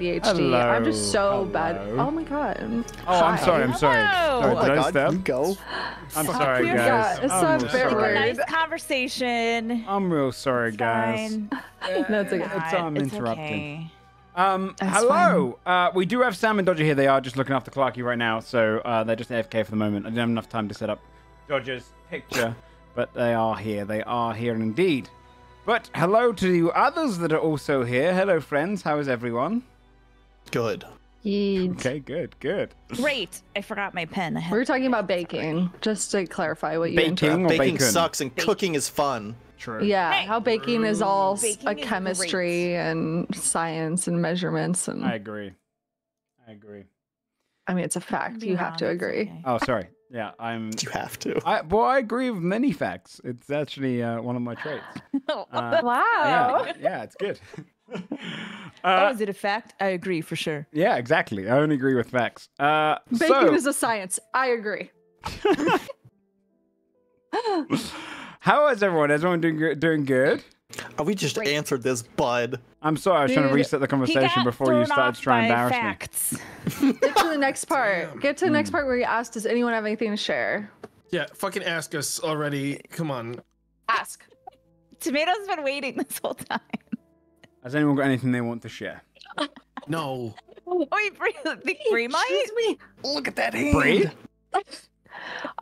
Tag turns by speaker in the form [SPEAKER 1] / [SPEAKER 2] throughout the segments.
[SPEAKER 1] ADHD.
[SPEAKER 2] Hello.
[SPEAKER 1] I'm just so bad.
[SPEAKER 2] Hello.
[SPEAKER 1] Oh my god.
[SPEAKER 2] Oh, I'm sorry. I'm sorry.
[SPEAKER 3] Hello.
[SPEAKER 2] Sorry,
[SPEAKER 4] Oh my
[SPEAKER 2] did I
[SPEAKER 4] God,
[SPEAKER 2] step?
[SPEAKER 4] you go.
[SPEAKER 2] I'm sorry,
[SPEAKER 1] Yeah,
[SPEAKER 2] guys.
[SPEAKER 1] it's
[SPEAKER 2] I'm
[SPEAKER 1] not
[SPEAKER 2] real
[SPEAKER 1] very
[SPEAKER 2] sorry.
[SPEAKER 1] weird.
[SPEAKER 3] Nice conversation.
[SPEAKER 2] I'm real sorry, guys.
[SPEAKER 3] Fine.
[SPEAKER 1] No, it's okay.
[SPEAKER 2] I'm
[SPEAKER 3] It's
[SPEAKER 2] interrupting.
[SPEAKER 3] okay.
[SPEAKER 2] Hello. We do have Sam and Dodger here. They are just looking after Clarky right now, so they're just AFK for the moment. I didn't have enough time to set up Dodger's picture, but they are here. They are here indeed. But hello to you others that are also here. Hello, friends. How is everyone?
[SPEAKER 4] Good.
[SPEAKER 2] Okay, good, good.
[SPEAKER 3] Great. I forgot my pen.
[SPEAKER 1] We were talking about baking, just to clarify what you
[SPEAKER 2] Baking
[SPEAKER 1] interrupted.
[SPEAKER 2] or
[SPEAKER 4] Baking
[SPEAKER 2] bacon?
[SPEAKER 4] sucks and cooking is fun.
[SPEAKER 2] True.
[SPEAKER 1] Yeah,
[SPEAKER 3] Hey.
[SPEAKER 1] how baking is all
[SPEAKER 3] Baking
[SPEAKER 1] a
[SPEAKER 3] is
[SPEAKER 1] chemistry and science and measurements, and
[SPEAKER 2] I agree. I agree.
[SPEAKER 1] I mean it's a fact.
[SPEAKER 3] Be
[SPEAKER 1] You have
[SPEAKER 3] wrong,
[SPEAKER 1] to
[SPEAKER 3] it's
[SPEAKER 1] agree.
[SPEAKER 3] okay.
[SPEAKER 2] Oh, sorry. Yeah, I'm.
[SPEAKER 4] You have to.
[SPEAKER 2] I agree with many facts. It's actually one of my traits.
[SPEAKER 1] Wow.
[SPEAKER 2] Yeah, it's good.
[SPEAKER 3] Oh, is it a fact? I agree for sure.
[SPEAKER 2] Yeah, exactly. I only agree with facts.
[SPEAKER 1] Baking is a science. I agree.
[SPEAKER 2] How is everyone? Everyone doing good?
[SPEAKER 4] Oh, we just answered this, bud.
[SPEAKER 2] I'm sorry, I was trying to
[SPEAKER 1] Dude,
[SPEAKER 2] reset the
[SPEAKER 3] He
[SPEAKER 2] conversation
[SPEAKER 3] got
[SPEAKER 2] before you
[SPEAKER 3] thrown
[SPEAKER 2] started
[SPEAKER 3] off
[SPEAKER 2] to try and
[SPEAKER 3] by
[SPEAKER 2] embarrass
[SPEAKER 3] facts.
[SPEAKER 1] Get to the next part. Get to the next part where you asked, does anyone have anything to share?
[SPEAKER 5] Yeah, fucking ask us already. Come on.
[SPEAKER 1] Ask.
[SPEAKER 3] Tomato's been waiting this whole time.
[SPEAKER 2] Has anyone got anything they want to share?
[SPEAKER 5] No.
[SPEAKER 3] Wait, Bree might?
[SPEAKER 1] me.
[SPEAKER 4] Look at that hand.
[SPEAKER 2] Bree?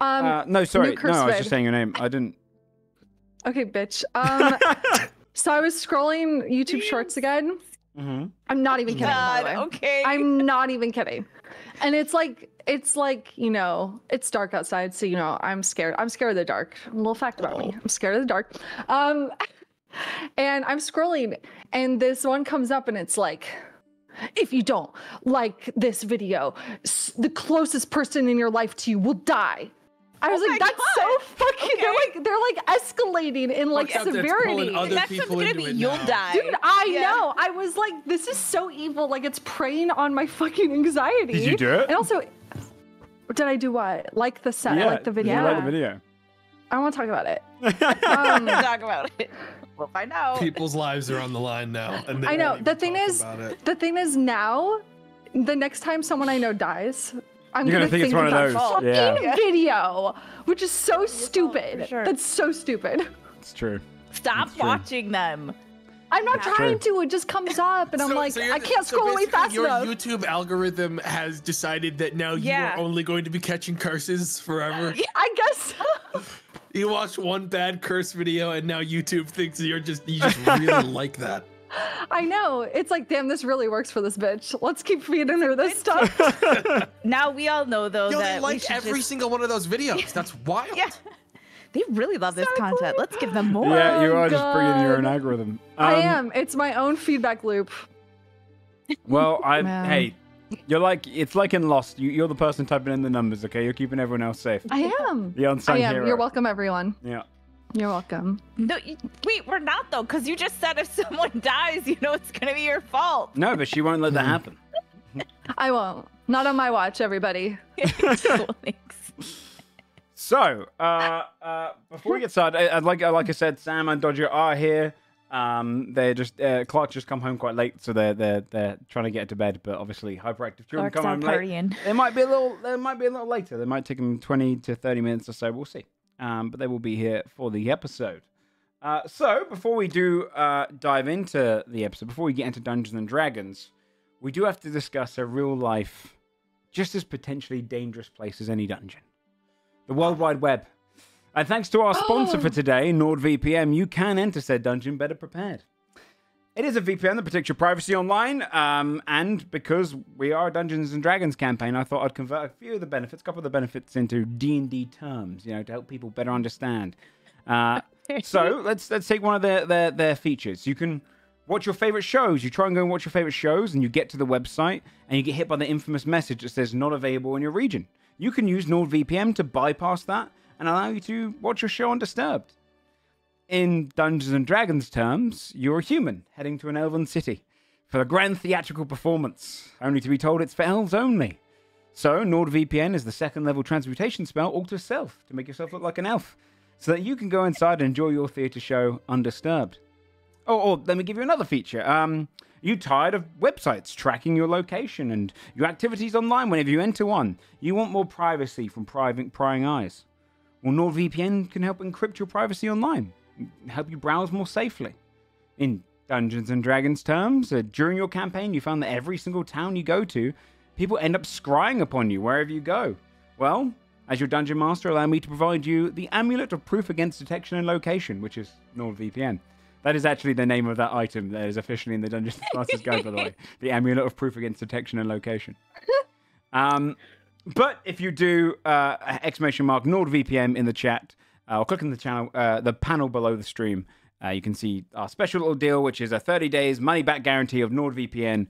[SPEAKER 2] No, sorry.
[SPEAKER 1] new
[SPEAKER 2] No, I was
[SPEAKER 1] curse
[SPEAKER 2] just saying your name. I didn't.
[SPEAKER 1] Okay, bitch. So I was scrolling YouTube Shorts again.
[SPEAKER 2] Mm-hmm.
[SPEAKER 1] I'm not even kidding, by
[SPEAKER 3] God,
[SPEAKER 1] the way.
[SPEAKER 3] okay.
[SPEAKER 1] I'm not even kidding. And it's like, you know, it's dark outside, so, you know, I'm scared. I'm scared of the dark. A little fact about me. I'm scared of the dark. And I'm scrolling, and this one comes up, and it's like, if you don't like this video, the closest person in your life to you will die. I was
[SPEAKER 3] Oh
[SPEAKER 1] like,
[SPEAKER 3] my
[SPEAKER 1] that's
[SPEAKER 3] God.
[SPEAKER 1] so fucking.
[SPEAKER 3] Okay.
[SPEAKER 1] They're like escalating in like
[SPEAKER 5] Fuck out, that's
[SPEAKER 1] severity.
[SPEAKER 5] pulling other
[SPEAKER 3] Next
[SPEAKER 5] people
[SPEAKER 3] one's gonna
[SPEAKER 5] into
[SPEAKER 3] be
[SPEAKER 5] it
[SPEAKER 3] you'll
[SPEAKER 5] now.
[SPEAKER 3] die.
[SPEAKER 1] Dude, I
[SPEAKER 3] Yeah.
[SPEAKER 1] know. I was like, this is so evil. Like, it's preying on my fucking anxiety.
[SPEAKER 2] Did you do it?
[SPEAKER 1] And also, did I do what? Like the set, like the video.
[SPEAKER 2] Did you like the video?
[SPEAKER 1] I want to talk about it.
[SPEAKER 3] I'm gonna talk about it. We'll find out.
[SPEAKER 5] People's lives are on the line now. And they
[SPEAKER 1] I know.
[SPEAKER 5] won't
[SPEAKER 1] The
[SPEAKER 5] even
[SPEAKER 1] thing
[SPEAKER 5] talk
[SPEAKER 1] is,
[SPEAKER 5] about it.
[SPEAKER 1] the thing is now, the next time someone I know dies, I'm
[SPEAKER 2] You're gonna think it's one of
[SPEAKER 1] that
[SPEAKER 2] those,
[SPEAKER 1] fucking
[SPEAKER 2] yeah.
[SPEAKER 1] video, which is so stupid.
[SPEAKER 3] for sure.
[SPEAKER 1] That's so stupid.
[SPEAKER 2] It's true.
[SPEAKER 3] Stop
[SPEAKER 2] That's true.
[SPEAKER 3] watching them.
[SPEAKER 1] I'm not
[SPEAKER 3] That's
[SPEAKER 1] trying to. It just comes up, and I'm like,
[SPEAKER 5] you're-
[SPEAKER 1] I can't
[SPEAKER 5] so
[SPEAKER 1] scroll away
[SPEAKER 5] basically
[SPEAKER 1] fast
[SPEAKER 5] your
[SPEAKER 1] enough.
[SPEAKER 5] YouTube algorithm has decided that now
[SPEAKER 3] Yeah.
[SPEAKER 5] you are only going to be catching curses forever.
[SPEAKER 1] I guess so.
[SPEAKER 5] You watch one bad curse video and now YouTube thinks you just really like that.
[SPEAKER 1] I know. It's like, damn, this really works for this bitch. Let's keep feeding her this stuff.
[SPEAKER 3] Now we all know though
[SPEAKER 5] Yo,
[SPEAKER 3] that
[SPEAKER 5] they
[SPEAKER 3] we
[SPEAKER 5] like
[SPEAKER 3] should
[SPEAKER 5] every
[SPEAKER 3] just...
[SPEAKER 5] single one of those videos. That's wild.
[SPEAKER 3] Yeah. They really love this
[SPEAKER 1] So
[SPEAKER 3] content.
[SPEAKER 1] cool.
[SPEAKER 3] Let's give them more.
[SPEAKER 2] Yeah, you
[SPEAKER 1] Oh,
[SPEAKER 2] are just bringing your own
[SPEAKER 1] God.
[SPEAKER 2] algorithm.
[SPEAKER 1] I am. It's my own feedback loop.
[SPEAKER 2] Well,
[SPEAKER 1] Man.
[SPEAKER 2] hey, you're like, it's like in Lost. You're the person typing in the numbers, okay? You're keeping everyone else safe.
[SPEAKER 1] I am.
[SPEAKER 2] The unsung
[SPEAKER 1] I am.
[SPEAKER 2] hero.
[SPEAKER 1] You're welcome, everyone.
[SPEAKER 2] Yeah.
[SPEAKER 1] You're welcome.
[SPEAKER 3] No, wait, we're not though, because you just said if someone dies, you know it's gonna be your fault.
[SPEAKER 2] No, but she won't let that happen.
[SPEAKER 1] I won't. Not on my watch, everybody.
[SPEAKER 3] Thanks.
[SPEAKER 2] So, before we get started, like I said, Sam and Dodger are here. They're just Clark's just come home quite late, so they're trying to get to bed. But obviously, hyperactive children
[SPEAKER 3] Clark's
[SPEAKER 2] come home
[SPEAKER 3] out
[SPEAKER 2] late.
[SPEAKER 3] partying.
[SPEAKER 2] They might be a little later. They might take them 20 to 30 minutes or so. We'll see. But they will be here for the episode. So before we do dive into the episode, before we get into Dungeons and Dragons, we do have to discuss a real life, just as potentially dangerous place as any dungeon. The World Wide Web. And thanks to our sponsor for today, NordVPN, you can enter said dungeon better prepared. It is a VPN that protects your privacy online, and because we are a Dungeons and Dragons campaign, I thought I'd convert a few of the benefits, a couple of the benefits into D&D terms, you know, to help people better understand. So let's take one of their features. You can watch your favorite shows. You try and go and watch your favorite shows, and you get to the website, and you get hit by the infamous message that says not available in your region. You can use NordVPN to bypass that and allow you to watch your show undisturbed. In Dungeons and Dragons terms, you're a human heading to an elven city for a grand theatrical performance, only to be told it's for elves only. So NordVPN is the second level transmutation spell Alter Self to make yourself look like an elf, so that you can go inside and enjoy your theater show undisturbed. Or let me give you another feature. You tired of websites tracking your location and your activities online whenever you enter one? You want more privacy from prying eyes? Well, NordVPN can help encrypt your privacy online, help you browse more safely. In Dungeons and Dragons terms, during your campaign, you found that every single town you go to, people end up scrying upon you wherever you go. Well, as your dungeon master, allow me to provide you the Amulet of Proof Against Detection and Location, which is NordVPN. That is actually the name of that item that is officially in the Dungeons & Masters Guide, by the way. The Amulet of Proof Against Detection and Location. But if you do !NordVPN in the chat, or click on the channel, the panel below the stream, you can see our special little deal, which is a 30 days money-back guarantee of NordVPN.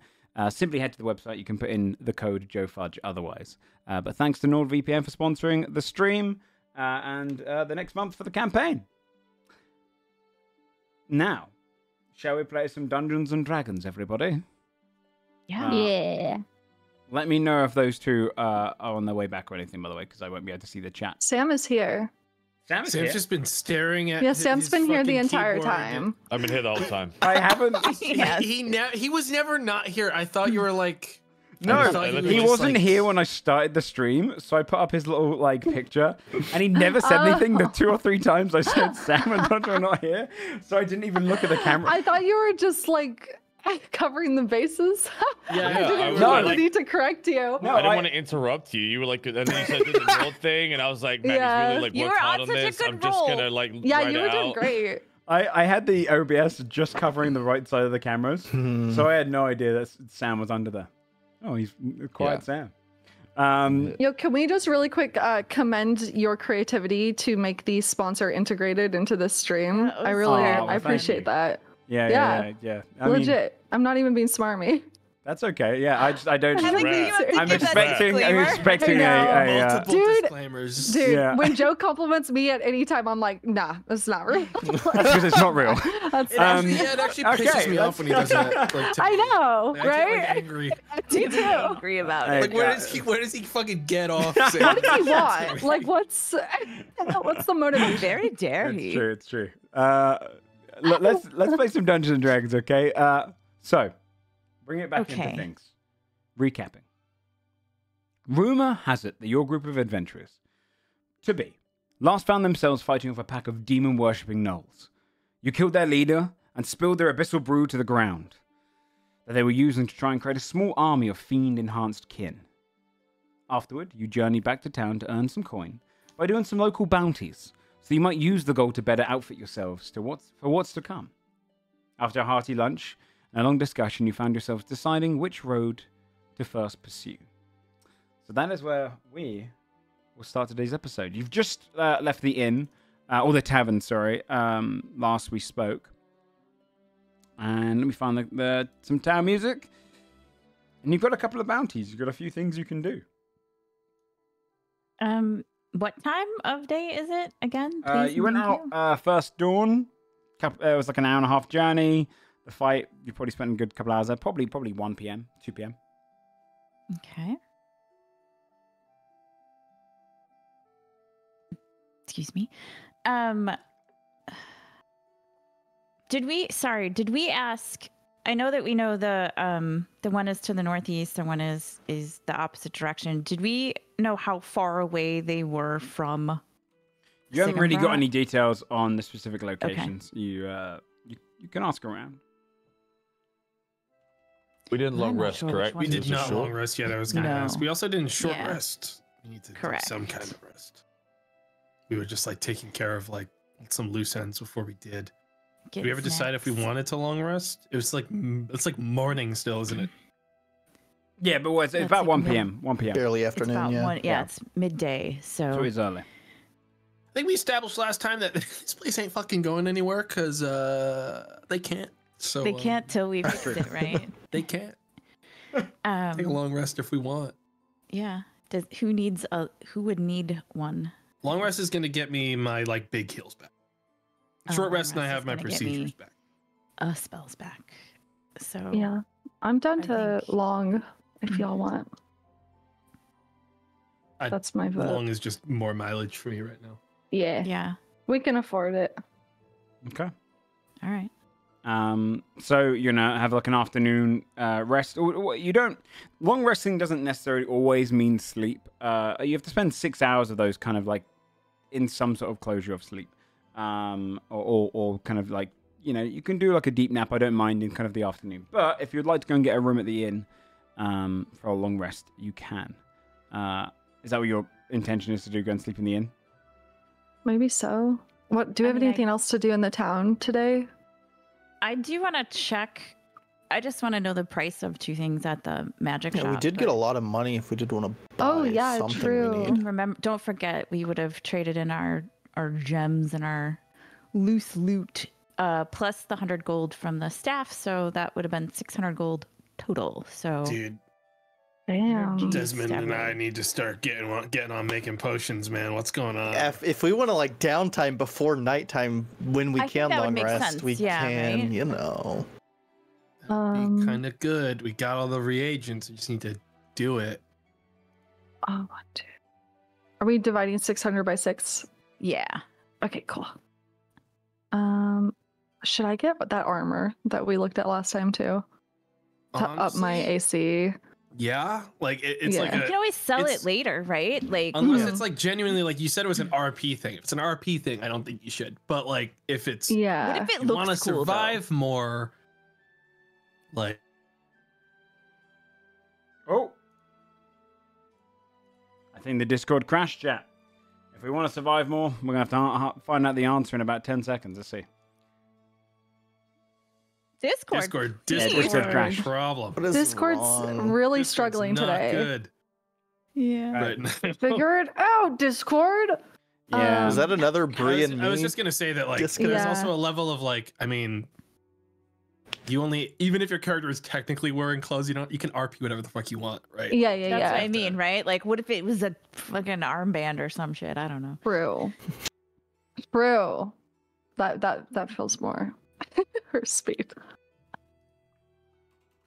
[SPEAKER 2] Simply head to the website. You can put in the code Joefudge otherwise. But thanks to NordVPN for sponsoring the stream and the next month for the campaign. Now, shall we play some Dungeons and Dragons, everybody?
[SPEAKER 3] Yeah.
[SPEAKER 1] Yeah.
[SPEAKER 2] Let me know if those two are on their way back or anything, by the way, because I won't be able to see the chat.
[SPEAKER 1] Sam is here.
[SPEAKER 2] Sam's
[SPEAKER 5] just been staring at.
[SPEAKER 1] Yeah, Sam's been here the
[SPEAKER 5] fucking
[SPEAKER 1] entire
[SPEAKER 5] keyboard.
[SPEAKER 1] time.
[SPEAKER 6] I've been here the whole time.
[SPEAKER 2] I haven't.
[SPEAKER 3] Yes.
[SPEAKER 5] He was never not here. I thought you were like.
[SPEAKER 2] No,
[SPEAKER 5] thought you were
[SPEAKER 2] he
[SPEAKER 5] just,
[SPEAKER 2] wasn't
[SPEAKER 5] like-
[SPEAKER 2] here when I started the stream, so I put up his little picture, and he never said anything. The 2 or 3 times I said Sam and Roger are not here, so I didn't even look at the camera.
[SPEAKER 1] I thought you were just like covering the bases.
[SPEAKER 5] Yeah,
[SPEAKER 1] I didn't
[SPEAKER 6] I was
[SPEAKER 1] feel the
[SPEAKER 6] like-
[SPEAKER 1] need to correct you.
[SPEAKER 2] No,
[SPEAKER 6] I didn't want to interrupt you. You were like, and then you said the whole thing, and I was like, man,
[SPEAKER 1] Yeah.
[SPEAKER 6] he's really like
[SPEAKER 3] You
[SPEAKER 6] worked
[SPEAKER 3] were
[SPEAKER 6] hard
[SPEAKER 3] on
[SPEAKER 6] on
[SPEAKER 3] such a
[SPEAKER 6] this.
[SPEAKER 3] good
[SPEAKER 6] I'm just
[SPEAKER 3] roll.
[SPEAKER 6] gonna like
[SPEAKER 1] Yeah,
[SPEAKER 6] write
[SPEAKER 1] you
[SPEAKER 6] it
[SPEAKER 1] were doing
[SPEAKER 6] out.
[SPEAKER 1] great.
[SPEAKER 2] I had the OBS just covering the right side of the cameras, so I had no idea that Sam was under there. Oh, he's quiet Sam.
[SPEAKER 1] Yo, can we just really quick commend your creativity to make the sponsor integrated into the stream?
[SPEAKER 3] That
[SPEAKER 1] I
[SPEAKER 3] was
[SPEAKER 1] really,
[SPEAKER 2] Oh, well,
[SPEAKER 1] I appreciate that.
[SPEAKER 2] Yeah. I mean,
[SPEAKER 1] Legit. I'm not even being smarmy.
[SPEAKER 2] that's okay. Yeah, I don't.
[SPEAKER 3] I like that you have to
[SPEAKER 2] I'm
[SPEAKER 3] give that
[SPEAKER 2] expecting. I'm
[SPEAKER 3] disclaimer.
[SPEAKER 2] expecting a
[SPEAKER 5] multiple
[SPEAKER 1] Dude,
[SPEAKER 5] disclaimers.
[SPEAKER 1] Dude,
[SPEAKER 2] Yeah.
[SPEAKER 1] when Joe compliments me at any time, I'm like, nah, that's not real.
[SPEAKER 2] That's because it's not real.
[SPEAKER 1] That's
[SPEAKER 5] It actually, it actually pisses me off when he does that. Like, to
[SPEAKER 1] I
[SPEAKER 5] me.
[SPEAKER 1] know,
[SPEAKER 5] I get,
[SPEAKER 1] right?
[SPEAKER 5] like, angry.
[SPEAKER 3] Me too. Agree about
[SPEAKER 2] Hey,
[SPEAKER 3] it.
[SPEAKER 5] Like, where does he fucking get off? saying
[SPEAKER 1] What does he
[SPEAKER 5] that?
[SPEAKER 1] want? Like, what's the motivation?
[SPEAKER 3] Very dare
[SPEAKER 2] It's
[SPEAKER 3] he.
[SPEAKER 2] true. It's true. Let's play some Dungeons and Dragons, okay? So bring it back into
[SPEAKER 3] Okay.
[SPEAKER 2] things. Recapping. Rumor has it that your group of adventurers, to be, last found themselves fighting off a pack of demon-worshipping gnolls. You killed their leader and spilled their abyssal brew to the ground that they were using to try and create a small army of fiend-enhanced kin. Afterward, you journeyed back to town to earn some coin by doing some local bounties, so you might use the gold to better outfit yourselves for what's to come. After a hearty lunch and a long discussion, you found yourselves deciding which road to first pursue. So that is where we will start today's episode. You've just left the inn, or the tavern, sorry, last we spoke. And let me find some town music. And you've got a couple of bounties. You've got a few things you can do.
[SPEAKER 3] What time of day is it again? Please
[SPEAKER 2] You went
[SPEAKER 3] and thank
[SPEAKER 2] out first dawn. It was like an hour and a half journey. The fight, you probably spent a good couple hours there. Probably 1 p.m., 2 p.m.
[SPEAKER 3] you. Okay. Excuse me. Did we ask? I know that we know the one is to the northeast, the one is the opposite direction. Did we know how far away they were from?
[SPEAKER 2] You haven't really got
[SPEAKER 3] Sigurd?
[SPEAKER 2] any details on the specific locations. You can ask around.
[SPEAKER 6] We didn't
[SPEAKER 3] I'm
[SPEAKER 6] long
[SPEAKER 3] not
[SPEAKER 6] rest,
[SPEAKER 3] sure which
[SPEAKER 6] correct?
[SPEAKER 3] one
[SPEAKER 5] We
[SPEAKER 3] it
[SPEAKER 5] did
[SPEAKER 3] was.
[SPEAKER 5] not long rest yet. I was going to
[SPEAKER 3] No.
[SPEAKER 5] ask. We also didn't short
[SPEAKER 3] Yeah.
[SPEAKER 5] rest. We need to
[SPEAKER 3] Correct.
[SPEAKER 5] do some kind of rest. We were just like taking care of like some loose ends before we did. Did we ever decide if we wanted to long rest? It was like it's like morning still, isn't it?
[SPEAKER 2] Yeah, but it's
[SPEAKER 3] That's
[SPEAKER 2] about
[SPEAKER 3] like
[SPEAKER 2] 1
[SPEAKER 3] mid-
[SPEAKER 2] p.m. 1 p.m.
[SPEAKER 4] Barely
[SPEAKER 3] It's
[SPEAKER 4] afternoon,
[SPEAKER 3] about
[SPEAKER 4] yeah.
[SPEAKER 3] one. Yeah,
[SPEAKER 2] Yeah.
[SPEAKER 3] it's midday.
[SPEAKER 2] So
[SPEAKER 3] So
[SPEAKER 2] it's early.
[SPEAKER 5] I think we established last time that this place ain't fucking going anywhere because they can't. So
[SPEAKER 3] they can't till we fix
[SPEAKER 2] true.
[SPEAKER 3] it, right?
[SPEAKER 5] They can't take a long rest if we want.
[SPEAKER 3] Yeah. Who would need one?
[SPEAKER 5] Long rest is going to get me my like big heals back. Short
[SPEAKER 3] long
[SPEAKER 5] rest and I
[SPEAKER 3] rest
[SPEAKER 5] have
[SPEAKER 3] is
[SPEAKER 5] my
[SPEAKER 3] gonna get
[SPEAKER 5] procedures
[SPEAKER 3] me-
[SPEAKER 5] back.
[SPEAKER 3] Spells back. So
[SPEAKER 1] Yeah, I'm down
[SPEAKER 3] I
[SPEAKER 1] to
[SPEAKER 3] think-
[SPEAKER 1] long if y'all want.
[SPEAKER 5] I-
[SPEAKER 1] That's my vote.
[SPEAKER 5] Long is just more mileage for me right now.
[SPEAKER 1] Yeah,
[SPEAKER 3] yeah.
[SPEAKER 1] we can afford it.
[SPEAKER 2] Okay.
[SPEAKER 3] All right.
[SPEAKER 2] So have like an afternoon rest. You don't. Long resting doesn't necessarily always mean sleep. You have to spend 6 hours of those kind of like in some sort of closure of sleep, or kind of like you can do like a deep nap. I don't mind in kind of the afternoon. But if you'd like to go and get a room at the inn for a long rest, you can. Is that what your intention is to do? Go and sleep in the inn?
[SPEAKER 1] Maybe so. What? Do we have anything else to do in the town today?
[SPEAKER 3] I do want to check. I just want to know the price of 2 things at the magic shop.
[SPEAKER 4] Yeah, we did get a lot of money if we did want to buy something
[SPEAKER 1] true.
[SPEAKER 4] we need.
[SPEAKER 3] Remember, don't forget, we would have traded in our gems and our loose loot, plus the 100 gold from the staff, so that would have been 600 gold total. So,
[SPEAKER 5] Dude,
[SPEAKER 1] damn.
[SPEAKER 5] Desmond and I need to start getting on making potions, man. What's going on?
[SPEAKER 4] If we want to like downtime before nighttime when we
[SPEAKER 3] I think
[SPEAKER 4] can
[SPEAKER 3] that would
[SPEAKER 4] long
[SPEAKER 3] make
[SPEAKER 4] rest,
[SPEAKER 3] sense.
[SPEAKER 4] we
[SPEAKER 3] Yeah,
[SPEAKER 4] can,
[SPEAKER 3] right?
[SPEAKER 4] you know.
[SPEAKER 5] That'd be kind of good. We got all the reagents. We just need to do it.
[SPEAKER 1] Oh, 1, 2. Are we dividing 600 by 6?
[SPEAKER 3] yeah.
[SPEAKER 1] Okay, cool. Should I get that armor that we looked at last time too? To up my
[SPEAKER 5] Honestly,
[SPEAKER 1] AC.
[SPEAKER 5] Yeah, like it's
[SPEAKER 1] Yeah.
[SPEAKER 5] like
[SPEAKER 3] You can always sell
[SPEAKER 5] it's-
[SPEAKER 3] it later, right? Like,
[SPEAKER 5] unless it's like genuinely like you said it was an RP thing. If it's an RP thing, I don't think you should. But like if it's
[SPEAKER 1] Yeah.
[SPEAKER 3] what if it
[SPEAKER 5] you want to
[SPEAKER 3] looks cool, though?
[SPEAKER 5] survive more, like
[SPEAKER 2] Oh. I think the Discord crashed, chat. If we want to survive more, we're going to have to find out the answer in about 10 seconds. Let's see.
[SPEAKER 3] Discord.
[SPEAKER 5] Discord
[SPEAKER 2] crashed.
[SPEAKER 5] problem.
[SPEAKER 4] What is
[SPEAKER 1] Discord's
[SPEAKER 4] wrong?
[SPEAKER 1] really
[SPEAKER 5] Discord's
[SPEAKER 1] struggling
[SPEAKER 5] not
[SPEAKER 1] today.
[SPEAKER 5] Good.
[SPEAKER 3] Yeah.
[SPEAKER 5] Right now.
[SPEAKER 1] Figure it out, Discord.
[SPEAKER 2] Yeah.
[SPEAKER 4] Is that another
[SPEAKER 5] I
[SPEAKER 4] Brie
[SPEAKER 5] was,
[SPEAKER 4] and
[SPEAKER 5] I was
[SPEAKER 4] me?
[SPEAKER 5] just gonna say that like
[SPEAKER 4] Discord?
[SPEAKER 5] there's
[SPEAKER 1] Yeah.
[SPEAKER 5] also a level of like, I mean, you only even if your character is technically wearing clothes, you can RP whatever the fuck you want, right?
[SPEAKER 1] Yeah,
[SPEAKER 3] That's what I
[SPEAKER 1] yeah.
[SPEAKER 3] mean, right? Like, what if it was a fucking armband or some shit? I don't know.
[SPEAKER 1] True. True. That feels more her speed.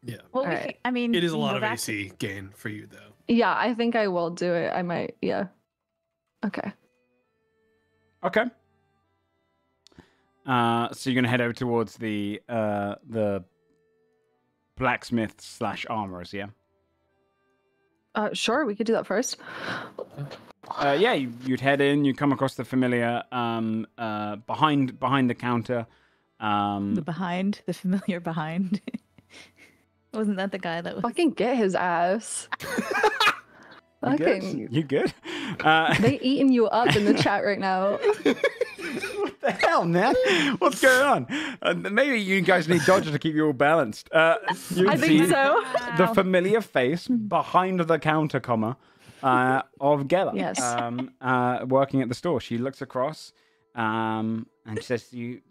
[SPEAKER 5] Yeah.
[SPEAKER 3] Well,
[SPEAKER 1] Alright.
[SPEAKER 3] I mean,
[SPEAKER 5] It is a
[SPEAKER 3] you
[SPEAKER 5] lot
[SPEAKER 3] go
[SPEAKER 5] of
[SPEAKER 3] back
[SPEAKER 5] AC gain for you though.
[SPEAKER 1] Yeah, I think I will do it. I might. Yeah. Okay.
[SPEAKER 2] Okay. So you're gonna head over towards the blacksmith / armorers, yeah?
[SPEAKER 1] Sure, we could do that first.
[SPEAKER 2] Yeah, you'd head in. You come across the familiar behind the counter.
[SPEAKER 3] the familiar behind. Wasn't that the guy that was?
[SPEAKER 1] Fucking get his ass.
[SPEAKER 2] You good?
[SPEAKER 1] Fucking.
[SPEAKER 2] You good?
[SPEAKER 1] They eating you up in the chat right now.
[SPEAKER 2] What the hell, man? What's going on? Maybe you guys need Dodger to keep you all balanced. You
[SPEAKER 1] I
[SPEAKER 2] see
[SPEAKER 1] think so.
[SPEAKER 2] the familiar face behind the counter, of Ghelfi.
[SPEAKER 1] Yes.
[SPEAKER 2] Working at the store. She looks across, and she says to you,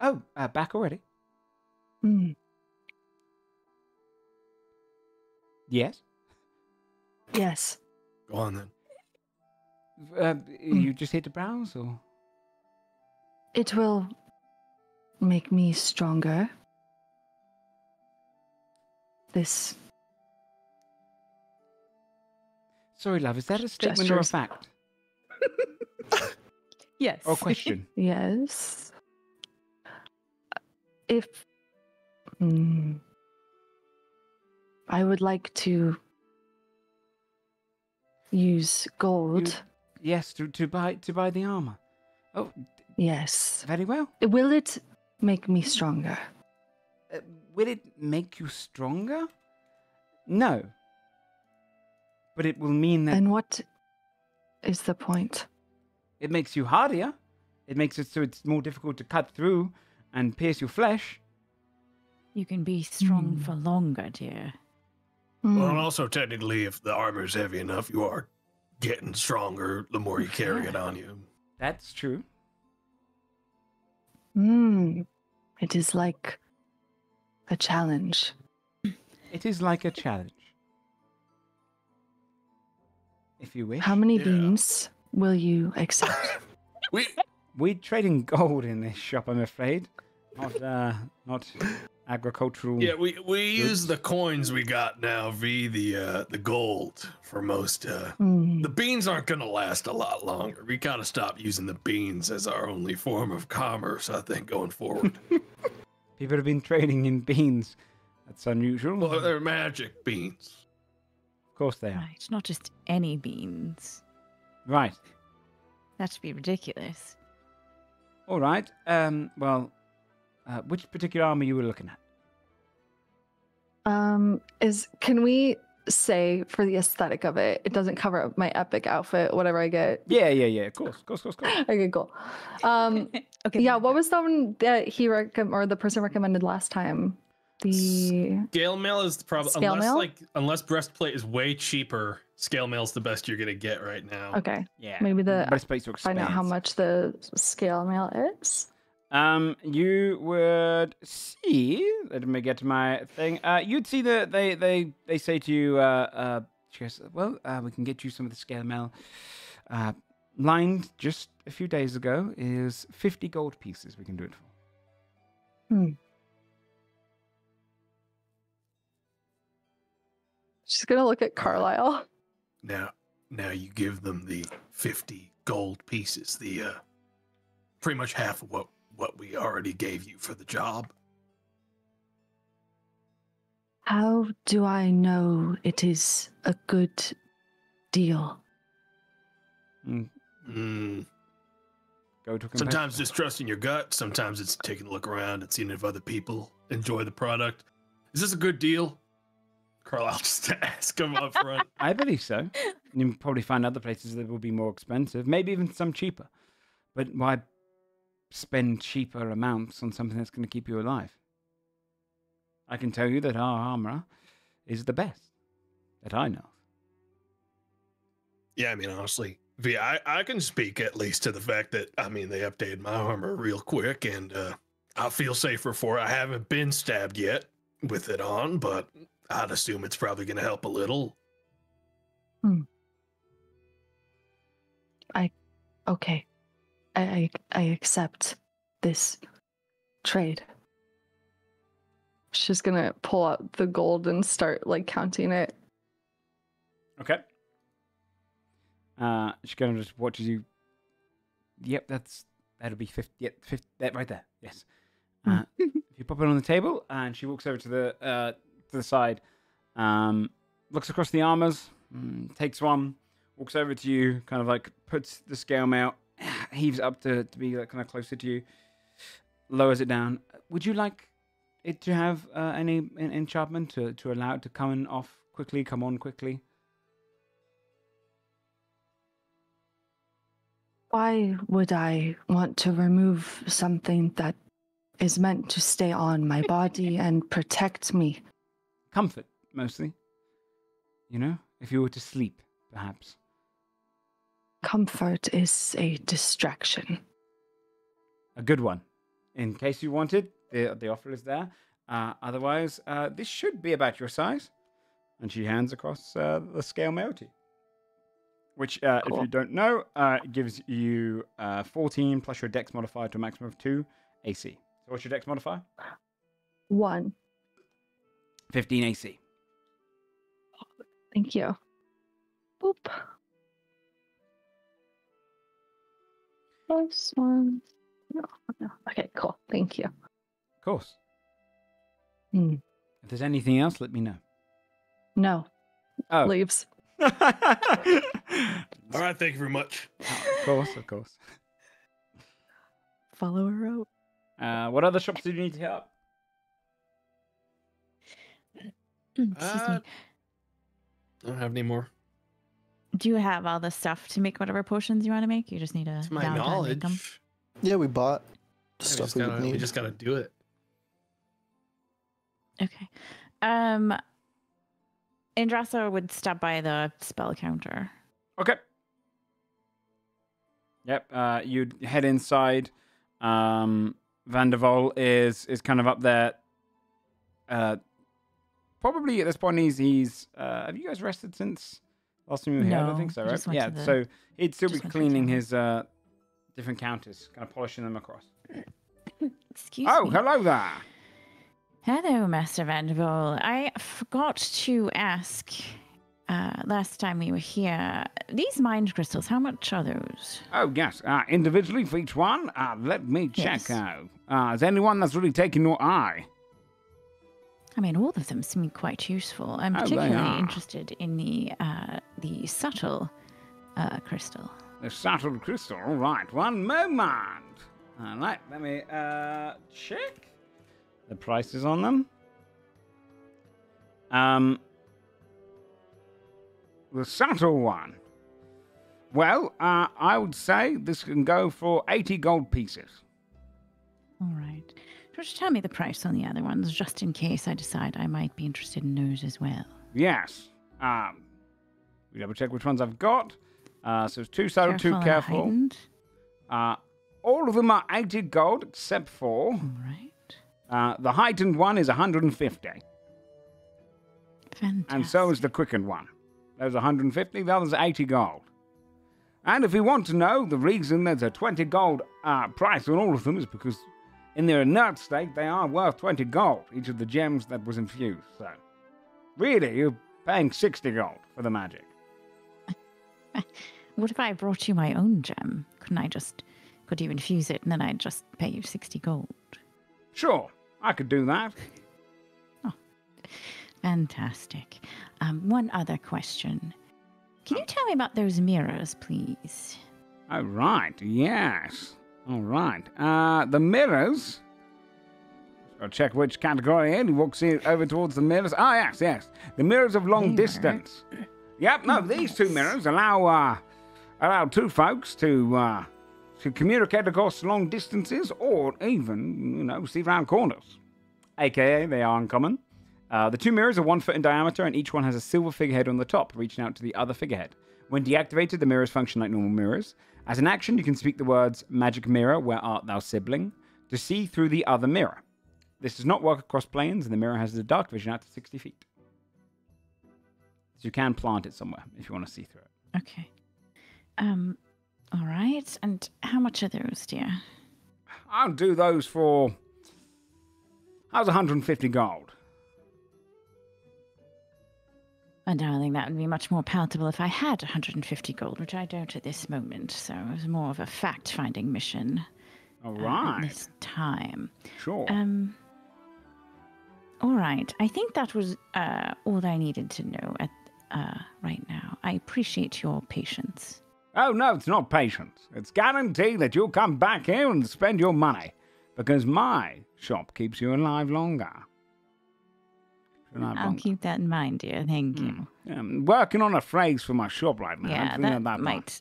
[SPEAKER 2] "Oh, back already?"
[SPEAKER 1] Mm.
[SPEAKER 2] Yes.
[SPEAKER 1] Yes.
[SPEAKER 5] Go on then.
[SPEAKER 2] You just here to browse, or?
[SPEAKER 1] It will make me stronger. This.
[SPEAKER 2] Sorry, love. Is that a statement or a
[SPEAKER 1] Gestures.
[SPEAKER 2] fact?
[SPEAKER 3] Yes.
[SPEAKER 2] Or question?
[SPEAKER 1] Yes. If. I would like to use gold.
[SPEAKER 2] Yes, to buy the armor. Oh,
[SPEAKER 1] Yes.
[SPEAKER 2] very well.
[SPEAKER 1] Will it make me stronger?
[SPEAKER 2] Will it make you stronger? No. But it will mean that
[SPEAKER 1] And what is the point?
[SPEAKER 2] it makes you hardier. It makes it so it's more difficult to cut through and pierce your flesh.
[SPEAKER 3] You can be strong for longer, dear.
[SPEAKER 5] Well, and
[SPEAKER 1] Hmm.
[SPEAKER 5] also technically, if the armor's heavy enough, you are getting stronger the more you carry it on you.
[SPEAKER 2] That's true.
[SPEAKER 1] It is like a challenge.
[SPEAKER 2] It is like a challenge. If you wish.
[SPEAKER 1] How many
[SPEAKER 5] Yeah.
[SPEAKER 1] beans will you accept?
[SPEAKER 2] We're trading gold in this shop, I'm afraid. Not agricultural.
[SPEAKER 5] Yeah, we use the coins we got now via the gold for most. The beans aren't gonna last a lot longer. We gotta stop using the beans as our only form of commerce, I think, going forward.
[SPEAKER 2] People have been trading in beans. That's unusual.
[SPEAKER 5] Well, they're magic beans.
[SPEAKER 2] Of course they are.
[SPEAKER 3] Right, not just any beans.
[SPEAKER 2] Right.
[SPEAKER 3] That'd be ridiculous.
[SPEAKER 2] All right. Well, which particular armor you were looking at?
[SPEAKER 1] Can we say for the aesthetic of it, it doesn't cover up my epic outfit, whatever I get?
[SPEAKER 2] Yeah. Of course.
[SPEAKER 1] Okay, cool.
[SPEAKER 3] Okay.
[SPEAKER 1] Yeah, what was the one that he or the person recommended last time? The
[SPEAKER 5] Scale mail is the problem.
[SPEAKER 1] Scale mail?
[SPEAKER 5] Unless breastplate is way cheaper, scale mail's the best you're gonna get right now.
[SPEAKER 1] okay.
[SPEAKER 2] Yeah.
[SPEAKER 1] Maybe
[SPEAKER 2] Breastplates are
[SPEAKER 1] find out how
[SPEAKER 2] expensive.
[SPEAKER 1] much the scale mail is.
[SPEAKER 2] You would see. Let me get to my thing. You'd see that they say to you, she goes, well, we can get you some of the scale mail. Lined just a few days ago is 50 gold pieces. We can do it for.
[SPEAKER 1] She's gonna look at Carlisle.
[SPEAKER 5] Now you give them the 50 gold pieces, the pretty much half of what we already gave you for the job.
[SPEAKER 1] How do I know it is a good deal?
[SPEAKER 2] Go to a
[SPEAKER 5] Sometimes just trusting your gut. Sometimes it's taking a look around and seeing if other people enjoy the product. Is this a good deal? Carlisle just to ask him up front.
[SPEAKER 2] I believe so. You can probably find other places that will be more expensive, maybe even some cheaper. But why spend cheaper amounts on something that's going to keep you alive? I can tell you that our armor is the best that I know.
[SPEAKER 5] Yeah, I mean, honestly, V, I can speak at least to the fact that, I mean, they updated my armor real quick, and I feel safer for it. I haven't been stabbed yet with it on, but I'd assume it's probably going to help a little.
[SPEAKER 1] Okay. I accept this trade. She's gonna pull out the gold and start like counting it.
[SPEAKER 2] Okay. She kind of just watches you. Yep, that'll be 50. Yep, 50. That right there. Yes. If you pop it on the table, and she walks over to the side, looks across the armors, takes one, walks over to you, kind of like puts the scale mail, heaves up to be like kind of closer to you, lowers it down. Would you like it to have any enchantment to allow it to come on quickly?
[SPEAKER 1] Why would I want to remove something that is meant to stay on my body and protect me?
[SPEAKER 2] Comfort, mostly. You know, if you were to sleep, perhaps.
[SPEAKER 1] Comfort is a distraction.
[SPEAKER 2] A good one. In case you wanted, the offer is there. Otherwise, this should be about your size. And she hands across the scale mail to you. Which,
[SPEAKER 1] Cool.
[SPEAKER 2] if you don't know, gives you 14 plus your dex modifier to a maximum of 2 AC. So what's your dex modifier?
[SPEAKER 1] 1.
[SPEAKER 2] 15 AC.
[SPEAKER 1] Thank you. Boop. +1. No. Okay, cool. Thank you.
[SPEAKER 2] Of course.
[SPEAKER 1] Hmm.
[SPEAKER 2] If there's anything else, let me know.
[SPEAKER 1] No.
[SPEAKER 2] Oh.
[SPEAKER 1] Leaves.
[SPEAKER 5] All right, thank you very much.
[SPEAKER 2] Of course.
[SPEAKER 3] Follow her out.
[SPEAKER 2] What other shops did you need to hit up?
[SPEAKER 3] Excuse me.
[SPEAKER 5] I don't have any more.
[SPEAKER 3] Do you have all the stuff to make whatever potions you want to make? You just need a
[SPEAKER 5] To my
[SPEAKER 3] downtime to make 'em?
[SPEAKER 5] knowledge,
[SPEAKER 4] Yeah, we bought the
[SPEAKER 5] we
[SPEAKER 4] stuff
[SPEAKER 5] just
[SPEAKER 4] we
[SPEAKER 5] gotta,
[SPEAKER 4] would need.
[SPEAKER 5] we just gotta do it.
[SPEAKER 3] Okay. Andrasa would stop by the spell counter.
[SPEAKER 2] Okay. Yep. You'd head inside. Vandervol is kind of up there. Probably at this point he's have you guys rested since last time you were here? I don't
[SPEAKER 3] No,
[SPEAKER 2] think so,
[SPEAKER 3] we
[SPEAKER 2] right?
[SPEAKER 3] just went
[SPEAKER 2] Yeah.
[SPEAKER 3] to the-
[SPEAKER 2] So he'd still be
[SPEAKER 3] just went to the
[SPEAKER 2] cleaning
[SPEAKER 3] town.
[SPEAKER 2] his different counters, kind of polishing them across.
[SPEAKER 3] Excuse
[SPEAKER 2] Oh,
[SPEAKER 3] me.
[SPEAKER 2] hello there.
[SPEAKER 3] Hello, Master Vandervol. I forgot to ask last time we were here, these mind crystals, how much are those?
[SPEAKER 2] Oh, yes. Individually for each one? Let me check
[SPEAKER 3] Yes.
[SPEAKER 2] out. Is anyone that's really taken your eye?
[SPEAKER 3] I mean, all of them seem quite useful. I'm
[SPEAKER 2] Oh, they
[SPEAKER 3] particularly
[SPEAKER 2] are.
[SPEAKER 3] interested in the subtle crystal.
[SPEAKER 2] The subtle crystal. All right. One moment. All right. Let me check the prices on them. The subtle one. Well, I would say this can go for 80 gold pieces.
[SPEAKER 3] All right. Just tell me the price on the other ones, just in case I decide I might be interested in those as well.
[SPEAKER 2] Yes. We double check which ones I've got. So it's 2 subtle, 2
[SPEAKER 3] and
[SPEAKER 2] careful.
[SPEAKER 3] heightened.
[SPEAKER 2] All of them are 80 gold except for
[SPEAKER 3] All right.
[SPEAKER 2] the heightened one is 150.
[SPEAKER 3] Fantastic.
[SPEAKER 2] And so is the quickened one. There's 150, the other's 80 gold. And if you want to know, the reason there's a 20 gold price on all of them is because in their inert state, they are worth 20 gold, each of the gems that was infused. So, really, you're paying 60 gold for the magic.
[SPEAKER 3] What if I brought you my own gem? Could you infuse it and then I'd just pay you 60 gold?
[SPEAKER 2] Sure, I could do that.
[SPEAKER 3] Fantastic. One other question. Can you tell me about those mirrors, please?
[SPEAKER 2] Oh, right, yes. All right. The mirrors. I'll check which category in. He walks over towards the mirrors. Ah, yes. The mirrors of long distance. Yep, no, these two mirrors allow two folks to communicate across long distances or even, see round corners. AKA, they are uncommon. The two mirrors are 1 foot in diameter, and each one has a silver figurehead on the top, reaching out to the other figurehead. When deactivated, the mirrors function like normal mirrors. As an action, you can speak the words, "Magic mirror, where art thou, sibling?" to see through the other mirror. This does not work across planes, and the mirror has the dark vision out to 60 feet. So you can plant it somewhere if you want to see through it.
[SPEAKER 3] Okay. All right. And how much are those, dear?
[SPEAKER 2] I'll do those for... How's 150 gold?
[SPEAKER 3] Oh, darling, that would be much more palatable if I had 150 gold, which I don't at this moment. So it was more of a fact-finding mission.
[SPEAKER 2] All
[SPEAKER 3] At
[SPEAKER 2] right.
[SPEAKER 3] this time.
[SPEAKER 2] Sure.
[SPEAKER 3] All right. I think that was all I needed to know right now. I appreciate your patience.
[SPEAKER 2] Oh, no, it's not patience. It's guaranteed that you'll come back here and spend your money. Because my shop keeps you alive longer.
[SPEAKER 3] I'll keep that in mind, dear. Thank you.
[SPEAKER 2] Yeah, I'm working on a phrase for my shop right now.
[SPEAKER 3] Yeah,
[SPEAKER 2] Hopefully
[SPEAKER 3] that
[SPEAKER 2] not
[SPEAKER 3] might...
[SPEAKER 2] much.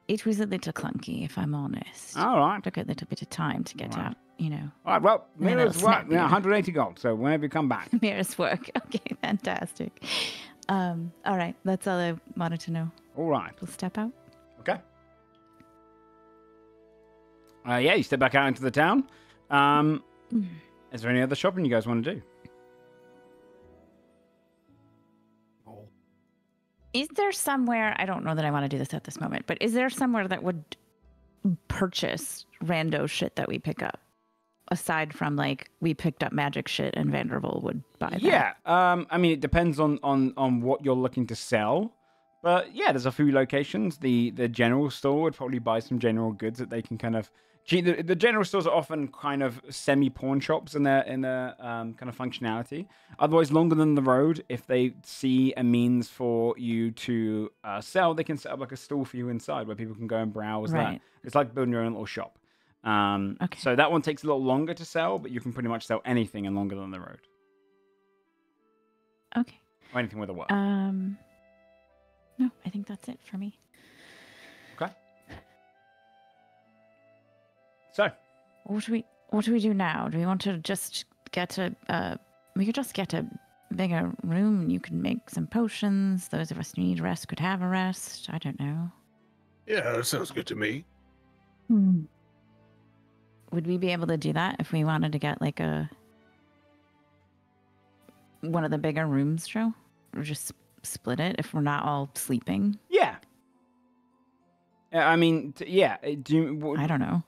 [SPEAKER 3] It was a little clunky, if I'm honest.
[SPEAKER 2] All right.
[SPEAKER 3] Took a little bit of time to get out,
[SPEAKER 2] All right, well,
[SPEAKER 3] And then
[SPEAKER 2] mirrors
[SPEAKER 3] it'll
[SPEAKER 2] work.
[SPEAKER 3] snap you.
[SPEAKER 2] 180 gold, so whenever you come back.
[SPEAKER 3] Mirrors work. Okay, fantastic. All right, that's all I wanted to know.
[SPEAKER 2] All right.
[SPEAKER 3] We'll step out.
[SPEAKER 2] Okay. Yeah, you step back out into the town. Is there any other shopping you guys want to do?
[SPEAKER 3] Is there somewhere, I don't know that I want to do this at this moment, but is there somewhere that would purchase rando shit that we pick up? Aside from, like, we picked up magic shit and Vanderbilt would buy that.
[SPEAKER 2] Yeah, I mean, it depends on what you're looking to sell. But yeah, there's a few locations. The general store would probably buy some general goods that they can kind of... The general stores are often kind of semi-pawn shops in their kind of functionality. Otherwise, longer than the road, if they see a means for you to sell, they can set up like a stall for you inside where people can go and browse
[SPEAKER 3] Right.
[SPEAKER 2] that. It's like building your own little shop.
[SPEAKER 3] Okay.
[SPEAKER 2] So that one takes a little longer to sell, but you can pretty much sell anything in longer than the road.
[SPEAKER 3] Okay.
[SPEAKER 2] Or anything with a word.
[SPEAKER 3] No, I think that's it for me.
[SPEAKER 2] Okay. So,
[SPEAKER 3] What do we do now? Do we want to just get we could just get a bigger room and you can make some potions. Those of us who need rest could have a rest. I don't know.
[SPEAKER 5] Yeah, that sounds good to me.
[SPEAKER 3] Would we be able to do that if we wanted to get like one of the bigger rooms, Joe? Or just split it if we're not all sleeping?
[SPEAKER 2] yeah. I mean, yeah.
[SPEAKER 3] I don't know.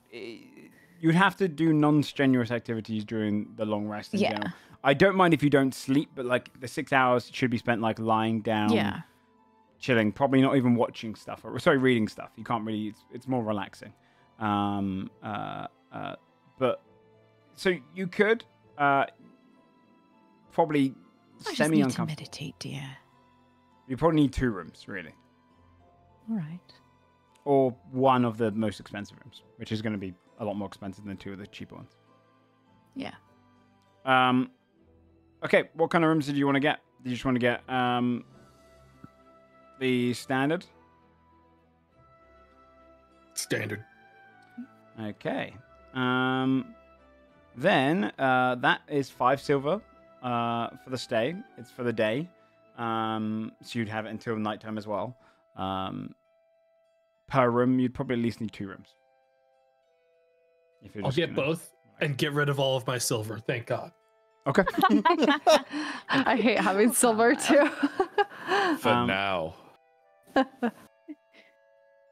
[SPEAKER 2] You'd have to do non-strenuous activities during the long rest in
[SPEAKER 3] Yeah.
[SPEAKER 2] general. I don't mind if you don't sleep, but like the 6 hours should be spent like lying down,
[SPEAKER 3] Yeah.
[SPEAKER 2] chilling. Probably not even watching stuff. Or sorry, reading stuff. You can't really. It's more relaxing. But so you could probably
[SPEAKER 3] I just
[SPEAKER 2] semi
[SPEAKER 3] need to
[SPEAKER 2] uncomfortable.
[SPEAKER 3] meditate, dear.
[SPEAKER 2] You probably need 2 rooms, really,
[SPEAKER 3] All right.
[SPEAKER 2] or one of the most expensive rooms, which is going to be a lot more expensive than 2 of the cheaper ones.
[SPEAKER 3] Yeah.
[SPEAKER 2] Okay, what kind of rooms did you want to get? Did you just want to get the standard?
[SPEAKER 5] Standard.
[SPEAKER 2] Okay. Then that is 5 silver for the stay. It's for the day. So you'd have it until nighttime as well. Per room, you'd probably at least need 2 rooms. If you're
[SPEAKER 5] I'll
[SPEAKER 2] just
[SPEAKER 5] get
[SPEAKER 2] gonna-
[SPEAKER 5] both and get rid of all of my silver. Thank God.
[SPEAKER 2] Okay.
[SPEAKER 1] I hate having silver too.
[SPEAKER 6] For
[SPEAKER 2] Um,
[SPEAKER 6] now.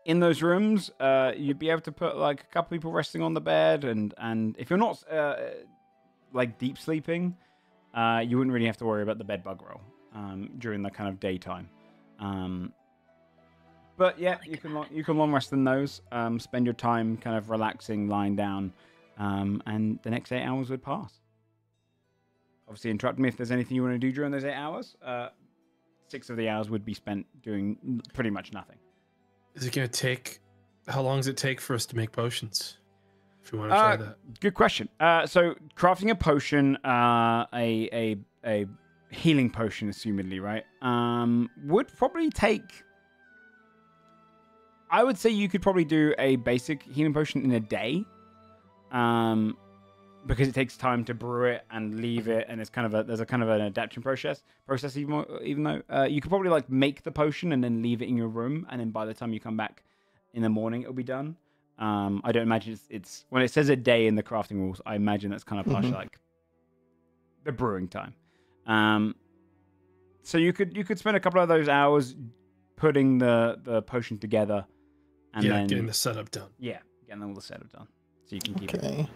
[SPEAKER 2] In those rooms, you'd be able to put like a couple people resting on the bed, and if you're not like deep sleeping, you wouldn't really have to worry about the bed bug roll during the kind of daytime. But yeah, you can long rest in those. Spend your time kind of relaxing, lying down, and the next 8 hours would pass. Obviously, interrupt me if there's anything you want to do during those 8 hours. 6 of the hours would be spent doing pretty much nothing.
[SPEAKER 5] Is it going to take? How long does it take for us to make potions? If you want to try that.
[SPEAKER 2] Good question. So crafting a potion, a healing potion, assumedly, right? Would probably take. I would say you could probably do a basic healing potion in a day, because it takes time to brew it and leave it, and it's kind of there's a kind of an adaptation process. Even though you could probably like make the potion and then leave it in your room, and then by the time you come back in the morning, it'll be done. I don't imagine it's when it says a day in the crafting rules. I imagine that's kind of partially like the brewing time. So you could spend a couple of those hours putting the potion together, and then
[SPEAKER 5] getting the setup done.
[SPEAKER 2] Yeah, getting all the setup done, so you can keep it cooking.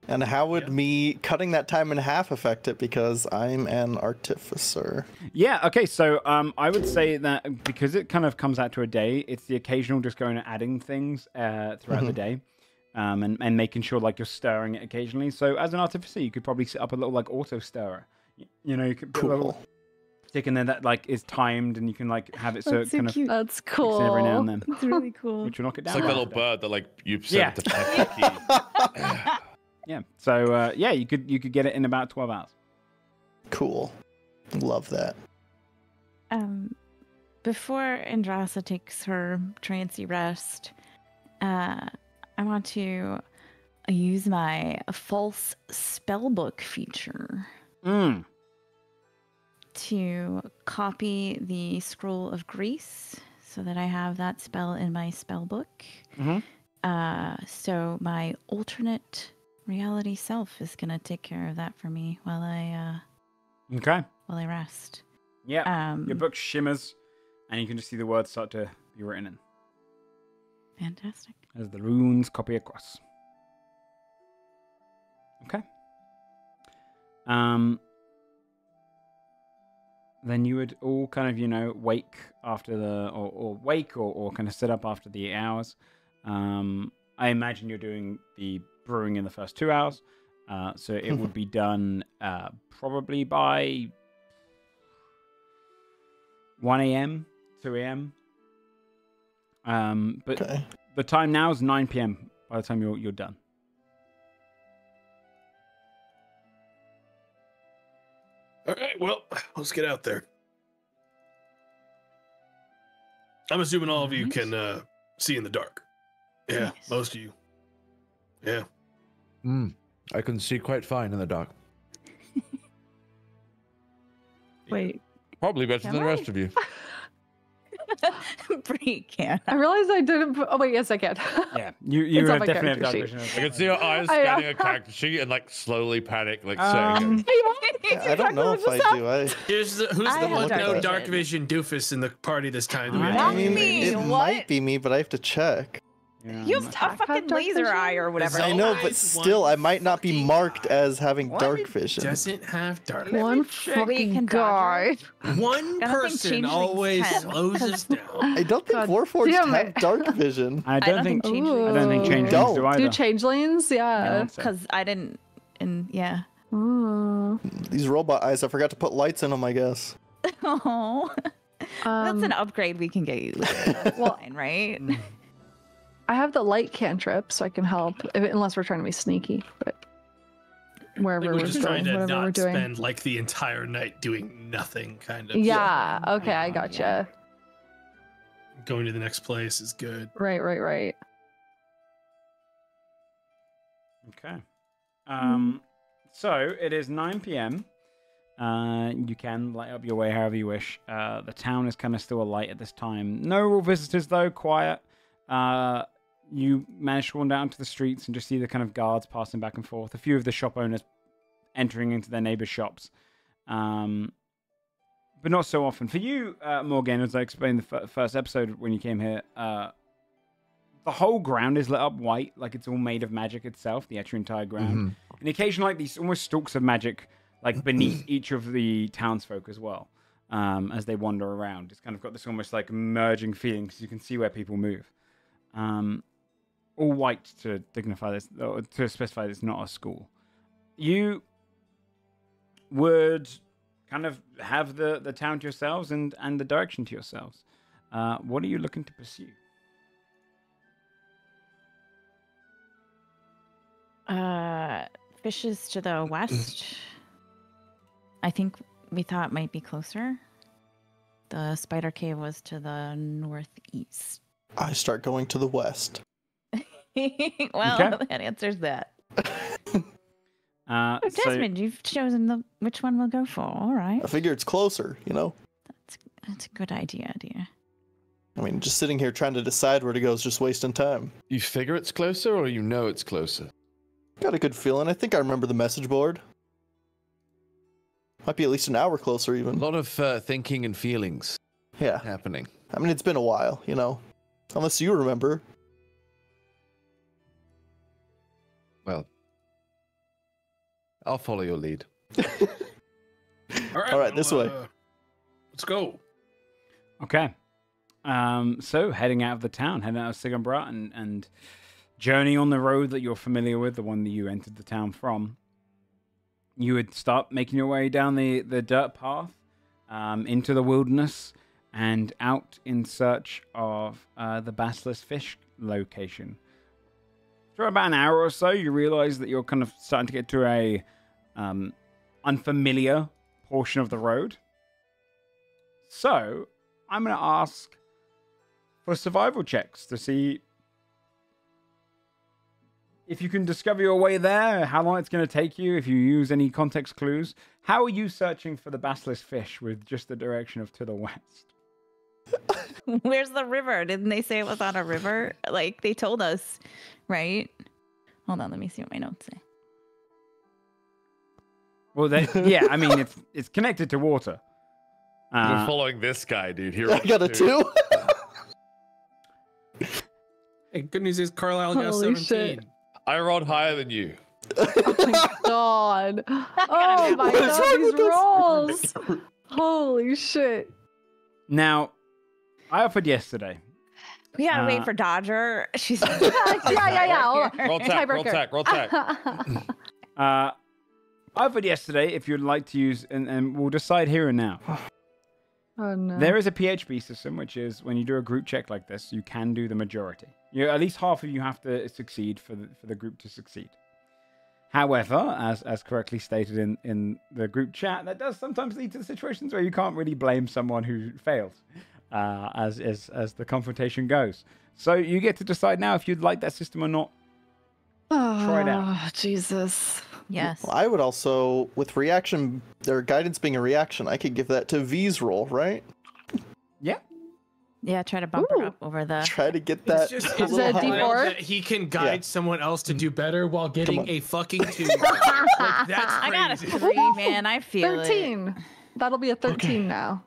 [SPEAKER 4] And how would me cutting that time in half affect it? Because I'm an artificer.
[SPEAKER 2] Yeah, okay, so I would say that because it kind of comes out to a day, it's the occasional just going and adding things throughout the day, and making sure like you're stirring it occasionally. So as an artificer, you could probably set up a little like auto stirrer. You know, you could put a little stick in there that like is timed, and you can like have it so it kind of
[SPEAKER 1] That's
[SPEAKER 2] kicks
[SPEAKER 1] cool.
[SPEAKER 2] in every now and then,
[SPEAKER 3] It's really cool.
[SPEAKER 2] which will knock it
[SPEAKER 6] It's
[SPEAKER 2] down.
[SPEAKER 6] like a
[SPEAKER 2] a
[SPEAKER 6] little
[SPEAKER 2] little bit.
[SPEAKER 6] bird that like you set to peck the key.
[SPEAKER 2] Yeah. So yeah, you could get it in about 12 hours.
[SPEAKER 4] Cool. Love that.
[SPEAKER 3] Before Andrasa takes her trancy rest, I want to use my false spellbook feature to copy the Scroll of Grace so that I have that spell in my spellbook. So my alternate reality self is gonna take care of that for me while I rest.
[SPEAKER 2] Yeah. Your book shimmers, and you can just see the words start to be written in
[SPEAKER 3] Fantastic.
[SPEAKER 2] as the runes copy across. Okay. Then you would all kind of, wake after or kind of sit up after the 8 hours. I imagine you're doing the brewing in the first 2 hours. So it would be done probably by 1 a.m., 2 a.m. But the time now is 9 p.m. by the time you're done.
[SPEAKER 5] All right, well, let's get out there. I'm assuming all of you can see in the dark. Yeah,
[SPEAKER 3] Yes.
[SPEAKER 5] most of you. Yeah.
[SPEAKER 7] I can see quite fine in the dark.
[SPEAKER 3] Wait,
[SPEAKER 6] Probably better
[SPEAKER 3] Am
[SPEAKER 6] than the
[SPEAKER 3] I?
[SPEAKER 6] rest of you.
[SPEAKER 3] Bree can.
[SPEAKER 1] I realized I didn't put. Oh wait, yes, I can.
[SPEAKER 2] Yeah, you
[SPEAKER 1] It's on
[SPEAKER 2] have
[SPEAKER 1] my
[SPEAKER 2] definitely have dark
[SPEAKER 1] character
[SPEAKER 2] vision.
[SPEAKER 6] I can see your eyes
[SPEAKER 1] I-
[SPEAKER 6] scanning a character sheet and like slowly panic, like saying,
[SPEAKER 4] I don't know if I do.
[SPEAKER 5] Who's
[SPEAKER 3] I
[SPEAKER 5] the
[SPEAKER 3] have
[SPEAKER 5] one
[SPEAKER 3] dark
[SPEAKER 5] no
[SPEAKER 3] vision.
[SPEAKER 5] dark vision doofus in the party this time? Do we
[SPEAKER 2] I
[SPEAKER 5] have
[SPEAKER 4] I mean,
[SPEAKER 3] me,
[SPEAKER 4] it
[SPEAKER 3] what?
[SPEAKER 4] might be me, but I have to check.
[SPEAKER 2] Yeah,
[SPEAKER 3] You
[SPEAKER 2] I'm
[SPEAKER 3] have
[SPEAKER 2] not
[SPEAKER 3] a
[SPEAKER 2] sure.
[SPEAKER 3] fucking
[SPEAKER 1] dark
[SPEAKER 3] laser
[SPEAKER 1] vision?
[SPEAKER 3] eye or whatever.
[SPEAKER 4] I know, but
[SPEAKER 5] Always
[SPEAKER 4] still,
[SPEAKER 5] one
[SPEAKER 4] I might not be
[SPEAKER 5] fucking
[SPEAKER 4] marked
[SPEAKER 5] guy.
[SPEAKER 4] as having
[SPEAKER 2] What?
[SPEAKER 4] dark vision.
[SPEAKER 5] Doesn't have dark.
[SPEAKER 1] One
[SPEAKER 2] check.
[SPEAKER 3] Wait,
[SPEAKER 1] fucking
[SPEAKER 3] can
[SPEAKER 1] guy.
[SPEAKER 5] One
[SPEAKER 3] I don't think
[SPEAKER 5] person
[SPEAKER 3] changelings
[SPEAKER 5] always
[SPEAKER 3] can,
[SPEAKER 5] slows us down.
[SPEAKER 4] I don't think
[SPEAKER 1] God
[SPEAKER 4] Warforged
[SPEAKER 1] damn
[SPEAKER 4] have
[SPEAKER 1] it.
[SPEAKER 4] dark vision.
[SPEAKER 2] I don't think. I
[SPEAKER 3] changelings
[SPEAKER 2] don't think
[SPEAKER 1] Ooh.
[SPEAKER 2] changelings
[SPEAKER 4] Don't.
[SPEAKER 2] do either.
[SPEAKER 1] Do changelings? Yeah.
[SPEAKER 2] No.
[SPEAKER 3] because I didn't. And yeah.
[SPEAKER 1] Ooh.
[SPEAKER 4] These robot eyes, I forgot to put lights in them, I guess.
[SPEAKER 3] Oh, that's an upgrade we can get you.
[SPEAKER 1] Well,
[SPEAKER 3] Fine, right?
[SPEAKER 1] I have the light cantrip, so I can help, unless we're trying to be sneaky. But wherever
[SPEAKER 5] Like
[SPEAKER 1] we're
[SPEAKER 5] we're just trying
[SPEAKER 1] going,
[SPEAKER 5] to
[SPEAKER 1] whatever we're
[SPEAKER 5] not
[SPEAKER 1] doing.
[SPEAKER 5] spend like the entire night doing nothing, kind of.
[SPEAKER 1] Yeah. Okay, I gotcha.
[SPEAKER 5] Going to the next place is good.
[SPEAKER 1] Right.
[SPEAKER 2] Okay. So it is 9 p.m. You can light up your way however you wish. The town is kind of still alight at this time. No real visitors though, quiet. You manage to wander down to the streets and just see the kind of guards passing back and forth. A few of the shop owners entering into their neighbors' shops. But not so often. For you, Morgan, as I explained the first episode when you came here, the whole ground is lit up white, like it's all made of magic itself, the actual entire ground. And occasionally, like these almost stalks of magic, like beneath each of the townsfolk as well, as they wander around. It's kind of got this almost like merging feeling, because you can see where people move. All white to dignify this, or to specify that it's not a school. You would kind of have the town to yourselves and the direction to yourselves. What are you looking to pursue?
[SPEAKER 3] Fishes to the west. I think we thought might be closer. The spider cave was to the northeast.
[SPEAKER 4] I start going to the west.
[SPEAKER 3] Well,
[SPEAKER 2] Okay.
[SPEAKER 3] that answers that.
[SPEAKER 2] So,
[SPEAKER 3] Desmond, you've chosen which one we'll go for. All right,
[SPEAKER 4] I figure it's closer, you know?
[SPEAKER 3] that's a good idea, dear.
[SPEAKER 4] I mean, just sitting here trying to decide where to go is just wasting time.
[SPEAKER 7] You figure it's closer, or you know it's closer?
[SPEAKER 4] Got a good feeling. I think I remember the message board. Might be at least an hour closer,
[SPEAKER 7] A
[SPEAKER 4] even.
[SPEAKER 7] lot of thinking and feelings
[SPEAKER 4] Yeah.
[SPEAKER 7] happening.
[SPEAKER 4] I mean, it's been a while, you know? Unless you remember.
[SPEAKER 7] Well, I'll follow your lead.
[SPEAKER 5] All
[SPEAKER 4] right, this way.
[SPEAKER 5] Let's go.
[SPEAKER 2] okay. So heading out of the town, heading out of Sigambra and journeying on the road that you're familiar with, the one that you entered the town from. You would start making your way down the dirt path into the wilderness and out in search of the Basilisk Fish location. For about an hour or so, you realize that you're kind of starting to get to a unfamiliar portion of the road. So I'm going to ask for survival checks to see if you can discover your way there, how long it's going to take you, if you use any context clues. How are you searching for the Basilisk Fish with just the direction of to the west?
[SPEAKER 3] Where's the river? Didn't they say it was on a river? Like they told us, right? Hold on, let me see what my notes say.
[SPEAKER 2] Well, yeah, I mean, it's connected to water.
[SPEAKER 6] We're following this guy, dude. Here
[SPEAKER 4] I got a 2.
[SPEAKER 5] Hey, good news is Carlisle got a
[SPEAKER 1] Holy
[SPEAKER 5] 17.
[SPEAKER 1] shit.
[SPEAKER 6] I rolled higher than you.
[SPEAKER 1] Oh my god. Oh my
[SPEAKER 4] What is
[SPEAKER 1] god,
[SPEAKER 4] wrong
[SPEAKER 1] these
[SPEAKER 4] with this?
[SPEAKER 1] rolls. Holy shit.
[SPEAKER 2] Now, I offered yesterday.
[SPEAKER 3] We gotta wait for Dodger. She's
[SPEAKER 1] Yeah. Oh,
[SPEAKER 6] Roll tack, roll
[SPEAKER 1] tiebreaker.
[SPEAKER 6] tack, roll tack.
[SPEAKER 2] I offered yesterday if you'd like to use, and we'll decide here and now.
[SPEAKER 1] Oh no.
[SPEAKER 2] There is a PHB system, which is when you do a group check like this, you can do the majority. At least half of you have to succeed for the group to succeed. However, as correctly stated in the group chat, that does sometimes lead to situations where you can't really blame someone who failed, as the confrontation goes. So you get to decide now if you'd like that system or not. Try it out.
[SPEAKER 1] Oh, Jesus.
[SPEAKER 3] yes.
[SPEAKER 4] Well, I would also, with reaction, their guidance being a reaction, I could give that to V's roll, right?
[SPEAKER 2] Yeah.
[SPEAKER 3] Yeah, try to bump
[SPEAKER 1] Ooh.
[SPEAKER 3] her up over the.
[SPEAKER 4] Try to get
[SPEAKER 5] It's
[SPEAKER 4] that.
[SPEAKER 5] just
[SPEAKER 4] a
[SPEAKER 5] it's
[SPEAKER 4] little
[SPEAKER 1] that
[SPEAKER 5] wild
[SPEAKER 1] D4?
[SPEAKER 4] higher.
[SPEAKER 5] that he can guide
[SPEAKER 4] Yeah.
[SPEAKER 5] someone else to do better while getting
[SPEAKER 4] on.
[SPEAKER 5] a fucking 2. Like, that's
[SPEAKER 3] I got a
[SPEAKER 5] crazy.
[SPEAKER 3] 3, man. I feel
[SPEAKER 1] 13. That'll be a 13 now.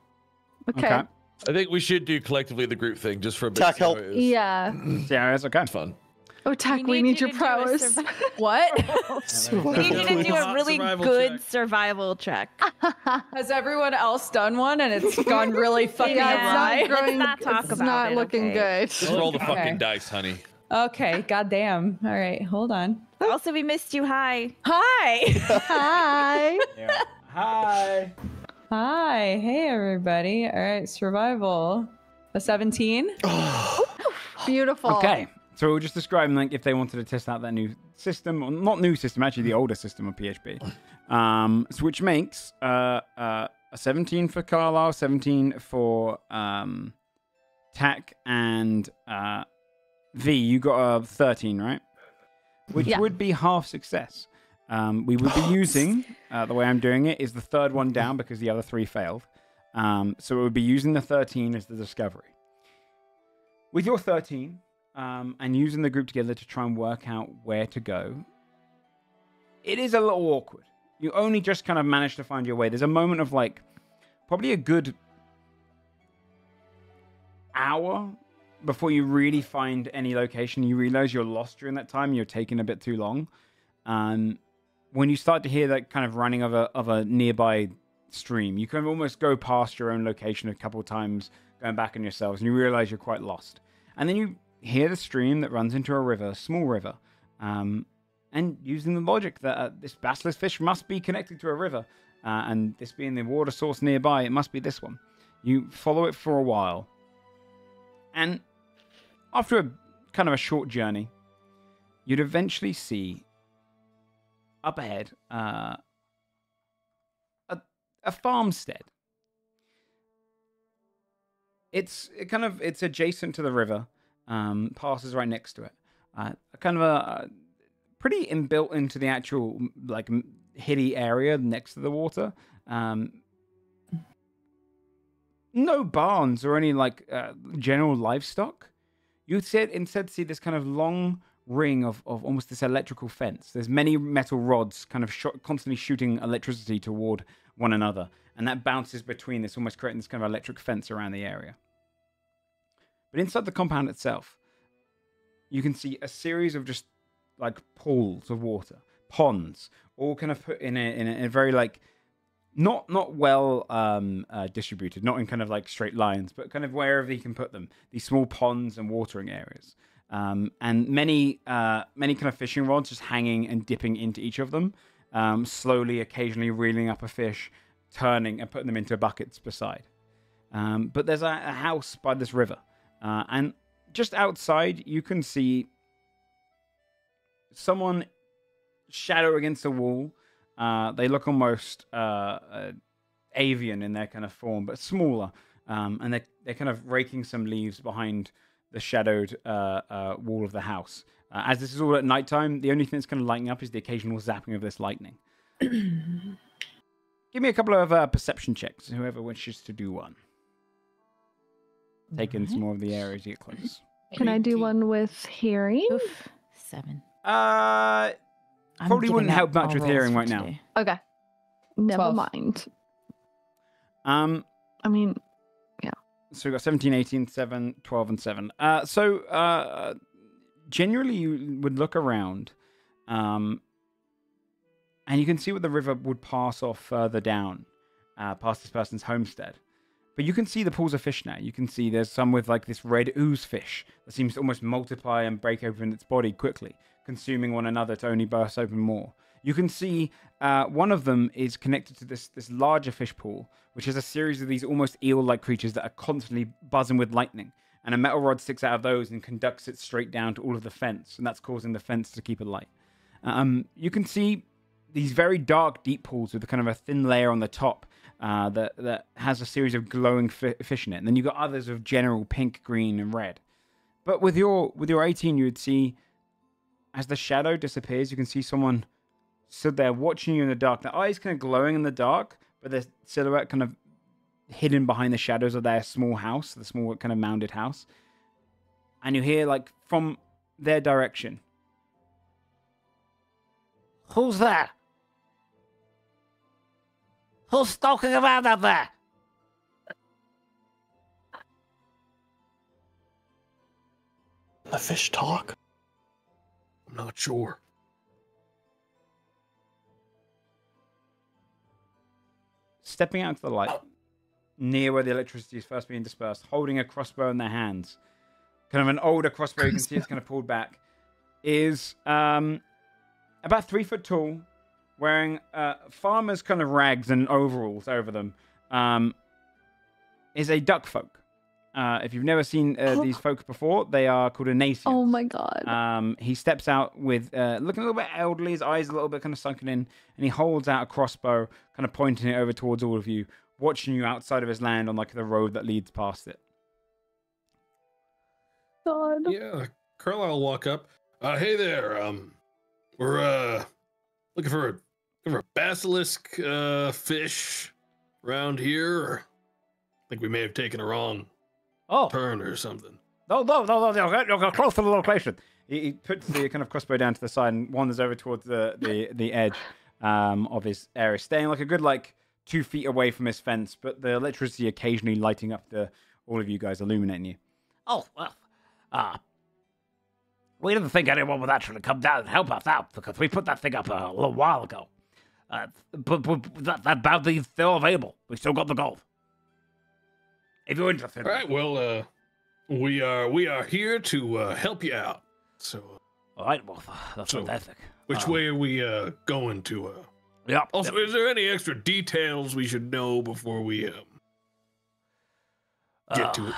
[SPEAKER 1] Okay.
[SPEAKER 7] I think we should do collectively the group thing just for a bit.
[SPEAKER 4] Tack help.
[SPEAKER 1] Yeah.
[SPEAKER 2] Yeah, it's okay.
[SPEAKER 7] It's fun.
[SPEAKER 1] Oh, Tack, we need
[SPEAKER 3] you
[SPEAKER 1] your
[SPEAKER 3] to do a
[SPEAKER 1] prowess.
[SPEAKER 3] What?
[SPEAKER 4] Survival,
[SPEAKER 3] We need you to
[SPEAKER 4] please.
[SPEAKER 3] do a really
[SPEAKER 5] Survival
[SPEAKER 3] good
[SPEAKER 5] check.
[SPEAKER 3] survival check.
[SPEAKER 8] Has everyone else done one and it's gone really fucking
[SPEAKER 1] Yeah,
[SPEAKER 8] awry?
[SPEAKER 1] it's not growing.
[SPEAKER 3] not talk
[SPEAKER 1] It's
[SPEAKER 3] about
[SPEAKER 1] not
[SPEAKER 3] it,
[SPEAKER 1] looking
[SPEAKER 3] okay?
[SPEAKER 1] good.
[SPEAKER 7] Just roll the
[SPEAKER 8] Okay.
[SPEAKER 7] fucking dice, honey.
[SPEAKER 8] Okay, goddamn. All right, hold on.
[SPEAKER 3] Also, we missed you. Hi.
[SPEAKER 8] Hi.
[SPEAKER 1] Hi.
[SPEAKER 2] Yeah. Hi.
[SPEAKER 8] Hi. Hey, everybody. All right, survival. A 17.
[SPEAKER 1] Beautiful.
[SPEAKER 2] Okay. So we were just describing like if they wanted to test out that new system, or not new system, actually the older system of PHP. So which makes a 17 for Carlisle, 17 for Tack, and V. You got a 13, right? Which
[SPEAKER 1] Yeah.
[SPEAKER 2] would be half success. We would be using the way I'm doing it is the third one down because the other 3 failed. So it would be using the 13 as the discovery. With your 13. And using the group together to try and work out where to go, it is a little awkward. You only just kind of manage to find your way. There's a moment of like probably a good hour before you really find any location. You realize you're lost during that time. You're taking a bit too long. When you start to hear that kind of running of a nearby stream, you can almost go past your own location a couple of times, going back on yourselves, and you realize you're quite lost. And then you hear the stream that runs into a river, a small river, and using the logic that this basilisk fish must be connected to a river, and this being the water source nearby, it must be this one. You follow it for a while, and after a kind of a short journey, you'd eventually see up ahead a farmstead. It's adjacent to the river. Passes right next to it. Kind of a pretty inbuilt into the actual like hilly area next to the water. No barns or any like general livestock. You'd instead see this kind of long ring of almost this electrical fence. There's many metal rods kind of constantly shooting electricity toward one another, and that bounces between this, almost creating this kind of electric fence around the area. But inside the compound itself, you can see a series of just like pools of water, ponds, all kind of put in a very like not well distributed, not in kind of like straight lines, but kind of wherever you can put them. These small ponds and watering areas, and many kind of fishing rods just hanging and dipping into each of them, slowly, occasionally reeling up a fish, turning and putting them into buckets beside. But there's a house by this river. And just outside, you can see someone shadow against the wall. They look almost avian in their kind of form, but smaller. And they're kind of raking some leaves behind the shadowed wall of the house. As this is all at nighttime, the only thing that's kind of lighting up is the occasional zapping of this lightning. Give me a couple of perception checks, whoever wishes to do one. Take in some more of the areas you get close.
[SPEAKER 1] Can I do one with hearing?
[SPEAKER 3] Oof. 7.
[SPEAKER 2] Probably wouldn't help much with hearing right now.
[SPEAKER 1] Okay. Never
[SPEAKER 8] 12.
[SPEAKER 1] mind.
[SPEAKER 2] Um,
[SPEAKER 1] I mean,
[SPEAKER 2] So we got 17, 18, 7, 12, and 7. So generally you would look around, and you can see where the river would pass off further down, past this person's homestead. But you can see the pools of fish now. You can see there's some with like this red ooze fish that seems to almost multiply and break open its body quickly, consuming one another to only burst open more. You can see one of them is connected to this larger fish pool, which is a series of these almost eel-like creatures that are constantly buzzing with lightning. And a metal rod sticks out of those and conducts it straight down to all of the fence, and that's causing the fence to keep it light. You can see these very dark, deep pools with a kind of a thin layer on the top that has a series of glowing fish in it. And then you've got others of general pink, green, and red. But with your 18, you would see, as the shadow disappears, you can see someone stood there watching you in the dark. Their eyes kind of glowing in the dark, but their silhouette kind of hidden behind the shadows of their small house, the small kind of mounded house. And you hear, like, from their direction, "Who's there? Who's stalking around out there?"
[SPEAKER 4] The fish talk?
[SPEAKER 5] I'm not sure.
[SPEAKER 2] Stepping out into the light, near where the electricity is first being dispersed, holding a crossbow in their hands, kind of an older crossbow, you can see it's kind of pulled back, is about 3 foot tall, wearing farmer's kind of rags and overalls over them, is a duck folk. If you've never seen these folk before, they are called a Nacians.
[SPEAKER 1] Oh my god.
[SPEAKER 2] He steps out with, looking a little bit elderly, his eyes a little bit kind of sunken in, and he holds out a crossbow, kind of pointing it over towards all of you, watching you outside of his land on like the road that leads past it.
[SPEAKER 1] God.
[SPEAKER 5] Yeah, Carlisle will walk up. Hey there. We're looking for a basilisk fish around here. I think we may have taken a wrong turn or something.
[SPEAKER 2] No, you're close to the location. He puts the kind of crossbow down to the side and wanders over towards the edge of his area, staying like a good 2 feet away from his fence, but the electricity occasionally lighting up all of you guys, illuminating you.
[SPEAKER 9] Oh, well, we didn't think anyone would actually come down and help us out because we put that thing up a little while ago. But that bounty is still available. We still got the gold. If you're interested.
[SPEAKER 5] All right. Well, we are here to help you out. So.
[SPEAKER 9] All right. Well, that's fantastic.
[SPEAKER 5] Which way are we going to?
[SPEAKER 9] Yeah.
[SPEAKER 5] Also, is there any extra details we should know before we get to it?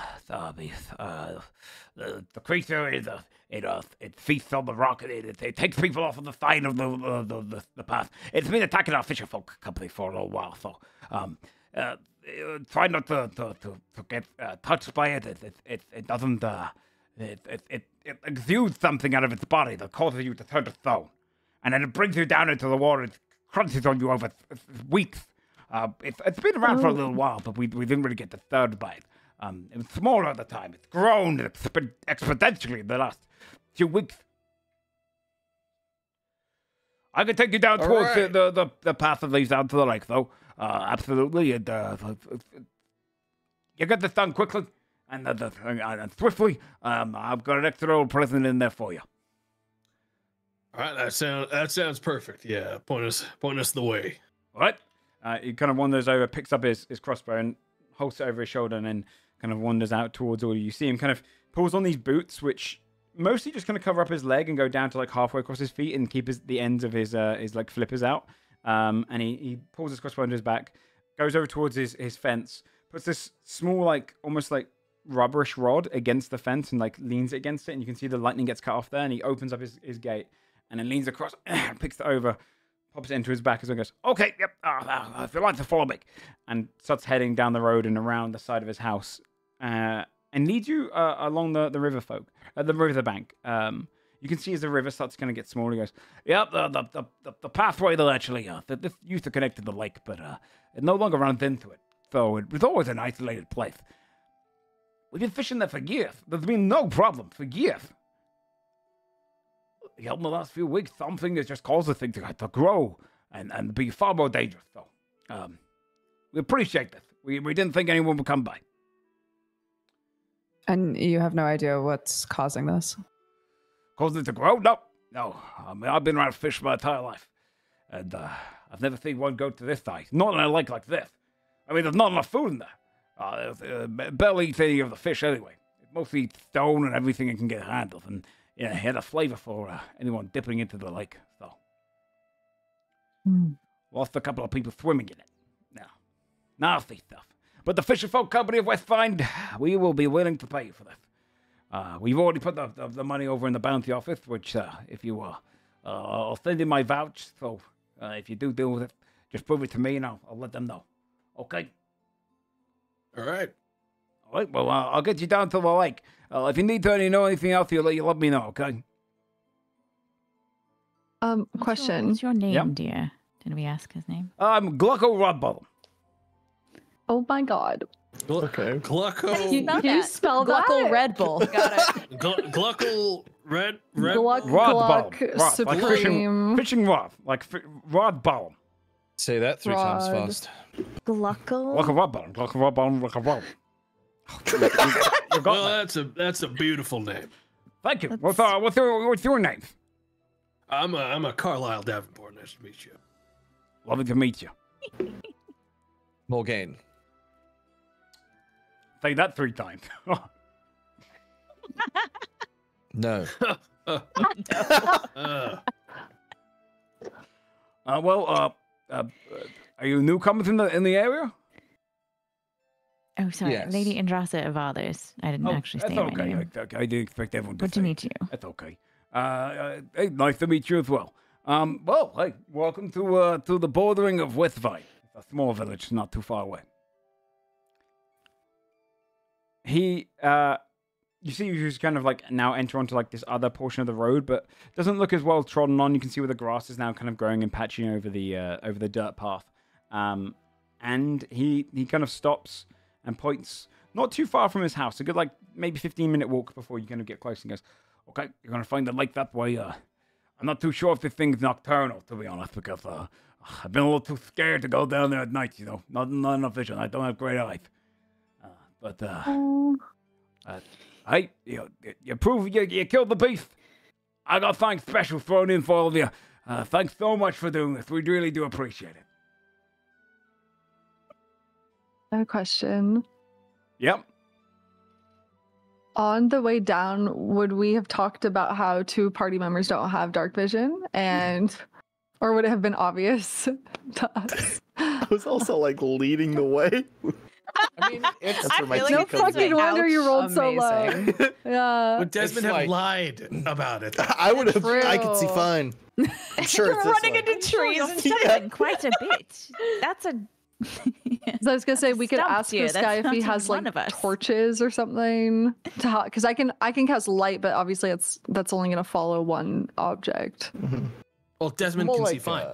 [SPEAKER 9] The creature is it feasts on the rock. It takes people off of the side of the path. It's been attacking our fisher folk company for a little while, so try not to get touched by it. It doesn't. It exudes something out of its body that causes you to turn to stone, and then it brings you down into the water. It crunches on you over weeks. It's been around for a little while, but we didn't really get disturbed by it. It was smaller at the time. It's grown exponentially in the last few weeks. I can take you down towards the path that leads down to the lake, though. Absolutely. And, you get this done quickly and swiftly. I've got an extra little present in there for you.
[SPEAKER 5] All right, that sounds perfect. Yeah, point us the way.
[SPEAKER 2] All right. He kind of wanders over, picks up his crossbow, and holds it over his shoulder, and then kind of wanders out towards all of you. You see him kind of pulls on these boots, which mostly just kind of cover up his leg and go down to halfway across his feet and keep the ends of his flippers out. And he pulls his crossbow under his back, goes over towards his fence, puts this small almost rubberish rod against the fence and leans it against it, and you can see the lightning gets cut off there, and he opens up his gate and then leans across, picks it over, pops it into his back as he goes, okay, yep, if you'd like to follow me, and starts heading down the road and around the side of his house, and leads you along the riverbank. You can see as the river starts to kind of get smaller, he goes, yep, the pathway that actually, this used to connect to the lake, but it no longer runs into it, so it was always an isolated place. We've been fishing there for years. There's been no problem for years. In the last few weeks, something has just caused the thing to grow and be far more dangerous. So, we appreciate this. We didn't think anyone would come by.
[SPEAKER 8] And you have no idea what's causing this?
[SPEAKER 9] Causing it to grow? No. I mean, I've been around fish my entire life, and I've never seen one go to this size. Not in a lake like this. I mean, there's not enough food in there. Barely eats any of the fish anyway. It mostly eats stone and everything it can get handled, and yeah, it had a flavor for anyone dipping into the lake. So, lost a couple of people swimming in it. No, nasty stuff. But the Fisher Folk Company of West Find, we will be willing to pay for this. We've already put the money over in the bounty office, which, if you I'll send in my vouch. So, if you do deal with it, just prove it to me, and I'll let them know. Okay.
[SPEAKER 5] All right.
[SPEAKER 9] All right. Well, I'll get you down to the lake. If you need to know anything else, you let me know. Okay.
[SPEAKER 1] Question.
[SPEAKER 3] What's your name, dear? Did we ask his name?
[SPEAKER 9] I'm Glucko Rodbottom.
[SPEAKER 1] Oh my god.
[SPEAKER 5] Okay. Glucko.
[SPEAKER 1] Can you spell that?
[SPEAKER 8] Gluckle Red Bull. Got it.
[SPEAKER 5] Gluckle Red.
[SPEAKER 1] Gluck,
[SPEAKER 2] Rod
[SPEAKER 1] Gluck,
[SPEAKER 2] Supreme.
[SPEAKER 1] Supreme.
[SPEAKER 2] Fishing rod. Rod bottom.
[SPEAKER 6] Say that 3 times
[SPEAKER 1] Rod.
[SPEAKER 6] fast.
[SPEAKER 3] Gluckle.
[SPEAKER 2] Like a rod bottom. Like a rod bottom. Like a rod.
[SPEAKER 5] Well, that's a beautiful name.
[SPEAKER 9] Thank you.
[SPEAKER 3] That's-
[SPEAKER 9] What's your name?
[SPEAKER 5] I'm a Carlisle Davenport. Nice to meet you.
[SPEAKER 9] Lovely to meet you.
[SPEAKER 7] Morgaine.
[SPEAKER 9] Say that 3 times.
[SPEAKER 7] No.
[SPEAKER 9] Are you newcomers in the area?
[SPEAKER 3] Oh, sorry.
[SPEAKER 7] Yes.
[SPEAKER 3] Lady Andrasa of others. I didn't actually say
[SPEAKER 9] that's
[SPEAKER 3] my
[SPEAKER 9] okay.
[SPEAKER 3] name.
[SPEAKER 9] I didn't expect everyone to
[SPEAKER 3] Good
[SPEAKER 9] say
[SPEAKER 3] to meet you.
[SPEAKER 9] That's okay. Hey, nice to meet you as well. Hey, welcome to the bordering of Westvine. It's a small village, not too far away. You see, you just kind of like now enter onto like this other portion of the road, but it doesn't look as well trodden on. You can see where the grass is now kind of growing and patching over the dirt path. And he kind of stops and points not too far from his house, a good like maybe 15-minute walk before you kind of get close, and goes, "Okay, you're gonna find the lake that way. I'm not too sure if this thing's nocturnal, to be honest, because I've been a little too scared to go down there at night. You know, not enough vision. I don't have great eyes. Hey, you prove you killed the beast. I got thanks special thrown in for all of you. Thanks so much for doing this. We really do appreciate it."
[SPEAKER 1] I have a question.
[SPEAKER 9] Yep.
[SPEAKER 1] On the way down, would we have talked about how 2 party members don't have dark vision, or would it have been obvious to us?
[SPEAKER 4] I was also like leading the way.
[SPEAKER 7] I mean, it's
[SPEAKER 4] That's where my
[SPEAKER 3] feel
[SPEAKER 4] tea
[SPEAKER 3] like
[SPEAKER 1] No
[SPEAKER 4] comes
[SPEAKER 1] fucking
[SPEAKER 4] in.
[SPEAKER 1] wonder you rolled so low.
[SPEAKER 8] Amazing.
[SPEAKER 1] Yeah.
[SPEAKER 5] Would Desmond
[SPEAKER 7] It's
[SPEAKER 5] have
[SPEAKER 7] like-
[SPEAKER 5] lied about it?
[SPEAKER 4] I would have. I could see
[SPEAKER 1] True.
[SPEAKER 4] fine. I'm sure it's this
[SPEAKER 3] running
[SPEAKER 4] way.
[SPEAKER 3] into trees and
[SPEAKER 4] Yeah.
[SPEAKER 3] stumbling quite a bit. That's a.
[SPEAKER 1] So I was gonna say we could
[SPEAKER 3] Stumped
[SPEAKER 1] ask
[SPEAKER 3] you.
[SPEAKER 1] this
[SPEAKER 3] That's
[SPEAKER 1] guy if he
[SPEAKER 3] not
[SPEAKER 1] has
[SPEAKER 3] one
[SPEAKER 1] like
[SPEAKER 3] of us.
[SPEAKER 1] torches or something to because I can cast light, but obviously that's only gonna follow one object.
[SPEAKER 5] Well, Desmond
[SPEAKER 7] more
[SPEAKER 5] can see
[SPEAKER 7] like
[SPEAKER 5] fine,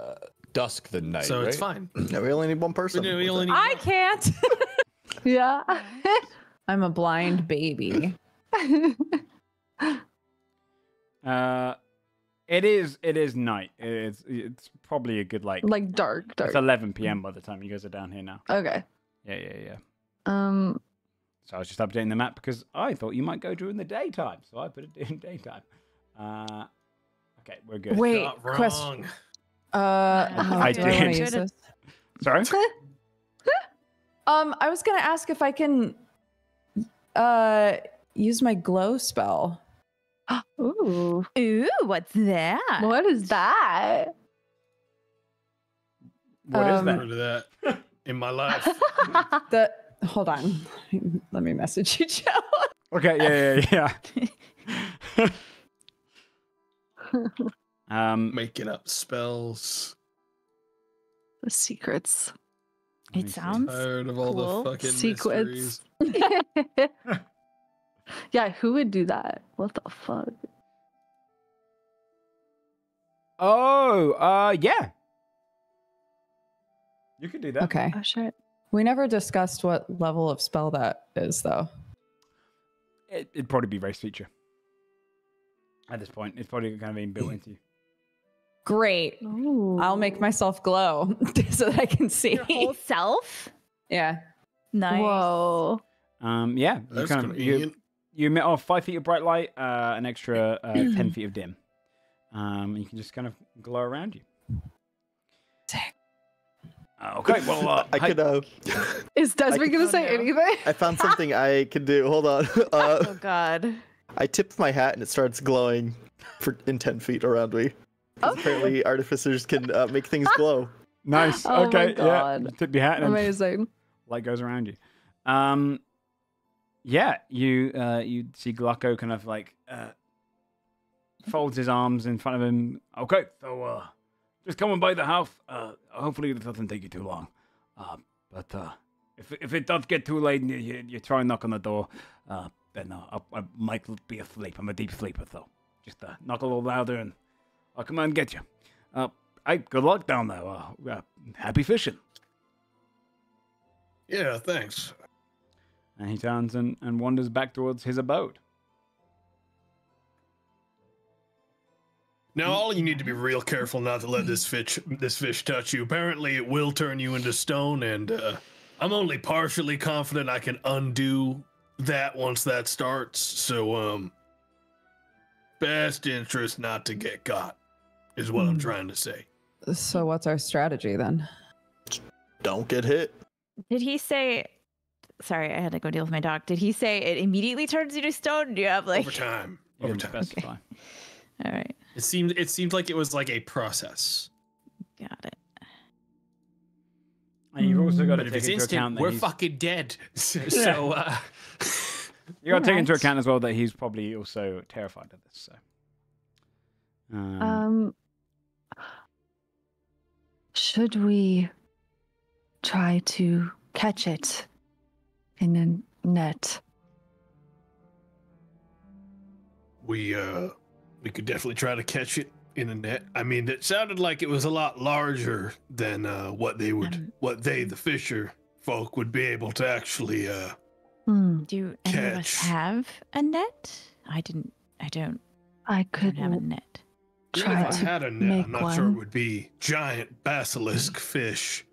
[SPEAKER 7] dusk than night,
[SPEAKER 5] so
[SPEAKER 7] right?
[SPEAKER 5] it's fine.
[SPEAKER 4] No, we only need one person.
[SPEAKER 5] We only need
[SPEAKER 8] I can't.
[SPEAKER 1] Yeah.
[SPEAKER 8] I'm a blind baby.
[SPEAKER 9] It is night. It's probably a good like
[SPEAKER 1] dark.
[SPEAKER 9] it's 11 p.m. by the time you guys are down here now.
[SPEAKER 1] Okay.
[SPEAKER 9] Yeah.
[SPEAKER 1] Um.
[SPEAKER 9] So I was just updating the map because I thought you might go during the daytime, so I put it in daytime. Okay, we're good.
[SPEAKER 8] Wait,
[SPEAKER 5] Not
[SPEAKER 8] question.
[SPEAKER 5] wrong.
[SPEAKER 9] I
[SPEAKER 8] do I wanna
[SPEAKER 9] did.
[SPEAKER 8] use this?
[SPEAKER 9] Sorry.
[SPEAKER 8] I was gonna ask if I can use my glow spell.
[SPEAKER 1] Ooh.
[SPEAKER 3] Ooh, what's that?
[SPEAKER 1] What is that?
[SPEAKER 9] What is
[SPEAKER 5] I've
[SPEAKER 9] that?
[SPEAKER 5] heard of that in my life.
[SPEAKER 8] Hold on. Let me message you, Joe.
[SPEAKER 9] Okay, yeah.
[SPEAKER 5] Making up spells.
[SPEAKER 1] The secrets.
[SPEAKER 9] Let me
[SPEAKER 3] It
[SPEAKER 9] see.
[SPEAKER 3] sounds
[SPEAKER 5] Tired of all
[SPEAKER 3] cool.
[SPEAKER 5] the fucking
[SPEAKER 1] Secrets.
[SPEAKER 5] mysteries.
[SPEAKER 1] Yeah, who would do that? What the fuck?
[SPEAKER 9] Oh, yeah. You could do that.
[SPEAKER 8] Okay.
[SPEAKER 1] Oh shit.
[SPEAKER 8] We never discussed what level of spell that is, though.
[SPEAKER 9] It'd probably be race feature. At this point, it's probably kind of being built into you.
[SPEAKER 8] Great.
[SPEAKER 1] Ooh.
[SPEAKER 8] I'll make myself glow so that I can see.
[SPEAKER 3] Your whole self?
[SPEAKER 8] Yeah.
[SPEAKER 3] Nice.
[SPEAKER 1] Whoa.
[SPEAKER 9] Yeah. You
[SPEAKER 5] That's
[SPEAKER 9] kind of
[SPEAKER 5] convenient.
[SPEAKER 9] you emit off 5 feet of bright light, an extra 10 feet of dim. You can just kind of glow around you.
[SPEAKER 8] Sick.
[SPEAKER 9] Okay, well,
[SPEAKER 4] I could.
[SPEAKER 1] Is Desmond gonna say anything?
[SPEAKER 4] I found something I could do. Hold on.
[SPEAKER 3] Oh God.
[SPEAKER 4] I tip my hat and it starts glowing in 10 feet around me. 'Cause apparently, artificers can make things glow.
[SPEAKER 9] nice.
[SPEAKER 1] Oh my
[SPEAKER 9] Okay, yeah.
[SPEAKER 1] God.
[SPEAKER 9] You tip your hat and
[SPEAKER 1] Amazing.
[SPEAKER 9] light goes around you. Yeah, you see Glocko kind of like folds his arms in front of him. Okay, so just coming by the house. Hopefully this doesn't take you too long. But if it does get too late and you try and knock on the door, then I might be asleep. I'm a deep sleeper, so just knock a little louder and I'll come out and get you. Hey, good luck down there. Happy fishing.
[SPEAKER 5] Yeah, thanks.
[SPEAKER 9] And he turns and wanders back towards his abode.
[SPEAKER 5] Now, all you need to be real careful not to let this fish touch you. Apparently, it will turn you into stone, and I'm only partially confident I can undo that once that starts. So, best interest not to get caught, is what I'm trying to say.
[SPEAKER 8] So what's our strategy then?
[SPEAKER 4] Don't get hit.
[SPEAKER 3] Did he say? Sorry, I had to go deal with my dog. Did he say it immediately turns you to stone? Do you have like?
[SPEAKER 5] Over time.
[SPEAKER 2] You
[SPEAKER 5] Over
[SPEAKER 2] didn't
[SPEAKER 5] time.
[SPEAKER 2] specify.
[SPEAKER 3] All right,
[SPEAKER 10] It seemed like it was like a process.
[SPEAKER 3] got it.
[SPEAKER 2] And you've also got
[SPEAKER 10] But
[SPEAKER 2] to
[SPEAKER 10] if
[SPEAKER 2] take
[SPEAKER 10] it's
[SPEAKER 2] into account
[SPEAKER 10] instant,
[SPEAKER 2] that
[SPEAKER 10] we're
[SPEAKER 2] he's...
[SPEAKER 10] fucking dead. So,
[SPEAKER 2] You got to take into
[SPEAKER 3] Alright.
[SPEAKER 2] account as well that he's probably also terrified of this. So,
[SPEAKER 1] Should we try to catch it in a net?
[SPEAKER 5] We could definitely try to catch it in a net. I mean, it sounded like it was a lot larger than what the fisher folk would be able to actually
[SPEAKER 3] Do any of us
[SPEAKER 5] Catch.
[SPEAKER 3] have a net? I don't.
[SPEAKER 1] I
[SPEAKER 3] don't
[SPEAKER 1] could
[SPEAKER 3] have a net.
[SPEAKER 5] Even
[SPEAKER 1] try
[SPEAKER 5] if I
[SPEAKER 1] to
[SPEAKER 5] had a net,
[SPEAKER 1] make
[SPEAKER 5] I'm not
[SPEAKER 1] one.
[SPEAKER 5] sure it would be giant basilisk fish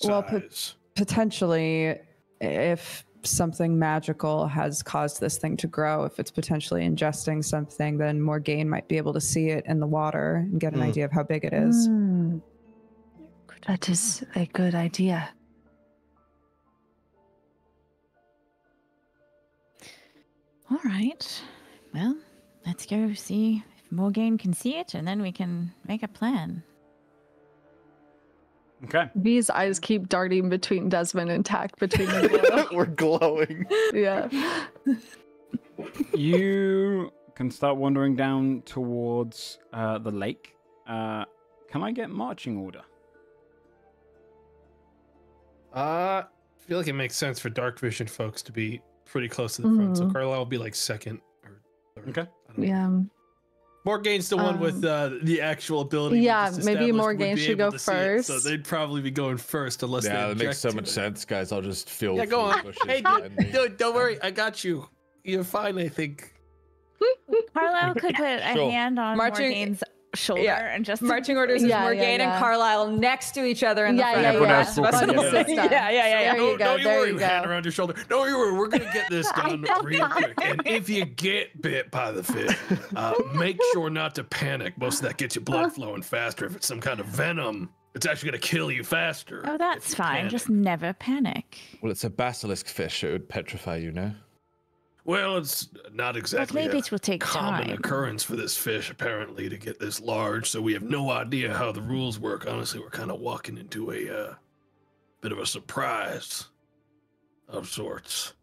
[SPEAKER 8] Well,
[SPEAKER 5] size.
[SPEAKER 8] Potentially, if something magical has caused this thing to grow, if it's potentially ingesting something, then Morgaine might be able to see it in the water and get an idea of how big it is.
[SPEAKER 1] That is a good idea.
[SPEAKER 3] All right. Well, let's go see if Morgaine can see it, and then we can make a plan.
[SPEAKER 2] okay.
[SPEAKER 1] V's eyes keep darting between Desmond and Tack between the
[SPEAKER 4] We're glowing.
[SPEAKER 1] yeah.
[SPEAKER 2] You can start wandering down towards the lake. Can I get marching order?
[SPEAKER 10] I feel like it makes sense for dark vision folks to be pretty close to the front. So Carlisle will be like second or third.
[SPEAKER 2] Okay.
[SPEAKER 10] I don't know.
[SPEAKER 1] Yeah.
[SPEAKER 10] Morgaine's the one with the actual ability. we
[SPEAKER 1] Yeah,
[SPEAKER 10] just
[SPEAKER 1] maybe
[SPEAKER 10] established would
[SPEAKER 1] Morgaine
[SPEAKER 10] be
[SPEAKER 1] should
[SPEAKER 10] able
[SPEAKER 1] go
[SPEAKER 10] to see it, so
[SPEAKER 1] first.
[SPEAKER 10] they'd probably be going first unless they
[SPEAKER 7] Yeah, that makes so
[SPEAKER 10] object
[SPEAKER 7] much
[SPEAKER 10] to it.
[SPEAKER 7] sense, guys. I'll just feel.
[SPEAKER 10] Yeah, go
[SPEAKER 7] through the
[SPEAKER 10] on.
[SPEAKER 7] bushes
[SPEAKER 10] Hey,
[SPEAKER 7] behind me.
[SPEAKER 10] don't worry. I got you. You're fine, I think.
[SPEAKER 3] Carlisle could put a
[SPEAKER 7] Sure.
[SPEAKER 3] hand on
[SPEAKER 8] Marching-
[SPEAKER 3] Morgaine's shoulder
[SPEAKER 8] Yeah.
[SPEAKER 3] and just
[SPEAKER 8] Marching orders is
[SPEAKER 1] Yeah,
[SPEAKER 8] Morgaine
[SPEAKER 1] yeah,
[SPEAKER 8] and
[SPEAKER 1] yeah.
[SPEAKER 8] Carlisle next to each other in the
[SPEAKER 1] Yeah,
[SPEAKER 8] front.
[SPEAKER 1] yeah,
[SPEAKER 2] Everyone
[SPEAKER 1] yeah.
[SPEAKER 2] else will
[SPEAKER 1] Buddy
[SPEAKER 2] together.
[SPEAKER 1] system.
[SPEAKER 8] Yeah.
[SPEAKER 1] There you go.
[SPEAKER 5] Don't you
[SPEAKER 1] There
[SPEAKER 5] worry,
[SPEAKER 1] you
[SPEAKER 5] hand
[SPEAKER 1] go.
[SPEAKER 5] around your shoulder. Don't you worry, we're gonna get this done real quick. And if you get bit by the fish, make sure not to panic. Most of that gets your blood flowing faster. If it's some kind of venom, it's actually gonna kill you faster.
[SPEAKER 3] Oh,
[SPEAKER 5] if
[SPEAKER 3] that's
[SPEAKER 5] you
[SPEAKER 3] fine.
[SPEAKER 5] panic.
[SPEAKER 3] Just never panic.
[SPEAKER 7] Well, it's a basilisk fish. It would petrify you, no?
[SPEAKER 5] Well, it's not exactly
[SPEAKER 3] maybe
[SPEAKER 5] a
[SPEAKER 3] it will take
[SPEAKER 5] common
[SPEAKER 3] time.
[SPEAKER 5] occurrence for this fish, apparently, to get this large. So we have no idea how the rules work. Honestly, we're kind of walking into a bit of a surprise of sorts.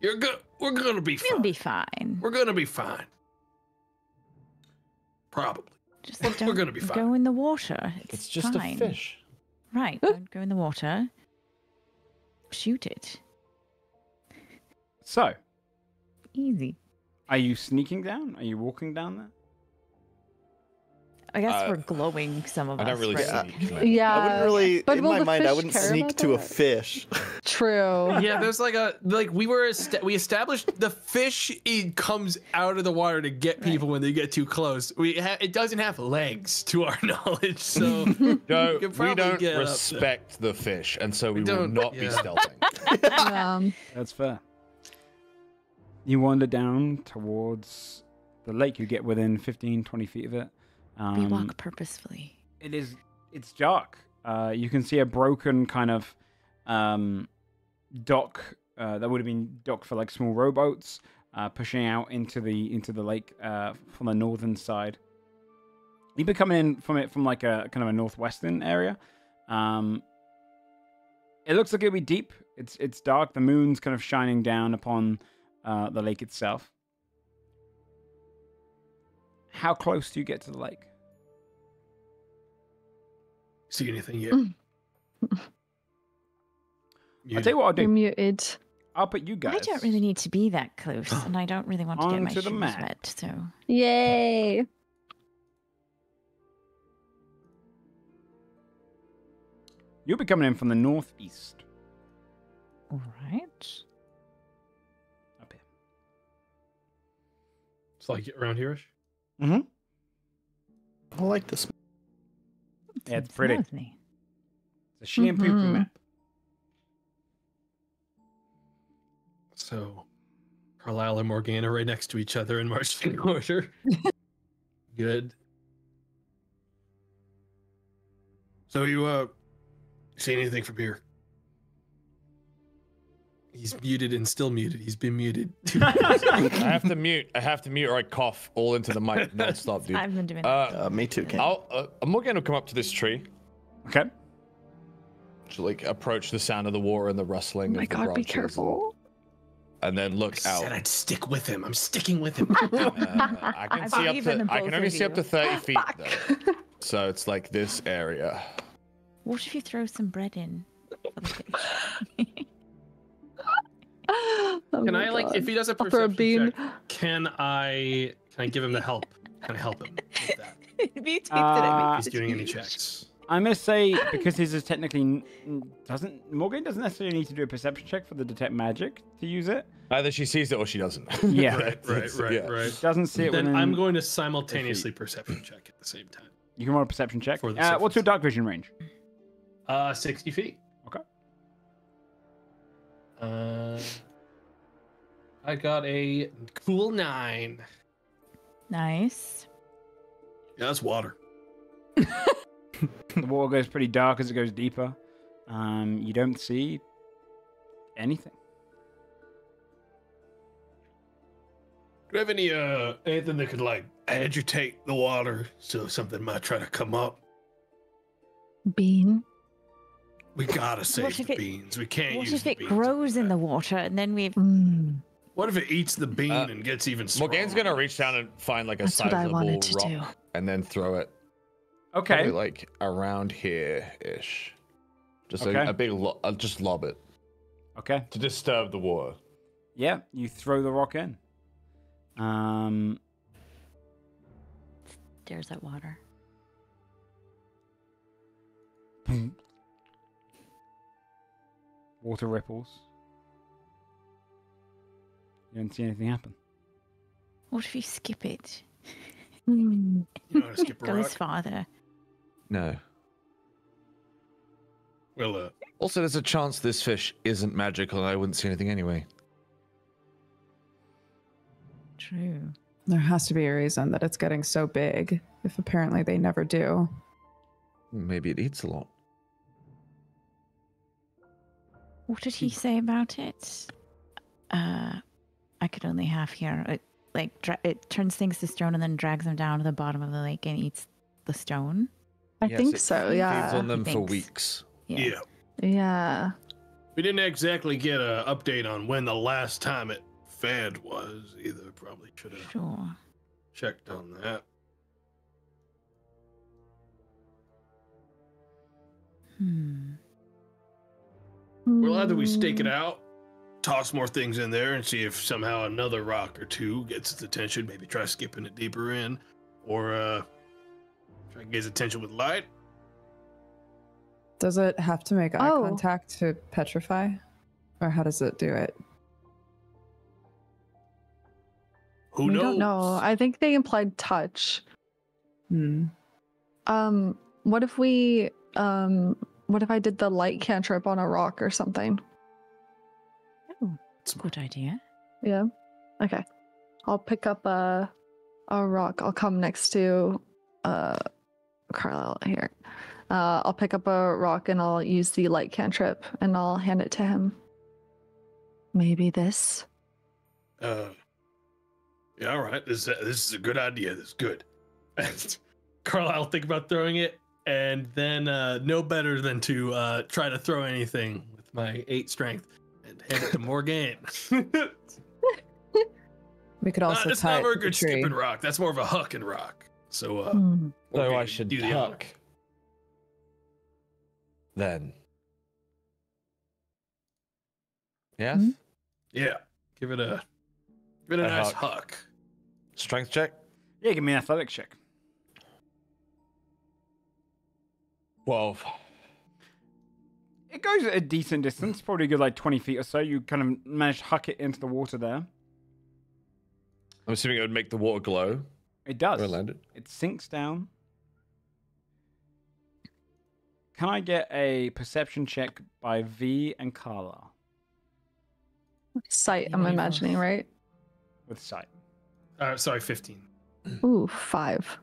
[SPEAKER 5] We're gonna be fine.
[SPEAKER 3] We'll be fine.
[SPEAKER 5] We're gonna be fine. Probably.
[SPEAKER 3] Just
[SPEAKER 5] we're
[SPEAKER 3] don't
[SPEAKER 5] gonna be fine.
[SPEAKER 3] go in the water.
[SPEAKER 7] It's just
[SPEAKER 3] fine.
[SPEAKER 7] a fish.
[SPEAKER 3] Right. Don't go in the water. Shoot it.
[SPEAKER 2] So,
[SPEAKER 3] Easy.
[SPEAKER 2] are you sneaking down? Are you walking down there?
[SPEAKER 3] I guess we're glowing some of
[SPEAKER 7] I
[SPEAKER 3] us.
[SPEAKER 7] don't really
[SPEAKER 3] right?
[SPEAKER 7] sneak. no.
[SPEAKER 1] Yeah.
[SPEAKER 4] I wouldn't really,
[SPEAKER 1] But
[SPEAKER 4] in
[SPEAKER 1] will
[SPEAKER 4] my
[SPEAKER 1] the
[SPEAKER 4] mind, I
[SPEAKER 1] fish
[SPEAKER 4] wouldn't
[SPEAKER 1] care
[SPEAKER 4] sneak
[SPEAKER 1] about
[SPEAKER 4] to a
[SPEAKER 1] that?
[SPEAKER 4] fish.
[SPEAKER 1] True.
[SPEAKER 10] Yeah, there's like we established the fish comes out of the water to get people when they get too close. It doesn't have legs to our knowledge, so
[SPEAKER 7] No,
[SPEAKER 10] could
[SPEAKER 7] we
[SPEAKER 10] probably
[SPEAKER 7] don't
[SPEAKER 10] get up there.
[SPEAKER 7] respect the fish, and so we will
[SPEAKER 10] don't-
[SPEAKER 7] not be
[SPEAKER 10] yeah.
[SPEAKER 7] stealthing.
[SPEAKER 2] That's fair. You wander down towards the lake. You get within 15, 20 feet of it.
[SPEAKER 3] We walk purposefully.
[SPEAKER 2] It's dark. You can see a broken kind of dock that would have been docked for like small rowboats pushing out into the lake from the northern side. You've been coming in from like a kind of a northwestern area. It looks like it'll be deep. It's dark. The moon's kind of shining down upon the lake itself. How close do you get to the lake?
[SPEAKER 5] See anything yet?
[SPEAKER 2] I'll tell you what I'll
[SPEAKER 1] You're
[SPEAKER 2] do.
[SPEAKER 1] muted.
[SPEAKER 2] I'll put you guys.
[SPEAKER 3] I don't really need to be that close, and I don't really want to get my
[SPEAKER 2] Onto the
[SPEAKER 3] shoes
[SPEAKER 2] map.
[SPEAKER 3] wet. So
[SPEAKER 1] Yay.
[SPEAKER 2] You'll be coming in from the northeast.
[SPEAKER 3] all right.
[SPEAKER 2] Up here.
[SPEAKER 10] it's like around here-ish.
[SPEAKER 2] Mm-hmm.
[SPEAKER 4] I like this.
[SPEAKER 2] Yeah, it's
[SPEAKER 3] Seems
[SPEAKER 2] pretty.
[SPEAKER 3] lovely.
[SPEAKER 2] It's a She and Poo Poo
[SPEAKER 1] Mhm.
[SPEAKER 2] map.
[SPEAKER 10] So Carlisle and Morgana right next to each other in marching order. Good. So you see anything from here? He's muted and still muted. He's been muted.
[SPEAKER 7] I have to mute or I cough all into the mic non-stop, dude.
[SPEAKER 3] I've been doing it.
[SPEAKER 4] Me too, Ken.
[SPEAKER 7] I'm going to come up to this tree.
[SPEAKER 2] Okay.
[SPEAKER 7] To like approach the sound of the water and the rustling.
[SPEAKER 1] Oh my
[SPEAKER 7] of the
[SPEAKER 1] god, be
[SPEAKER 7] branches
[SPEAKER 1] careful.
[SPEAKER 7] And then look
[SPEAKER 10] I
[SPEAKER 7] out.
[SPEAKER 10] said I'd stick with him. I'm sticking with him.
[SPEAKER 7] I can
[SPEAKER 3] I
[SPEAKER 7] see up
[SPEAKER 3] believe in
[SPEAKER 7] to.
[SPEAKER 3] the
[SPEAKER 7] I can
[SPEAKER 3] both
[SPEAKER 7] only
[SPEAKER 3] of
[SPEAKER 7] see up to
[SPEAKER 3] you.
[SPEAKER 7] 30 feet
[SPEAKER 1] Fuck.
[SPEAKER 7] though. So it's like this area.
[SPEAKER 3] What if you throw some bread in? For the fish?
[SPEAKER 1] Oh
[SPEAKER 10] Can
[SPEAKER 1] my
[SPEAKER 10] I like
[SPEAKER 1] God.
[SPEAKER 10] if he does a
[SPEAKER 1] I'll throw a
[SPEAKER 10] perception
[SPEAKER 1] bean.
[SPEAKER 10] check, can I give him the help? Can I help him with that?
[SPEAKER 3] Me too, did I
[SPEAKER 10] If he's doing any checks.
[SPEAKER 2] I'm gonna say because his is technically Morgan doesn't necessarily need to do a perception check for the detect magic to use it.
[SPEAKER 7] Either she sees it or she doesn't.
[SPEAKER 2] Yeah.
[SPEAKER 10] Right.
[SPEAKER 2] Doesn't see it.
[SPEAKER 10] Then
[SPEAKER 2] within
[SPEAKER 10] I'm going to
[SPEAKER 2] 8 feet.
[SPEAKER 10] simultaneously perception check at the same time.
[SPEAKER 2] You can roll a perception check.
[SPEAKER 10] For the
[SPEAKER 2] What's your dark vision range?
[SPEAKER 10] 60 feet.
[SPEAKER 2] Okay.
[SPEAKER 10] I got a cool 9.
[SPEAKER 3] Nice.
[SPEAKER 10] Yeah, that's water.
[SPEAKER 2] The water goes pretty dark as it goes deeper. You don't see anything.
[SPEAKER 5] Do you have any anything that could like agitate the water so something might try to come up?
[SPEAKER 1] Bean.
[SPEAKER 5] We gotta save
[SPEAKER 3] What if
[SPEAKER 5] the
[SPEAKER 3] it-
[SPEAKER 5] beans. We can't
[SPEAKER 3] What
[SPEAKER 5] use
[SPEAKER 3] if
[SPEAKER 5] the
[SPEAKER 3] it
[SPEAKER 5] beans
[SPEAKER 3] grows in
[SPEAKER 5] that.
[SPEAKER 3] the water and then we've...
[SPEAKER 5] What if it eats the bean and gets even stronger?
[SPEAKER 7] Morgan's gonna reach down and find like a
[SPEAKER 1] That's what I
[SPEAKER 7] sizable
[SPEAKER 1] wanted to
[SPEAKER 7] rock
[SPEAKER 1] do.
[SPEAKER 7] and then throw it.
[SPEAKER 2] Okay.
[SPEAKER 7] Probably like around here ish. Just
[SPEAKER 2] Okay.
[SPEAKER 7] a big just lob it
[SPEAKER 2] Okay.
[SPEAKER 7] to disturb the water.
[SPEAKER 2] Yeah, you throw the rock in.
[SPEAKER 3] There's that water.
[SPEAKER 2] Water ripples. You don't see anything happen.
[SPEAKER 3] What if you skip it?
[SPEAKER 5] You know how to skip a
[SPEAKER 3] Goes
[SPEAKER 5] rock?
[SPEAKER 3] farther.
[SPEAKER 7] No.
[SPEAKER 5] Well,
[SPEAKER 7] Also, there's a chance this fish isn't magical and I wouldn't see anything anyway.
[SPEAKER 3] True.
[SPEAKER 8] There has to be a reason that it's getting so big, if apparently they never do.
[SPEAKER 7] Maybe it eats a lot.
[SPEAKER 3] What did he say about it? I could only half hear. It it turns things to stone and then drags them down to the bottom of the lake and eats the stone.
[SPEAKER 1] I
[SPEAKER 7] Yes,
[SPEAKER 1] think
[SPEAKER 7] it
[SPEAKER 1] so,
[SPEAKER 7] feeds
[SPEAKER 1] yeah.
[SPEAKER 7] on them for
[SPEAKER 3] Thanks.
[SPEAKER 7] weeks.
[SPEAKER 5] yeah.
[SPEAKER 1] Yeah.
[SPEAKER 5] We didn't exactly get an update on when the last time it fed was either. Probably should have
[SPEAKER 3] Sure.
[SPEAKER 5] checked on that. Well, either we stake it out, toss more things in there, and see if somehow another rock or two gets its attention. Maybe try skipping it deeper in, or try to get its attention with light.
[SPEAKER 8] Does it have to make eye
[SPEAKER 1] Oh.
[SPEAKER 8] contact to petrify? Or how does it do it?
[SPEAKER 5] Who
[SPEAKER 1] We
[SPEAKER 5] knows?
[SPEAKER 1] don't know. I think they implied touch.
[SPEAKER 8] Hmm.
[SPEAKER 1] What if I did the light cantrip on a rock or something?
[SPEAKER 3] Oh, that's a good idea.
[SPEAKER 1] Yeah. Okay. I'll pick up a rock. I'll come next to Carlisle here. I'll pick up a rock and I'll use the light cantrip and I'll hand it to him. Maybe this.
[SPEAKER 5] Yeah, all right. This is a good idea. This is good.
[SPEAKER 10] Carlisle think about throwing it, and then no better than to try to throw anything with my 8 strength and hand it to Morgan.
[SPEAKER 8] We could also
[SPEAKER 5] It's
[SPEAKER 8] tie
[SPEAKER 5] not
[SPEAKER 8] it
[SPEAKER 5] very
[SPEAKER 8] to the
[SPEAKER 5] good
[SPEAKER 8] tree.
[SPEAKER 5] skipping rock. That's more of a hucking rock. So,
[SPEAKER 7] So
[SPEAKER 5] okay,
[SPEAKER 7] I should
[SPEAKER 5] do the honor.
[SPEAKER 7] huck. Then. Yes?
[SPEAKER 8] Hmm?
[SPEAKER 5] Yeah, give it a nice huck.
[SPEAKER 7] Strength check?
[SPEAKER 2] Yeah, give me an athletics check.
[SPEAKER 7] 12.
[SPEAKER 2] It goes at a decent distance, probably a good like 20 feet or so. You kind of manage to huck it into the water there.
[SPEAKER 7] I'm assuming it would make the water glow.
[SPEAKER 2] It does.
[SPEAKER 7] Where I landed.
[SPEAKER 2] It sinks down. Can I get a perception check by V and Carla?
[SPEAKER 1] Sight, I'm imagining, right?
[SPEAKER 2] with sight.
[SPEAKER 10] Sorry, 15.
[SPEAKER 1] Ooh, 5.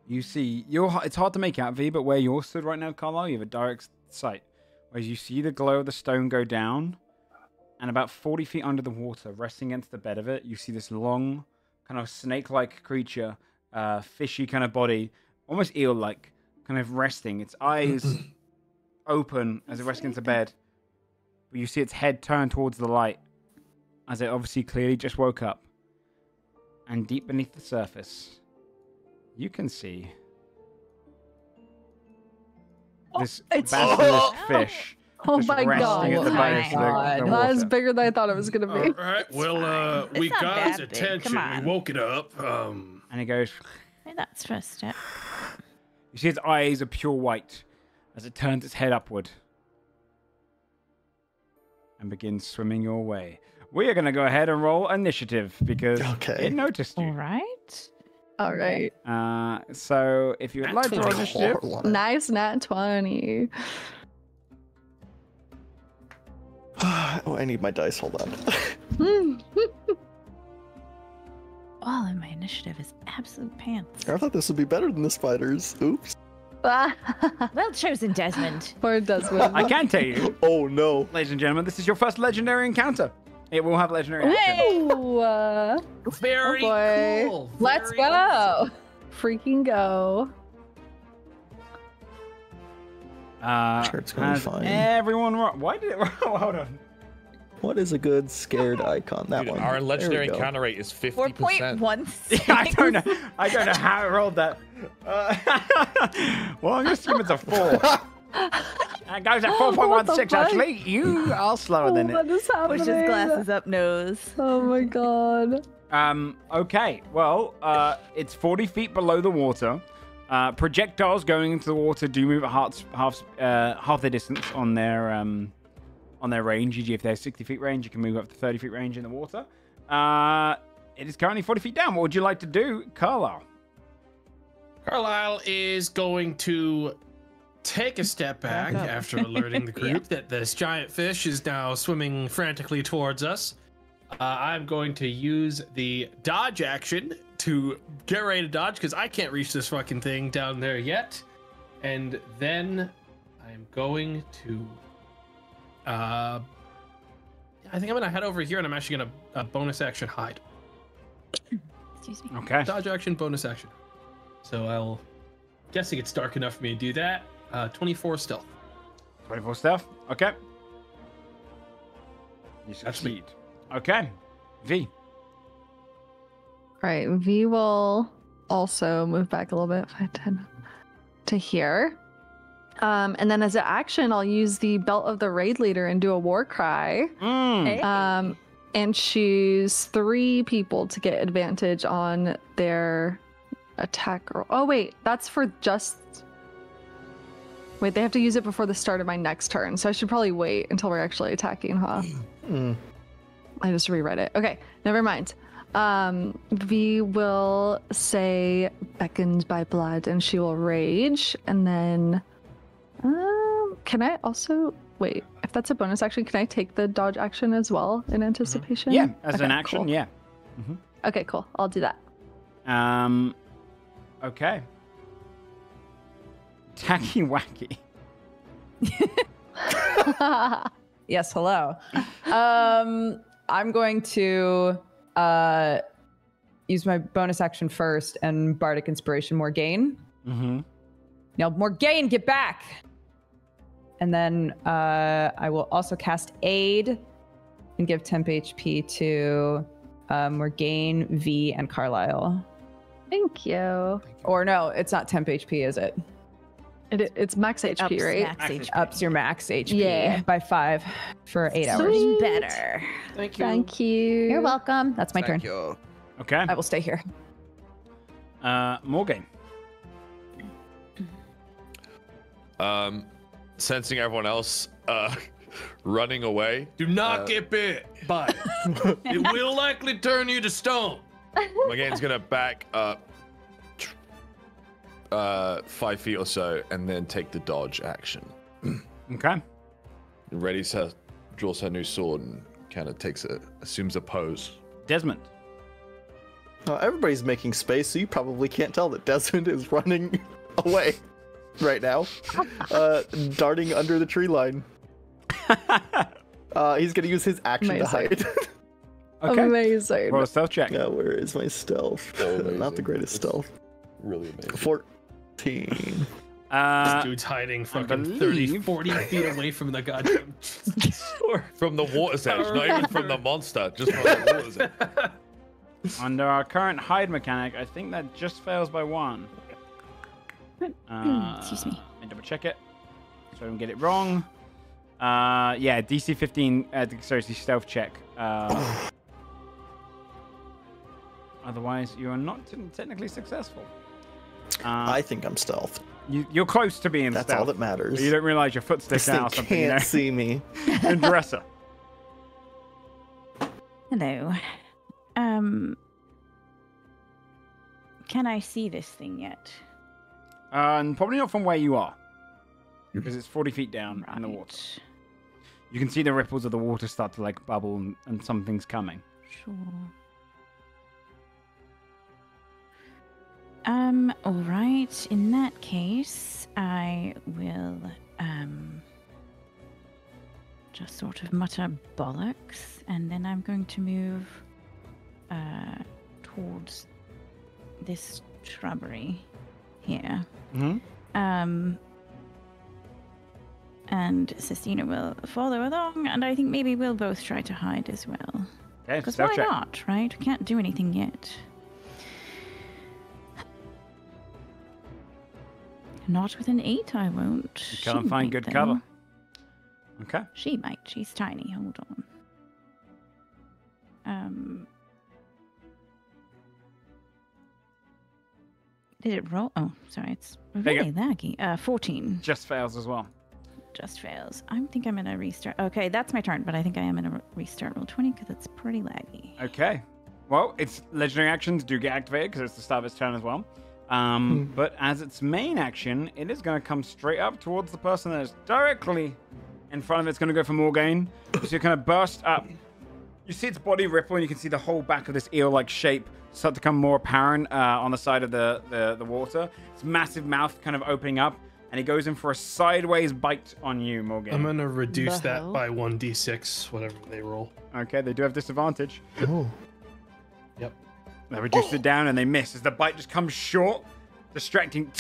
[SPEAKER 2] You see, it's hard to make out, V, but where you're stood right now, Carlisle, you have a direct sight. Whereas you see the glow of the stone go down, and about 40 feet under the water, resting against the bed of it, you see this long, kind of snake-like creature, fishy kind of body, almost eel-like, kind of resting. Its eyes open as it rests against the bed. But you see its head turn towards the light, as it obviously clearly just woke up. And deep beneath the surface, you can see this basilisk fish.
[SPEAKER 1] Oh
[SPEAKER 2] just
[SPEAKER 1] my god.
[SPEAKER 2] resting at the base of the
[SPEAKER 1] That is
[SPEAKER 2] water.
[SPEAKER 1] bigger than I thought it was going to be.
[SPEAKER 10] All right. Well, we
[SPEAKER 3] not
[SPEAKER 10] got its
[SPEAKER 3] that big.
[SPEAKER 10] attention.
[SPEAKER 3] Come on.
[SPEAKER 10] We woke it up.
[SPEAKER 2] And it goes,
[SPEAKER 3] Hey, that's first step.
[SPEAKER 2] you see its eyes are pure white as it turns its head upward and begins swimming your way. We are going to go ahead and roll initiative because
[SPEAKER 4] Okay.
[SPEAKER 2] it noticed
[SPEAKER 3] All
[SPEAKER 2] you.
[SPEAKER 3] right.
[SPEAKER 1] All right.
[SPEAKER 2] So if you would like to roll initiative,
[SPEAKER 1] Nice nat 20.
[SPEAKER 4] Oh, I need my dice. Hold on.
[SPEAKER 3] All in my initiative is absolute pants.
[SPEAKER 4] I thought this would be better than the spiders. Oops.
[SPEAKER 3] Well chosen, Desmond.
[SPEAKER 1] Poor Desmond.
[SPEAKER 2] I can tell you,
[SPEAKER 4] Oh no.
[SPEAKER 2] ladies and gentlemen, this is your first legendary encounter. It will have legendary action.
[SPEAKER 1] Ooh,
[SPEAKER 10] Very
[SPEAKER 1] boy.
[SPEAKER 10] cool.
[SPEAKER 1] Let's
[SPEAKER 10] Very
[SPEAKER 1] go. Freaking go.
[SPEAKER 4] Sure, it's gonna be
[SPEAKER 2] Has
[SPEAKER 4] fine.
[SPEAKER 2] everyone why did it hold on.
[SPEAKER 4] What is a good scared icon? That
[SPEAKER 7] Dude,
[SPEAKER 4] one.
[SPEAKER 7] our
[SPEAKER 4] There we
[SPEAKER 7] legendary
[SPEAKER 4] go.
[SPEAKER 7] encounter rate is 50%.
[SPEAKER 3] 4.16.
[SPEAKER 2] I don't know how I rolled that. Well, I'm gonna assume it's a 4. It goes at
[SPEAKER 1] What the
[SPEAKER 2] 4.16
[SPEAKER 1] fuck?
[SPEAKER 2] actually. You are slower than
[SPEAKER 1] What
[SPEAKER 2] it.
[SPEAKER 1] is happening?
[SPEAKER 3] Push his glasses up nose.
[SPEAKER 1] Oh my god.
[SPEAKER 2] Okay, well, it's 40 feet below the water. Projectiles going into the water do move at half the distance on their range. E.g., if they're 60 feet range, you can move up to 30 feet range in the water. It is currently 40 feet down. What would you like to do, Carlisle?
[SPEAKER 10] Carlisle is going to take a step back
[SPEAKER 3] up.
[SPEAKER 10] after alerting the group that this giant fish is now swimming frantically towards us. I'm going to use the dodge action to get ready to dodge because I can't reach this fucking thing down there yet. And then I'm going to... I think I'm going to head over here and I'm actually going to bonus action hide.
[SPEAKER 3] Excuse me.
[SPEAKER 2] Okay.
[SPEAKER 10] Dodge action, bonus action. So I'll... Guessing it's dark enough for me to do that. 24 stealth.
[SPEAKER 2] 24 stealth. Okay. You
[SPEAKER 10] That's me.
[SPEAKER 2] succeed. Okay. V.
[SPEAKER 1] Right. V will also move back a little bit. 5, 10 to here. And then as an action, I'll use the belt of the raid leader and do a war cry. And choose 3 people to get advantage on their attack roll. Oh wait, that's for just... Wait, they have to use it before the start of my next turn, so I should probably wait until we're actually attacking, huh? I just reread it. Okay, never mind. V will say beckoned by blood and she will rage, and then can I also wait, if that's a bonus action, can I take the dodge action as well in anticipation?
[SPEAKER 2] Yeah, as an
[SPEAKER 1] Okay,
[SPEAKER 2] action,
[SPEAKER 1] cool.
[SPEAKER 2] yeah.
[SPEAKER 1] Okay, cool. I'll do that.
[SPEAKER 2] Okay. Tacky Wacky.
[SPEAKER 8] Yes, hello. I'm going to use my bonus action first and Bardic Inspiration Morgaine.
[SPEAKER 2] Mm-hmm.
[SPEAKER 8] Now, Morgaine, get back! And then I will also cast Aid and give temp HP to Morgaine, V, and Carlisle.
[SPEAKER 1] Thank you.
[SPEAKER 8] Or no, it's not temp HP, is it?
[SPEAKER 1] It's max
[SPEAKER 3] It
[SPEAKER 1] HP,
[SPEAKER 3] ups
[SPEAKER 1] right?
[SPEAKER 3] max HP.
[SPEAKER 8] Ups your max HP
[SPEAKER 1] Yeah.
[SPEAKER 8] by 5 for 8 hours.
[SPEAKER 1] Sweet.
[SPEAKER 3] Better.
[SPEAKER 10] Thank you.
[SPEAKER 1] Thank you.
[SPEAKER 8] You're welcome. That's my turn.
[SPEAKER 2] Okay.
[SPEAKER 8] I will stay here.
[SPEAKER 2] Morgan.
[SPEAKER 7] Sensing everyone else running away.
[SPEAKER 10] Do not get bit, but it will likely turn you to stone.
[SPEAKER 7] Morgaine's gonna back up 5 feet or so and then take the dodge action.
[SPEAKER 2] Okay.
[SPEAKER 7] Readies her, draws her new sword and kind of assumes a pose.
[SPEAKER 2] Desmond.
[SPEAKER 4] Everybody's making space, so you probably can't tell that Desmond is running away right now, darting under the tree line. He's gonna use his action to hide.
[SPEAKER 2] Okay.
[SPEAKER 1] Amazing.
[SPEAKER 2] Roll a stealth check.
[SPEAKER 4] Yeah, where is my stealth? Not the greatest stealth.
[SPEAKER 7] Really amazing.
[SPEAKER 4] 14.
[SPEAKER 10] This dude's hiding fucking 30, 40 feet away from the goddamn store.
[SPEAKER 7] From the water's edge, not even from the monster, just from the water's edge.
[SPEAKER 2] Under our current hide mechanic, I think that just fails by 1.
[SPEAKER 3] Excuse me.
[SPEAKER 2] Let me double check it so I don't get it wrong. Yeah, DC 15 dexterity stealth check. Otherwise, you are not technically successful.
[SPEAKER 4] I think I'm stealth.
[SPEAKER 2] You're close to being
[SPEAKER 4] That's
[SPEAKER 2] stealth.
[SPEAKER 4] all that matters.
[SPEAKER 2] You don't realize your foot sticks
[SPEAKER 4] This thing
[SPEAKER 2] out or something.
[SPEAKER 4] can't see me.
[SPEAKER 2] And Dresser.
[SPEAKER 3] Hello. Can I see this thing yet?
[SPEAKER 2] And probably not from where you are, because it's 40 feet down in the water. You can see the ripples of the water start to like bubble, and something's coming.
[SPEAKER 3] Sure. All right. In that case, I will just sort of mutter bollocks, and then I'm going to move towards this shrubbery here.
[SPEAKER 2] Mm-hmm.
[SPEAKER 3] And Sistina will follow along, and I think maybe we'll both try to hide as well.
[SPEAKER 2] Okay,
[SPEAKER 3] Because
[SPEAKER 2] stealth
[SPEAKER 3] why
[SPEAKER 2] check.
[SPEAKER 3] not, right? We can't do anything yet. Not with an 8, I won't.
[SPEAKER 2] You can't
[SPEAKER 3] She
[SPEAKER 2] find
[SPEAKER 3] might,
[SPEAKER 2] good
[SPEAKER 3] though.
[SPEAKER 2] cover. Okay.
[SPEAKER 3] She might. She's tiny. Hold on. Did it roll? Oh, sorry. It's
[SPEAKER 2] There you
[SPEAKER 3] really laggy. 14.
[SPEAKER 2] Just fails as well.
[SPEAKER 3] Just fails. I think I'm going to restart. Okay, that's my turn, but I think I am going to restart roll 20 because it's pretty laggy.
[SPEAKER 2] Okay. Well, its legendary actions do get activated because it's the start of its turn as well. But as its main action, it is going to come straight up towards the person that is directly in front of it. It's going to go for Morgaine. So you're going to burst up. You see its body ripple, and you can see the whole back of this eel-like shape start to become more apparent on the side of the water. Its massive mouth kind of opening up, and it goes in for a sideways bite on you, Morgaine.
[SPEAKER 10] I'm gonna reduce
[SPEAKER 8] The
[SPEAKER 10] that
[SPEAKER 8] hell?
[SPEAKER 10] by 1d6, whatever they roll.
[SPEAKER 2] Okay, they do have disadvantage.
[SPEAKER 4] Oh.
[SPEAKER 10] Yep.
[SPEAKER 2] They reduce it down, and they miss as the bite just comes short, distracting.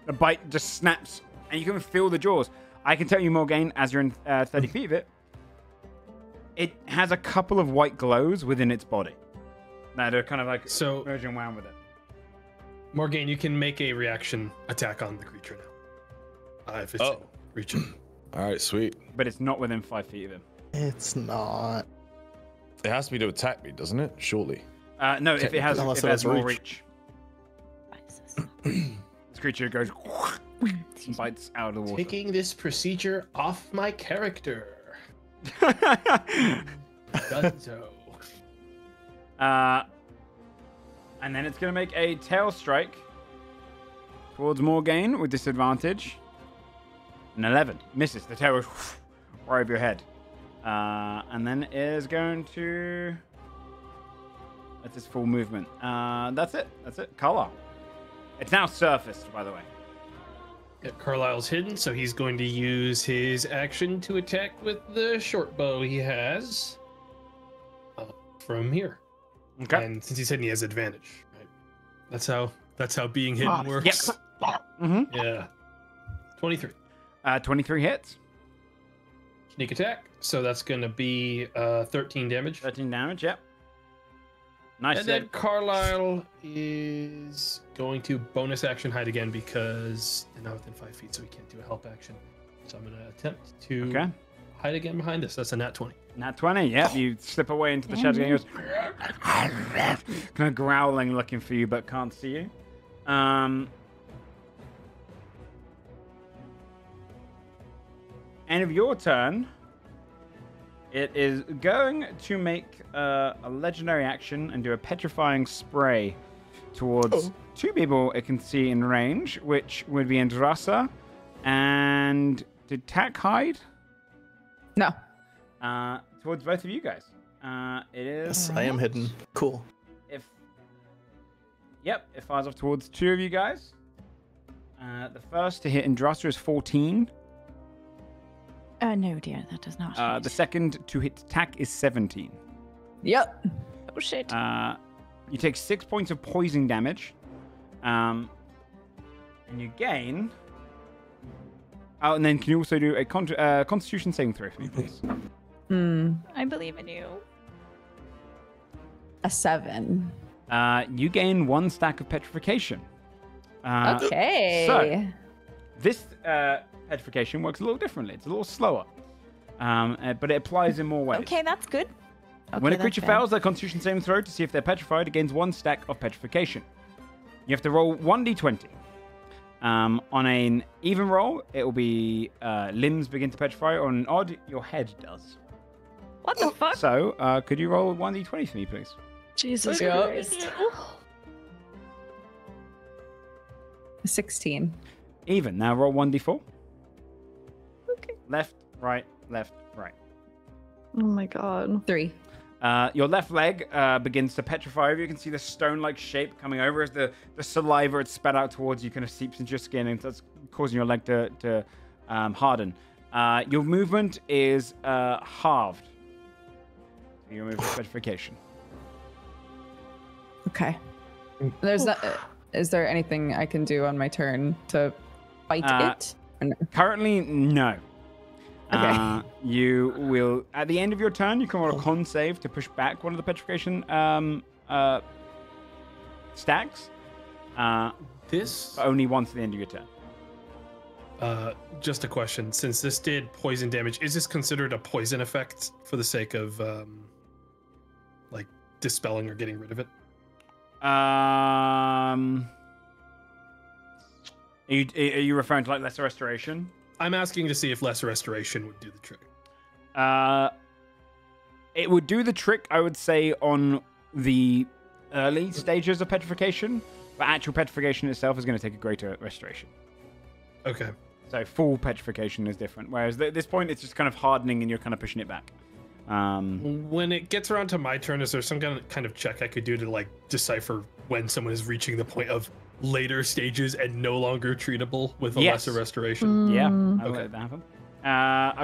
[SPEAKER 2] The bite just snaps, and you can feel the jaws. I can tell you, Morgaine, as you're in 30 feet of it, it has a couple of white glows within its body that are kind of like merging around with it.
[SPEAKER 10] Morgaine, you can make a reaction attack on the creature now. If it's reaching.
[SPEAKER 7] All right, sweet.
[SPEAKER 2] But it's not within 5 feet of him.
[SPEAKER 4] It's not.
[SPEAKER 7] It has to be to attack me, doesn't it? Surely.
[SPEAKER 2] No, if it has,
[SPEAKER 4] Unless
[SPEAKER 2] if
[SPEAKER 4] it
[SPEAKER 2] it has
[SPEAKER 4] has
[SPEAKER 2] more
[SPEAKER 4] reach.
[SPEAKER 2] reach. This creature goes and bites out of the water.
[SPEAKER 10] Taking this procedure off my character. Dunzo.
[SPEAKER 2] And then it's going to make a tail strike towards Morgaine with disadvantage. An 11. Misses. The tail goes right over your head. And then is going to... That's his full movement. That's it. That's it. Carlisle. It's now surfaced, by the way.
[SPEAKER 10] Yep, Carlisle's hidden, so he's going to use his action to attack with the short bow he has from here.
[SPEAKER 2] Okay.
[SPEAKER 10] And since he's hidden, he has advantage. Right? That's how being hidden works.
[SPEAKER 2] Yep. Mm-hmm.
[SPEAKER 10] Yeah. 23.
[SPEAKER 2] 23 hits.
[SPEAKER 10] Sneak attack. So that's going to be 13 damage.
[SPEAKER 2] 13 damage, yep. Nice.
[SPEAKER 10] And then Carlisle is going to bonus action hide again because they're not within 5 feet, so he can't do a help action. So I'm going to attempt to hide again behind this. That's a nat 20.
[SPEAKER 2] Nat 20, yep. You slip away into the shadows and he goes kind of growling, looking for you, but can't see you. End of your turn. It is going to make a legendary action and do a petrifying spray towards two people it can see in range, which would be Andrasa and... Did Tack hide?
[SPEAKER 8] No.
[SPEAKER 2] towards both of you guys. It is.
[SPEAKER 4] Yes, I am hidden. Cool.
[SPEAKER 2] It fires off towards two of you guys. The first to hit Andrasta is 14.
[SPEAKER 3] No, dear, that does not hit.
[SPEAKER 2] The second to hit Tack is 17.
[SPEAKER 8] Yep.
[SPEAKER 3] Oh, shit.
[SPEAKER 2] You take 6 points of poison damage. And you gain... Oh, and then can you also do a Constitution saving throw for me, please?
[SPEAKER 3] I believe in you.
[SPEAKER 8] A 7.
[SPEAKER 2] You gain 1 stack of petrification.
[SPEAKER 8] Okay.
[SPEAKER 2] So, this petrification works a little differently. It's a little slower. But it applies in more ways.
[SPEAKER 3] Okay, that's good.
[SPEAKER 2] When a
[SPEAKER 3] Okay,
[SPEAKER 2] creature
[SPEAKER 3] that's fair.
[SPEAKER 2] fails their Constitution saving throw to see if they're petrified, it gains 1 stack of petrification. You have to roll 1d20. On an even roll, it will be limbs begin to petrify. On an odd, your head does.
[SPEAKER 3] What the fuck?
[SPEAKER 2] So, could you roll 1d20 for me, please?
[SPEAKER 1] Jesus
[SPEAKER 8] Yep.
[SPEAKER 1] Christ.
[SPEAKER 8] 16.
[SPEAKER 2] Even. Now roll 1d4.
[SPEAKER 3] Okay.
[SPEAKER 2] Left, right, left, right.
[SPEAKER 1] Oh my god.
[SPEAKER 8] 3.
[SPEAKER 2] Your left leg begins to petrify. You can see the stone-like shape coming over as the saliva it's spat out towards you kind of seeps into your skin, and that's causing your leg to harden. Your movement is halved. Your movement is petrification.
[SPEAKER 8] Okay. There's not. Is there anything I can do on my turn to fight it? Or no?
[SPEAKER 2] Currently, no.
[SPEAKER 8] Okay.
[SPEAKER 2] You will, at the end of your turn, you can roll a con save to push back one of the petrification stacks.
[SPEAKER 10] This
[SPEAKER 2] But only once at the end of your turn.
[SPEAKER 10] just a question. Since this did poison damage, is this considered a poison effect for the sake of like dispelling or getting rid of it?
[SPEAKER 2] Are you referring to like lesser restoration?
[SPEAKER 10] I'm asking to see if lesser restoration would do the trick.
[SPEAKER 2] It would do the trick, I would say, on the early stages of petrification, but actual petrification itself is going to take a greater restoration.
[SPEAKER 10] Okay.
[SPEAKER 2] So full petrification is different, whereas at this point it's just kind of hardening and you're kind of pushing it back.
[SPEAKER 10] When it gets around to my turn, is there some kind of check I could do to like decipher when someone is reaching the point of later stages and no longer treatable with a
[SPEAKER 2] Yes.
[SPEAKER 10] lesser restoration?
[SPEAKER 2] Yeah, I'll
[SPEAKER 10] Okay.
[SPEAKER 2] let that happen.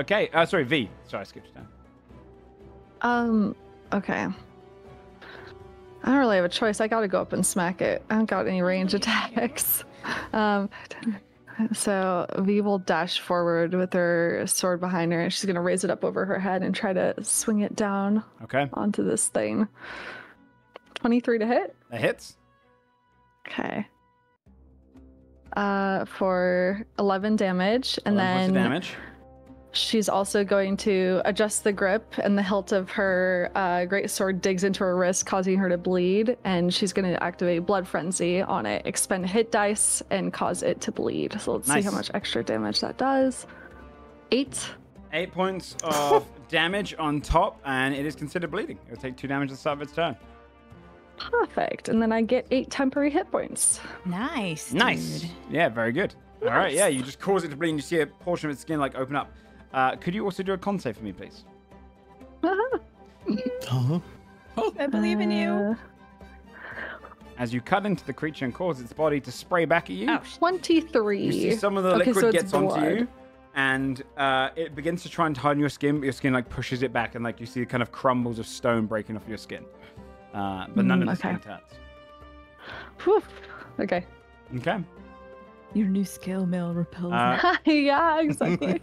[SPEAKER 2] Okay, sorry, V. Sorry, I skipped it down.
[SPEAKER 1] Okay. I don't really have a choice. I gotta go up and smack it. I don't got any range attacks. So V will dash forward with her sword behind her, and she's gonna raise it up over her head and try to swing it down
[SPEAKER 2] Okay,
[SPEAKER 1] onto this thing. 23 to hit.
[SPEAKER 2] that hits.
[SPEAKER 1] Okay. For 11 damage, and
[SPEAKER 2] 11 points of
[SPEAKER 1] then
[SPEAKER 2] damage.
[SPEAKER 1] she's also going to adjust the grip, and the hilt of her great sword digs into her wrist, causing her to bleed. And she's going to activate Blood Frenzy on it, expend hit dice, and cause it to bleed. So let's see
[SPEAKER 2] Nice.
[SPEAKER 1] how much extra damage that does. 8.
[SPEAKER 2] 8 points of damage on top, and it is considered bleeding. It'll take 2 damage at the start of its turn.
[SPEAKER 1] Perfect. And then I get 8 temporary hit points.
[SPEAKER 3] Nice.
[SPEAKER 2] Nice.
[SPEAKER 3] Dude.
[SPEAKER 2] Yeah, very good. All right, yeah, you just cause it to bleed, and you see a portion of its skin like open up. Could you also do a con save for me, please?
[SPEAKER 4] Uh-huh.
[SPEAKER 3] I believe in you.
[SPEAKER 2] As you cut into the creature and cause its body to spray back at you,
[SPEAKER 3] Oh,
[SPEAKER 1] 23.
[SPEAKER 2] you see some of the
[SPEAKER 1] Okay,
[SPEAKER 2] liquid
[SPEAKER 1] so it's
[SPEAKER 2] gets onto
[SPEAKER 1] blood.
[SPEAKER 2] you, and it begins to try and harden your skin, but your skin like pushes it back, and like you see kind of crumbles of stone breaking off your skin. But none of the skin
[SPEAKER 1] okay.
[SPEAKER 2] turns.
[SPEAKER 1] Whew. Okay.
[SPEAKER 2] Okay.
[SPEAKER 3] Your new scale mail repels.
[SPEAKER 1] Yeah, exactly.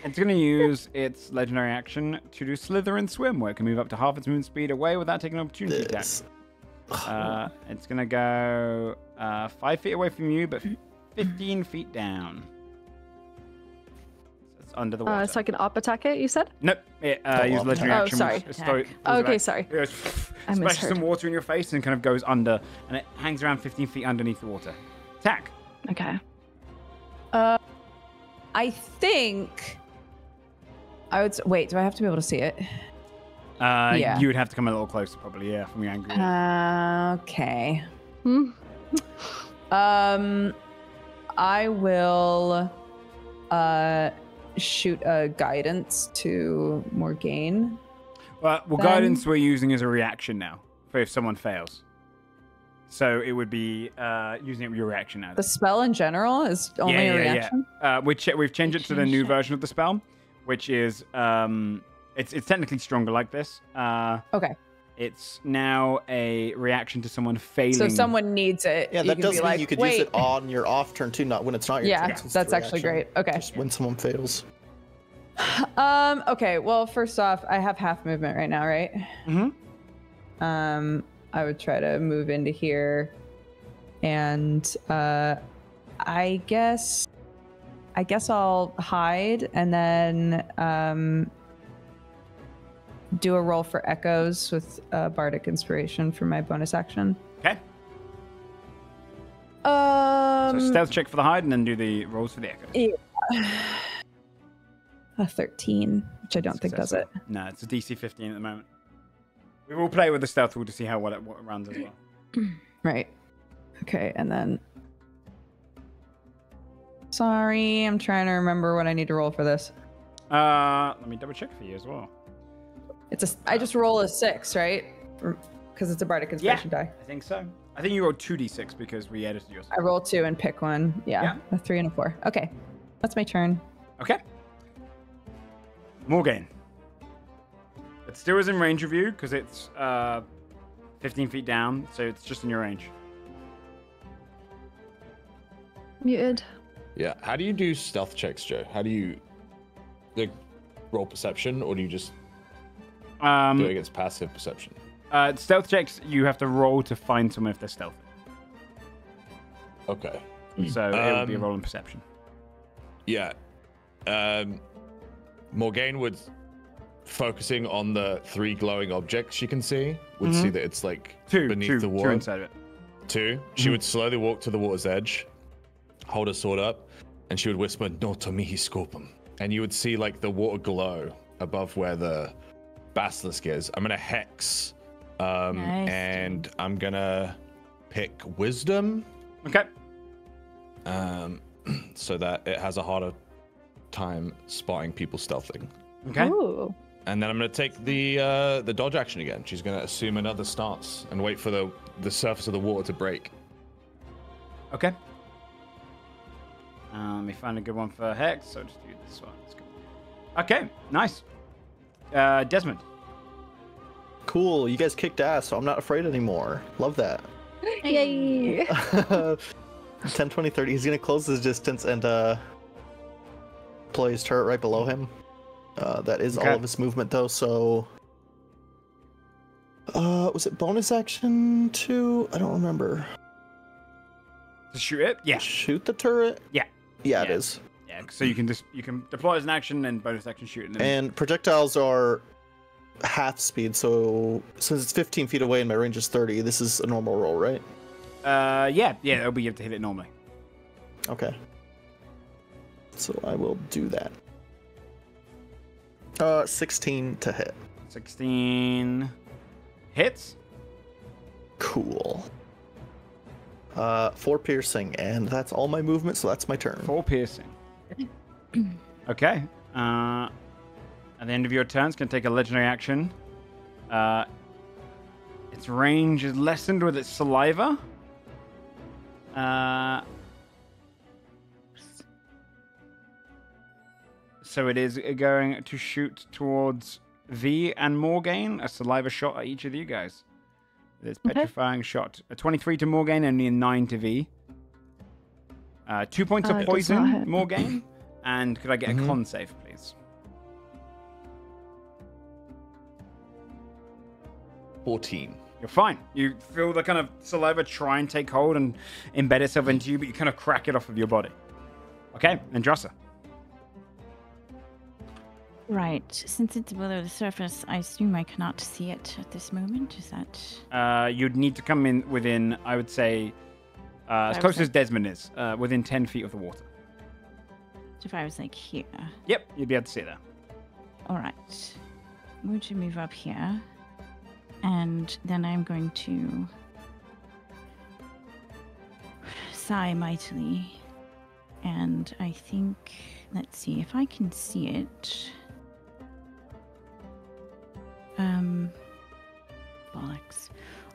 [SPEAKER 2] It's going to use its legendary action to do Slither and Swim, where it can move up to half its movement speed away without taking an opportunity attack.
[SPEAKER 4] This.
[SPEAKER 2] It's going to go 5 feet away from you, but 15 feet down. So it's under the water.
[SPEAKER 1] So I can op attack it, you said?
[SPEAKER 2] Nope. It
[SPEAKER 4] Oh,
[SPEAKER 2] uses
[SPEAKER 4] well.
[SPEAKER 2] legendary
[SPEAKER 1] Oh,
[SPEAKER 2] action.
[SPEAKER 1] sorry.
[SPEAKER 2] which is goes
[SPEAKER 1] Okay,
[SPEAKER 2] back-
[SPEAKER 1] sorry.
[SPEAKER 2] It goes,
[SPEAKER 1] I
[SPEAKER 2] splashes
[SPEAKER 1] misheard.
[SPEAKER 2] some water in your face and kind of goes under, and it hangs around 15 feet underneath the water. Attack.
[SPEAKER 1] Okay.
[SPEAKER 8] I think I would wait. Do I have to be able to see it? Yeah.
[SPEAKER 2] You would have to come a little closer, probably, yeah, from your angle.
[SPEAKER 8] Okay.
[SPEAKER 1] Hmm.
[SPEAKER 8] I will shoot a guidance to Morgaine.
[SPEAKER 2] Well, guidance we're using as a reaction now for if someone fails. So it would be using it with your reaction now.
[SPEAKER 8] The spell in general is only a reaction?
[SPEAKER 2] Yeah. We've changed it to the new version of the spell, which is it's technically stronger like this.
[SPEAKER 8] Okay.
[SPEAKER 2] It's now a reaction to someone failing.
[SPEAKER 8] So if someone needs it.
[SPEAKER 4] Yeah, that does mean
[SPEAKER 8] like,
[SPEAKER 4] you could use it on your off turn too, not when it's not your turn.
[SPEAKER 8] Yeah, that's actually great. Okay.
[SPEAKER 4] Just when someone fails.
[SPEAKER 8] Okay, well, first off, I have half movement right now, right?
[SPEAKER 2] Mm-hmm.
[SPEAKER 8] I would try to move into here, and I guess I'll hide and then do a roll for echoes with Bardic Inspiration for my bonus action.
[SPEAKER 2] Okay. So stealth check for the hide and then do the rolls for the echoes.
[SPEAKER 8] Yeah. A 13, which I don't think does it.
[SPEAKER 2] No, it's a DC 15 at the moment. We will play with the stealth tool to see how well it runs as well.
[SPEAKER 8] Right. Okay, and then... Sorry, I'm trying to remember what I need to roll for this.
[SPEAKER 2] Let me double check for you as well.
[SPEAKER 8] I just roll a 6, right? Because it's a Bardic Inspiration die.
[SPEAKER 2] I think so. I think you rolled 2d6 because we edited yours.
[SPEAKER 8] I roll 2 and pick one. Yeah, a 3 and a 4. Okay, that's my turn.
[SPEAKER 2] Okay. Morgaine. It still is in range of you because it's 15 feet down, so it's just in your range.
[SPEAKER 1] Muted.
[SPEAKER 7] Yeah. How do you do stealth checks, Joe? How do you roll perception, or do you just do it against passive perception?
[SPEAKER 2] Stealth checks, you have to roll to find someone if they're stealthy.
[SPEAKER 7] Okay.
[SPEAKER 2] So it would be a roll in perception.
[SPEAKER 7] Yeah. Morgaine would, focusing on the 3 glowing objects she can see, would see that it's like beneath the water.
[SPEAKER 2] 2 inside of it.
[SPEAKER 7] 2. She would slowly walk to the water's edge, hold her sword up, and she would whisper, "Nota mihi scopum." And you would see like the water glow above where the basilisk is. I'm gonna hex,
[SPEAKER 3] Nice.
[SPEAKER 7] and I'm gonna pick wisdom.
[SPEAKER 2] Okay.
[SPEAKER 7] So that it has a harder time spotting people stealthing.
[SPEAKER 2] Okay.
[SPEAKER 8] Ooh.
[SPEAKER 7] And then I'm gonna take the dodge action again. She's gonna assume another stance and wait for the surface of the water to break.
[SPEAKER 2] Okay. Let me find a good one for Hex. So just do this one. Let's go. Okay, nice. Desmond.
[SPEAKER 4] Cool, you guys kicked ass, so I'm not afraid anymore. Love that.
[SPEAKER 1] Yay!
[SPEAKER 4] 10, 20, 30. He's gonna close his distance and play his turret right below him. That is all of his movement though, so... was it bonus action too? I don't remember.
[SPEAKER 2] To shoot it? Yeah.
[SPEAKER 4] Shoot the turret?
[SPEAKER 2] Yeah.
[SPEAKER 4] Yeah, it is.
[SPEAKER 2] Yeah, so you can deploy as an action and bonus action shoot.
[SPEAKER 4] And projectiles are half speed, so since it's 15 feet away and my range is 30, this is a normal roll, right?
[SPEAKER 2] Yeah, it'll be able to hit it normally.
[SPEAKER 4] Okay. So I will do that. 16 to hit.
[SPEAKER 2] 16 hits.
[SPEAKER 4] Cool. 4 piercing, and that's all my movement, so that's my turn.
[SPEAKER 2] 4 piercing. Okay. At the end of your turn, it's going to take a legendary action. Its range is lessened with its saliva. So it is going to shoot towards V and Morgaine, a saliva shot at each of you guys. It's petrifying shot. A 23 to Morgaine, only a 9 to V. 2 points of poison, Morgaine. And could I get a con save, please?
[SPEAKER 7] 14.
[SPEAKER 2] You're fine. You feel the kind of saliva try and take hold and embed itself into you, but you kind of crack it off of your body. Okay, and Drassa.
[SPEAKER 3] Right. Since it's below the surface, I assume I cannot see it at this moment. Is that...
[SPEAKER 2] You'd need to come in within, I would say, as close as Desmond is, within 10 feet of the water.
[SPEAKER 3] So if I was like here...
[SPEAKER 2] Yep, you'd be able to see it there.
[SPEAKER 3] All right. I'm going to move up here. And then I'm going to sigh mightily. And I think, let's see if I can see it. Bollocks.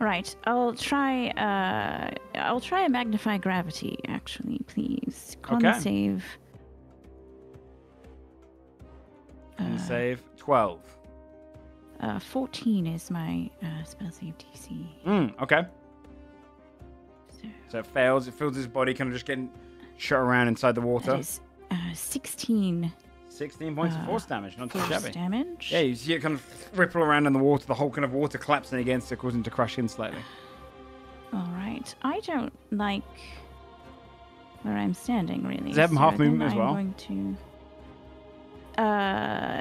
[SPEAKER 3] All right, I'll try a magnify gravity. Actually, please. Con
[SPEAKER 2] Okay.
[SPEAKER 3] save.
[SPEAKER 2] Save 12.
[SPEAKER 3] 14 is my spell save DC.
[SPEAKER 2] Okay. So it fails. It feels his body kind of just getting shot around inside the water.
[SPEAKER 3] That is 16.
[SPEAKER 2] 16 points of force damage, not too
[SPEAKER 3] Force
[SPEAKER 2] shabby.
[SPEAKER 3] damage.
[SPEAKER 2] Yeah, you see it kind of ripple around in the water, the whole kind of water collapsing against it, causing it to crush in slightly.
[SPEAKER 3] All right. I don't like where I'm standing, really.
[SPEAKER 2] Does it have half movement as
[SPEAKER 3] I'm
[SPEAKER 2] well?
[SPEAKER 3] Going to...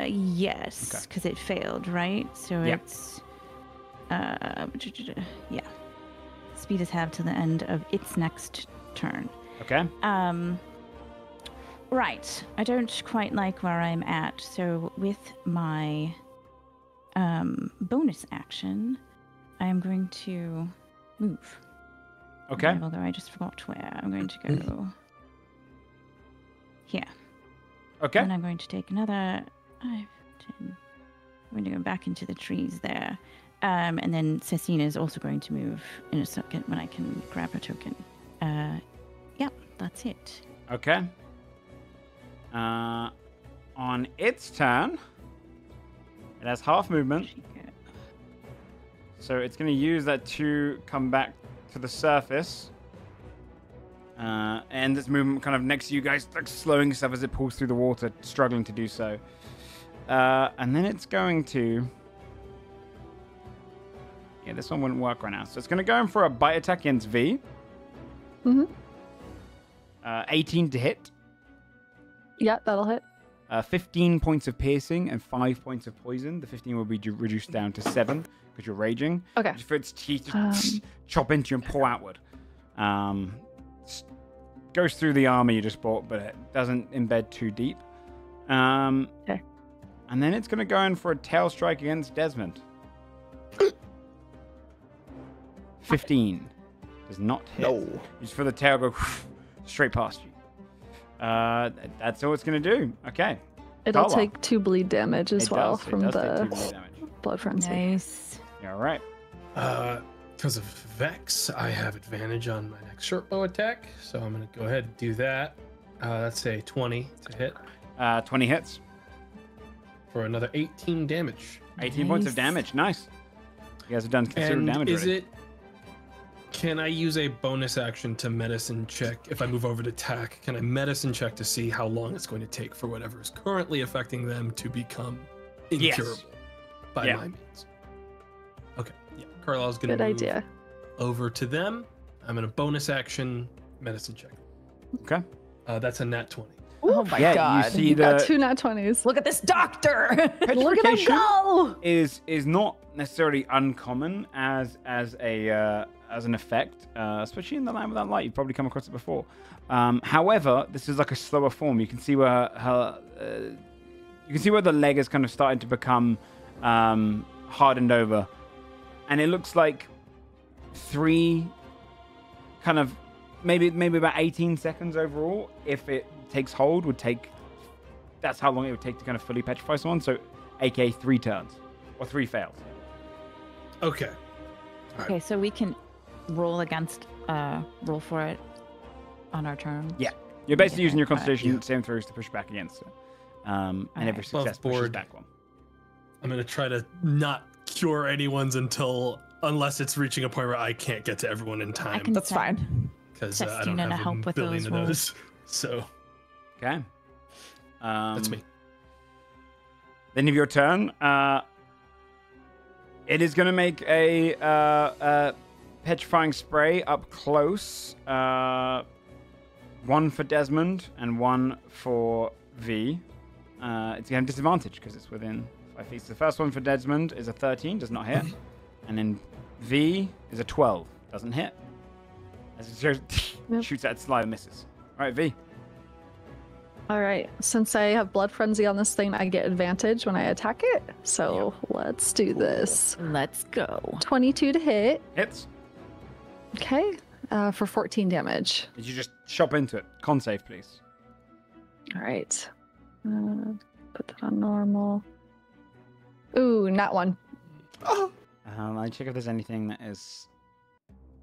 [SPEAKER 3] yes, because it failed, right? So
[SPEAKER 2] Yeah.
[SPEAKER 3] it's... yeah. Speed is halved to the end of its next turn.
[SPEAKER 2] Okay.
[SPEAKER 3] Right. I don't quite like where I'm at. So with my bonus action, I am going to move.
[SPEAKER 2] Okay.
[SPEAKER 3] Although I just forgot where. I'm going to go here.
[SPEAKER 2] Okay.
[SPEAKER 3] And I'm going to take another 5, 10. I'm going to go back into the trees there. And then Cecina is also going to move in a second when I can grab her token. Yep, that's it.
[SPEAKER 2] Okay. On its turn, it has half movement. So it's going to use that to come back to the surface. And this movement kind of next to you guys, like slowing itself as it pulls through the water, struggling to do so. And then it's going to... Yeah, this one wouldn't work right now. So it's going to go in for a bite attack against V. 18 to hit.
[SPEAKER 1] Yeah, that'll hit.
[SPEAKER 2] 15 points of piercing and 5 points of poison. The 15 will be reduced down to 7 because you're raging.
[SPEAKER 1] Okay.
[SPEAKER 2] Just for its teeth to chop into you and pull outward. Goes through the armor you just bought, but it doesn't embed too deep.
[SPEAKER 1] Okay.
[SPEAKER 2] And then it's going to go in for a tail strike against Desmond. 15. Does not hit.
[SPEAKER 4] No.
[SPEAKER 2] Just for the tail go straight past you. That's all it's going to do. Okay.
[SPEAKER 1] It'll
[SPEAKER 2] Carla.
[SPEAKER 1] take 2 bleed damage as well
[SPEAKER 2] It
[SPEAKER 1] from
[SPEAKER 2] does take 2
[SPEAKER 1] the
[SPEAKER 2] bleed damage.
[SPEAKER 1] blood frenzy.
[SPEAKER 3] Nice.
[SPEAKER 2] All right.
[SPEAKER 10] Because of Vex, I have advantage on my next short bow attack, so I'm going to go ahead and do that. That's a 20 to hit
[SPEAKER 2] 20 hits.
[SPEAKER 10] for another 18 damage.
[SPEAKER 2] 18 points of damage. Nice. You guys have done considerable damage already.
[SPEAKER 10] Can I use a bonus action to medicine check if I move over to attack? Can I medicine check to see how long it's going to take for whatever is currently affecting them to become incurable by my means? Okay. Yeah. Carlisle's going to move
[SPEAKER 1] idea.
[SPEAKER 10] over to them. I'm going to bonus action medicine check.
[SPEAKER 2] Okay.
[SPEAKER 10] That's a nat 20.
[SPEAKER 8] Oh my god.
[SPEAKER 2] You see
[SPEAKER 1] You got
[SPEAKER 2] the
[SPEAKER 1] 2 nat 20s.
[SPEAKER 8] Look at this doctor.
[SPEAKER 1] Look at him go.
[SPEAKER 2] is not necessarily uncommon as an effect, especially in the Land Without Light. You've probably come across it before. However, this is like a slower form. You can see where the leg is kind of starting to become hardened over, and it looks like 3 kind of maybe about 18 seconds overall. If it takes hold, that's how long it would take to kind of fully petrify someone. So, aka 3 turns or 3 fails.
[SPEAKER 10] Okay.
[SPEAKER 3] Okay, so we can roll for it on our turn.
[SPEAKER 2] Yeah. You're basically using your
[SPEAKER 3] Alright.
[SPEAKER 2] concentration saving throws to push back against it. And every success pushes
[SPEAKER 10] board.
[SPEAKER 2] back one.
[SPEAKER 10] I'm going to try to not cure anyone's unless it's reaching a point where I can't get to everyone in time.
[SPEAKER 3] can
[SPEAKER 8] That's
[SPEAKER 3] set-
[SPEAKER 8] fine.
[SPEAKER 10] Because I don't
[SPEAKER 3] Sestina to
[SPEAKER 10] have
[SPEAKER 3] help
[SPEAKER 10] a
[SPEAKER 3] with
[SPEAKER 10] billion
[SPEAKER 3] those
[SPEAKER 10] of
[SPEAKER 3] rolls.
[SPEAKER 10] those. So
[SPEAKER 2] Okay.
[SPEAKER 10] that's me.
[SPEAKER 2] Then of your turn, it is going to make a petrifying spray up close. 1 for Desmond and 1 for V. It's going to have disadvantage because it's within 5 feet. So the first one for Desmond is a 13, does not hit. And then V is a 12, doesn't hit. As it shoots at its slide and misses. All right, V.
[SPEAKER 1] All right. Since I have blood frenzy on this thing, I get advantage when I attack it. So let's do this.
[SPEAKER 3] Let's go.
[SPEAKER 1] 22 to hit.
[SPEAKER 2] Hits.
[SPEAKER 1] Okay. For 14 damage.
[SPEAKER 2] Did you just chop into it? Con save, please.
[SPEAKER 1] All right. Put that on normal. Ooh, not 1.
[SPEAKER 2] I check if there's anything that is.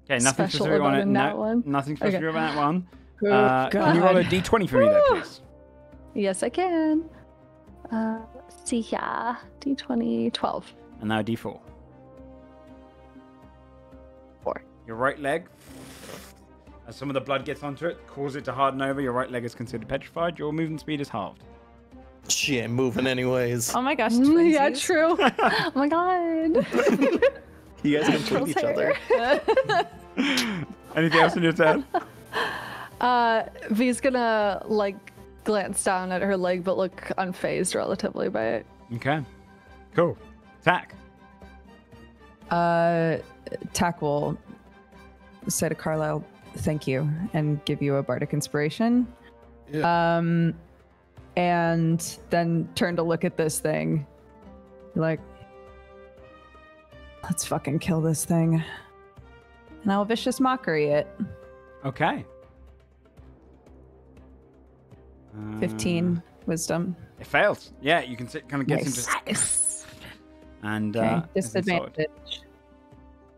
[SPEAKER 2] Okay, nothing
[SPEAKER 1] Special
[SPEAKER 2] specific on
[SPEAKER 1] about
[SPEAKER 2] it.
[SPEAKER 1] in that
[SPEAKER 2] No,
[SPEAKER 1] one?
[SPEAKER 2] nothing specific
[SPEAKER 1] Okay.
[SPEAKER 2] about that one.
[SPEAKER 8] Oh,
[SPEAKER 2] Can you roll a
[SPEAKER 8] God.
[SPEAKER 2] d20 for me, there, please?
[SPEAKER 1] Yes, I can. Let's see here. D20, 12.
[SPEAKER 2] And now d4.
[SPEAKER 1] 4.
[SPEAKER 2] Your right leg, as some of the blood gets onto it, causes it to harden over. Your right leg is considered petrified. Your movement speed is halved.
[SPEAKER 4] She ain't moving anyways.
[SPEAKER 8] Oh my gosh.
[SPEAKER 1] Yeah,
[SPEAKER 8] twinsies.
[SPEAKER 1] true. Oh my god.
[SPEAKER 4] You guys complete each other.
[SPEAKER 2] Anything else in your turn?
[SPEAKER 1] V's gonna like glance down at her leg but look unfazed relatively by it.
[SPEAKER 2] Okay. Cool. Attack.
[SPEAKER 8] Tack will say to Carlisle, thank you, and give you a bardic inspiration.
[SPEAKER 5] Yeah.
[SPEAKER 8] And then turn to look at this thing. Like, let's fucking kill this thing. And I'll vicious mockery it.
[SPEAKER 2] Okay.
[SPEAKER 8] 15 wisdom.
[SPEAKER 2] It fails. Yeah, you can kind of get
[SPEAKER 8] Nice.
[SPEAKER 2] into.
[SPEAKER 1] Nice.
[SPEAKER 2] And
[SPEAKER 8] Okay.
[SPEAKER 2] it's inside.
[SPEAKER 8] Disadvantage.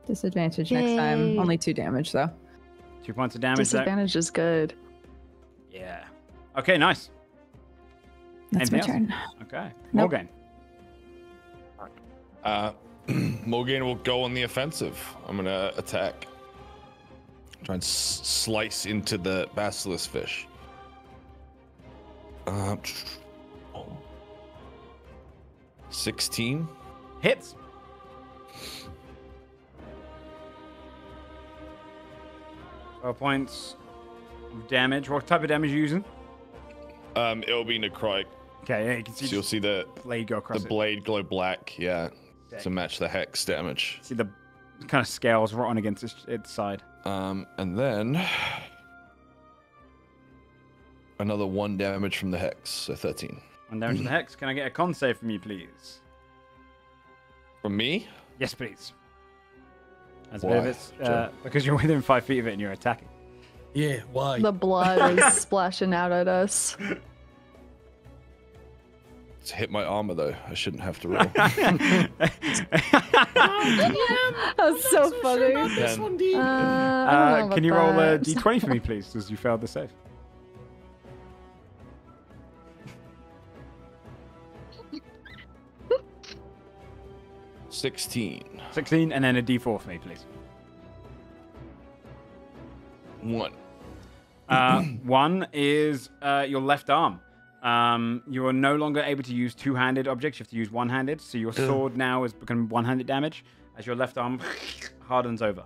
[SPEAKER 8] Disadvantage next time.
[SPEAKER 1] Yay.
[SPEAKER 8] Only 2 damage though.
[SPEAKER 2] 2 points of damage. There.
[SPEAKER 1] Disadvantage is good.
[SPEAKER 2] Yeah. Okay. Nice.
[SPEAKER 8] That's my
[SPEAKER 2] Anything
[SPEAKER 8] turn.
[SPEAKER 2] Okay.
[SPEAKER 8] Nope.
[SPEAKER 2] Morgan.
[SPEAKER 7] Morgan will go on the offensive. I'm gonna attack. Try and slice into the Basilisk Fish. 16.
[SPEAKER 2] Hits. Points of damage. What type of damage are you using?
[SPEAKER 7] It'll be necrotic.
[SPEAKER 2] Okay, yeah, you can see
[SPEAKER 7] So you'll see the
[SPEAKER 2] blade go across
[SPEAKER 7] blade glow black, yeah,
[SPEAKER 2] Sick.
[SPEAKER 7] to match the hex damage.
[SPEAKER 2] See the kind of scales rotten against its side.
[SPEAKER 7] And then another 1 damage from the hex, so 13.
[SPEAKER 2] 1 damage to the hex. Can I get a con save from you, please?
[SPEAKER 7] From me?
[SPEAKER 2] Yes, please. As
[SPEAKER 7] Why?
[SPEAKER 2] it's because you're within 5 feet of it and you're attacking.
[SPEAKER 5] Yeah, why?
[SPEAKER 1] The blood is splashing out at us.
[SPEAKER 7] It's hit my armor though. I shouldn't have to roll.
[SPEAKER 1] That's so funny.
[SPEAKER 5] This one, D.
[SPEAKER 1] I don't know
[SPEAKER 2] Can you
[SPEAKER 1] about
[SPEAKER 2] roll a
[SPEAKER 1] that.
[SPEAKER 2] d20 for me, please, as you failed the save?
[SPEAKER 7] $16.
[SPEAKER 2] 16, and then a d4 for me, please.
[SPEAKER 7] 1.
[SPEAKER 2] 1 is your left arm. You are no longer able to use two-handed objects. You have to use one-handed. So your sword now has become one-handed damage as your left arm hardens over.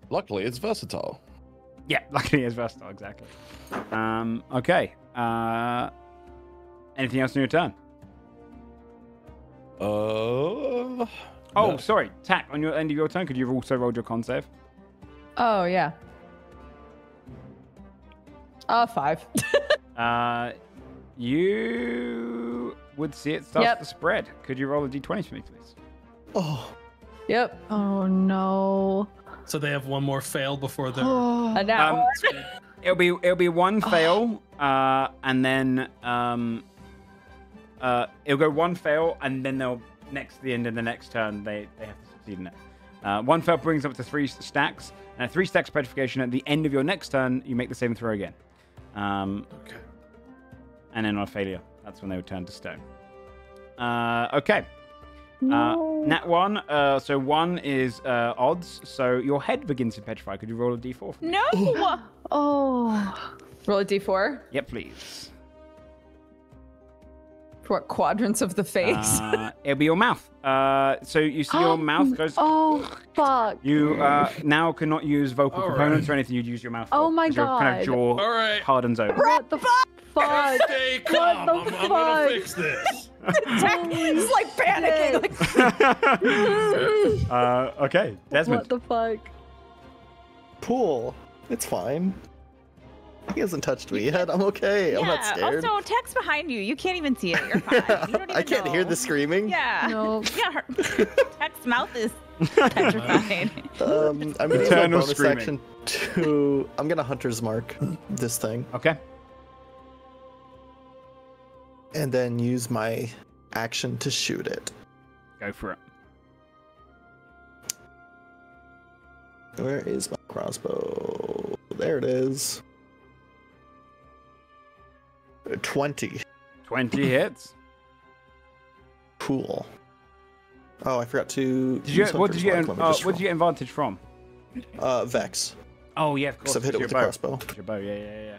[SPEAKER 7] Luckily, it's versatile.
[SPEAKER 2] Yeah, luckily it's versatile, exactly. Okay. Anything else in your turn?
[SPEAKER 7] No.
[SPEAKER 2] Sorry. Tack, on your end of your turn, could you have also rolled your con save?
[SPEAKER 8] Oh, yeah. 5.
[SPEAKER 2] You would see it start
[SPEAKER 8] Yep.
[SPEAKER 2] to spread. Could you roll a d20 for me, please?
[SPEAKER 4] Oh,
[SPEAKER 8] Yep.
[SPEAKER 1] Oh no.
[SPEAKER 10] So they have one more fail before they're.
[SPEAKER 8] And now
[SPEAKER 2] It'll be one fail, and then it'll go one fail, and then they'll next to the end of the next turn they have to succeed in it. One fail brings up to 3 stacks, and at 3 stacks petrification at the end of your next turn, you make the saving throw again.
[SPEAKER 5] Okay.
[SPEAKER 2] And then on a failure, that's when they would turn to stone. Okay.
[SPEAKER 1] No.
[SPEAKER 2] Nat 1. So 1 is odds. So your head begins to petrify. Could you roll a d4 for me?
[SPEAKER 3] No.
[SPEAKER 1] Oh.
[SPEAKER 8] roll a d4
[SPEAKER 2] Yep, please.
[SPEAKER 8] for what, quadrants of the face.
[SPEAKER 2] It'll be your mouth. So you see your mouth goes.
[SPEAKER 1] Oh fuck.
[SPEAKER 2] You now cannot use vocal
[SPEAKER 5] All
[SPEAKER 2] components
[SPEAKER 5] right.
[SPEAKER 2] or anything. You'd use your mouth.
[SPEAKER 1] Oh
[SPEAKER 2] for,
[SPEAKER 1] my
[SPEAKER 2] 'cause your kind of
[SPEAKER 1] God.
[SPEAKER 2] jaw
[SPEAKER 5] All right.
[SPEAKER 2] hardens over.
[SPEAKER 1] What the fuck?
[SPEAKER 5] Stay calm.
[SPEAKER 1] the
[SPEAKER 5] I'm gonna
[SPEAKER 1] fuck?
[SPEAKER 5] fix this.
[SPEAKER 8] He's like panicking. Like,
[SPEAKER 2] Okay, Desmond.
[SPEAKER 1] What the fuck?
[SPEAKER 4] pool. It's fine. He hasn't touched me yet. I'm okay. I'm not
[SPEAKER 3] Yeah.
[SPEAKER 4] scared.
[SPEAKER 3] Also, text behind you. You can't even see it. You're fine. You don't even
[SPEAKER 4] I can't hear
[SPEAKER 3] know.
[SPEAKER 4] the screaming.
[SPEAKER 3] Yeah.
[SPEAKER 1] No.
[SPEAKER 3] Yeah. Her text mouth is petrified.
[SPEAKER 4] I'm gonna use my
[SPEAKER 2] Eternal
[SPEAKER 4] bonus
[SPEAKER 2] screaming.
[SPEAKER 4] action to. I'm gonna hunter's mark this thing,
[SPEAKER 2] Okay.
[SPEAKER 4] and then use my action to shoot it.
[SPEAKER 2] Go for it.
[SPEAKER 4] Where is my crossbow? There it is. 20.
[SPEAKER 2] 20 hits.
[SPEAKER 4] Cool. Oh, I forgot to.
[SPEAKER 2] What did you get advantage from?
[SPEAKER 4] Vex.
[SPEAKER 2] Oh yeah, of course.
[SPEAKER 4] Because I've hit it with the crossbow.
[SPEAKER 2] It's your bow, yeah.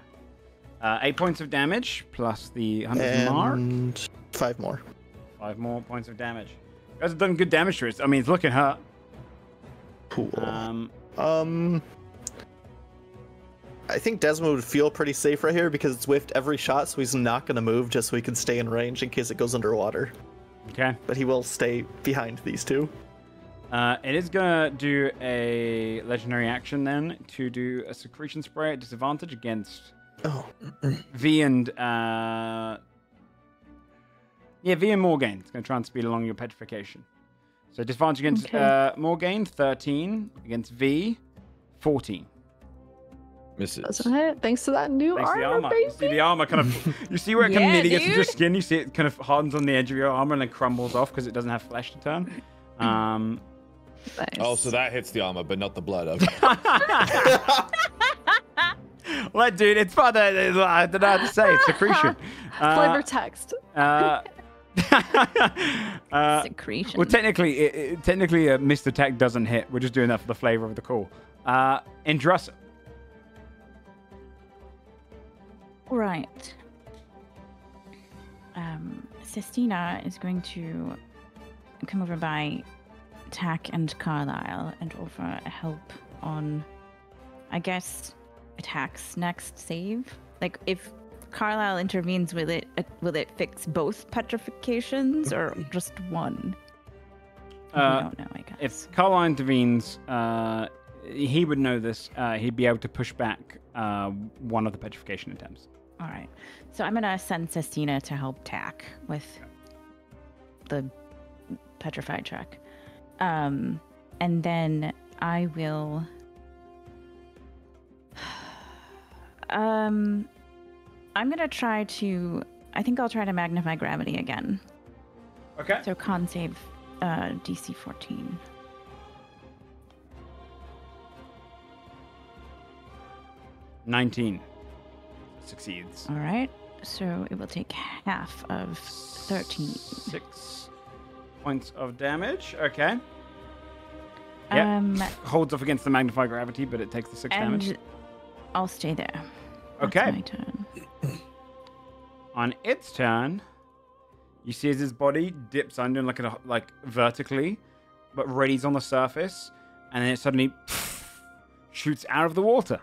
[SPEAKER 2] 8 points of damage plus the 100 mark.
[SPEAKER 4] And 5 more.
[SPEAKER 2] 5 more points of damage. You guys have done good damage to it. I mean, it's looking hurt.
[SPEAKER 4] Cool. I think Desmond would feel pretty safe right here because it's whiffed every shot, so he's not going to move just so he can stay in range in case it goes underwater.
[SPEAKER 2] Okay.
[SPEAKER 4] But he will stay behind these two.
[SPEAKER 2] It is going to do a legendary action then to do a secretion spray at disadvantage against V and V and Morgaine. It's going to try and speed along your petrification. So disadvantage against Morgaine, 13. Against V, 14.
[SPEAKER 7] Misses.
[SPEAKER 1] Doesn't it? Thanks to that new armor, baby.
[SPEAKER 2] You see the armor kind of, you see where it kind of nearly gets into your skin. You see it kind of hardens on the edge of your armor and then crumbles off because it doesn't have flesh to turn.
[SPEAKER 1] Nice.
[SPEAKER 7] Oh, so that hits the armor, but not the blood. Okay.
[SPEAKER 2] Well, dude, it's fun. I don't know how to say it. Secretion.
[SPEAKER 1] Flavor text.
[SPEAKER 3] Secretion.
[SPEAKER 2] Well, technically, Mr. Tech doesn't hit. We're just doing that for the flavor of the call. Indrus.
[SPEAKER 3] Right. Sestina is going to come over by Tack and Carlisle and offer help on, I guess, Attack's next save. Like, if Carlisle intervenes, will it fix both petrifications or just one? I don't know, I guess.
[SPEAKER 2] If Carlisle intervenes, he would know this. He'd be able to push back one of the petrification attempts.
[SPEAKER 3] All right. So I'm going to send Sestina to help Tack with the petrified check. And then I will... I'm going to try to... I think I'll try to magnify gravity again.
[SPEAKER 2] Okay.
[SPEAKER 3] So con save DC 14.
[SPEAKER 2] 19 succeeds.
[SPEAKER 3] All right. So it will take half of 13.
[SPEAKER 2] 6 points of damage. Okay. Yeah. Holds off against the magnified gravity, but it takes the 6 damage.
[SPEAKER 3] And I'll stay there.
[SPEAKER 2] Okay.
[SPEAKER 3] That's my turn.
[SPEAKER 2] On its turn, you see as his body dips under like vertically, but readies on the surface, and then it suddenly shoots out of the water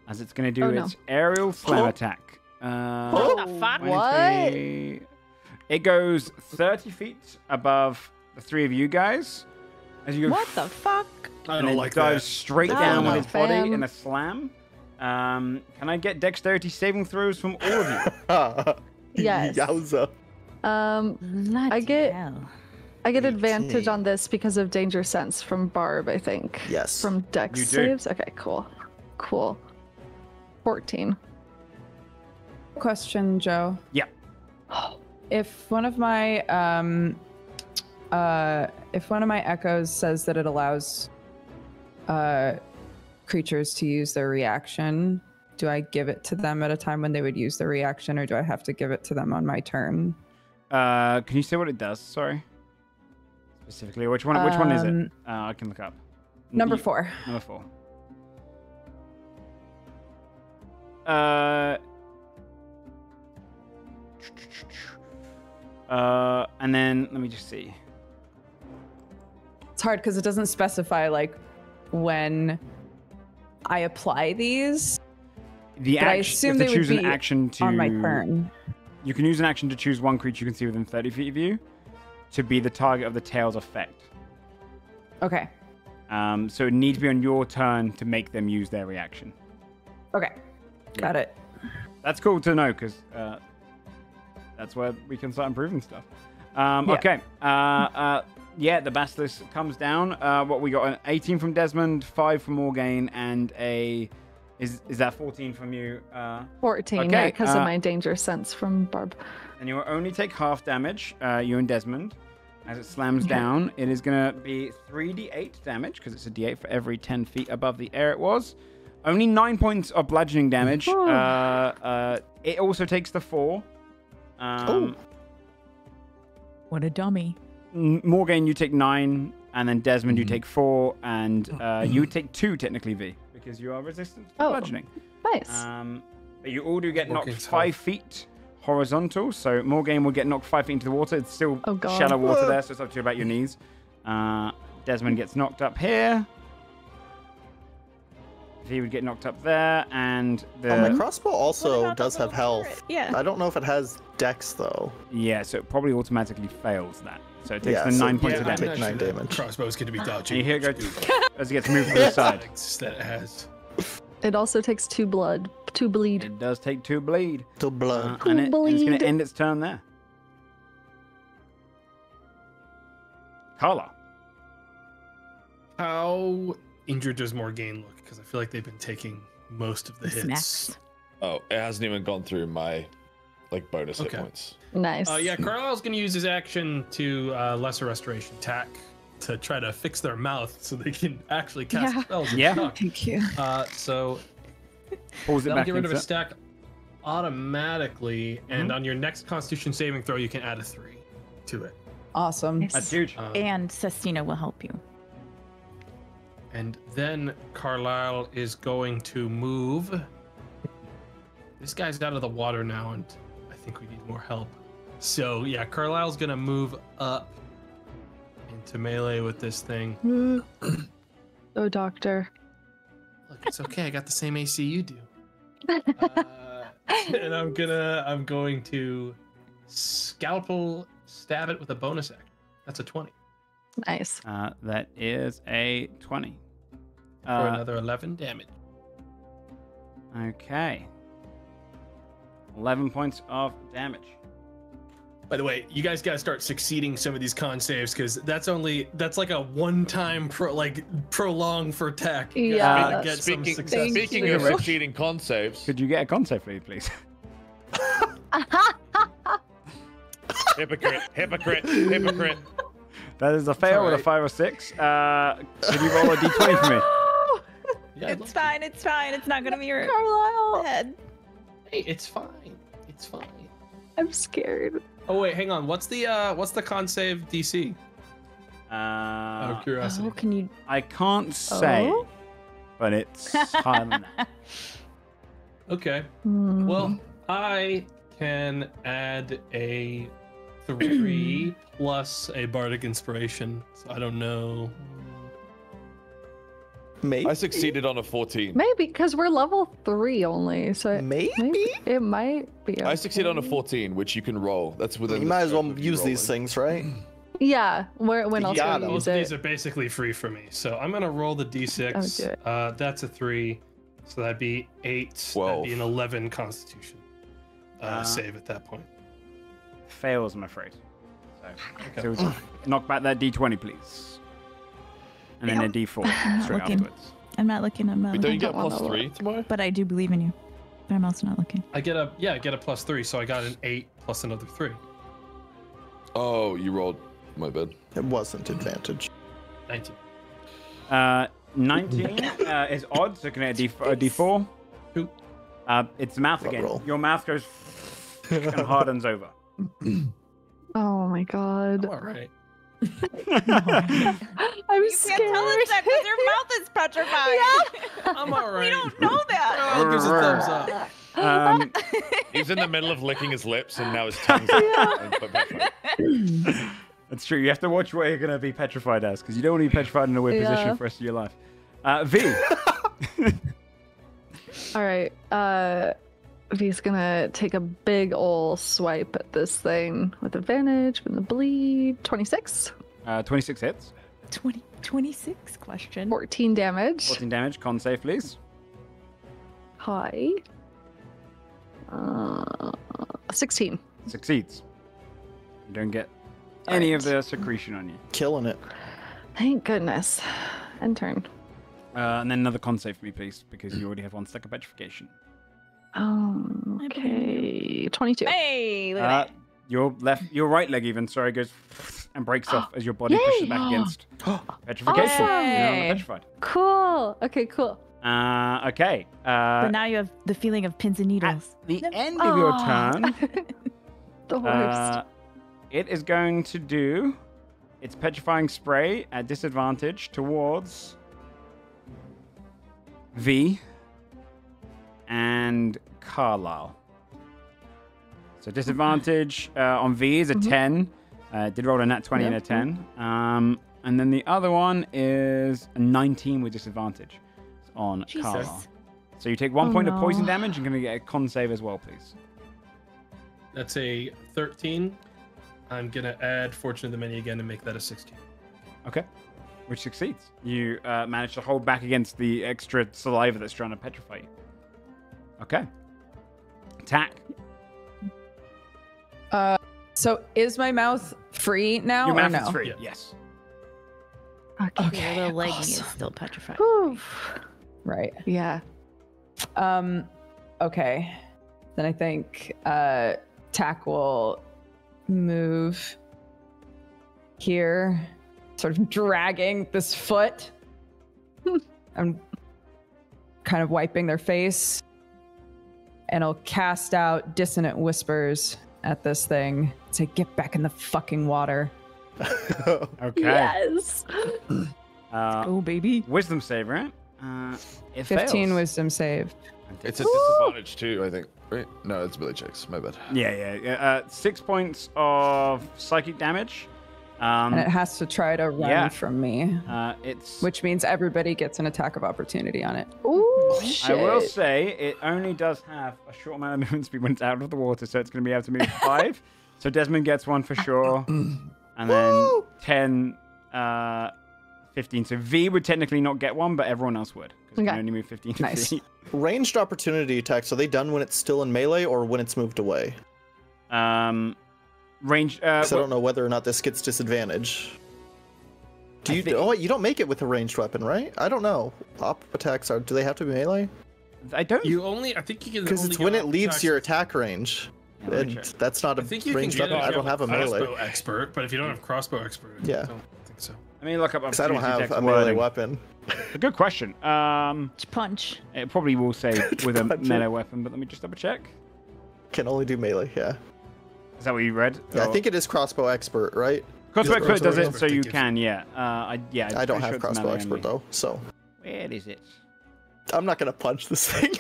[SPEAKER 2] as it's going to do its aerial slam attack.
[SPEAKER 3] What the fuck?
[SPEAKER 1] What?
[SPEAKER 2] It goes 30 feet above the 3 of you guys. As you go,
[SPEAKER 3] What the fuck?
[SPEAKER 5] I
[SPEAKER 2] and
[SPEAKER 5] don't
[SPEAKER 2] it
[SPEAKER 5] like
[SPEAKER 2] dives
[SPEAKER 5] that.
[SPEAKER 2] straight
[SPEAKER 1] Oh,
[SPEAKER 2] down
[SPEAKER 1] no,
[SPEAKER 2] on his body
[SPEAKER 1] fam.
[SPEAKER 2] in a slam. Can I get dexterity saving throws from all of you?
[SPEAKER 1] Yes.
[SPEAKER 4] Yowza.
[SPEAKER 3] Bloody
[SPEAKER 1] I get
[SPEAKER 3] hell.
[SPEAKER 1] advantage
[SPEAKER 4] 18.
[SPEAKER 1] on this because of danger sense from Barb, I think.
[SPEAKER 4] Yes.
[SPEAKER 1] From Dex
[SPEAKER 2] You do.
[SPEAKER 1] saves. Okay, cool. 14.
[SPEAKER 8] Question, Joe.
[SPEAKER 2] Yeah.
[SPEAKER 8] If one of my echoes says that it allows creatures to use their reaction, do I give it to them at a time when they would use their reaction, or do I have to give it to them on my turn?
[SPEAKER 2] Can you say what it does? Sorry. Specifically, which one is it? I can look up.
[SPEAKER 8] Number 4.
[SPEAKER 2] Number 4. And then let me just see.
[SPEAKER 8] It's hard because it doesn't specify like when I apply these.
[SPEAKER 2] The
[SPEAKER 8] But I
[SPEAKER 2] action,
[SPEAKER 8] assume
[SPEAKER 2] you have
[SPEAKER 8] they
[SPEAKER 2] to
[SPEAKER 8] would
[SPEAKER 2] choose an
[SPEAKER 8] be
[SPEAKER 2] action to
[SPEAKER 8] on my turn.
[SPEAKER 2] You can use an action to choose one creature you can see within 30 feet of you to be the target of the tail's effect.
[SPEAKER 8] Okay.
[SPEAKER 2] So it needs to be on your turn to make them use their reaction.
[SPEAKER 8] Okay. Got it.
[SPEAKER 2] That's cool to know because that's where we can start improving stuff. Okay. Yeah, the Basilisk comes down. What we got? An 18 from Desmond, 5 from Morgaine, and a... Is that 14 from you?
[SPEAKER 1] 14,
[SPEAKER 2] Okay,
[SPEAKER 1] yeah, because of my danger sense from Barb.
[SPEAKER 2] And you will only take half damage, you and Desmond. As it slams down, it is going to be 3d8 damage because it's a d8 for every 10 feet above the air it was. Only 9 points of bludgeoning damage. It also takes the 4.
[SPEAKER 3] What a dummy.
[SPEAKER 2] Morgan, you take 9, and then Desmond, you take 4, and you take 2 technically, V, because you are resistant to bludgeoning.
[SPEAKER 1] Nice.
[SPEAKER 2] But you all do get knocked
[SPEAKER 10] Morgan's
[SPEAKER 2] 5 feet horizontal, so Morgan will get knocked 5 feet into the water. It's still shallow water there, so it's up to you about your knees. Desmond gets knocked up here. He would get knocked up there, and
[SPEAKER 4] my crossbow also does have health.
[SPEAKER 3] Yeah.
[SPEAKER 4] I don't know if it has dex though.
[SPEAKER 2] Yeah, so it probably automatically fails that. So it takes the
[SPEAKER 4] so
[SPEAKER 2] 9 points of
[SPEAKER 4] I
[SPEAKER 2] damage.
[SPEAKER 4] take 9 damage.
[SPEAKER 10] Crossbow's going to be dodgy.
[SPEAKER 2] And you hear it go as it gets moved to the side.
[SPEAKER 10] That it has.
[SPEAKER 1] It also takes 2 blood. 2 bleed.
[SPEAKER 2] It does take 2 bleed.
[SPEAKER 4] To blood.
[SPEAKER 2] And it's going
[SPEAKER 1] bleed.
[SPEAKER 2] to end its turn there. Carla.
[SPEAKER 10] How injured does Morgaine look? Because I feel like they've been taking most of the hits.
[SPEAKER 3] Snacks.
[SPEAKER 7] Oh, it hasn't even gone through my bonus hit points.
[SPEAKER 1] Nice.
[SPEAKER 10] Yeah, Carlisle's going to use his action to Lesser Restoration Tack to try to fix their mouth so they can actually cast spells. and
[SPEAKER 2] Yeah.
[SPEAKER 10] talk.
[SPEAKER 8] Thank you.
[SPEAKER 10] So
[SPEAKER 2] Pulls it
[SPEAKER 10] that'll
[SPEAKER 2] back
[SPEAKER 10] get rid of a
[SPEAKER 2] into it.
[SPEAKER 10] stack automatically, and on your next Constitution saving throw, you can add a 3 to it.
[SPEAKER 8] Awesome.
[SPEAKER 2] That's huge.
[SPEAKER 3] And Sestina will help you.
[SPEAKER 10] And then Carlisle is going to move. This guy's out of the water now, and I think we need more help. So yeah, Carlisle's gonna move up into melee with this thing.
[SPEAKER 1] Oh, doctor.
[SPEAKER 10] Look, it's okay. I got the same AC you do. And I'm going to scalpel stab it with a bonus action. That's a 20
[SPEAKER 1] Nice.
[SPEAKER 2] That is a 20.
[SPEAKER 10] for another 11 damage.
[SPEAKER 2] Okay. 11 points of damage.
[SPEAKER 10] By the way, you guys gotta start succeeding some of these con saves because that's like a one-time prolong for attack. You guys
[SPEAKER 1] Yeah.
[SPEAKER 10] gotta get some
[SPEAKER 7] Speaking
[SPEAKER 10] success.
[SPEAKER 7] of succeeding con saves,
[SPEAKER 2] Could you get a con save for you, please?
[SPEAKER 7] hypocrite.
[SPEAKER 2] That is a fail with a
[SPEAKER 10] alright.
[SPEAKER 2] 5 or 6. Could you roll a d20 for me?
[SPEAKER 10] Yeah, I'd love
[SPEAKER 3] It's
[SPEAKER 10] to.
[SPEAKER 3] fine. It's fine. It's not gonna be your
[SPEAKER 1] Carlisle.
[SPEAKER 3] head.
[SPEAKER 10] Hey, it's fine. It's fine.
[SPEAKER 1] I'm scared.
[SPEAKER 10] Oh wait, hang on. What's the con save DC? Out of curiosity.
[SPEAKER 3] Oh, can you?
[SPEAKER 2] I can't say,
[SPEAKER 1] Oh?
[SPEAKER 2] but it's higher than that.
[SPEAKER 10] Okay.
[SPEAKER 1] Hmm.
[SPEAKER 10] Well, I can add a 3 plus a bardic inspiration. So I don't know.
[SPEAKER 4] Maybe.
[SPEAKER 7] I succeeded on a 14.
[SPEAKER 1] Maybe because we're level 3 only, so
[SPEAKER 4] Maybe?
[SPEAKER 1] it might be.
[SPEAKER 7] I succeeded on a
[SPEAKER 1] okay.
[SPEAKER 7] 14, which you can roll. That's within.
[SPEAKER 4] You
[SPEAKER 7] the
[SPEAKER 4] might as well
[SPEAKER 7] scope of you
[SPEAKER 4] use these
[SPEAKER 7] rolling.
[SPEAKER 4] things, right?
[SPEAKER 1] Yeah, when else
[SPEAKER 4] Yeah,
[SPEAKER 1] will we
[SPEAKER 10] Both
[SPEAKER 1] use
[SPEAKER 10] of these
[SPEAKER 1] it?
[SPEAKER 10] are basically free for me. So I'm gonna roll the d6.
[SPEAKER 1] Oh, do it.
[SPEAKER 10] That's a 3. So that'd be 8.
[SPEAKER 7] 12.
[SPEAKER 10] That'd be an 11 Constitution save at that point.
[SPEAKER 2] Fails, I'm afraid. So knock back that d20, please. And then a d4 straight
[SPEAKER 3] looking.
[SPEAKER 2] afterwards.
[SPEAKER 3] I'm not looking. I'm not
[SPEAKER 7] Wait, don't
[SPEAKER 3] looking.
[SPEAKER 7] you get
[SPEAKER 1] don't wanna
[SPEAKER 7] plus 3 tomorrow?
[SPEAKER 3] But I do believe in you. But I'm also not looking.
[SPEAKER 10] I get a plus 3. So I got an 8 plus another 3.
[SPEAKER 7] Oh, you rolled. My bad.
[SPEAKER 4] It wasn't advantage.
[SPEAKER 10] 19.
[SPEAKER 2] 19 is odd, so can I get a d4?
[SPEAKER 10] Two.
[SPEAKER 2] It's mouth
[SPEAKER 4] Rub
[SPEAKER 2] again.
[SPEAKER 4] roll.
[SPEAKER 2] Your mouth goes and hardens over.
[SPEAKER 1] Oh my god.
[SPEAKER 10] I'm all right.
[SPEAKER 1] I'm
[SPEAKER 3] You
[SPEAKER 1] scared.
[SPEAKER 3] can't tell us that because your mouth is petrified.
[SPEAKER 10] I'm all right.
[SPEAKER 3] We don't know that.
[SPEAKER 10] Carlisle gives a thumbs up.
[SPEAKER 7] He's in the middle of licking his lips, and now his tongue's out.
[SPEAKER 2] That's true. You have to watch what you're going to be petrified as, because you don't want to be petrified in a weird position
[SPEAKER 1] Yeah.
[SPEAKER 2] for the rest of your life. V.
[SPEAKER 1] All right. V's gonna take a big ol' swipe at this thing with advantage from the bleed. 26.
[SPEAKER 2] 26 hits.
[SPEAKER 3] 26 question.
[SPEAKER 1] 14 damage.
[SPEAKER 2] 14 damage. Con save, please.
[SPEAKER 1] Hi. 16.
[SPEAKER 2] Succeeds. You don't get any of the secretion on you.
[SPEAKER 4] Killing it.
[SPEAKER 1] Thank goodness. End turn.
[SPEAKER 2] And then another con save for me, please, because you already have 1 stack of petrification.
[SPEAKER 1] Okay. 22.
[SPEAKER 3] Hey, look at that.
[SPEAKER 2] Your right leg even, sorry, goes and breaks off as your body pushes back against petrification.
[SPEAKER 1] Awesome.
[SPEAKER 2] You're no longer
[SPEAKER 3] Yay.
[SPEAKER 2] petrified.
[SPEAKER 1] Cool. Okay, cool.
[SPEAKER 2] Okay.
[SPEAKER 3] But now you have the feeling of pins and
[SPEAKER 2] At
[SPEAKER 3] needles.
[SPEAKER 2] the end of your
[SPEAKER 1] Aw.
[SPEAKER 2] turn,
[SPEAKER 1] The worst.
[SPEAKER 2] it is going to do its petrifying spray at disadvantage towards V and Carlisle. So disadvantage on V is a 10. Did roll a nat 20 and a 10. And then the other one is a 19 with disadvantage on Carlisle. So you take 1 point of poison damage and going to get a con save as well, please.
[SPEAKER 10] That's a 13. I'm gonna add Fortune of the Many again and make that a 16.
[SPEAKER 2] Okay. Which succeeds. You manage to hold back against the extra saliva that's trying to petrify you. Okay. Attack.
[SPEAKER 8] So is my mouth free now
[SPEAKER 2] Your
[SPEAKER 8] or
[SPEAKER 2] mouth
[SPEAKER 8] no?
[SPEAKER 2] is free.
[SPEAKER 10] Yeah.
[SPEAKER 2] Yes.
[SPEAKER 1] Okay.
[SPEAKER 3] Your little legging is
[SPEAKER 8] awesome.
[SPEAKER 3] still petrified.
[SPEAKER 1] Whew.
[SPEAKER 8] Right.
[SPEAKER 1] Yeah.
[SPEAKER 8] Okay. Then I think Tack will move here, sort of dragging this foot. I'm kind of wiping their face. And I'll cast out dissonant whispers at this thing. Say, get back in the fucking water.
[SPEAKER 2] Okay.
[SPEAKER 1] Yes.
[SPEAKER 3] Oh, baby.
[SPEAKER 2] Wisdom save, right? It
[SPEAKER 8] 15
[SPEAKER 2] fails.
[SPEAKER 8] wisdom save.
[SPEAKER 7] It's a disadvantage too, I think. Right? No, it's ability checks. My bad.
[SPEAKER 2] Yeah. 6 points of psychic damage.
[SPEAKER 8] And it has to try to run
[SPEAKER 2] yeah.
[SPEAKER 8] from me.
[SPEAKER 2] It's.
[SPEAKER 8] Which means everybody gets an attack of opportunity on it.
[SPEAKER 1] Ooh,
[SPEAKER 2] I
[SPEAKER 1] shit.
[SPEAKER 2] will say it only does have a short amount of movement speed when it's out of the water, so it's going to be able to move 5. So Desmond gets 1 for sure, and then 10, 15. So V would technically not get 1, but everyone else would because it can
[SPEAKER 1] Okay.
[SPEAKER 2] only move 15
[SPEAKER 8] Nice.
[SPEAKER 2] feet.
[SPEAKER 4] Ranged opportunity attacks, are they done when it's still in melee or when it's moved away?
[SPEAKER 2] Range.
[SPEAKER 4] 'Cause I don't know whether or not this gets disadvantage. Do you? Oh, wait, you don't make it with a ranged weapon, right? I don't know. Op attacks are. Do they have to be melee?
[SPEAKER 2] I don't.
[SPEAKER 10] You only, I think you can.
[SPEAKER 4] Because
[SPEAKER 10] only
[SPEAKER 4] it's
[SPEAKER 10] get
[SPEAKER 4] when it
[SPEAKER 10] op
[SPEAKER 4] leaves
[SPEAKER 10] attacks-
[SPEAKER 4] your attack range,
[SPEAKER 2] Yeah,
[SPEAKER 4] and
[SPEAKER 2] sure.
[SPEAKER 4] that's not a
[SPEAKER 10] I think you can
[SPEAKER 4] ranged
[SPEAKER 10] get
[SPEAKER 4] weapon.
[SPEAKER 10] it if
[SPEAKER 4] I
[SPEAKER 10] you
[SPEAKER 4] don't have a melee.
[SPEAKER 10] crossbow expert, but if you don't have crossbow expert,
[SPEAKER 4] Yeah.
[SPEAKER 10] I don't think so.
[SPEAKER 2] Let me look up.
[SPEAKER 4] Because I don't
[SPEAKER 2] opportunity
[SPEAKER 4] have
[SPEAKER 2] text
[SPEAKER 4] a melee
[SPEAKER 2] wording.
[SPEAKER 4] weapon.
[SPEAKER 2] A good question.
[SPEAKER 3] Punch.
[SPEAKER 2] It probably will say with a
[SPEAKER 4] Punch it.
[SPEAKER 2] melee weapon, but let me just double check.
[SPEAKER 4] Can only do melee. Yeah.
[SPEAKER 2] Is that what you read?
[SPEAKER 4] Yeah, I
[SPEAKER 2] Or-
[SPEAKER 4] think it is crossbow expert, right?
[SPEAKER 2] Crossbow
[SPEAKER 4] Is it
[SPEAKER 2] expert does
[SPEAKER 4] crossbow
[SPEAKER 2] it, so
[SPEAKER 10] expert
[SPEAKER 2] you
[SPEAKER 10] that gives
[SPEAKER 2] can. Yeah.
[SPEAKER 4] I don't have crossbow expert though, so
[SPEAKER 2] Where is it?
[SPEAKER 4] I'm not gonna punch this thing.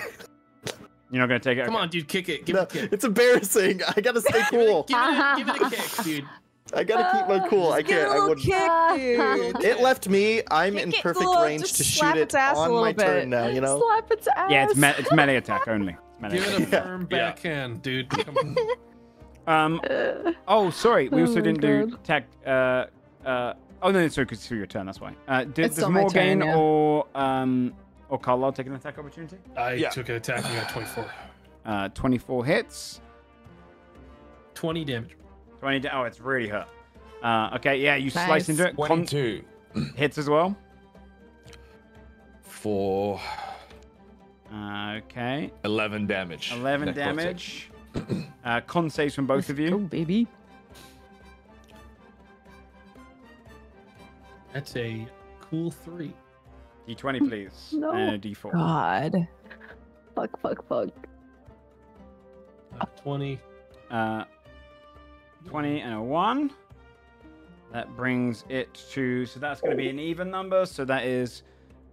[SPEAKER 2] You're not gonna take it.
[SPEAKER 10] Come
[SPEAKER 2] Okay.
[SPEAKER 10] on, dude, kick it. Give
[SPEAKER 4] No,
[SPEAKER 10] it a kick.
[SPEAKER 4] it's embarrassing. I gotta stay cool.
[SPEAKER 10] Give it a kick, dude.
[SPEAKER 4] I gotta keep my cool. I can't. I wouldn't. It left me. I'm in
[SPEAKER 8] Kick it,
[SPEAKER 4] perfect
[SPEAKER 8] Glow,
[SPEAKER 4] range
[SPEAKER 8] just
[SPEAKER 4] to
[SPEAKER 8] slap
[SPEAKER 4] shoot it
[SPEAKER 8] its ass a
[SPEAKER 4] on
[SPEAKER 8] little
[SPEAKER 4] my
[SPEAKER 8] bit.
[SPEAKER 4] turn now. You know.
[SPEAKER 1] Slap its ass.
[SPEAKER 2] Yeah, it's melee attack only. It's melee
[SPEAKER 10] Give
[SPEAKER 2] attack.
[SPEAKER 10] it a firm backhand, dude. Come on.
[SPEAKER 2] Oh, sorry. We
[SPEAKER 1] Oh
[SPEAKER 2] also
[SPEAKER 1] my
[SPEAKER 2] didn't do
[SPEAKER 1] God.
[SPEAKER 2] attack. Oh no, sorry, because it's for your turn. That's why. Does
[SPEAKER 8] still my
[SPEAKER 2] Morgaine
[SPEAKER 8] turn, yeah.
[SPEAKER 2] or Carlisle take an attack opportunity?
[SPEAKER 10] I took an attack and got 24.
[SPEAKER 2] 24 hits.
[SPEAKER 10] 20 damage.
[SPEAKER 2] 20. Oh, it's really hurt. Okay, yeah, you slice
[SPEAKER 1] Nice.
[SPEAKER 2] into it.
[SPEAKER 7] 22
[SPEAKER 2] Hits as well.
[SPEAKER 7] for
[SPEAKER 2] Okay,
[SPEAKER 7] 11 damage.
[SPEAKER 2] 11
[SPEAKER 7] Necrotic.
[SPEAKER 2] damage. Con saves from both of
[SPEAKER 3] Oh,
[SPEAKER 2] you.
[SPEAKER 3] baby.
[SPEAKER 10] That's a cool 3.
[SPEAKER 2] D20, please.
[SPEAKER 1] No.
[SPEAKER 2] And a D4.
[SPEAKER 8] God.
[SPEAKER 1] Fuck.
[SPEAKER 10] 20.
[SPEAKER 2] 20 and a 1. That brings it to... So that's going to be an even number. So that is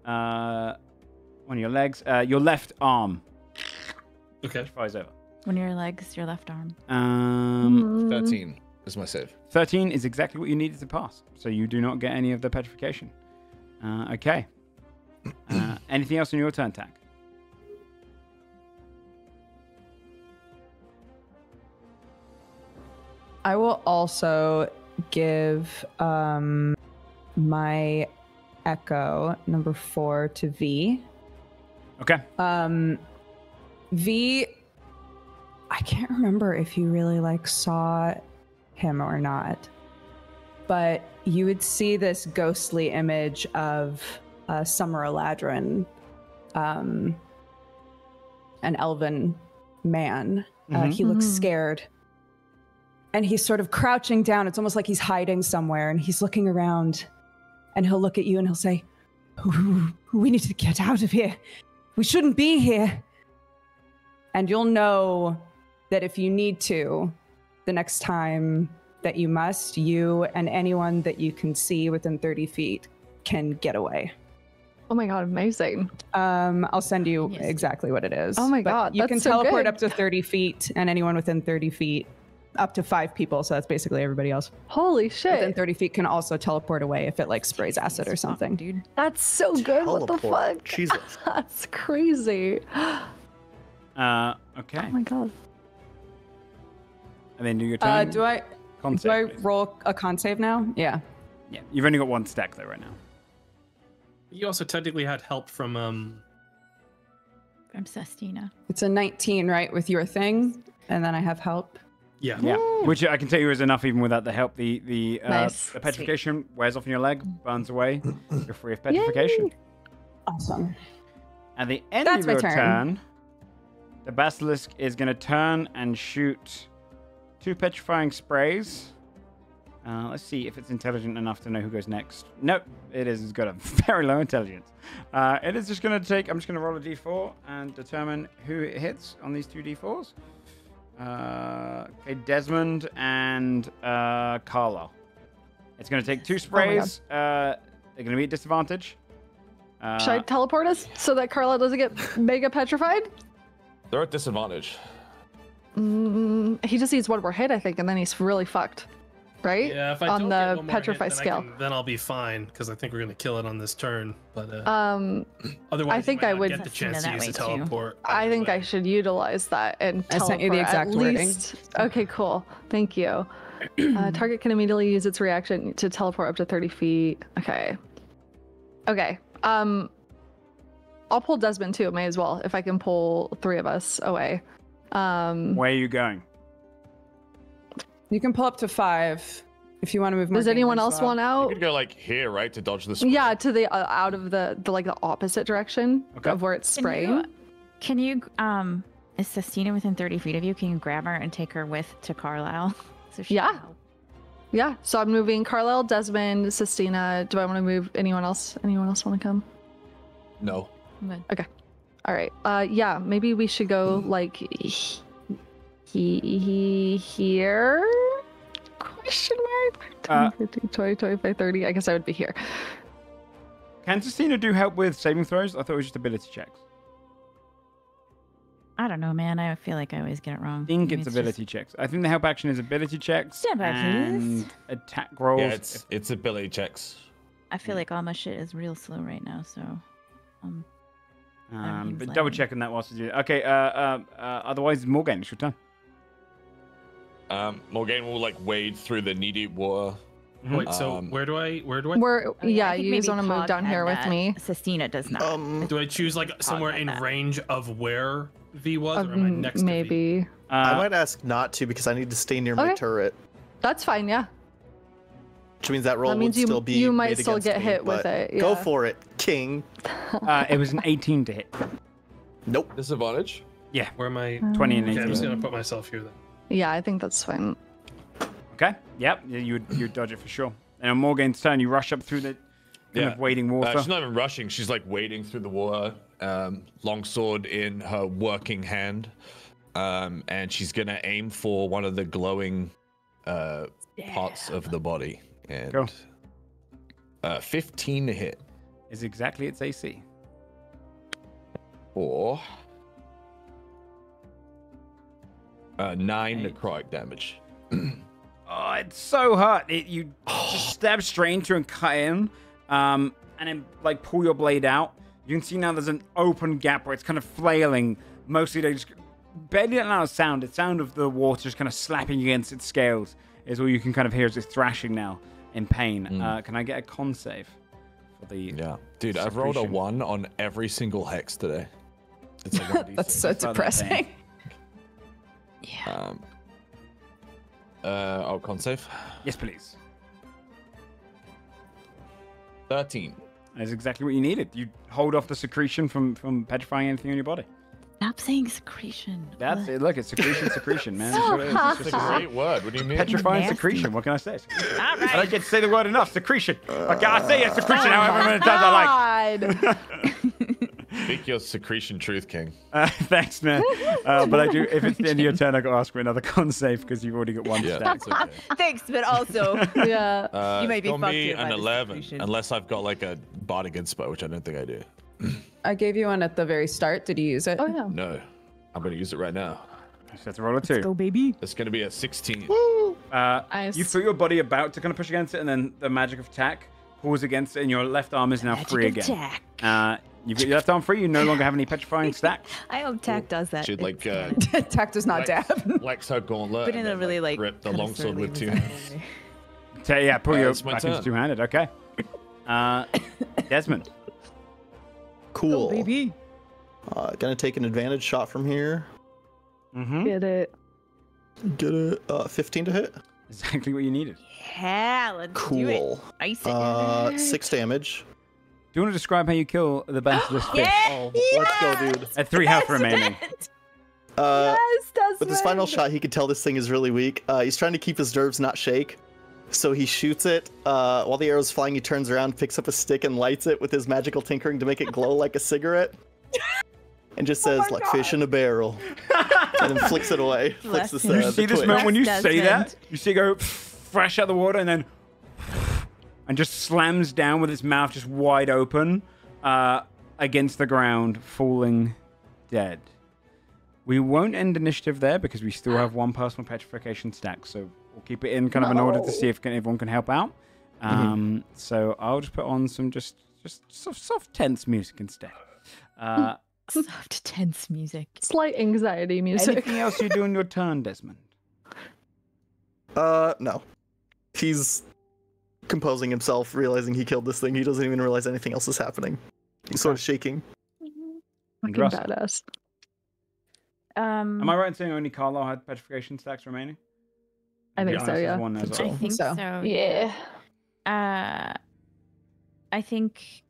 [SPEAKER 2] one of your legs. Your left arm.
[SPEAKER 10] Okay.
[SPEAKER 2] Fires over.
[SPEAKER 3] One of your legs, your left arm.
[SPEAKER 7] 13 is my save.
[SPEAKER 2] 13 is exactly what you needed to pass. So you do not get any of the petrification. Okay. Anything else on your turn, Tack?
[SPEAKER 8] I will also give my echo number 4 to V.
[SPEAKER 2] Okay.
[SPEAKER 8] V, I can't remember if you really saw him or not, but you would see this ghostly image of Summer Eladrin, an elven man. He looks scared. And he's sort of crouching down. It's almost like he's hiding somewhere, and he's looking around. And he'll look at you and he'll say, we need to get out of here. We shouldn't be here. And you'll know that if you need to, the next time that you must, you and anyone that you can see within 30 feet can get away.
[SPEAKER 1] Oh my god, amazing.
[SPEAKER 8] I'll send you exactly what it is.
[SPEAKER 1] Oh my
[SPEAKER 8] But
[SPEAKER 1] god,
[SPEAKER 8] you
[SPEAKER 1] that's
[SPEAKER 8] can
[SPEAKER 1] so
[SPEAKER 8] teleport
[SPEAKER 1] good.
[SPEAKER 8] up to 30 feet, and anyone within 30 feet, up to 5 people, so that's basically everybody else.
[SPEAKER 1] Holy shit.
[SPEAKER 8] Within 30 feet can also teleport away if it like sprays acid or something.
[SPEAKER 3] Dude.
[SPEAKER 1] That's so good. What the
[SPEAKER 4] Teleport.
[SPEAKER 1] fuck?
[SPEAKER 4] Jesus.
[SPEAKER 1] That's crazy.
[SPEAKER 2] Okay.
[SPEAKER 1] Oh my god.
[SPEAKER 2] And then do your turn.
[SPEAKER 8] Do I
[SPEAKER 2] Con
[SPEAKER 8] do I
[SPEAKER 2] save, please.
[SPEAKER 8] roll a con save now? Yeah.
[SPEAKER 2] Yeah, you've only got 1 stack though right now.
[SPEAKER 10] You also technically had help from
[SPEAKER 3] From Sestina.
[SPEAKER 8] It's a 19, right, with your thing, and then I have help.
[SPEAKER 10] yeah.
[SPEAKER 2] Yeah, which I can tell you is enough even without the help. The
[SPEAKER 1] Nice.
[SPEAKER 2] the petrification wears off in your leg, burns away. You're free of petrification.
[SPEAKER 8] Awesome.
[SPEAKER 2] At the end
[SPEAKER 8] That's
[SPEAKER 2] of
[SPEAKER 8] my
[SPEAKER 2] your
[SPEAKER 8] turn.
[SPEAKER 2] turn, the basilisk is going to turn and shoot 2 petrifying sprays. Let's see if it's intelligent enough to know who goes next. Nope, it is. It's got a very low intelligence. It is just going to take... I'm just going to roll a d4 and determine who it hits on these 2 d4s. Okay, Desmond and Carlo. It's going to take 2 sprays. They're going to be at disadvantage.
[SPEAKER 1] Should I teleport us so that Carla doesn't get mega petrified?
[SPEAKER 7] They're at disadvantage.
[SPEAKER 1] He just needs 1 more hit, I think, and then he's really fucked. Right?
[SPEAKER 10] Yeah, if I
[SPEAKER 1] on
[SPEAKER 10] don't
[SPEAKER 1] the
[SPEAKER 10] get one more
[SPEAKER 1] petrify
[SPEAKER 10] hit, then
[SPEAKER 1] scale.
[SPEAKER 10] then I'll be fine because I think we're gonna kill it on this turn. But otherwise,
[SPEAKER 1] I think
[SPEAKER 10] you might
[SPEAKER 1] I
[SPEAKER 10] not
[SPEAKER 1] would-
[SPEAKER 10] get the chance to
[SPEAKER 3] That
[SPEAKER 10] use the
[SPEAKER 3] way, too.
[SPEAKER 10] teleport.
[SPEAKER 1] I think I
[SPEAKER 10] anyway.
[SPEAKER 1] should utilize that and
[SPEAKER 8] I sent you the
[SPEAKER 1] teleport
[SPEAKER 8] exact
[SPEAKER 1] at
[SPEAKER 8] wording.
[SPEAKER 1] least. Okay, cool. Thank you. Target can immediately use its reaction to teleport up to 30 feet. Okay. Okay. I'll pull Desmond too. May as well if I can pull 3 of us away.
[SPEAKER 2] Where are you going?
[SPEAKER 8] You can pull up to 5 if you want to move more.
[SPEAKER 1] Does anyone
[SPEAKER 8] gamers
[SPEAKER 1] else
[SPEAKER 8] up.
[SPEAKER 1] want
[SPEAKER 7] You
[SPEAKER 1] out?
[SPEAKER 7] could go like here, right, to dodge the spray.
[SPEAKER 1] Yeah, to the out of the like the opposite direction
[SPEAKER 2] Okay.
[SPEAKER 1] of where it's spraying.
[SPEAKER 3] Can you is Sestina within 30 feet of you? Can you grab her and take her with to Carlisle? So she
[SPEAKER 1] Yeah.
[SPEAKER 3] can help?
[SPEAKER 1] Yeah, so I'm moving Carlisle, Desmond, Sistina. Do I want to move anyone else? Anyone else want to come?
[SPEAKER 7] No.
[SPEAKER 3] I'm good.
[SPEAKER 1] All right. Yeah, maybe we should go like here? Question mark? 10, 15, 20, 25, 30. I guess I would be here.
[SPEAKER 2] Can Sistina do help with saving throws? I thought it was just ability checks.
[SPEAKER 3] I don't know, man. I feel like I always get it wrong.
[SPEAKER 2] I think
[SPEAKER 3] Maybe
[SPEAKER 2] it's
[SPEAKER 3] just-
[SPEAKER 2] ability checks. I think the help action is ability checks
[SPEAKER 3] Stand by, please.
[SPEAKER 2] and attack rolls.
[SPEAKER 7] Yeah, it's ability checks.
[SPEAKER 3] I feel like all my shit is real slow right now, so everything's
[SPEAKER 2] But
[SPEAKER 3] like-
[SPEAKER 2] double checking that whilst you do it. Okay, otherwise, Morgan, it's your turn.
[SPEAKER 7] Morgan will like wade through the knee-deep water.
[SPEAKER 10] Wait, so
[SPEAKER 7] Um,
[SPEAKER 10] where do I?
[SPEAKER 1] We're,
[SPEAKER 3] Oh,
[SPEAKER 1] yeah,
[SPEAKER 3] I think
[SPEAKER 1] you guys
[SPEAKER 3] maybe
[SPEAKER 1] want to move
[SPEAKER 3] Pog
[SPEAKER 1] down
[SPEAKER 3] had
[SPEAKER 1] here with
[SPEAKER 3] that.
[SPEAKER 1] me?
[SPEAKER 3] Sestina does not.
[SPEAKER 10] Do I choose like somewhere
[SPEAKER 3] like
[SPEAKER 10] in
[SPEAKER 3] that.
[SPEAKER 10] range of where V was, or am I next to V?
[SPEAKER 1] Maybe.
[SPEAKER 4] I might ask not to because I need to stay near my
[SPEAKER 1] Okay.
[SPEAKER 4] turret,
[SPEAKER 1] That's fine, yeah.
[SPEAKER 4] which means that roll
[SPEAKER 1] That means
[SPEAKER 4] would still be
[SPEAKER 1] you might
[SPEAKER 4] made
[SPEAKER 1] still
[SPEAKER 4] against
[SPEAKER 1] get
[SPEAKER 4] me,
[SPEAKER 1] hit with
[SPEAKER 4] but
[SPEAKER 1] it.
[SPEAKER 4] Go
[SPEAKER 1] Yeah.
[SPEAKER 4] for it, King.
[SPEAKER 2] It was an 18 to hit.
[SPEAKER 4] Nope.
[SPEAKER 7] Disadvantage.
[SPEAKER 2] Yeah,
[SPEAKER 10] Where am I?
[SPEAKER 2] 20 and
[SPEAKER 10] Okay, I'm
[SPEAKER 2] 18.
[SPEAKER 10] just gonna put myself here then.
[SPEAKER 1] Yeah, I think that's fine.
[SPEAKER 2] Okay. Yep. Yeah, you would dodge it for sure. And on Morgan's turn, you rush up through the kind of wading water.
[SPEAKER 7] She's not even rushing. She's like wading through the water, longsword in her working hand, and she's gonna aim for one of the glowing parts of the body. And
[SPEAKER 2] Go.
[SPEAKER 7] 15 to hit
[SPEAKER 2] Is exactly its AC.
[SPEAKER 7] or 9
[SPEAKER 2] Eight.
[SPEAKER 7] necrotic damage.
[SPEAKER 2] Oh, it's so hot. You just stab straight through and cut in, and then like pull your blade out. You can see now there's an open gap where it's kind of flailing. Mostly they just barely letting out a sound. The sound of the water just kind of slapping against its scales is all you can kind of hear as it's thrashing now in pain. Can I get a con save for the?
[SPEAKER 7] Yeah, dude, I've rolled a
[SPEAKER 2] secretion?
[SPEAKER 7] 1 on every single hex today. It's like 1d6.
[SPEAKER 8] That's so
[SPEAKER 2] It's about that
[SPEAKER 8] depressing.
[SPEAKER 2] pain.
[SPEAKER 3] Yeah.
[SPEAKER 7] Oh, con save.
[SPEAKER 2] Yes, please.
[SPEAKER 7] 13.
[SPEAKER 2] That's exactly what you needed. You hold off the secretion from petrifying anything on your body.
[SPEAKER 3] Stop saying secretion.
[SPEAKER 2] That's it. Look, it's secretion, man.
[SPEAKER 1] So
[SPEAKER 2] That's what it is. It's
[SPEAKER 7] It's
[SPEAKER 2] just
[SPEAKER 7] a great word. What do you mean?
[SPEAKER 2] petrifying
[SPEAKER 3] Nasty.
[SPEAKER 2] secretion. What can I say?
[SPEAKER 3] All
[SPEAKER 2] I
[SPEAKER 3] right.
[SPEAKER 2] don't get to say the word enough. Secretion. Okay, I say it. Secretion however many times I
[SPEAKER 1] God.
[SPEAKER 7] Speak your secretion truth, King.
[SPEAKER 2] like. Thanks, man. But I do. If it's the end of your turn, I got to ask for another con save because you've already got one
[SPEAKER 7] Yeah,
[SPEAKER 2] stack.
[SPEAKER 7] that's okay.
[SPEAKER 3] Thanks, but also
[SPEAKER 1] Yeah.
[SPEAKER 3] You may be
[SPEAKER 7] it's gonna
[SPEAKER 3] fucked
[SPEAKER 7] be
[SPEAKER 3] here by
[SPEAKER 7] an
[SPEAKER 3] the
[SPEAKER 7] 11,
[SPEAKER 3] secretion.
[SPEAKER 7] unless I've got like a bardigan spell, which I don't think I do.
[SPEAKER 8] I gave you one at the very start. Did you use it?
[SPEAKER 1] Oh yeah.
[SPEAKER 7] No, I'm gonna use it right now.
[SPEAKER 2] So that's a roll of 2.
[SPEAKER 3] go, baby.
[SPEAKER 7] It's gonna be a 16.
[SPEAKER 1] Nice.
[SPEAKER 2] You feel your body about to kind of push against it, and then the magic of attack pulls against it, and your left arm is now free again.
[SPEAKER 3] Attack.
[SPEAKER 2] You've got your left arm free. You no longer have any petrifying stacks.
[SPEAKER 3] I hope Tack does that.
[SPEAKER 7] Should like
[SPEAKER 8] Tact does not dab.
[SPEAKER 7] Lex her gauntlet.
[SPEAKER 3] but in
[SPEAKER 7] and
[SPEAKER 3] a
[SPEAKER 7] then,
[SPEAKER 3] really like
[SPEAKER 7] grip the
[SPEAKER 3] kinda
[SPEAKER 7] longsword with two
[SPEAKER 3] surly
[SPEAKER 7] hands.
[SPEAKER 3] way.
[SPEAKER 2] Yeah, pull your
[SPEAKER 7] it's my
[SPEAKER 2] back into
[SPEAKER 7] turn.
[SPEAKER 2] two-handed. Okay. Desmond.
[SPEAKER 4] Cool.
[SPEAKER 3] Baby.
[SPEAKER 4] Gonna take an advantage shot from here.
[SPEAKER 2] Mm-hmm.
[SPEAKER 1] Get it.
[SPEAKER 4] Get it. 15 to hit.
[SPEAKER 2] Exactly what you needed.
[SPEAKER 3] Yeah, let's do it.
[SPEAKER 4] Cool.
[SPEAKER 3] Ice it.
[SPEAKER 4] 6 damage.
[SPEAKER 2] Do you want to describe how you kill the Basilisk Fish?
[SPEAKER 4] Oh, let's go, dude.
[SPEAKER 2] At 3 health remaining.
[SPEAKER 1] Yes, Desmond.
[SPEAKER 4] With his final shot, he could tell this thing is really weak. He's trying to keep his nerves not shake. So he shoots it. While the arrow's flying, he turns around, picks up a stick, and lights it with his magical tinkering to make it glow like a cigarette. And just says, like fish in a barrel. And then flicks it away. Flicks the,
[SPEAKER 2] You see this moment when you
[SPEAKER 3] Bless
[SPEAKER 2] say that?
[SPEAKER 3] Desmond.
[SPEAKER 2] You see it go fresh out the water and then and just slams down with its mouth just wide open against the ground, falling dead. We won't end initiative there because we still have one personal petrification stack, so we'll keep it in kind of in order to see if everyone can help out. So I'll just put on some just soft tense music instead.
[SPEAKER 3] Soft, tense music.
[SPEAKER 1] Slight anxiety music.
[SPEAKER 2] Anything else you do in your turn, Desmond?
[SPEAKER 4] No. He's composing himself, realizing he killed this thing. He doesn't even realize anything else is happening. He's sort of shaking.
[SPEAKER 1] Fucking
[SPEAKER 2] Russell.
[SPEAKER 1] badass.
[SPEAKER 2] Am I right in saying only Carlo had petrification stacks remaining?
[SPEAKER 1] I think so,
[SPEAKER 2] Giannis has
[SPEAKER 1] yeah.
[SPEAKER 2] one as
[SPEAKER 8] so.
[SPEAKER 2] well.
[SPEAKER 3] I think
[SPEAKER 8] So.
[SPEAKER 3] so.
[SPEAKER 1] Yeah.
[SPEAKER 3] I think.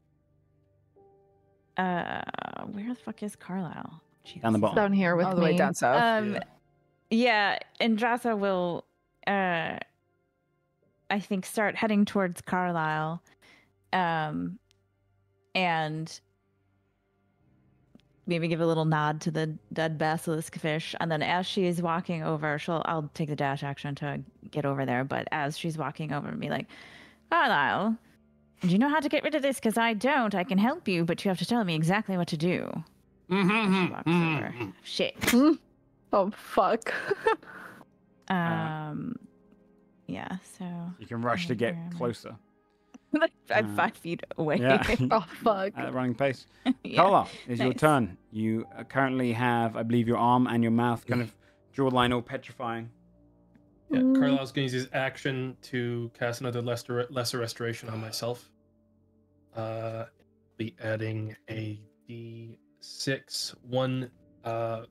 [SPEAKER 3] Where the fuck is Carlisle?
[SPEAKER 2] Down the bottom.
[SPEAKER 1] Down here with
[SPEAKER 8] All the
[SPEAKER 1] me.
[SPEAKER 8] way down south.
[SPEAKER 3] Yeah, Andrasa will, I think, start heading towards Carlisle, and maybe give a little nod to the dead basilisk fish. And then as she is walking over, I'll take the dash action to get over there. But as she's walking over, be like, Carlisle, do you know how to get rid of this? Because I don't. I can help you, but you have to tell me exactly what to do. She walks over. Shit.
[SPEAKER 1] Oh, fuck.
[SPEAKER 3] Yeah, so
[SPEAKER 2] You can rush to get
[SPEAKER 3] Where am I?
[SPEAKER 2] closer
[SPEAKER 3] I'm 5 feet away.
[SPEAKER 2] yeah.
[SPEAKER 1] Oh, fuck.
[SPEAKER 2] at a running pace.
[SPEAKER 3] Yeah.
[SPEAKER 2] Carla, it's your
[SPEAKER 3] nice.
[SPEAKER 2] turn. You currently have, I believe, your arm and your mouth kind of jawline all petrifying.
[SPEAKER 10] Yeah, Carlisle's going to use his action to cast another lesser restoration on myself. Be adding a D6, one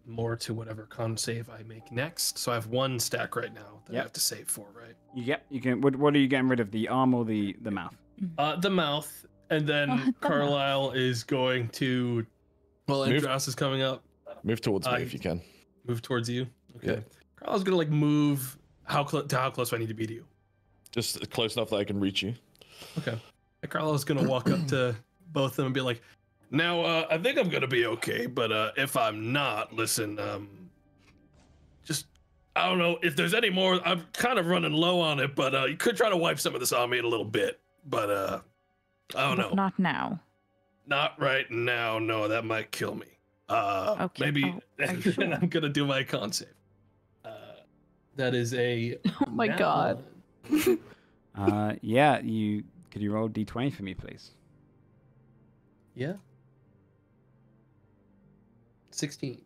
[SPEAKER 10] more to whatever con save I make next. So I have 1 stack right now that I
[SPEAKER 2] Yep.
[SPEAKER 10] have to save for, right?
[SPEAKER 2] You can. What are you getting rid of? The arm or the mouth?
[SPEAKER 10] The mouth, and then
[SPEAKER 3] The
[SPEAKER 10] Carlisle is going to. Well,
[SPEAKER 7] Move.
[SPEAKER 10] Andras is coming up.
[SPEAKER 7] Move towards me if you can.
[SPEAKER 10] Move towards you. Okay.
[SPEAKER 7] Yeah.
[SPEAKER 10] Carlisle's gonna like move. How close do I need to be to you?
[SPEAKER 7] Just close enough that I can reach you.
[SPEAKER 10] Okay. Carlisle's gonna walk up to both of them and be like, "Now, I think I'm gonna be okay, but if I'm not, listen, just I don't know if there's any more. I'm kind of running low on it, but you could try to wipe some of this on me in a little bit, but I don't
[SPEAKER 3] But
[SPEAKER 10] know.
[SPEAKER 3] not now.
[SPEAKER 10] Not right now. No, that might kill me.
[SPEAKER 3] Okay.
[SPEAKER 10] Maybe
[SPEAKER 3] Oh, are you sure?
[SPEAKER 10] I'm gonna do my con save. That is a.
[SPEAKER 1] Oh my god.
[SPEAKER 2] Yeah. Could you roll D20 for me, please?
[SPEAKER 10] Yeah. 16.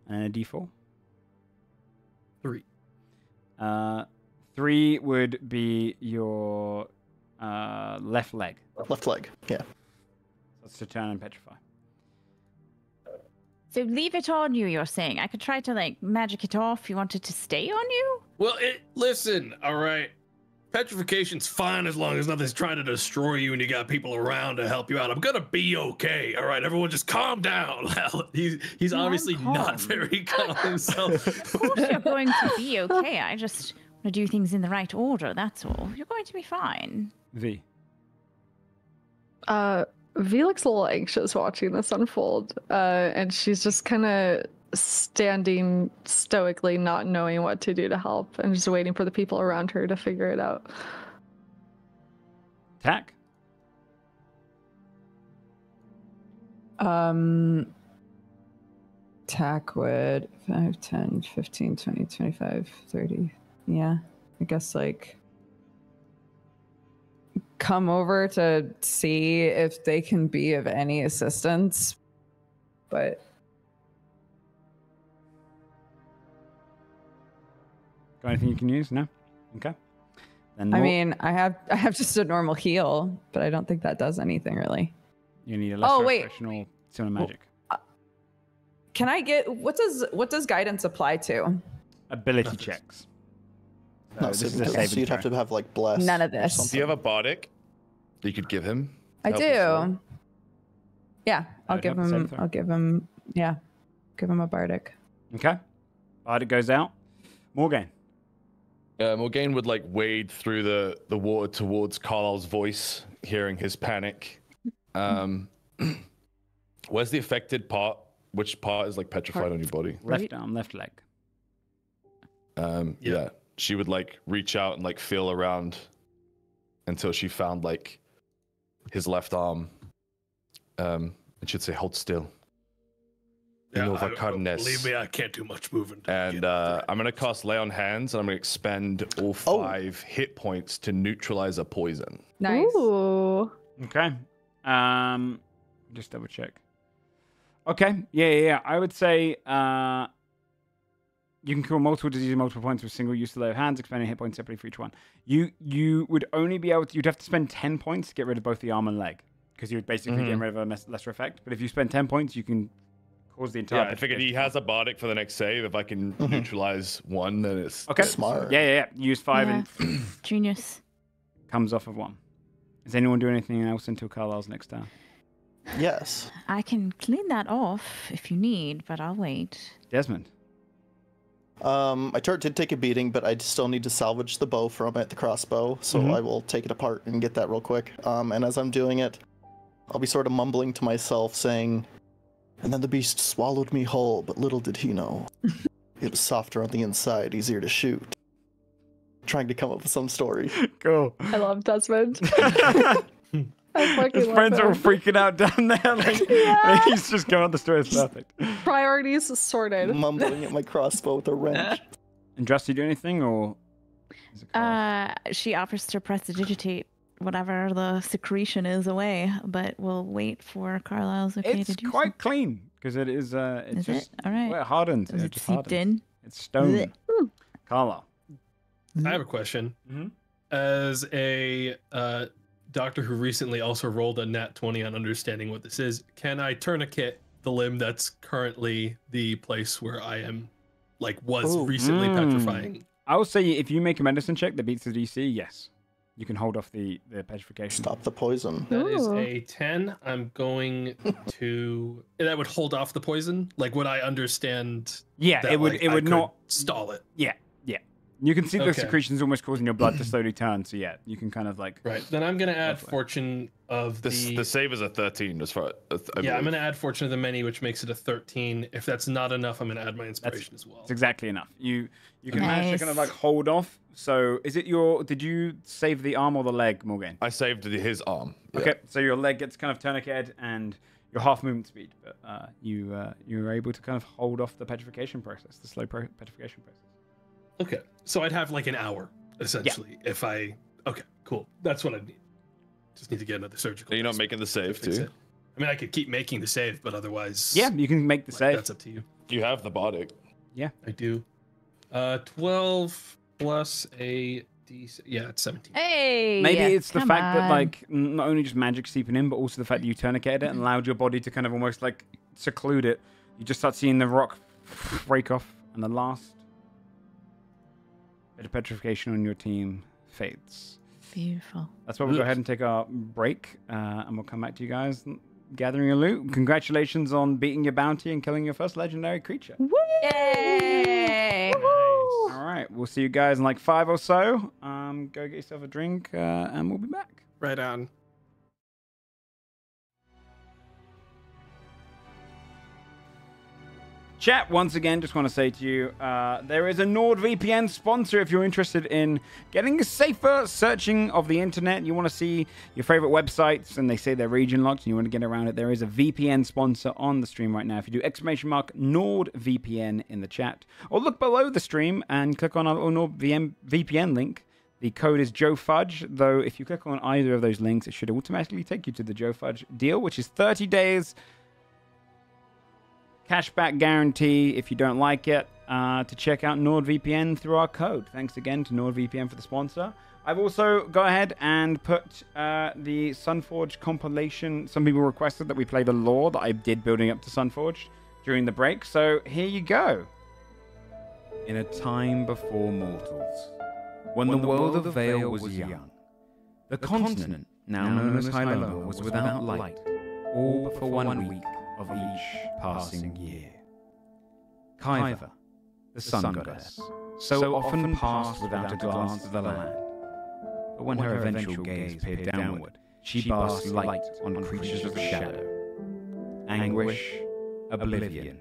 [SPEAKER 2] And a D4.
[SPEAKER 10] 3.
[SPEAKER 2] 3 would be your left leg.
[SPEAKER 4] Left leg. Yeah.
[SPEAKER 2] That's to turn and petrify.
[SPEAKER 3] So leave it on you, you're saying. I could try to, like, magic it off. You want it to stay on you?
[SPEAKER 10] Well, listen, all right.
[SPEAKER 5] petrification's fine as long as nothing's trying to destroy you and you got people around to help you out. I'm gonna be okay. All right, everyone, just calm down. Well, he's obviously not very calm. So
[SPEAKER 3] Of course you're going to be okay. I just want to do things in the right order, that's all. You're going to be fine.
[SPEAKER 2] V.
[SPEAKER 1] V looks a little anxious watching this unfold, and she's just kind of standing stoically, not knowing what to do to help, and just waiting for the people around her to figure it out.
[SPEAKER 2] Tack.
[SPEAKER 8] Tack would 5, 10, 15, 20, 25, 30. Yeah, I guess like come over to see if they can be of any assistance. But
[SPEAKER 2] Got anything you can use? No? Okay. Then
[SPEAKER 8] I mean, I have just a normal heal, but I don't think that does anything really.
[SPEAKER 2] you need a lesser
[SPEAKER 8] wait.
[SPEAKER 2] professional cinema magic.
[SPEAKER 8] Can I get what does guidance apply to?
[SPEAKER 2] Ability checks.
[SPEAKER 4] No,
[SPEAKER 2] this
[SPEAKER 4] so
[SPEAKER 2] is a saving
[SPEAKER 4] you'd have
[SPEAKER 2] throw.
[SPEAKER 4] to have like bless.
[SPEAKER 8] None of
[SPEAKER 4] or
[SPEAKER 8] this.
[SPEAKER 4] something.
[SPEAKER 7] Do you have a bardic that you could give him?
[SPEAKER 8] I
[SPEAKER 7] Help us out?
[SPEAKER 8] do. Yeah, I'll
[SPEAKER 2] Alright,
[SPEAKER 8] give
[SPEAKER 2] have a save
[SPEAKER 8] him.
[SPEAKER 2] throw.
[SPEAKER 8] I'll give him. Yeah, give him a bardic.
[SPEAKER 2] Okay. Bardic goes out. Morgan.
[SPEAKER 7] Morgaine would like wade through the water towards Carlisle's voice, hearing his panic. Where's the affected part? Which part is like petrified on your body?
[SPEAKER 2] Left arm, left leg.
[SPEAKER 7] Yeah. She would like reach out and like feel around until she found like his left arm. And she'd say, "Hold still."
[SPEAKER 5] believe me, I can't do much moving.
[SPEAKER 7] And I'm gonna cast Lay on Hands, and I'm gonna expend all 5 hit points to neutralize a poison.
[SPEAKER 8] Nice.
[SPEAKER 1] Ooh.
[SPEAKER 2] Okay. Just double check. Okay. Yeah. I would say you can cure multiple diseases, multiple points with single use of Lay of Hands, expending hit points separately for each one. You would only be able to, you'd have to spend 10 points to get rid of both the arm and leg, because you're basically getting rid of a lesser effect. But if you spend 10 points, you can cause the entire.
[SPEAKER 7] Yeah, I figured he has a bardic for the next save. If I can neutralize one, then it's
[SPEAKER 2] Okay.
[SPEAKER 4] Smart.
[SPEAKER 2] Yeah. Use 5
[SPEAKER 3] Yeah.
[SPEAKER 2] and
[SPEAKER 3] Genius.
[SPEAKER 2] comes off of 1. Does anyone do anything else until Carlisle's next turn?
[SPEAKER 4] Yes.
[SPEAKER 3] I can clean that off if you need, but I'll wait.
[SPEAKER 2] Desmond.
[SPEAKER 4] My turret did take a beating, but I still need to salvage the bow from it, the crossbow. So I will take it apart and get that real quick. And as I'm doing it, I'll be sort of mumbling to myself, saying, "And then the beast swallowed me whole, but little did he know. It was softer on the inside, easier to shoot." Trying to come up with some story.
[SPEAKER 2] Cool.
[SPEAKER 1] I love Desmond. I fucking
[SPEAKER 2] His
[SPEAKER 1] love
[SPEAKER 2] friends are all
[SPEAKER 1] him.
[SPEAKER 2] freaking out down there. Like,
[SPEAKER 1] Yeah.
[SPEAKER 2] he's just going, the story is perfect.
[SPEAKER 1] Priorities sorted.
[SPEAKER 4] Mumbling at my crossbow with a wrench.
[SPEAKER 2] And Just, you do anything, or? Is it Carlisle?
[SPEAKER 3] She offers to prestidigitate whatever the secretion is away, but we'll wait for Carlisle's okay
[SPEAKER 2] It's
[SPEAKER 3] to do
[SPEAKER 2] quite clean, because it is, it's
[SPEAKER 3] Is
[SPEAKER 2] just,
[SPEAKER 3] it? All right.
[SPEAKER 2] well, it hardens.
[SPEAKER 3] Is it
[SPEAKER 2] just
[SPEAKER 3] seeped
[SPEAKER 2] hardens.
[SPEAKER 3] in?
[SPEAKER 2] It's stone. Carlisle.
[SPEAKER 10] I have a question.
[SPEAKER 2] Mhm.
[SPEAKER 10] As a doctor who recently also rolled a nat 20 on understanding what this is, can I tourniquet the limb that's currently the place where I am, was
[SPEAKER 4] Ooh.
[SPEAKER 10] recently petrifying?
[SPEAKER 2] I will say, if you make a medicine check that beats the DC, yes. You can hold off the petrification.
[SPEAKER 4] Stop the poison.
[SPEAKER 10] That is
[SPEAKER 1] Ooh.
[SPEAKER 10] a 10. I'm going to. That would hold off the poison? Would I understand?
[SPEAKER 2] Yeah,
[SPEAKER 10] that,
[SPEAKER 2] it would
[SPEAKER 10] I could
[SPEAKER 2] not.
[SPEAKER 10] stall it.
[SPEAKER 2] Yeah. You can see the
[SPEAKER 10] Okay.
[SPEAKER 2] secretions almost causing your blood to slowly turn, so yeah, you can kind of like.
[SPEAKER 10] Right. Then I'm going to add
[SPEAKER 2] Lovely.
[SPEAKER 10] Fortune of
[SPEAKER 7] the save is a 13 as far.
[SPEAKER 10] Yeah, I'm going to add Fortune of the Many, which makes it a 13. If that's not enough, I'm going to add my inspiration as well.
[SPEAKER 2] It's exactly enough. You can manage to kind of
[SPEAKER 3] Nice.
[SPEAKER 2] hold off. So is it did you save the arm or the leg, Morgan?
[SPEAKER 7] I saved his arm. Yeah.
[SPEAKER 2] Okay, so your leg gets kind of tourniqueted and your half movement speed, but you were able to kind of hold off the petrification process, the slow petrification process.
[SPEAKER 10] Okay. So I'd have an hour, essentially, if I... Okay, cool. That's what I need. Just need to get another surgical.
[SPEAKER 7] Are you not
[SPEAKER 10] test
[SPEAKER 7] making the
[SPEAKER 10] to
[SPEAKER 7] save
[SPEAKER 10] fix
[SPEAKER 7] too?
[SPEAKER 10] it. I mean, I could keep making the save, but otherwise...
[SPEAKER 2] Yeah, you can make the save.
[SPEAKER 10] That's up to you.
[SPEAKER 7] You have the bardic.
[SPEAKER 10] I do. 12 plus a D... Yeah, it's 17.
[SPEAKER 3] Hey!
[SPEAKER 2] Maybe it's the
[SPEAKER 3] come
[SPEAKER 2] fact that
[SPEAKER 3] on.
[SPEAKER 2] not only just magic seeping in, but also the fact that you tourniqueted it and allowed your body to kind of almost seclude it. You just start seeing the rock break off, and the last bit of petrification on your team fades.
[SPEAKER 3] Beautiful.
[SPEAKER 2] That's why we'll go ahead and take our break, and we'll come back to you guys gathering your loot. Congratulations on beating your bounty and killing your first legendary creature.
[SPEAKER 3] Yay!
[SPEAKER 2] All right, we'll see you guys in like 5 or so. Go get yourself a drink, and we'll be back.
[SPEAKER 10] Right on.
[SPEAKER 2] Chat, once again, just want to say to you, there is a NordVPN sponsor if you're interested in getting a safer searching of the internet. You want to see your favorite websites and they say they're region locked and you want to get around it. There is a VPN sponsor on the stream right now. If you do !NordVPN in the chat, or look below the stream and click on our NordVPN link. The code is Joefudge, though if you click on either of those links, it should automatically take you to the Joefudge deal, which is 30 days cashback guarantee if you don't like it, to check out NordVPN through our code. Thanks again to NordVPN for the sponsor. I've also go ahead and put the Sunforged compilation. Some people requested that we play the lore that I did building up to Sunforged during the break, so here you go. In a time before mortals, when the world of Vale was young, the continent, now known as Hyloma, was without light, all but for 1 week of each passing year. Kyver, the sun goddess, so often passed without a glance of the land. But when her eventual gaze peered downward, she basked light on creatures of shadow, anguish, oblivion,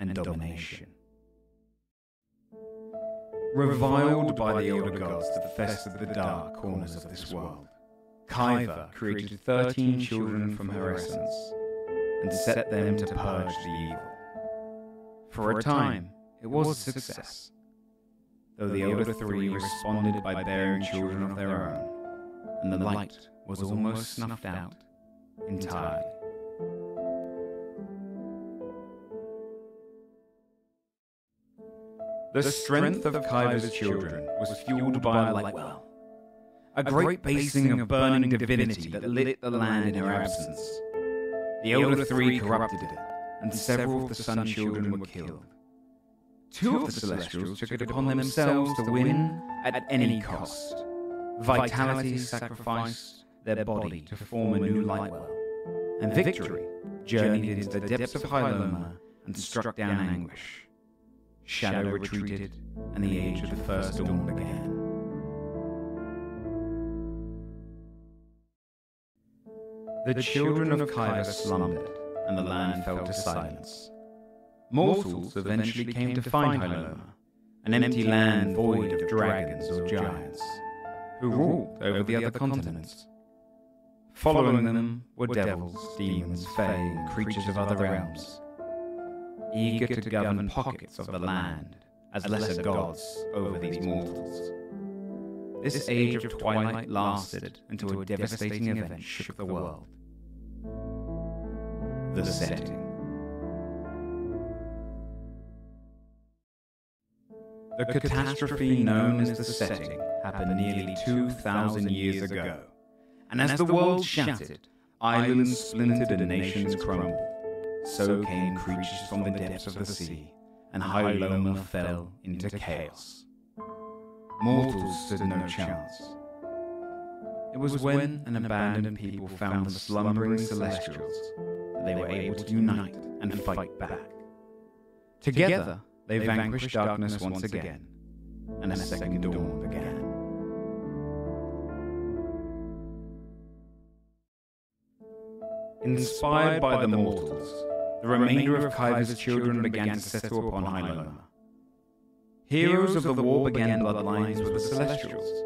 [SPEAKER 2] and domination. Reviled by the elder gods that festered the dark corners of this world, Kyver created 13 children from her essence, and set them to purge the evil. For a time, it was a success, though the elder three responded by bearing children of their own, and the light was almost snuffed out entirely. The strength of Kyver's children was fueled by a light well, a great basing of burning divinity that lit the land in her absence. The elder three corrupted it, and several of the sun children were killed. 2 of the Celestials took it upon themselves to win at any cost. Vitality sacrificed their body to form a new light well, and Victory journeyed into the depths of Hyloma and struck down Anguish. Shadow retreated, and the age of the first dawn began. The children of Kyver slumbered, and the land fell to silence. Mortals eventually came to find Hyloma, an empty land void of dragons or giants, who ruled over the other continents. Following them were devils, demons, fae, and creatures of other realms, eager to govern pockets of the land as lesser gods over these mortals. This age of twilight lasted until a devastating event shook the world. The setting. The catastrophe known as the setting happened nearly 2,000 years ago, and as the world shattered, islands splintered and nations crumbled, so came creatures from the depths of the sea, and Hyloma fell into chaos. Mortals stood no chance. It was when an abandoned people found the slumbering Celestials that they were able to unite and fight back. Together, they vanquished darkness once again, and a second dawn began. Inspired by the mortals, the remainder of Kyver's children began to settle upon Hyloma. Heroes of the war began bloodlines with the Celestials.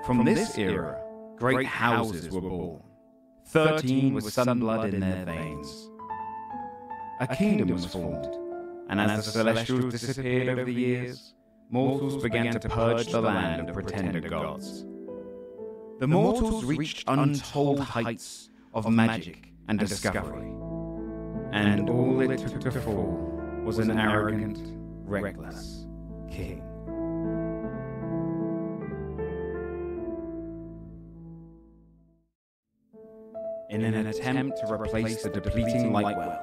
[SPEAKER 2] From this era, great houses were born, 13 with sunblood in their veins. A kingdom was formed, and as the Celestials disappeared over the years, mortals began to purge the land of pretender gods. The mortals reached untold heights of magic and discovery, and all it took to fall was an arrogant, reckless king. In an attempt to replace the depleting light well,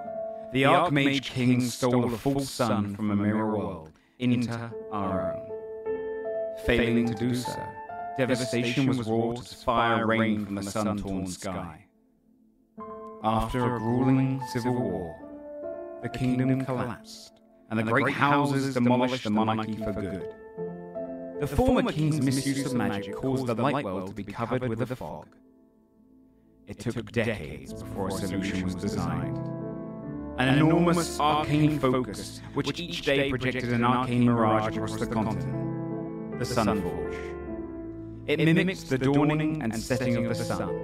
[SPEAKER 2] the Archmage King stole a false sun from a mirror world into our own. Failing to do so, devastation was wrought as fire rained from the sun-torn sky. After a grueling civil war, the kingdom collapsed, and the great houses demolished the monarchy for good. The former king's misuse of magic caused the light world to be covered with a fog. It took decades before a solution was designed. An enormous arcane focus, which each day projected an arcane mirage across the continent. The Sunforged. It mimics the dawning and setting of the sun.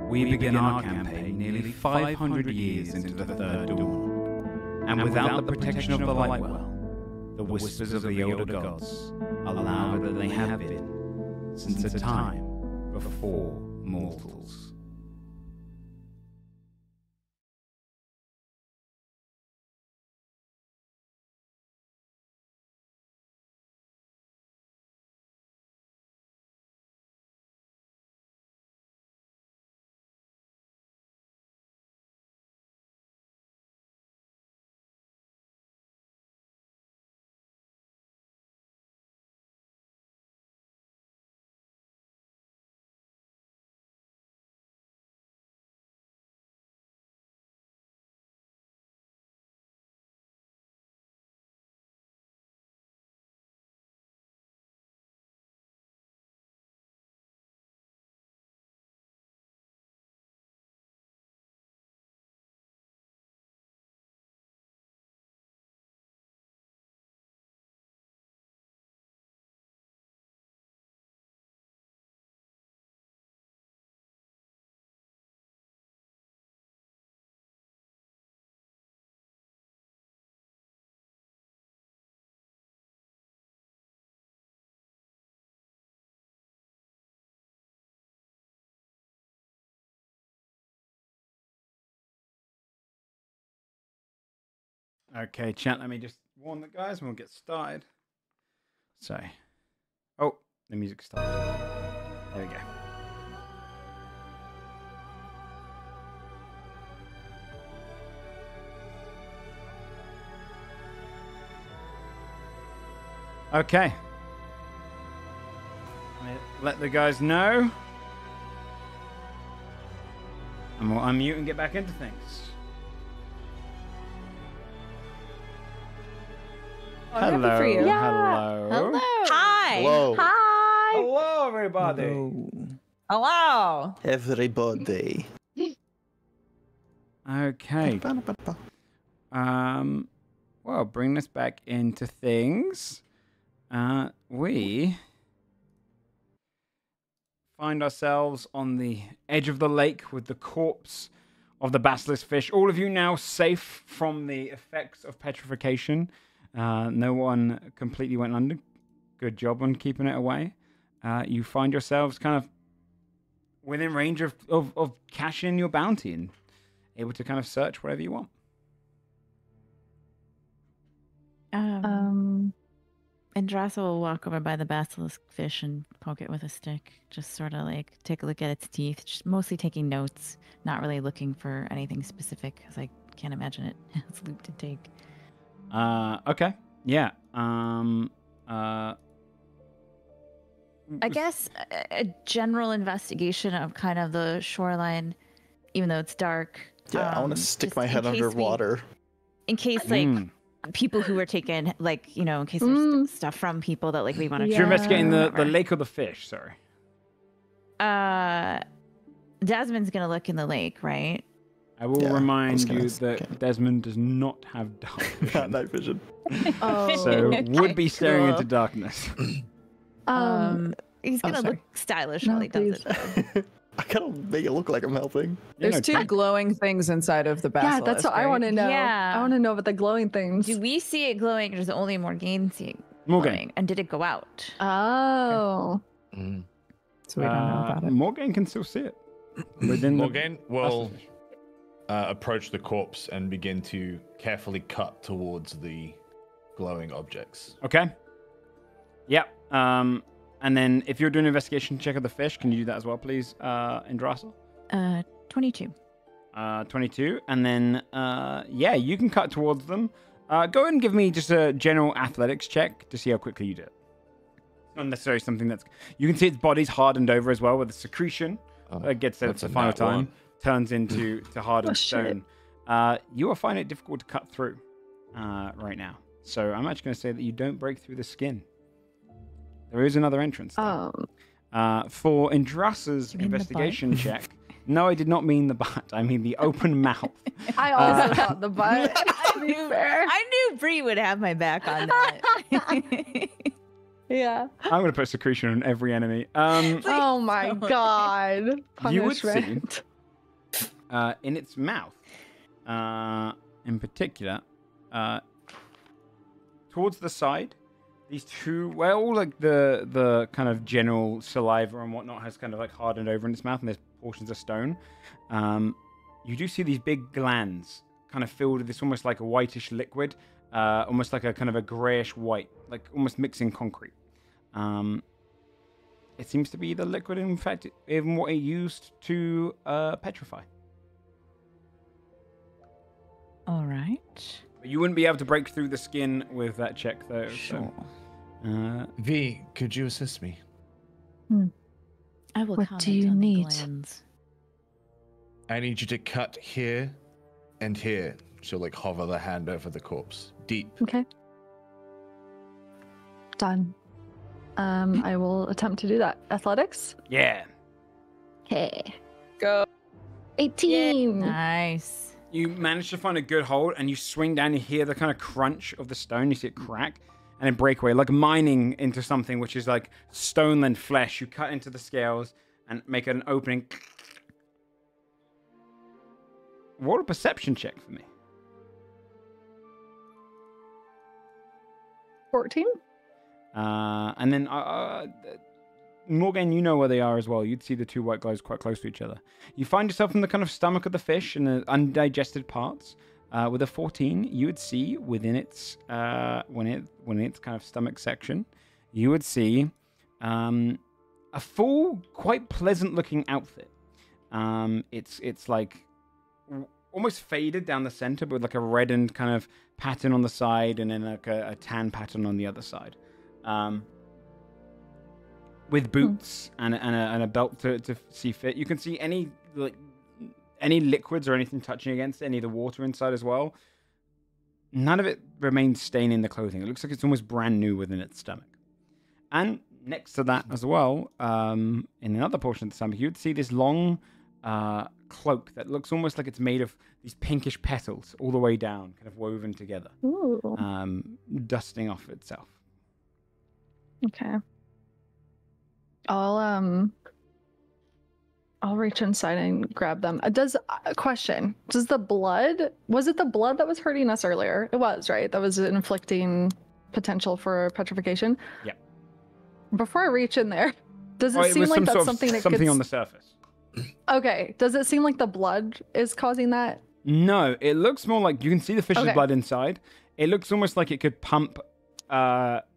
[SPEAKER 2] We begin our campaign nearly 500 years into the Third Dawn. And without the protection of the Lightwell, the whispers of the Elder Gods are louder than they have been since a time before mortals. Okay, chat, let me just warn the guys and we'll get started. So, oh, the music started. There we go. Okay. Let the guys know. And we'll unmute and get back into things.
[SPEAKER 8] Happy for you.
[SPEAKER 2] Hello.
[SPEAKER 3] Hello.
[SPEAKER 8] Hi.
[SPEAKER 4] Hello.
[SPEAKER 8] Hi.
[SPEAKER 2] Hello, everybody.
[SPEAKER 8] Hello.
[SPEAKER 4] Everybody.
[SPEAKER 2] Okay. Well, bring this back into things. We find ourselves on the edge of the lake with the corpse of the Basilisk Fish. All of you now safe from the effects of petrification. No one completely went under. Good job on keeping it away. You find yourselves kind of within range of cashing in your bounty and able to kind of search whatever you want.
[SPEAKER 3] And Drasso will walk over by the Basilisk Fish and poke it with a stick. Just sort of like take a look at its teeth. Just mostly taking notes. Not really looking for anything specific because I can't imagine it has loot to take.
[SPEAKER 2] Okay. Yeah.
[SPEAKER 3] I guess a general investigation of kind of the shoreline, even though it's dark.
[SPEAKER 4] Yeah, I want to stick my head underwater.
[SPEAKER 3] In case, like, people who were taken, like, you know, in case there's stuff from people that, like, we want to...
[SPEAKER 2] You're investigating the lake or the fish, sorry.
[SPEAKER 3] Desmond's going to look in the lake, right?
[SPEAKER 2] I will remind you that Desmond does not have dark vision.
[SPEAKER 4] Night vision.
[SPEAKER 2] So would be staring into darkness.
[SPEAKER 3] He's gonna look stylish while he does it.
[SPEAKER 4] I kind of make it look like I'm helping.
[SPEAKER 8] There's two glowing things inside of the basilisk.
[SPEAKER 1] Yeah, that's what I want to know.
[SPEAKER 3] Yeah.
[SPEAKER 1] I want to know about the glowing things.
[SPEAKER 3] Do we see it glowing, or does only Morgaine see it
[SPEAKER 2] Morgaine.
[SPEAKER 3] glowing? And did it go out?
[SPEAKER 1] Oh.
[SPEAKER 8] So we don't know about it.
[SPEAKER 2] Morgaine can still see it. Within
[SPEAKER 7] Morgaine will approach the corpse and begin to carefully cut towards the glowing objects.
[SPEAKER 2] Okay. Yep. And then if you're doing an investigation check of the fish, can you do that as well, please, Indrassil?
[SPEAKER 3] 22.
[SPEAKER 2] 22. And then, yeah, you can cut towards them. Go ahead and give me just a general athletics check to see how quickly you do it. Not necessarily something that's. You can see its body's hardened over as well with the secretion. It gets there
[SPEAKER 7] that's
[SPEAKER 2] the
[SPEAKER 7] a
[SPEAKER 2] final
[SPEAKER 7] nat
[SPEAKER 2] time,
[SPEAKER 7] one.
[SPEAKER 2] turns into hardened
[SPEAKER 1] shit.
[SPEAKER 2] stone. You will find it difficult to cut through right now. So I'm actually going to say that you don't break through the skin. There is another entrance. Though. For Indrasa's
[SPEAKER 3] You mean the
[SPEAKER 2] investigation check. No, I did not mean the butt. I mean the open mouth.
[SPEAKER 1] I also thought the butt. To be fair.
[SPEAKER 3] I knew Bree would have my back on that.
[SPEAKER 1] Yeah.
[SPEAKER 2] I'm going to put secretion on every enemy.
[SPEAKER 1] Oh my god.
[SPEAKER 2] You would
[SPEAKER 1] Punishment.
[SPEAKER 2] see in its mouth, in particular, towards the side, these two, well, all like the kind of general saliva and whatnot has kind of like hardened over in its mouth, and there's portions of stone. You do see these big glands kind of filled with this almost like a whitish liquid, almost like a kind of a grayish white, like almost mixing concrete. It seems to be the liquid, in fact, even what it used to petrify.
[SPEAKER 3] All right.
[SPEAKER 2] But you wouldn't be able to break through the skin with that check, though.
[SPEAKER 3] Sure.
[SPEAKER 2] So,
[SPEAKER 7] V, could you assist me?
[SPEAKER 3] I will
[SPEAKER 1] What
[SPEAKER 3] comment
[SPEAKER 1] do you
[SPEAKER 3] on the
[SPEAKER 1] need?
[SPEAKER 3] glands.
[SPEAKER 7] I need you to cut here and here. She'll like hover the hand over the corpse. Deep.
[SPEAKER 1] Okay. Done. I will attempt to do that. Athletics?
[SPEAKER 2] yeah.
[SPEAKER 1] Okay.
[SPEAKER 8] Go.
[SPEAKER 1] 18.
[SPEAKER 3] Nice.
[SPEAKER 2] You manage to find a good hold, and you swing down. You hear the kind of crunch of the stone. You see it crack, and then break away, like mining into something which is like stone and flesh. You cut into the scales and make an opening. Roll a perception check for me.
[SPEAKER 1] 14?
[SPEAKER 2] And then Morgan, you know where they are as well. You'd see the two white guys quite close to each other. You find yourself in the kind of stomach of the fish and the undigested parts. With a 14, you would see within its when its kind of stomach section, you would see a full, quite pleasant-looking outfit. It's like almost faded down the center, but with like a reddened kind of pattern on the side, and then like a tan pattern on the other side. With boots and a belt to see fit. You can see any liquids or anything touching against any of the water inside as well. None of it remains staining the clothing. It looks like it's almost brand new within its stomach. And next to that as well, in another portion of the stomach, you'd see this long cloak that looks almost like it's made of these pinkish petals all the way down, kind of woven together, dusting off itself.
[SPEAKER 1] Okay. I'll reach inside and grab them. Question. Was it the blood that was hurting us earlier? It was, right? That was inflicting potential for petrification?
[SPEAKER 2] Yeah.
[SPEAKER 1] Before I reach in there, does it seem like that's something
[SPEAKER 2] on the surface?
[SPEAKER 1] Okay. Does it seem like the blood is causing that?
[SPEAKER 2] No, it looks more like you can see the fish's blood inside. It looks almost like it could pump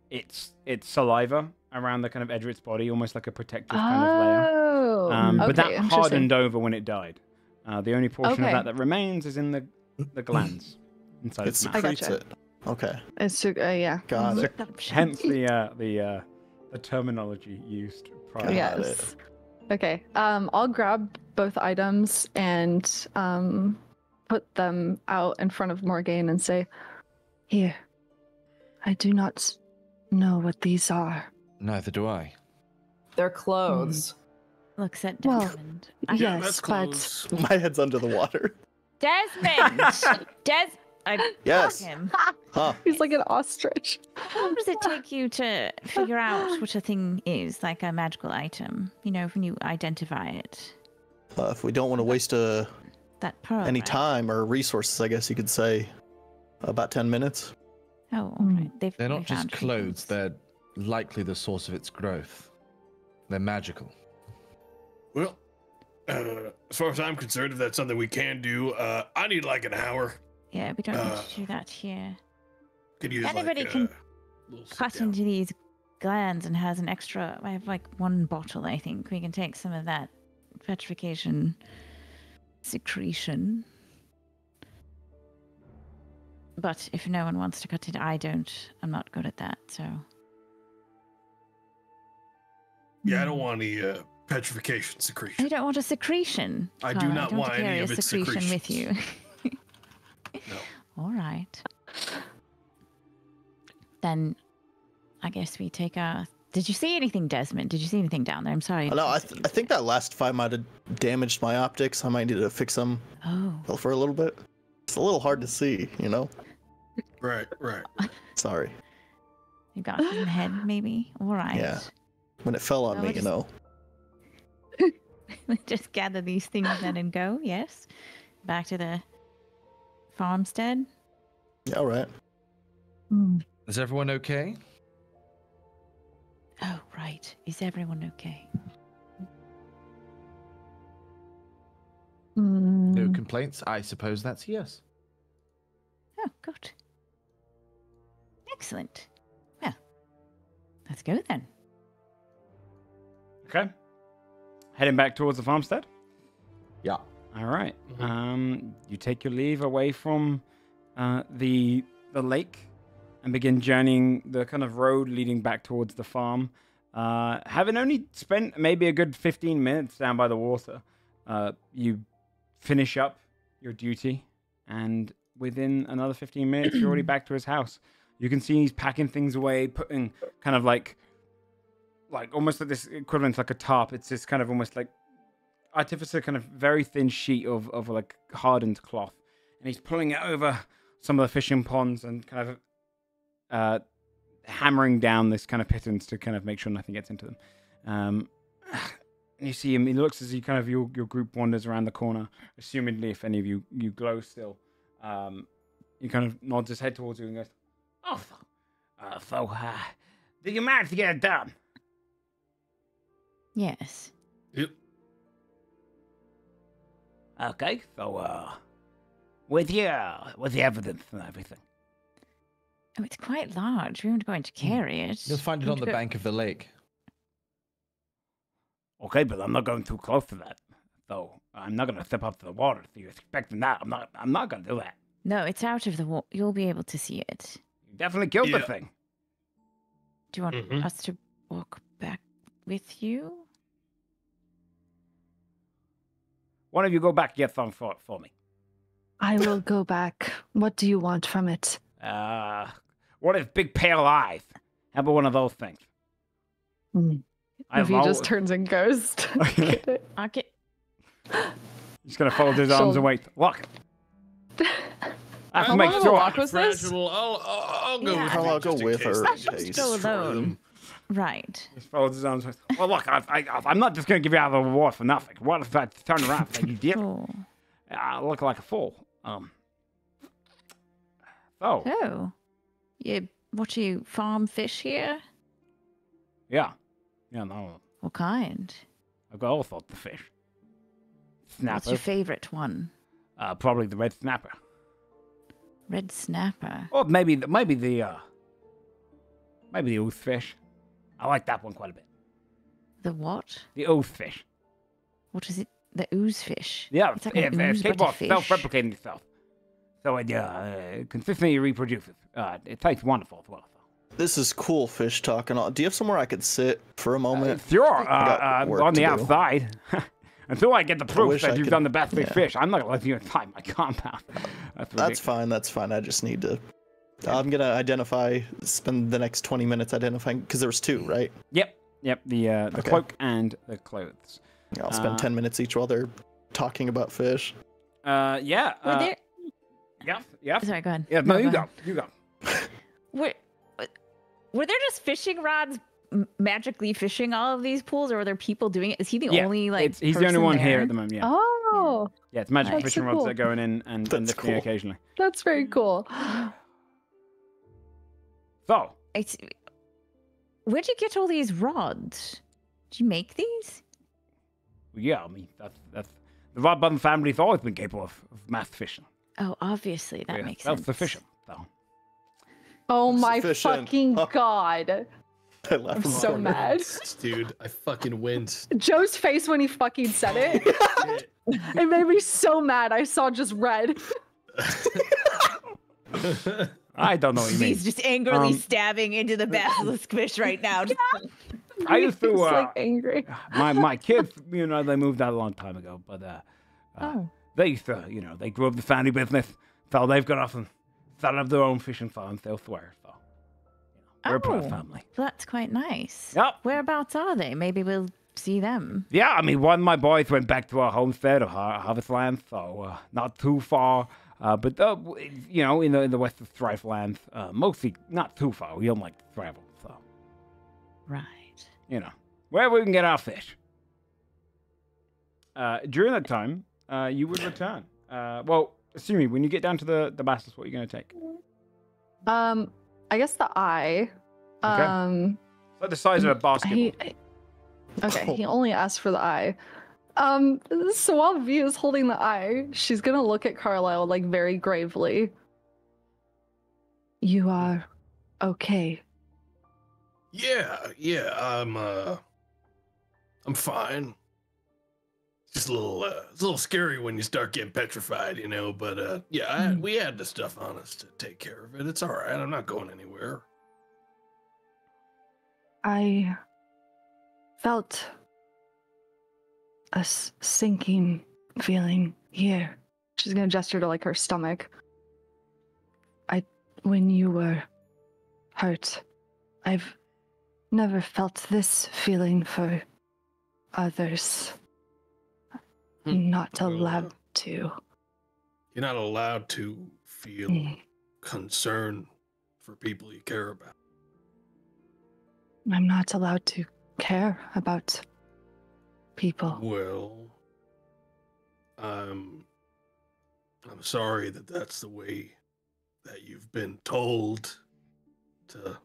[SPEAKER 2] its saliva around the kind of edge of its body, almost like a protective kind of layer. But that hardened over when it died. The only portion of that remains is in the glands inside its mouth.
[SPEAKER 4] It secretes it. Okay.
[SPEAKER 1] It's yeah.
[SPEAKER 4] Got it.
[SPEAKER 2] Hence the terminology used prior.
[SPEAKER 1] Yes. Okay. I'll grab both items and put them out in front of Morgaine and say, "Here. I do not know what these are."
[SPEAKER 7] Neither do I.
[SPEAKER 8] They're clothes.
[SPEAKER 3] Looks at
[SPEAKER 1] Well,
[SPEAKER 3] Desmond.
[SPEAKER 1] yes,
[SPEAKER 10] that's
[SPEAKER 1] but
[SPEAKER 10] close.
[SPEAKER 4] My head's under the water.
[SPEAKER 3] Desmond! I
[SPEAKER 4] Yes.
[SPEAKER 3] him.
[SPEAKER 4] Huh.
[SPEAKER 1] he's like an ostrich.
[SPEAKER 3] How long does it take you to figure out what a thing is, like a magical item? You know, when you identify it.
[SPEAKER 4] If we don't want to waste
[SPEAKER 3] That pearl.
[SPEAKER 4] any
[SPEAKER 3] right?
[SPEAKER 4] time or resources, I guess you could say about 10 minutes.
[SPEAKER 3] Oh, all right.
[SPEAKER 7] They're not
[SPEAKER 3] we
[SPEAKER 7] just
[SPEAKER 3] found few
[SPEAKER 7] clothes,
[SPEAKER 3] things.
[SPEAKER 7] they're likely the source of its growth. They're magical.
[SPEAKER 5] Well, as far as I'm concerned, if that's something we can do, I need like an hour.
[SPEAKER 3] Yeah, we don't need to do that here.
[SPEAKER 5] Could use
[SPEAKER 3] Anybody
[SPEAKER 5] like,
[SPEAKER 3] can
[SPEAKER 5] little sit
[SPEAKER 3] cut
[SPEAKER 5] down.
[SPEAKER 3] into these glands and has an extra. I have like one bottle, I think. We can take some of that petrification secretion. But if no one wants to cut it, I'm not good at that, so.
[SPEAKER 5] Yeah, I don't want any petrification secretion.
[SPEAKER 3] You don't want a secretion.
[SPEAKER 5] I do
[SPEAKER 3] Clara.
[SPEAKER 5] not
[SPEAKER 3] don't
[SPEAKER 5] want
[SPEAKER 3] carry
[SPEAKER 5] any
[SPEAKER 3] a
[SPEAKER 5] of its
[SPEAKER 3] secretion with you.
[SPEAKER 5] No.
[SPEAKER 3] All right. Then, I guess we take a. Did you see anything, Desmond? Did you see anything down there? I'm sorry.
[SPEAKER 4] No, I think that last fight might have damaged my optics. I might need to fix them for a little bit. It's a little hard to see, you know?
[SPEAKER 5] Right.
[SPEAKER 4] Sorry.
[SPEAKER 3] You got it in the head, maybe? All right.
[SPEAKER 4] Yeah. When it fell on me, you know.
[SPEAKER 3] Just gather these things then and go, yes. Back to the farmstead.
[SPEAKER 4] Yeah, all right.
[SPEAKER 7] Is everyone okay?
[SPEAKER 3] Oh, right. Is everyone okay?
[SPEAKER 7] No complaints? I suppose that's yes.
[SPEAKER 3] Oh, good. Excellent. Well, let's go then.
[SPEAKER 2] Okay. Heading back towards the farmstead?
[SPEAKER 7] Yeah.
[SPEAKER 2] All right. You take your leave away from the lake and begin journeying the kind of road leading back towards the farm. Having only spent maybe a good 15 minutes down by the water, you finish up your duty, and within another 15 minutes, you're already back to his house. You can see he's packing things away, putting kind of like almost like this equivalent to like a tarp. It's this kind of almost like artificial kind of very thin sheet of like hardened cloth, and he's pulling it over some of the fishing ponds and kind of hammering down this kind of pittance to kind of make sure nothing gets into them. And you see him, he looks as he kind of your group wanders around the corner, assumedly if any of you glow still. He kind of nods his head towards you and goes,
[SPEAKER 9] "Oh, so did you manage to get it done?"
[SPEAKER 3] Yes.
[SPEAKER 5] Yep.
[SPEAKER 9] Okay, so with the evidence and everything.
[SPEAKER 3] Oh, it's quite large. We weren't going to carry it.
[SPEAKER 7] You'll find it on the bank of the lake.
[SPEAKER 9] Okay, but I'm not going too close to that. So I'm not going to step up to the water. So you're expecting that? I'm not going to do that.
[SPEAKER 3] No, it's out of the water. You'll be able to see it.
[SPEAKER 9] You definitely killed the thing.
[SPEAKER 3] Do you want us to walk back with you?
[SPEAKER 9] One of you go back and get some for me.
[SPEAKER 1] I will go back. What do you want from it?
[SPEAKER 9] What if big pale eyes? How about one of those things?
[SPEAKER 1] If he just turns and goes.
[SPEAKER 3] Okay.
[SPEAKER 2] He's going to fold his arms and wait. Look. I have to make sure.
[SPEAKER 10] I'll go with her.
[SPEAKER 4] I'll go with her.
[SPEAKER 3] Just go alone. Right.
[SPEAKER 2] He folds his arms.
[SPEAKER 9] Well, look, I'm not just going to give you out of the war for nothing. What if I turn around and you did?
[SPEAKER 3] Oh.
[SPEAKER 9] I look like a fool.
[SPEAKER 3] Oh. What do you farm fish here?
[SPEAKER 9] Yeah. Yeah, no.
[SPEAKER 3] What kind?
[SPEAKER 9] I've got all sorts of fish. Snapper.
[SPEAKER 3] What's your favorite one?
[SPEAKER 9] Probably the red snapper.
[SPEAKER 3] Red snapper.
[SPEAKER 9] Or maybe the ooze fish. I like that one quite a bit.
[SPEAKER 3] The what?
[SPEAKER 9] The ooze fish.
[SPEAKER 3] What is it? The ooze fish?
[SPEAKER 9] Yeah,
[SPEAKER 3] it's like an ooze, but a
[SPEAKER 9] capable of
[SPEAKER 3] fish.
[SPEAKER 9] self-replicating itself. So it consistently reproduces. It tastes wonderful as well.
[SPEAKER 4] This is cool fish talking. Do you have somewhere I could sit for a moment?
[SPEAKER 9] Sure.
[SPEAKER 4] work
[SPEAKER 9] On
[SPEAKER 4] to
[SPEAKER 9] the
[SPEAKER 4] do.
[SPEAKER 9] outside. Until I get the proof
[SPEAKER 4] wish
[SPEAKER 9] that
[SPEAKER 4] I
[SPEAKER 9] you've
[SPEAKER 4] could-
[SPEAKER 9] done the best
[SPEAKER 4] yeah.
[SPEAKER 9] fish, I'm not going to let you inside my compound.
[SPEAKER 4] That's fine. That's fine. I just need to. I'm gonna spend the next 20 minutes identifying because there was two, right?
[SPEAKER 2] Yep. The
[SPEAKER 4] Okay.
[SPEAKER 2] cloak and the clothes.
[SPEAKER 4] I'll spend 10 minutes each while they're talking about fish.
[SPEAKER 2] Yeah.
[SPEAKER 3] Were there...
[SPEAKER 2] Yeah.
[SPEAKER 3] Sorry, go ahead.
[SPEAKER 2] Yeah. No, you
[SPEAKER 3] ahead.
[SPEAKER 2] go. You go.
[SPEAKER 3] Were there just fishing rods magically fishing all of these pools, or are there people doing it? Is he the
[SPEAKER 2] Yeah,
[SPEAKER 3] only
[SPEAKER 2] he's the only
[SPEAKER 3] person
[SPEAKER 2] one here
[SPEAKER 3] there?
[SPEAKER 2] at the moment. Yeah.
[SPEAKER 1] Oh,
[SPEAKER 2] Yeah, it's magic
[SPEAKER 1] That's
[SPEAKER 2] fishing
[SPEAKER 1] so
[SPEAKER 2] rods
[SPEAKER 1] cool.
[SPEAKER 2] that are going in and
[SPEAKER 4] That's
[SPEAKER 2] lifting
[SPEAKER 4] cool.
[SPEAKER 2] occasionally.
[SPEAKER 1] that's very cool.
[SPEAKER 2] So,
[SPEAKER 3] Where'd you get all these rods? Did you make these?
[SPEAKER 2] yeah, I mean, that's the Rod Button family's always been capable of mass fishing.
[SPEAKER 3] Oh, obviously that makes
[SPEAKER 2] That's
[SPEAKER 3] sense.
[SPEAKER 2] sufficient, though.
[SPEAKER 1] Oh my
[SPEAKER 4] Sufficient.
[SPEAKER 1] fucking
[SPEAKER 4] Huh.
[SPEAKER 1] god.
[SPEAKER 4] I laugh
[SPEAKER 1] I'm
[SPEAKER 4] in the
[SPEAKER 1] so
[SPEAKER 4] corner.
[SPEAKER 1] mad.
[SPEAKER 10] Dude, I fucking winced.
[SPEAKER 1] Joe's face when he fucking said it. It made me so mad. I saw just red.
[SPEAKER 2] I don't know what you mean.
[SPEAKER 3] He's just angrily stabbing into the basilisk fish right now.
[SPEAKER 2] I used to
[SPEAKER 1] He's like angry.
[SPEAKER 2] my kids, you know, they moved out a long time ago, but they used to, you know, they grew up the family business, so they've got off and started up their own fishing farms elsewhere. So we're a proud family.
[SPEAKER 3] That's quite nice.
[SPEAKER 2] Yep.
[SPEAKER 3] Whereabouts are they? Maybe we'll see them.
[SPEAKER 2] Yeah, I mean, one of my boys went back to our homestead or harvest land, so not too far. But you know, in the west of Strife Lands, mostly not too far. We don't like to travel, so
[SPEAKER 3] Right.
[SPEAKER 2] you know, wherever we can get our fish. During that time, you would return. Well, assuming when you get down to the basilisk, what are you going to take?
[SPEAKER 1] I guess the eye.
[SPEAKER 2] Okay. It's like the size of a basketball.
[SPEAKER 1] He only asked for the eye. So while V is holding the eye, she's gonna look at Carlisle like very gravely. You are okay.
[SPEAKER 5] Yeah, I'm fine. It's just it's a little scary when you start getting petrified, you know, but we had the stuff on us to take care of it. It's all right. I'm not going anywhere.
[SPEAKER 1] I felt a sinking feeling here. She's gonna gesture to like her stomach. When you were hurt, I've never felt this feeling for others. Not allowed to.
[SPEAKER 5] You're not allowed to feel concern for people you care about.
[SPEAKER 1] I'm not allowed to care about people.
[SPEAKER 5] Well, I'm sorry that that's the way that you've been told to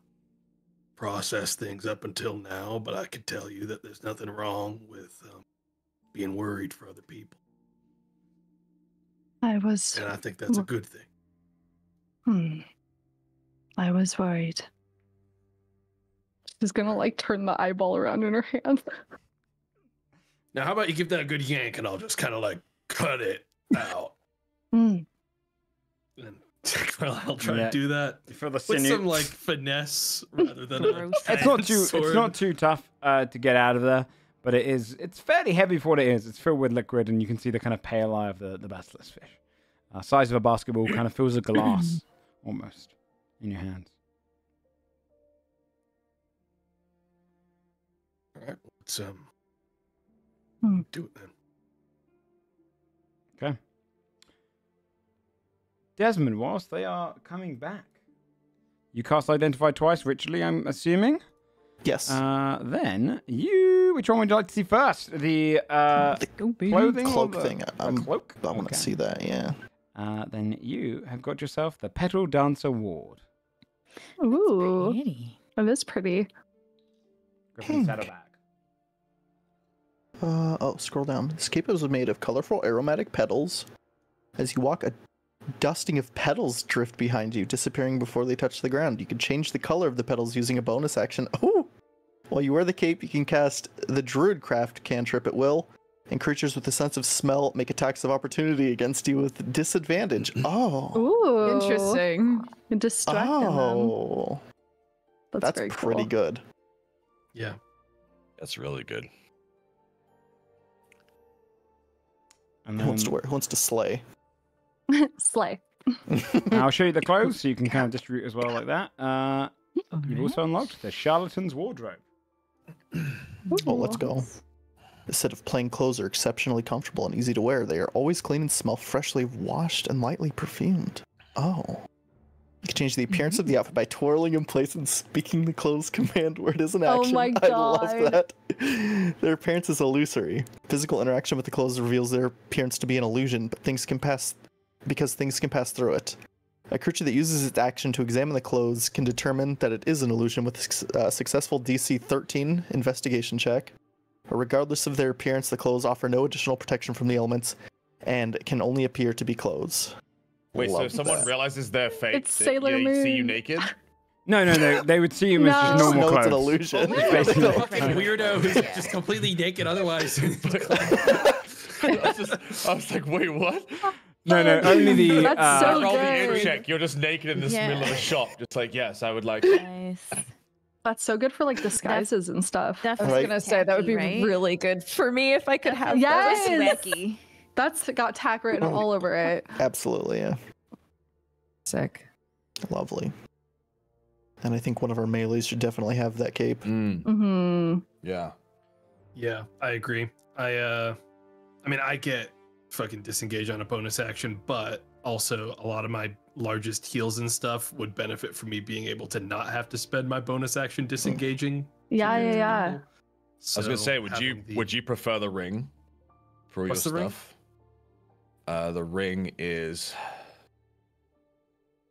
[SPEAKER 5] process things up until now, but I can tell you that there's nothing wrong with being worried for other people.
[SPEAKER 1] And
[SPEAKER 5] I think that's a good thing.
[SPEAKER 1] I was worried. She's gonna like turn the eyeball around in her hand.
[SPEAKER 5] Now, how about you give that a good yank and I'll just kind of like cut it out. And I'll try to do that
[SPEAKER 2] for the
[SPEAKER 5] with some like finesse rather than
[SPEAKER 2] it's not too tough to get out of there, but it's fairly heavy for what it is. It's filled with liquid, and you can see the kind of pale eye of the basilisk fish. Size of a basketball, kind of fills a glass almost in your hands.
[SPEAKER 5] All right, let's do it then.
[SPEAKER 2] Okay. Desmond, whilst they are coming back, you cast Identify twice ritually, I'm assuming?
[SPEAKER 4] Yes.
[SPEAKER 2] Then which one would you like to see first? The clothing
[SPEAKER 4] cloak
[SPEAKER 2] or
[SPEAKER 4] thing.
[SPEAKER 2] the cloak?
[SPEAKER 4] I want to see that, yeah.
[SPEAKER 2] Then you have got yourself the Petal Dancer Ward.
[SPEAKER 1] Ooh.
[SPEAKER 3] Pretty.
[SPEAKER 1] That is pretty.
[SPEAKER 2] Griffin saddleback.
[SPEAKER 4] Scroll down. This cape is made of colorful aromatic petals. As you walk, a dusting of petals drift behind you, disappearing before they touch the ground. You can change the color of the petals using a bonus action. Oh! While you wear the cape, you can cast the Druidcraft cantrip at will, and creatures with a sense of smell make attacks of opportunity against you with disadvantage. Oh.
[SPEAKER 1] Ooh.
[SPEAKER 8] Interesting.
[SPEAKER 1] And distracting them.
[SPEAKER 4] Oh. That's
[SPEAKER 1] very
[SPEAKER 4] pretty
[SPEAKER 1] cool.
[SPEAKER 4] good.
[SPEAKER 5] Yeah.
[SPEAKER 7] That's really good.
[SPEAKER 2] And
[SPEAKER 4] Who wants to wear? Who wants to slay?
[SPEAKER 1] Slay.
[SPEAKER 2] I'll show you the clothes so you can kind of distribute as well like that. You've also unlocked the Charlatan's Wardrobe.
[SPEAKER 4] Oh, let's go. This set of plain clothes are exceptionally comfortable and easy to wear. They are always clean and smell freshly washed and lightly perfumed. Oh. You can change the appearance of the outfit by twirling in place and speaking the clothes command word as an action.
[SPEAKER 1] Oh my
[SPEAKER 4] I love
[SPEAKER 1] God.
[SPEAKER 4] that. Their appearance is illusory. Physical interaction with the clothes reveals their appearance to be an illusion, but things can pass through it. A creature that uses its action to examine the clothes can determine that it is an illusion with a successful DC 13 investigation check. Regardless of their appearance, the clothes offer no additional protection from the elements and can only appear to be clothes.
[SPEAKER 7] Wait, so
[SPEAKER 4] Love
[SPEAKER 7] if someone
[SPEAKER 4] that.
[SPEAKER 7] realizes they're fake,
[SPEAKER 1] It's Sailor
[SPEAKER 7] see you
[SPEAKER 1] Moon.
[SPEAKER 7] naked?
[SPEAKER 2] No. They would see him as just
[SPEAKER 1] No.
[SPEAKER 2] normal
[SPEAKER 4] No, it's
[SPEAKER 2] clothes.
[SPEAKER 4] an illusion.
[SPEAKER 2] Basically.
[SPEAKER 10] Fucking weirdo who's just completely naked otherwise.
[SPEAKER 7] I was like, wait, what?
[SPEAKER 2] No, only the...
[SPEAKER 1] That's so
[SPEAKER 7] Roll the
[SPEAKER 1] good.
[SPEAKER 7] in check. You're just naked in this
[SPEAKER 3] Yeah.
[SPEAKER 7] middle of a shop. Just like, yes, I would like...
[SPEAKER 3] Nice.
[SPEAKER 1] That's so good for like disguises and stuff.
[SPEAKER 8] I was gonna say that would be really good for me if I could have
[SPEAKER 1] Yes!
[SPEAKER 8] those.
[SPEAKER 3] Wacky.
[SPEAKER 1] That's got tack written all over it.
[SPEAKER 4] Absolutely, yeah.
[SPEAKER 8] Sick.
[SPEAKER 4] Lovely. And I think one of our melees should definitely have that cape.
[SPEAKER 1] Mm-hmm.
[SPEAKER 7] Yeah.
[SPEAKER 5] Yeah, I agree. I mean, I get fucking disengage on a bonus action, but also a lot of my largest heals and stuff would benefit from me being able to not have to spend my bonus action disengaging.
[SPEAKER 1] Yeah.
[SPEAKER 7] I was gonna say, would you prefer the ring for all your
[SPEAKER 5] What's the ring?
[SPEAKER 7] stuff? The ring is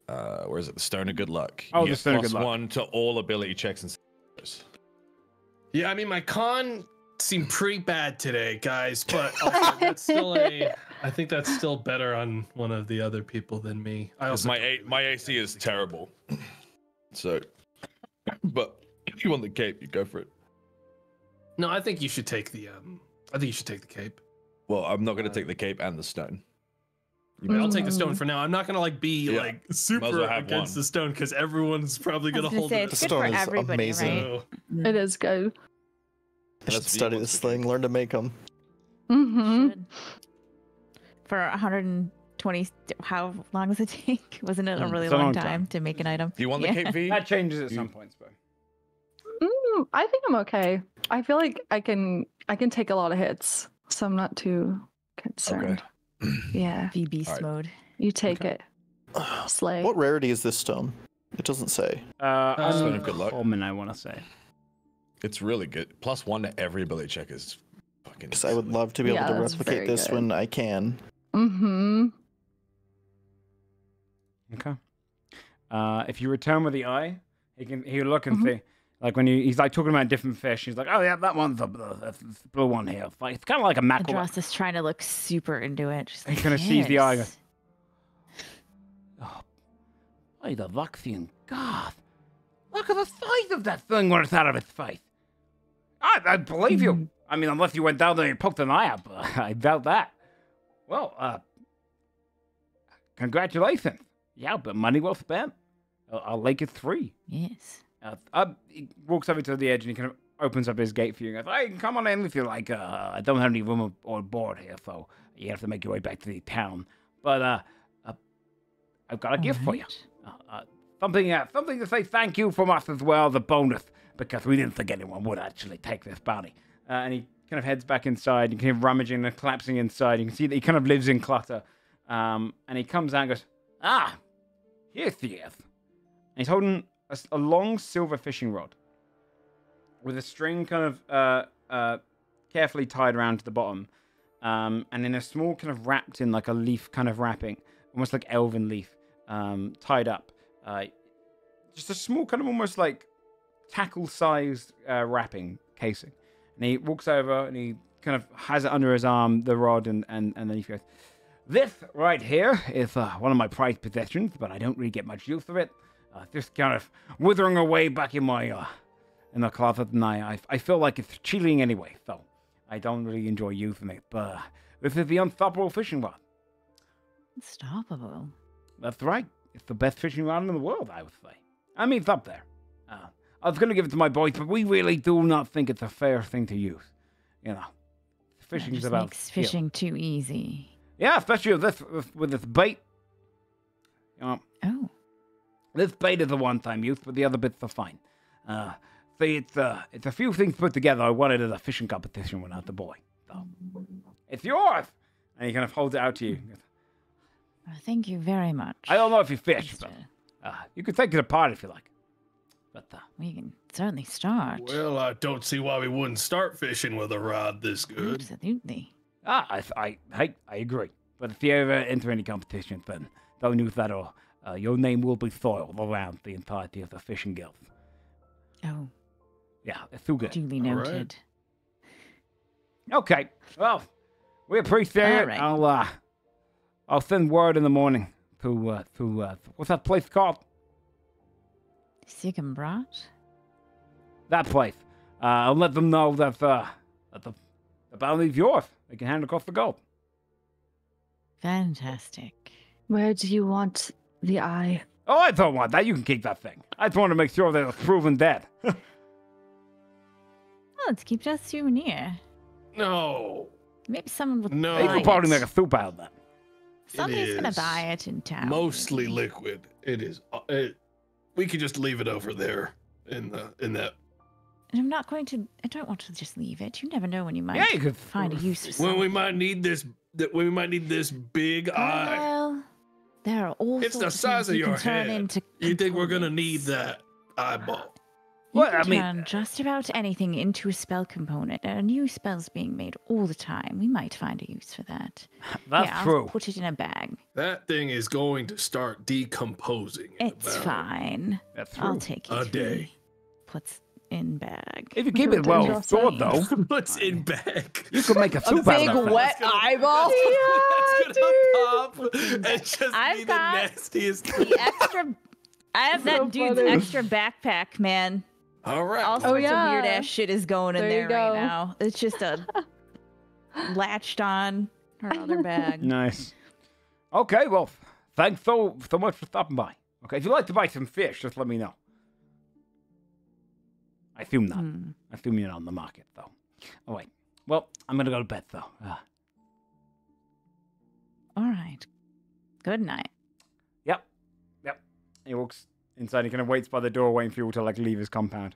[SPEAKER 7] where is it? The Stone of Good Luck.
[SPEAKER 2] Oh,
[SPEAKER 7] You
[SPEAKER 2] the
[SPEAKER 7] get
[SPEAKER 2] Stone of Good Luck.
[SPEAKER 7] +1 to all ability checks and saves.
[SPEAKER 5] Yeah, I mean, my con seemed pretty bad today, guys, but also that's still I think that's still better on one of the other people than me. I
[SPEAKER 7] Because
[SPEAKER 5] also
[SPEAKER 7] my AC is terrible. So, but if you want the cape, you go for it.
[SPEAKER 5] No, I think you should take the cape.
[SPEAKER 7] Well, I'm not gonna take the cape and the stone.
[SPEAKER 5] I'll take the stone for now. I'm not gonna like be
[SPEAKER 7] Yeah.
[SPEAKER 5] like
[SPEAKER 7] Might as
[SPEAKER 5] super
[SPEAKER 7] well have
[SPEAKER 5] against
[SPEAKER 7] one.
[SPEAKER 5] the stone because everyone's probably gonna hold it.
[SPEAKER 3] It's
[SPEAKER 4] The
[SPEAKER 3] good for
[SPEAKER 4] stone is
[SPEAKER 3] everybody,
[SPEAKER 4] amazing.
[SPEAKER 3] right?
[SPEAKER 5] So,
[SPEAKER 1] It is good.
[SPEAKER 4] I should
[SPEAKER 7] Unless
[SPEAKER 4] study
[SPEAKER 7] you want
[SPEAKER 4] this
[SPEAKER 7] the
[SPEAKER 4] thing, learn to make them.
[SPEAKER 1] Mm-hmm.
[SPEAKER 3] Should. For 120, how long does it take? Wasn't it a really
[SPEAKER 2] It's a
[SPEAKER 3] long
[SPEAKER 2] long
[SPEAKER 3] time
[SPEAKER 2] time.
[SPEAKER 3] to make an item?
[SPEAKER 7] Do you want the
[SPEAKER 3] Yeah.
[SPEAKER 7] cape V?
[SPEAKER 2] That changes at some points, but
[SPEAKER 1] I think I'm okay. I feel like I can take a lot of hits, so I'm not too concerned. Yeah,
[SPEAKER 3] V-beast
[SPEAKER 7] Alright.
[SPEAKER 3] mode.
[SPEAKER 1] you take it. Slay.
[SPEAKER 4] What rarity is this stone? It doesn't say.
[SPEAKER 7] Stone of Good Luck.
[SPEAKER 2] Common, I want to say.
[SPEAKER 7] It's really good. +1 to every ability check is fucking.
[SPEAKER 4] Because I would love to be
[SPEAKER 1] Yeah,
[SPEAKER 4] able to
[SPEAKER 1] that's
[SPEAKER 4] replicate
[SPEAKER 1] very
[SPEAKER 4] this
[SPEAKER 1] good.
[SPEAKER 4] when I can.
[SPEAKER 1] Mm-hmm.
[SPEAKER 2] Okay. If you return with the eye, he'll look and see. Like when he's like talking about different fish, he's like, "Oh yeah, that one's the blue one here." It's kind of like a mackerel.
[SPEAKER 3] Andros is trying to look super into it. She's
[SPEAKER 2] He
[SPEAKER 3] like,
[SPEAKER 2] kinda sees the eye and
[SPEAKER 3] "Yes."
[SPEAKER 2] Oh, by the Luxian God! Look at the size of that thing when it's out of its face. I believe you. I mean, unless you went down there and poked an eye out, but I doubt that. Well, congratulations. Yeah, but money well spent. I'll make it 3.
[SPEAKER 3] Yes.
[SPEAKER 2] He walks over to the edge and he kind of opens up his gate for you and goes, "Hey, come on in if you like. I don't have any room on board here, so you have to make your way back to the town. But I've got a gift for you. Something to say thank you from us as well, the bonus, because we didn't think anyone would actually take this bounty." And he kind of heads back inside. You can hear him rummaging and collapsing inside. You can see that he kind of lives in clutter. And he comes out and goes, "Ah, here he is." And he's holding a long silver fishing rod with a string kind of carefully tied around to the bottom, and in a small kind of wrapped in like a leaf kind of wrapping, almost like elven leaf, tied up. Just a small kind of almost like tackle-sized wrapping casing. And he walks over and he kind of has it under his arm, the rod, and then he goes, "This right here is one of my prized possessions, but I don't really get much use of it. Just kind of withering away back in my in the closet, and I feel like it's chilling anyway, so I don't really enjoy using it. But this is the unstoppable fishing rod."
[SPEAKER 3] Unstoppable.
[SPEAKER 2] That's right. It's the best fishing rod in the world, I would say. I mean, it's up there. I was going to give it to my boys, but we really do not think it's a fair thing to use. You know, fishing's
[SPEAKER 3] Just
[SPEAKER 2] about
[SPEAKER 3] makes
[SPEAKER 2] skill.
[SPEAKER 3] fishing too easy.
[SPEAKER 2] Yeah, especially with this bait. You know,
[SPEAKER 3] Oh.
[SPEAKER 2] this bait is a one-time use, but the other bits are fine. See, it's a few things put together. I won it at a fishing competition when I was a boy. So, it's yours! And he kind of holds it out to you.
[SPEAKER 3] Well, thank you very much.
[SPEAKER 2] I don't know if you fish, but
[SPEAKER 3] Mr.
[SPEAKER 2] you can take it apart if you like. But
[SPEAKER 3] We can certainly start.
[SPEAKER 5] well, I don't see why we wouldn't start fishing with a rod this good.
[SPEAKER 3] Absolutely.
[SPEAKER 2] I agree. But if you ever enter any competitions, then don't use that or your name will be soiled around the entirety of the fishing guild.
[SPEAKER 3] Oh,
[SPEAKER 2] Yeah, it's too good.
[SPEAKER 3] duly
[SPEAKER 5] All right.
[SPEAKER 3] noted.
[SPEAKER 2] Okay, well, we appreciate
[SPEAKER 3] All
[SPEAKER 2] it.
[SPEAKER 3] right.
[SPEAKER 2] I'll send word in the morning to what's that place called?
[SPEAKER 3] Sycambrat?
[SPEAKER 2] That place. I'll let them know that the bounty's yours. They can hand across the gold.
[SPEAKER 3] Fantastic.
[SPEAKER 1] Where do you want the eye?
[SPEAKER 9] Oh, I don't want that. You can keep that thing. I just want to make sure that it's proven dead.
[SPEAKER 3] Oh, let's keep that souvenir.
[SPEAKER 5] No.
[SPEAKER 3] Maybe someone will
[SPEAKER 5] No.
[SPEAKER 9] You
[SPEAKER 3] buy
[SPEAKER 9] could probably
[SPEAKER 3] it.
[SPEAKER 9] make a soup out of that.
[SPEAKER 3] Somebody's gonna
[SPEAKER 5] is
[SPEAKER 3] buy it in town.
[SPEAKER 5] Mostly
[SPEAKER 3] maybe.
[SPEAKER 5] liquid. It is. We could just leave it over there in that.
[SPEAKER 3] And I'm not going to. I don't want to just leave it. You never know when you might
[SPEAKER 9] Yeah, you could
[SPEAKER 3] find a use for
[SPEAKER 5] When
[SPEAKER 3] something.
[SPEAKER 5] we might need this. When we might need this big eye.
[SPEAKER 3] Well, there are all
[SPEAKER 5] It's the
[SPEAKER 3] sorts
[SPEAKER 5] size of
[SPEAKER 3] things you
[SPEAKER 5] your
[SPEAKER 3] can turn
[SPEAKER 5] head.
[SPEAKER 3] into
[SPEAKER 5] You think we're gonna need
[SPEAKER 3] components.
[SPEAKER 5] that eyeball?
[SPEAKER 3] You
[SPEAKER 9] Well,
[SPEAKER 3] can
[SPEAKER 9] I mean-
[SPEAKER 3] turn just about anything into a spell component. There are new spells being made all the time. We might find a use for that.
[SPEAKER 9] That's
[SPEAKER 3] yeah,
[SPEAKER 9] true.
[SPEAKER 3] I'll put it in a bag.
[SPEAKER 5] That thing is going to start decomposing. in
[SPEAKER 3] It's
[SPEAKER 5] about
[SPEAKER 3] fine.
[SPEAKER 9] That's
[SPEAKER 3] I'll
[SPEAKER 9] true.
[SPEAKER 3] take it.
[SPEAKER 5] A day.
[SPEAKER 3] Puts in bag.
[SPEAKER 9] If you keep it well
[SPEAKER 1] dangerous
[SPEAKER 9] stored,
[SPEAKER 1] thing.
[SPEAKER 9] though,
[SPEAKER 5] What's in bag?
[SPEAKER 9] you could make a soup out
[SPEAKER 8] Big
[SPEAKER 9] of that thing.
[SPEAKER 8] wet eyeball.
[SPEAKER 5] It's gonna pop and just
[SPEAKER 3] I've
[SPEAKER 5] be the
[SPEAKER 3] got
[SPEAKER 5] nastiest.
[SPEAKER 3] The extra. I have that
[SPEAKER 1] So
[SPEAKER 3] dude's
[SPEAKER 1] funny.
[SPEAKER 3] extra backpack, man.
[SPEAKER 5] All right.
[SPEAKER 3] All sorts
[SPEAKER 1] yeah.
[SPEAKER 3] of weird ass shit is going in
[SPEAKER 1] There you
[SPEAKER 3] there right
[SPEAKER 1] go.
[SPEAKER 3] now. It's just a latched on her other bag.
[SPEAKER 9] Nice. Okay, well, thanks so much for stopping by. Okay, if you'd like to buy some fish, just let me know. I assume not. I assume you're not on the market, though. All right. Well, I'm gonna go to bed, though.
[SPEAKER 3] All right. Good night.
[SPEAKER 9] Yep. He walks inside. He kind of waits by the door, waiting for you all to like leave his compound.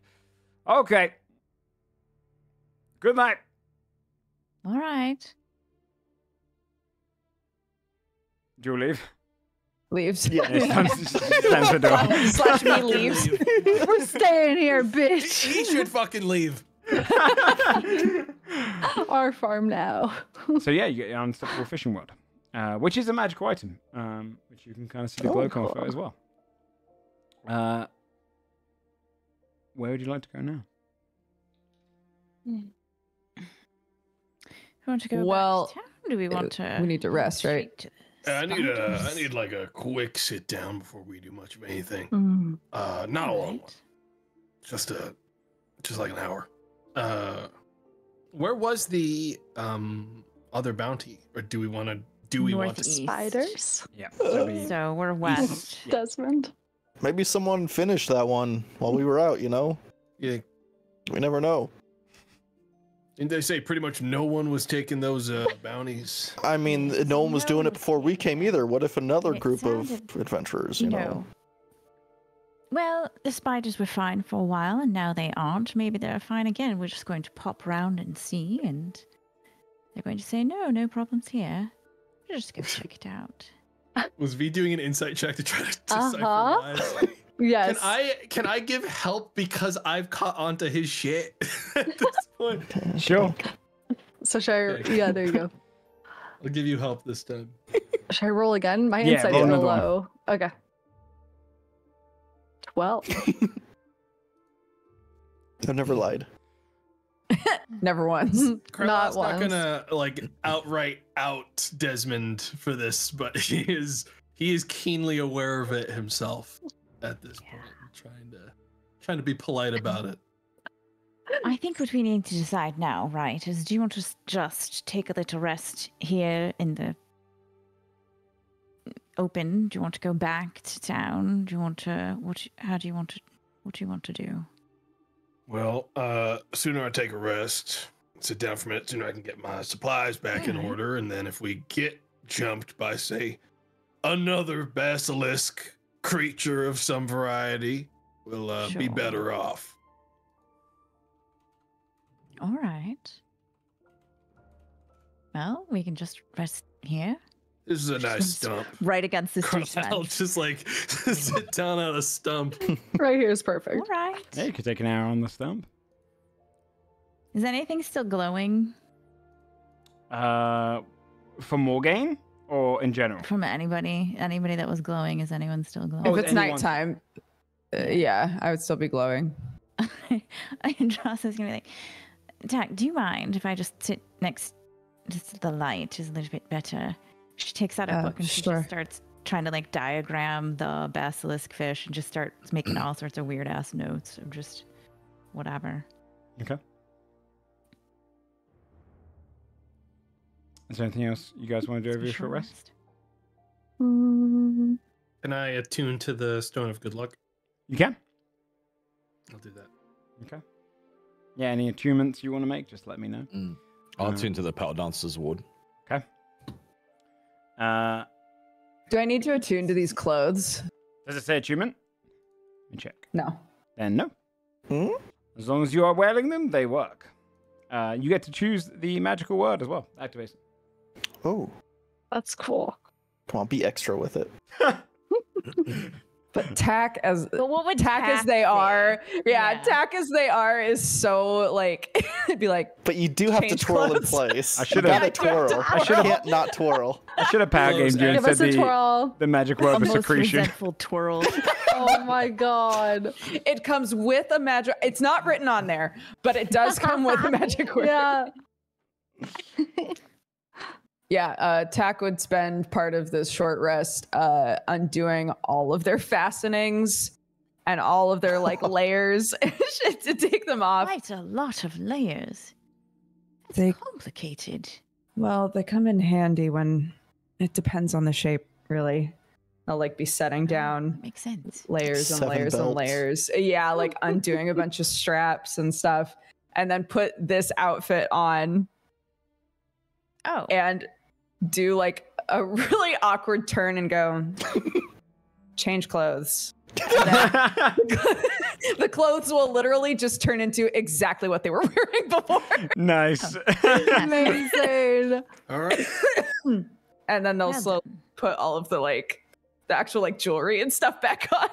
[SPEAKER 9] Okay. Good night.
[SPEAKER 3] All right.
[SPEAKER 9] Do you leave?
[SPEAKER 8] Leaves.
[SPEAKER 4] Yeah.
[SPEAKER 9] Stands the door.
[SPEAKER 8] Slash me leaves.
[SPEAKER 1] We're staying here, bitch.
[SPEAKER 5] He should fucking leave.
[SPEAKER 1] Our farm now.
[SPEAKER 9] So yeah, you get your unstoppable fishing rod, which is a magical item, which you can kind of see the glow come off it as well. Where would you like to go now?
[SPEAKER 3] You want to go
[SPEAKER 8] Well,
[SPEAKER 3] back to town? Do we want to?
[SPEAKER 8] we need to rest, right?
[SPEAKER 3] straight to the
[SPEAKER 5] I
[SPEAKER 3] bounties?
[SPEAKER 5] need like a quick sit down before we do much of anything.
[SPEAKER 1] Mm.
[SPEAKER 5] Not a long one.
[SPEAKER 3] Right.
[SPEAKER 5] Just like an hour. Where was the other bounty, or do we want to? Do we want to?
[SPEAKER 3] Northeast.
[SPEAKER 1] Spiders?
[SPEAKER 9] Yeah. So we,
[SPEAKER 3] So we're west.
[SPEAKER 1] Desmond.
[SPEAKER 4] Maybe someone finished that one while we were out, you know?
[SPEAKER 5] Yeah.
[SPEAKER 4] We never know.
[SPEAKER 5] Didn't they say pretty much no one was taking those bounties?
[SPEAKER 4] I mean, no one was doing it before we came either. What if another
[SPEAKER 3] It
[SPEAKER 4] group of
[SPEAKER 3] sounded-
[SPEAKER 4] adventurers, you know?
[SPEAKER 3] No. Well, the spiders were fine for a while, and now they aren't. Maybe they're fine again. We're just going to pop round and see, and they're going to say, no problems here. We'll just go check it out.
[SPEAKER 5] Was V doing an insight check to try to decipher
[SPEAKER 1] Uh-huh.
[SPEAKER 5] lies?
[SPEAKER 1] Yes.
[SPEAKER 5] Can I give help because I've caught onto his shit at this point?
[SPEAKER 9] sure.
[SPEAKER 1] So should I?
[SPEAKER 5] Okay.
[SPEAKER 1] Yeah, there you go.
[SPEAKER 5] I'll give you help this time.
[SPEAKER 1] Should I roll again? My
[SPEAKER 9] Yeah,
[SPEAKER 1] insight's
[SPEAKER 9] roll
[SPEAKER 1] a little
[SPEAKER 9] another
[SPEAKER 1] low. Okay. 12.
[SPEAKER 4] I've never lied.
[SPEAKER 8] Never once.
[SPEAKER 5] Carlisle's not
[SPEAKER 1] once.
[SPEAKER 5] gonna like outright out Desmond for this, but he is keenly aware of it himself at this point. Trying to be polite about it.
[SPEAKER 3] I think what we need to decide now, right, is do you want to just take a little rest here in the open? Do you want to go back to town? Do you want to what do you want to do?
[SPEAKER 5] Well, sooner I take a rest, sit down for a minute, sooner I can get my supplies back in
[SPEAKER 3] Alright.
[SPEAKER 5] order, and then if we get jumped by, say, another basilisk creature of some variety, we'll be
[SPEAKER 3] Sure.
[SPEAKER 5] better off.
[SPEAKER 3] All right. Well, we can just rest here.
[SPEAKER 5] This is a nice stump.
[SPEAKER 3] Right against this dude's
[SPEAKER 5] Carlisle
[SPEAKER 3] fence.
[SPEAKER 5] just like sit down on a stump.
[SPEAKER 1] Right here is
[SPEAKER 3] All
[SPEAKER 1] perfect.
[SPEAKER 3] right.
[SPEAKER 9] Yeah, you could take an hour on the stump.
[SPEAKER 3] Is anything still glowing
[SPEAKER 9] For more game or in general?
[SPEAKER 3] from anybody? Anybody that was glowing? Is anyone still glowing?
[SPEAKER 9] Oh,
[SPEAKER 8] If it's
[SPEAKER 9] anyone-
[SPEAKER 8] nighttime, yeah, I would still be glowing.
[SPEAKER 3] And Joss is gonna be like, Tack, do you mind if I just sit next to the light? Is a little bit better. She takes out a book and she
[SPEAKER 8] sure.
[SPEAKER 3] just starts trying to like diagram the basilisk fish and just starts making all sorts of weird ass notes of just whatever.
[SPEAKER 9] Okay. Is there anything else you guys want to do over your short rest?
[SPEAKER 1] Mm,
[SPEAKER 10] Can I attune to the Stone of Good Luck?
[SPEAKER 2] You can.
[SPEAKER 10] I'll do that.
[SPEAKER 2] Okay. Yeah, any attunements you want to make, just let me know.
[SPEAKER 7] I'll tune to the Petal Dancer's Ward.
[SPEAKER 2] Okay.
[SPEAKER 8] Do I need to attune to these clothes?
[SPEAKER 2] Does it say attunement? Let me check.
[SPEAKER 8] No.
[SPEAKER 2] Then no. As long as you are wearing them, they work. You get to choose the magical word as well. Activate it.
[SPEAKER 4] Oh,
[SPEAKER 1] That's cool.
[SPEAKER 4] come on, be extra with it.
[SPEAKER 8] But tack as
[SPEAKER 3] But what would
[SPEAKER 8] tack as
[SPEAKER 3] tack
[SPEAKER 8] they
[SPEAKER 3] say?
[SPEAKER 8] are,
[SPEAKER 3] Yeah.
[SPEAKER 8] tack as they are is so like it'd be like
[SPEAKER 4] But you do have to
[SPEAKER 8] Change
[SPEAKER 4] twirl in
[SPEAKER 8] clothes.
[SPEAKER 4] place.
[SPEAKER 2] I
[SPEAKER 4] You
[SPEAKER 2] should've-
[SPEAKER 4] gotta
[SPEAKER 8] Yeah, you have to
[SPEAKER 4] twirl.
[SPEAKER 2] I
[SPEAKER 4] You
[SPEAKER 2] should've-
[SPEAKER 4] can't not twirl.
[SPEAKER 2] I should have power gamed you and
[SPEAKER 1] Give us
[SPEAKER 2] said
[SPEAKER 1] a twirl.
[SPEAKER 2] the magic word
[SPEAKER 3] A
[SPEAKER 2] was
[SPEAKER 3] most
[SPEAKER 2] secretion.
[SPEAKER 3] resentful twirl.
[SPEAKER 1] Oh my god.
[SPEAKER 8] it comes with a magic. It's not written on there, but it does come with a magic word.
[SPEAKER 1] Yeah.
[SPEAKER 8] Yeah, Tack would spend part of this short rest undoing all of their fastenings and all of their like layers to take them off.
[SPEAKER 3] Quite a lot of layers. It's
[SPEAKER 8] They-
[SPEAKER 3] complicated.
[SPEAKER 8] Well, they come in handy when it depends on the shape, really. I'll like be setting down
[SPEAKER 3] Makes sense.
[SPEAKER 8] layers and
[SPEAKER 4] 7
[SPEAKER 8] layers and
[SPEAKER 4] belts.
[SPEAKER 8] layers. Yeah, like undoing a bunch of straps and stuff, and then put this outfit on
[SPEAKER 3] Oh,
[SPEAKER 8] and do like a really awkward turn and go change clothes. The clothes will literally just turn into exactly what they were wearing before.
[SPEAKER 2] Nice.
[SPEAKER 1] Amazing.
[SPEAKER 10] All right.
[SPEAKER 8] And then they'll
[SPEAKER 3] Well
[SPEAKER 8] slowly
[SPEAKER 3] done.
[SPEAKER 8] put all of the like the actual like jewelry and stuff back on.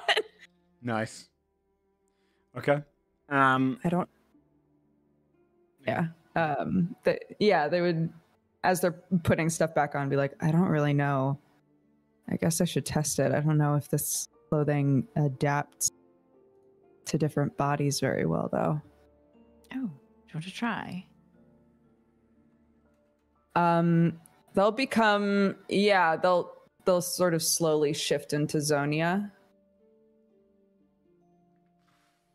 [SPEAKER 2] Nice. Okay.
[SPEAKER 8] I don't. Yeah. They would, as they're putting stuff back on, be like, I don't really know. I guess I should test it. I don't know if this clothing adapts to different bodies very well, though.
[SPEAKER 3] oh, do you want to try?
[SPEAKER 8] They'll become, they'll sort of slowly shift into Zonia.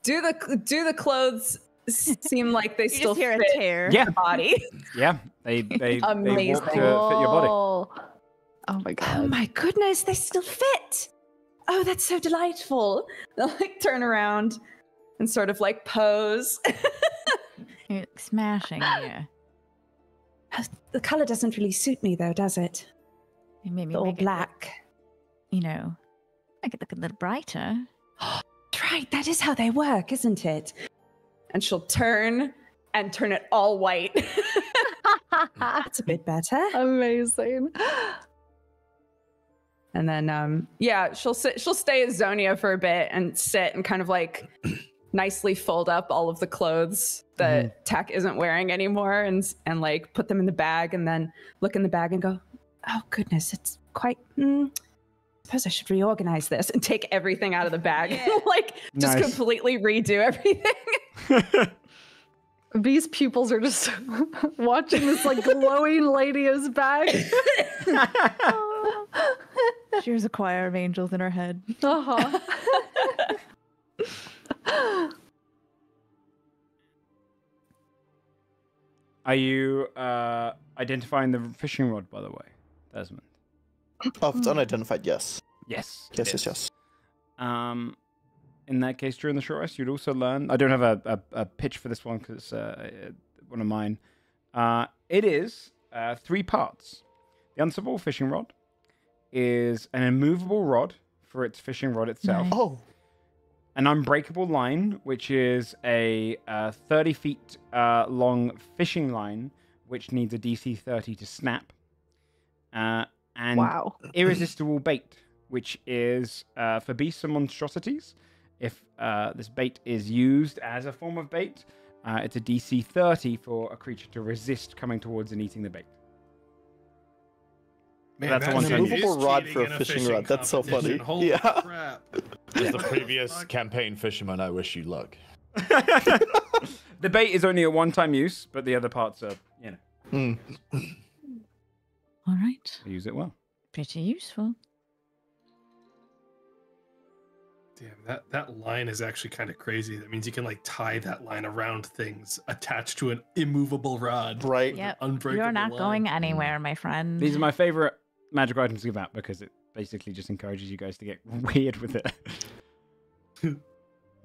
[SPEAKER 8] Do the clothes seem like they
[SPEAKER 3] You
[SPEAKER 8] still
[SPEAKER 3] just hear a
[SPEAKER 8] fit
[SPEAKER 3] tear.
[SPEAKER 2] Yeah.
[SPEAKER 8] the body?
[SPEAKER 2] Yeah. They
[SPEAKER 8] Amazing.
[SPEAKER 2] walk to fit your body.
[SPEAKER 1] Oh. Oh my god.
[SPEAKER 8] Oh my goodness, they still fit. Oh, that's so delightful. They'll like turn around and sort of like pose.
[SPEAKER 3] You're smashing here.
[SPEAKER 8] The color doesn't really suit me though, does it?
[SPEAKER 3] You made me
[SPEAKER 8] The all
[SPEAKER 3] make it look,
[SPEAKER 8] black.
[SPEAKER 3] you know, make it look a little brighter.
[SPEAKER 8] Right, that is how they work, isn't it? And she'll turn and turn it all white. That's a bit better.
[SPEAKER 1] Amazing.
[SPEAKER 8] And then she'll stay as Zonia for a bit and sit and kind of like nicely fold up all of the clothes that Tack isn't wearing anymore and like put them in the bag and then look in the bag and go, oh goodness, it's quite suppose I should reorganize this and take everything out of the bag. Like just
[SPEAKER 2] Nice.
[SPEAKER 8] completely redo everything.
[SPEAKER 1] These pupils are just watching this like glowing lady's bag.
[SPEAKER 3] She has a choir of angels in her head.
[SPEAKER 1] Uh-huh.
[SPEAKER 2] Are you identifying the fishing rod, by the way, Desmond?
[SPEAKER 4] Oh, if it's unidentified, yes.
[SPEAKER 2] Yes.
[SPEAKER 4] Yes,
[SPEAKER 2] it
[SPEAKER 4] yes,
[SPEAKER 2] is.
[SPEAKER 4] yes.
[SPEAKER 2] In that case, during the short rest, you'd also learn. I don't have a pitch for this one because it's one of mine. It is 3 parts. The unstoppable fishing rod is an immovable rod for its fishing rod itself.
[SPEAKER 3] Nice.
[SPEAKER 4] Oh,
[SPEAKER 2] An unbreakable line, which is a 30 feet long fishing line, which needs a DC 30 to snap. And
[SPEAKER 1] Wow.
[SPEAKER 2] irresistible bait, which is for beasts and monstrosities. If this bait is used as a form of bait, it's a DC 30 for a creature to resist coming towards and eating the bait.
[SPEAKER 10] Man,
[SPEAKER 2] That's the
[SPEAKER 10] that
[SPEAKER 2] one
[SPEAKER 10] is
[SPEAKER 2] thing I use.
[SPEAKER 4] Movable rod
[SPEAKER 10] cheating
[SPEAKER 4] for a
[SPEAKER 10] in
[SPEAKER 4] fishing rod. That's so
[SPEAKER 10] competition.
[SPEAKER 4] funny.
[SPEAKER 10] Holy
[SPEAKER 4] Yeah.
[SPEAKER 10] crap.
[SPEAKER 7] As the previous campaign fisherman, I wish you luck.
[SPEAKER 2] The bait is only a one-time use, but the other parts are,
[SPEAKER 4] Mm.
[SPEAKER 3] All right.
[SPEAKER 2] use it well.
[SPEAKER 3] Pretty useful.
[SPEAKER 10] Damn, that line is actually kind of crazy. That means you can like tie that line around things attached to an immovable rod.
[SPEAKER 4] Right.
[SPEAKER 3] Yep.
[SPEAKER 10] Unbreakable
[SPEAKER 3] You're not
[SPEAKER 10] line.
[SPEAKER 3] going anywhere, my friend.
[SPEAKER 2] These are my favorite magic items to give out because it basically just encourages you guys to get weird with it.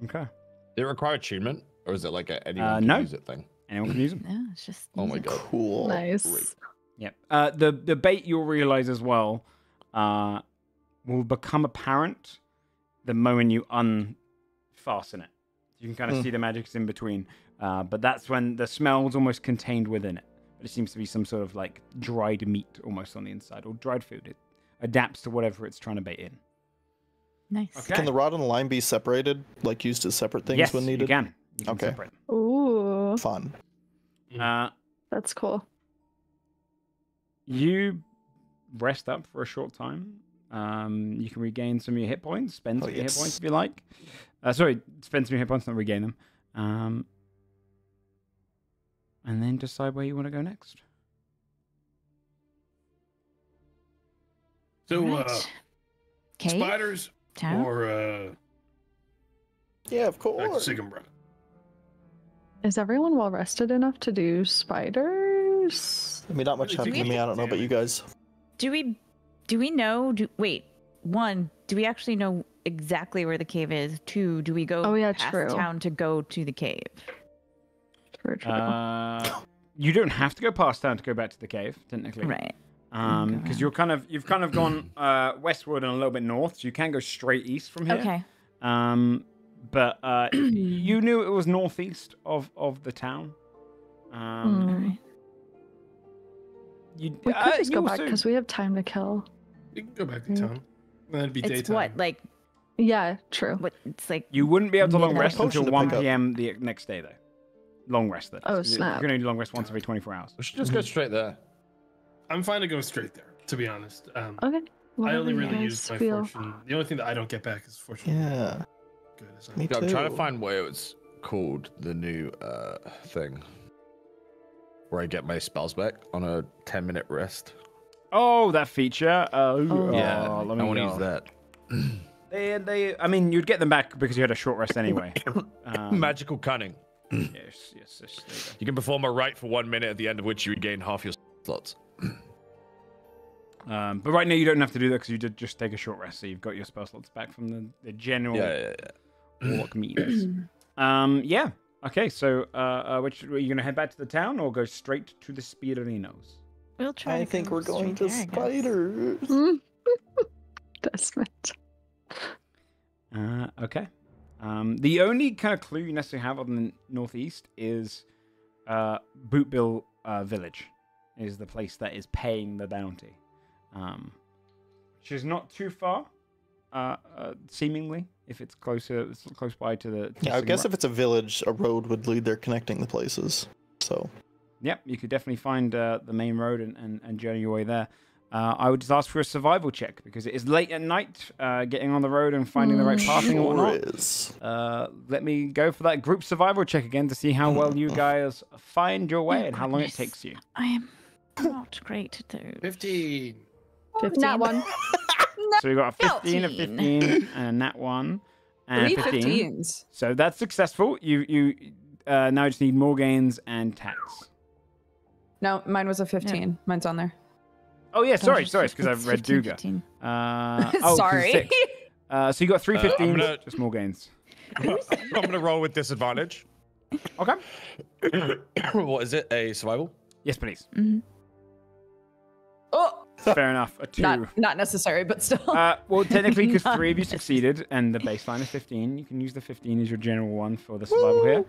[SPEAKER 2] Okay.
[SPEAKER 7] Did it require attunement, or is it like a anyone can
[SPEAKER 2] no.
[SPEAKER 7] use it thing?
[SPEAKER 2] Anyone can use them.
[SPEAKER 3] No, it's just.
[SPEAKER 7] Oh my god.
[SPEAKER 4] Cool.
[SPEAKER 1] Nice.
[SPEAKER 2] Yep. The bait you'll realize as well will become apparent the moment you unfasten it. You can kind of see the magic's in between, but that's when the smell's almost contained within it. But it seems to be some sort of like dried meat almost on the inside, or dried food. It adapts to whatever it's trying to bait in.
[SPEAKER 3] Nice.
[SPEAKER 2] Okay.
[SPEAKER 4] Can the rod and the line be separated, like used as separate things
[SPEAKER 2] Yes,
[SPEAKER 4] when needed?
[SPEAKER 2] you can. You can
[SPEAKER 4] Okay.
[SPEAKER 2] separate them.
[SPEAKER 1] Ooh,
[SPEAKER 4] Fun.
[SPEAKER 1] that's cool.
[SPEAKER 2] You rest up for a short time. You can regain some of your hit points, spend some of your hit points if you like. Sorry, spend some of your hit points, not regain them. And then decide where you want to go next.
[SPEAKER 5] So,
[SPEAKER 3] Cave?
[SPEAKER 5] spiders
[SPEAKER 3] Town?
[SPEAKER 5] or
[SPEAKER 4] Yeah, of
[SPEAKER 5] back to
[SPEAKER 4] course.
[SPEAKER 5] Sigmund.
[SPEAKER 1] Is everyone well rested enough to do spiders?
[SPEAKER 4] I mean, not much happened to me. I don't know about you guys.
[SPEAKER 3] Do we know? Wait. One, do we actually know exactly where the cave is? Two, do we go past
[SPEAKER 1] true.
[SPEAKER 3] town to go to the cave?
[SPEAKER 1] True.
[SPEAKER 2] You don't have to go past town to go back to the cave, technically.
[SPEAKER 3] Right.
[SPEAKER 2] Because you've kind of gone westward and a little bit north, so you can go straight east from here.
[SPEAKER 3] Okay.
[SPEAKER 2] But you knew it was northeast of the town.
[SPEAKER 3] Alright.
[SPEAKER 1] We could just
[SPEAKER 2] you
[SPEAKER 1] go back
[SPEAKER 2] also-
[SPEAKER 1] because we have time to kill.
[SPEAKER 5] You can go back to town. Then it'd be
[SPEAKER 3] It's
[SPEAKER 5] daytime.
[SPEAKER 3] what, like,
[SPEAKER 1] Yeah, true.
[SPEAKER 3] what? It's like.
[SPEAKER 2] You wouldn't be able to long
[SPEAKER 3] Midnight.
[SPEAKER 2] rest until
[SPEAKER 4] Potion to
[SPEAKER 2] 1
[SPEAKER 4] pick up.
[SPEAKER 2] p.m. the next day, though. Long rest, that is.
[SPEAKER 1] Oh,
[SPEAKER 2] You
[SPEAKER 1] snap.
[SPEAKER 2] can only long rest once every 24 hours.
[SPEAKER 7] We should just go straight there.
[SPEAKER 5] I'm fine to go straight there, to be honest.
[SPEAKER 1] Okay.
[SPEAKER 5] I
[SPEAKER 1] whatever
[SPEAKER 5] only
[SPEAKER 1] you
[SPEAKER 5] really
[SPEAKER 1] guys
[SPEAKER 5] use my
[SPEAKER 1] feel.
[SPEAKER 5] fortune. The only thing that I don't get back is fortune.
[SPEAKER 4] Yeah.
[SPEAKER 5] Good.
[SPEAKER 4] Me
[SPEAKER 7] Yeah, I'm trying to
[SPEAKER 4] too.
[SPEAKER 7] find what it's called, the new thing. Where I get my spells back on a 10-minute rest.
[SPEAKER 2] Oh, that feature.
[SPEAKER 7] Yeah,
[SPEAKER 2] let
[SPEAKER 7] I
[SPEAKER 2] me
[SPEAKER 7] want to
[SPEAKER 2] go.
[SPEAKER 7] use that.
[SPEAKER 2] I mean, you'd get them back because you had a short rest anyway.
[SPEAKER 7] Magical cunning.
[SPEAKER 2] Yes, there you go.
[SPEAKER 7] You can perform a rite for 1 minute, at the end of which you regain half your slots.
[SPEAKER 2] But right now you don't have to do that because you did just take a short rest, so you've got your spell slots back from the general warlock meetings. Yeah. Okay, so which are you gonna head back to the town or go straight to the Spiralinos?
[SPEAKER 3] We'll try.
[SPEAKER 4] I
[SPEAKER 3] to
[SPEAKER 4] think
[SPEAKER 3] go
[SPEAKER 4] we're going
[SPEAKER 3] straight
[SPEAKER 4] to
[SPEAKER 3] there, I guess.
[SPEAKER 4] spiders.
[SPEAKER 1] Desmond.
[SPEAKER 2] Okay. The only kind of clue you necessarily have on the northeast is Bootbill Village is the place that is paying the bounty. Which is not too far, seemingly, if it's close by to the...
[SPEAKER 4] Yeah, I guess if it's a village, a road would lead there connecting the places. So,
[SPEAKER 2] Yep, you could definitely find the main road and journey your way there. I would just ask for a survival check, because it is late at night, getting on the road and finding the right pathing and whatnot.
[SPEAKER 4] is.
[SPEAKER 2] Let me go for that group survival check again to see how well you guys find your way and how long it takes you.
[SPEAKER 3] I am not great at those.
[SPEAKER 5] 15.
[SPEAKER 1] 15. That one.
[SPEAKER 2] So we got a 15, a 15, and a nat 1, and
[SPEAKER 8] Three
[SPEAKER 2] a 15.
[SPEAKER 8] 15s.
[SPEAKER 2] So that's successful. You now just need more gains and tax.
[SPEAKER 8] No, mine was a 15. Mine's on there.
[SPEAKER 2] Oh yeah, sorry,
[SPEAKER 3] It's
[SPEAKER 2] because I've read
[SPEAKER 3] 15,
[SPEAKER 2] Duga.
[SPEAKER 3] 15.
[SPEAKER 2] 'cause
[SPEAKER 8] Sorry.
[SPEAKER 2] it's 6. So you got 3
[SPEAKER 7] I'm
[SPEAKER 2] 15s,
[SPEAKER 7] gonna-
[SPEAKER 2] just more gains.
[SPEAKER 7] I'm going to roll with disadvantage.
[SPEAKER 2] Okay.
[SPEAKER 7] What is it? A survival?
[SPEAKER 2] Yes, please.
[SPEAKER 8] Oh,
[SPEAKER 2] Fair enough. A 2.
[SPEAKER 8] not necessary, but still.
[SPEAKER 2] Well, technically, because
[SPEAKER 3] Not
[SPEAKER 2] 3 of you succeeded, and the baseline is 15, you can use the 15 as your general one for the survival here.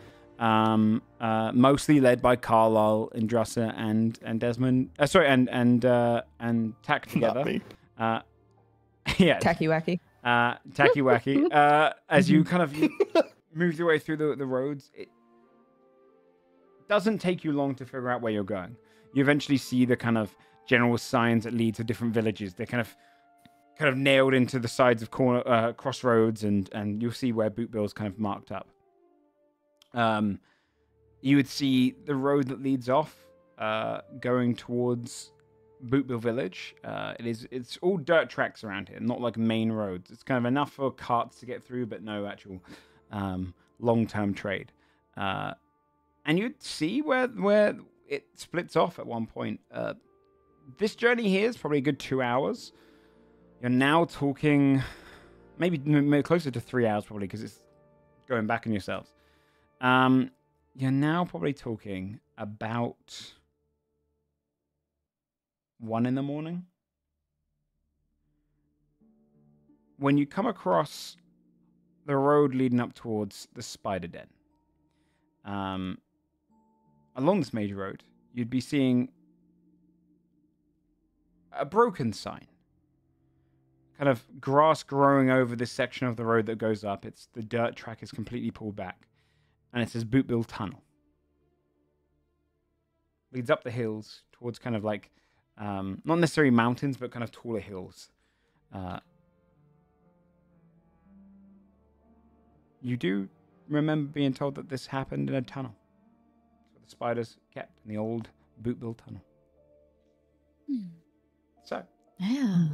[SPEAKER 2] Mostly led by Carlisle, Indrasa, and Desmond. And Tack together.
[SPEAKER 4] Not me.
[SPEAKER 2] Yeah.
[SPEAKER 8] Tacky wacky.
[SPEAKER 2] Tacky wacky. As you kind of move your way through the roads, it doesn't take you long to figure out where you're going. You eventually see the kind of general signs that lead to different villages. They're kind of nailed into the sides of crossroads, and you'll see where Bootbill's kind of marked up. You would see the road that leads off, going towards Bootbill Village. It's all dirt tracks around here, not like main roads. It's kind of enough for carts to get through, but no actual long-term trade. And you'd see where it splits off at one point. This journey here is probably a good 2 hours. You're now talking maybe closer to 3 hours probably because it's going back on yourselves. You're now probably talking about 1 in the morning. When you come across the road leading up towards the spider den, along this major road, you'd be seeing a broken sign. Kind of grass growing over this section of the road that goes up. The dirt track is completely pulled back. And it says Bootbill Tunnel. Leads up the hills towards kind of like, not necessarily mountains, but kind of taller hills. You do remember being told that this happened in a tunnel. That's what the spiders kept in the old Bootbill Tunnel. So.
[SPEAKER 3] Yeah.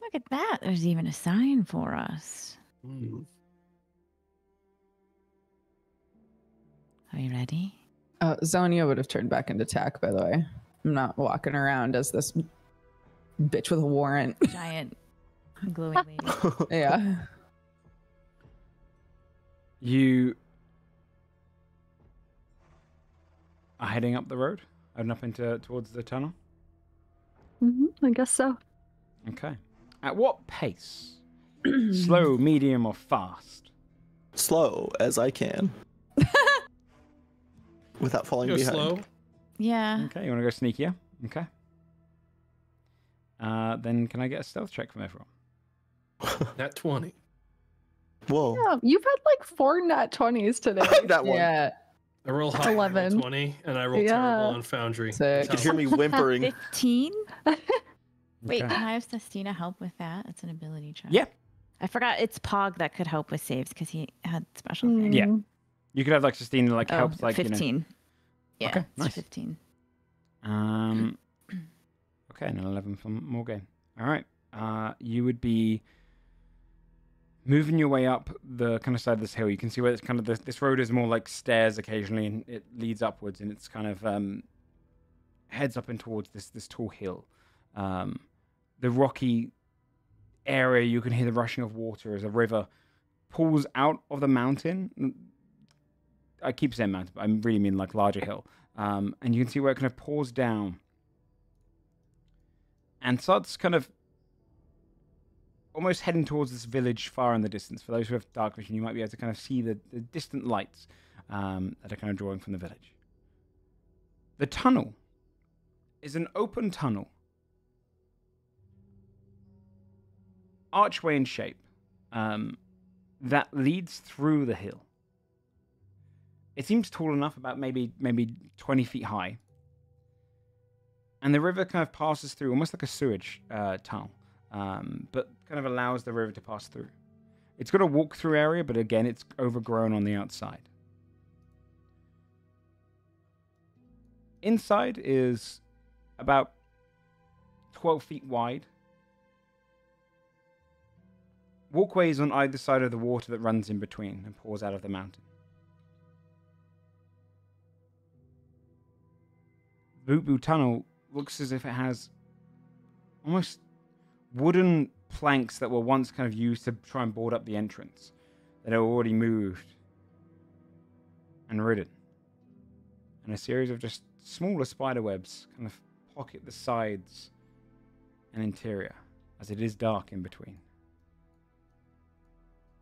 [SPEAKER 3] Look at that. There's even a sign for us. Are you ready?
[SPEAKER 8] Zonia would have turned back into tack, by the way. I'm not walking around as this bitch with a warrant.
[SPEAKER 3] Giant glowing lady.
[SPEAKER 8] Yeah.
[SPEAKER 2] You are heading up the road, heading up towards the tunnel.
[SPEAKER 1] I guess so.
[SPEAKER 2] Okay. At what pace? Slow, medium, or fast?
[SPEAKER 4] Slow as I can. Without falling
[SPEAKER 10] Go
[SPEAKER 4] behind.
[SPEAKER 10] slow.
[SPEAKER 3] Yeah.
[SPEAKER 2] Okay, you want to go sneakier? Okay. Then can I get a stealth check from everyone?
[SPEAKER 10] Nat 20.
[SPEAKER 4] Whoa.
[SPEAKER 1] Yeah, you've had like 4 nat 20s today.
[SPEAKER 4] That one.
[SPEAKER 8] Yeah.
[SPEAKER 10] I roll high on
[SPEAKER 1] 11.
[SPEAKER 10] 20, and I roll
[SPEAKER 1] Yeah.
[SPEAKER 10] terrible on Foundry.
[SPEAKER 8] Sick.
[SPEAKER 4] You could hear me whimpering.
[SPEAKER 3] 15? Wait,
[SPEAKER 2] Okay.
[SPEAKER 3] can I have Sestina help with that? It's an ability check.
[SPEAKER 2] Yeah.
[SPEAKER 3] I forgot it's Pog that could help with saves because he had special things.
[SPEAKER 2] Yeah. You could have like Sustina like
[SPEAKER 3] Oh,
[SPEAKER 2] helps like
[SPEAKER 3] 15. Yeah,
[SPEAKER 2] Okay,
[SPEAKER 3] it's
[SPEAKER 2] nice.
[SPEAKER 3] 15.
[SPEAKER 2] Okay, and an 11 from Morgan. All right. You would be moving your way up the kind of side of this hill. You can see where it's kind of this road is more like stairs occasionally, and it leads upwards, and it's kind of heads up and towards this tall hill. The rocky area, you can hear the rushing of water as a river pulls out of the mountain. I keep saying mountain, but I really mean like larger hill. And you can see where it kind of pours down and starts kind of almost heading towards this village far in the distance. For those who have dark vision, you might be able to kind of see the distant lights that are kind of drawing from the village. The tunnel is an open tunnel, archway in shape, that leads through the hill. It seems tall enough, about maybe 20 feet high. And the river kind of passes through, almost like a sewage tunnel, but kind of allows the river to pass through. It's got a walk-through area, but again, it's overgrown on the outside. Inside is about 12 feet wide. Walkways on either side of the water that runs in between and pours out of the mountain. Boot Tunnel looks as if it has almost wooden planks that were once kind of used to try and board up the entrance that are already moved and ridden. And a series of just smaller spider webs kind of pocket the sides and interior as it is dark in between.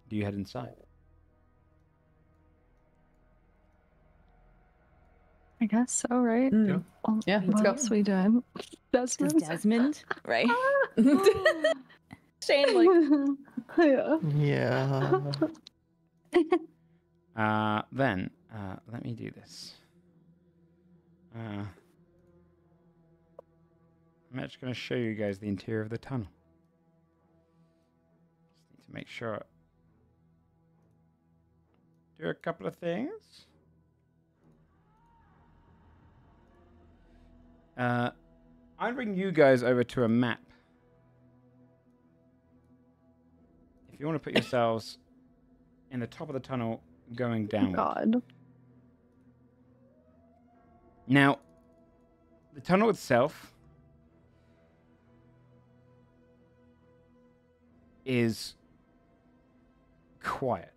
[SPEAKER 2] Do you head inside?
[SPEAKER 1] I guess so, right?
[SPEAKER 10] Yeah.
[SPEAKER 1] Well,
[SPEAKER 8] Yeah, let's
[SPEAKER 1] what
[SPEAKER 8] go.
[SPEAKER 1] else we doing?
[SPEAKER 3] Does Desmond, right?
[SPEAKER 8] Shane, like,
[SPEAKER 1] yeah.
[SPEAKER 4] Yeah.
[SPEAKER 2] Then, let me do this. I'm actually going to show you guys the interior of the tunnel. Just need to make sure. Do a couple of things. I'll bring you guys over to a map. If you want to put yourselves in the top of the tunnel going downward.
[SPEAKER 1] God.
[SPEAKER 2] Now, the tunnel itself is quiet.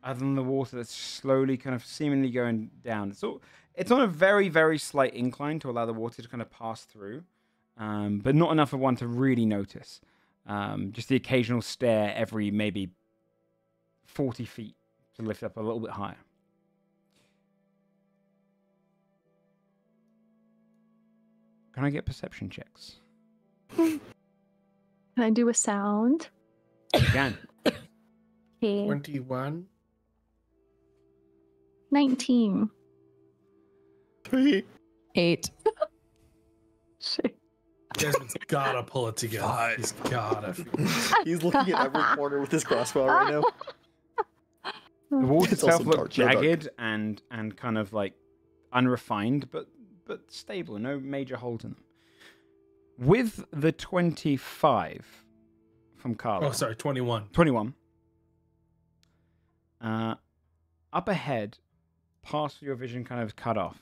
[SPEAKER 2] Other than the water that's slowly kind of seemingly going down. It's on a very, very slight incline to allow the water to kind of pass through, but not enough for one to really notice. Just the occasional stare every maybe 40 feet to lift up a little bit higher. Can I get perception checks?
[SPEAKER 1] Can I do a sound?
[SPEAKER 2] You can.
[SPEAKER 1] Okay.
[SPEAKER 10] 21.
[SPEAKER 1] 19.
[SPEAKER 4] 3.
[SPEAKER 8] 8.
[SPEAKER 1] Shit.
[SPEAKER 10] Desmond's gotta pull it together. He's gotta.
[SPEAKER 4] He's looking at every corner with his crossbow right now.
[SPEAKER 2] The water
[SPEAKER 4] It's also
[SPEAKER 2] itself looks
[SPEAKER 4] dark, so dark.
[SPEAKER 2] jagged and kind of like unrefined, but stable. No major holes in them. With the 25 from Carlo.
[SPEAKER 10] Oh, sorry, 21.
[SPEAKER 2] 21. Up ahead, past your vision kind of cut off,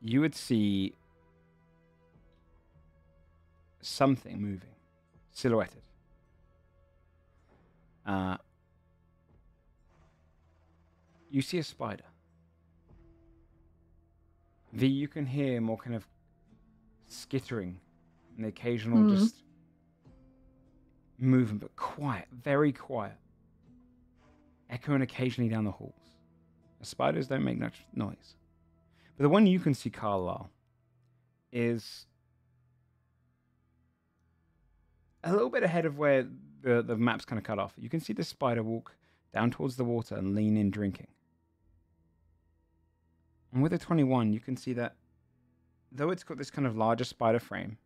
[SPEAKER 2] you would see something moving, silhouetted. You see a spider. V, you can hear more kind of skittering and the occasional just movement, but quiet, very quiet. Echoing occasionally down the halls. The spiders don't make much noise. But the one you can see, Carlisle, is a little bit ahead of where the map's kind of cut off. You can see the spider walk down towards the water and lean in drinking. And with the 21, you can see that though it's got this kind of larger spider frame,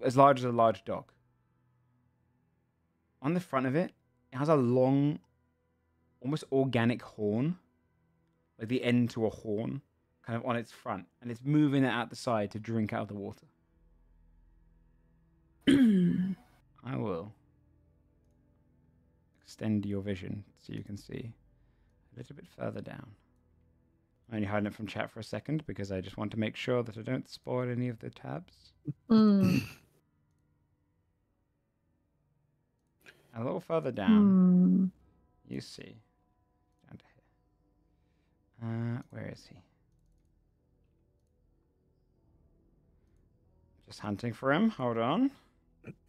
[SPEAKER 2] as large as a large dog, on the front of it, it has a long, almost organic horn, like the end to a horn, kind of on its front, and it's moving it out the side to drink out of the water. I will extend your vision so you can see a little bit further down. I'm only hiding it from chat for a second because I just want to make sure that I don't spoil any of the tabs. A little further down, you see, down to here. Where is he? Just hunting for him. Hold on.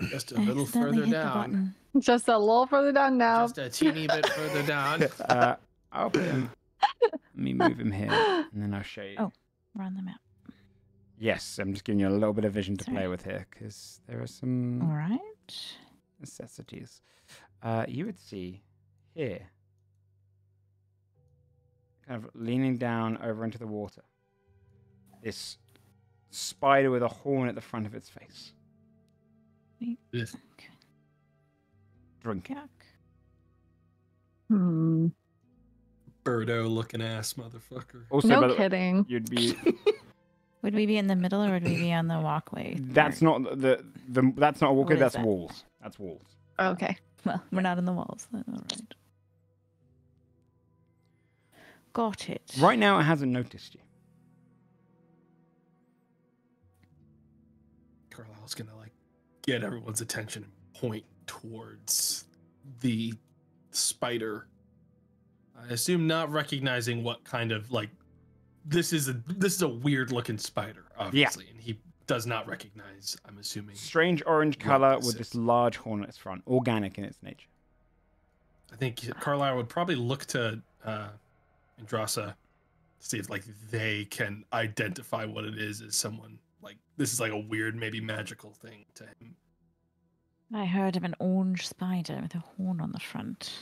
[SPEAKER 10] Just a little further down.
[SPEAKER 1] Just a little further down now.
[SPEAKER 10] Just a teeny bit further down.
[SPEAKER 2] I'll put him. Let me move him here, and then I'll show you.
[SPEAKER 3] Oh, we're on the map.
[SPEAKER 2] Yes, I'm just giving you a little bit of vision to play with here because there are some
[SPEAKER 3] All right.
[SPEAKER 2] necessities. You would see here, kind of leaning down over into the water, this spider with a horn at the front of its face.
[SPEAKER 10] Yes.
[SPEAKER 2] Drinking.
[SPEAKER 1] Hmm.
[SPEAKER 10] Birdo looking ass motherfucker.
[SPEAKER 2] Also,
[SPEAKER 1] No
[SPEAKER 2] by the way,
[SPEAKER 1] kidding.
[SPEAKER 2] you'd be.
[SPEAKER 3] Would we be in the middle or would we be on the walkway?
[SPEAKER 2] That's not that's not a walkway.
[SPEAKER 3] What is
[SPEAKER 2] That's
[SPEAKER 3] that?
[SPEAKER 2] walls. That's walls.
[SPEAKER 1] Okay.
[SPEAKER 3] Well, we're not in the walls. Then. All right. Got it.
[SPEAKER 2] Right now, it hasn't noticed you.
[SPEAKER 10] Carlisle's gonna like get everyone's attention and point towards the spider. I assume not recognizing what kind of like this is a weird looking spider, obviously, and he does not recognize. I'm assuming
[SPEAKER 2] Strange orange color with this large horn at its front, organic in its nature.
[SPEAKER 10] I think Carlisle would probably look to Andrasa to see if like they can identify what it is as someone like this is like a weird, maybe magical thing to him.
[SPEAKER 3] I heard of an orange spider with a horn on the front.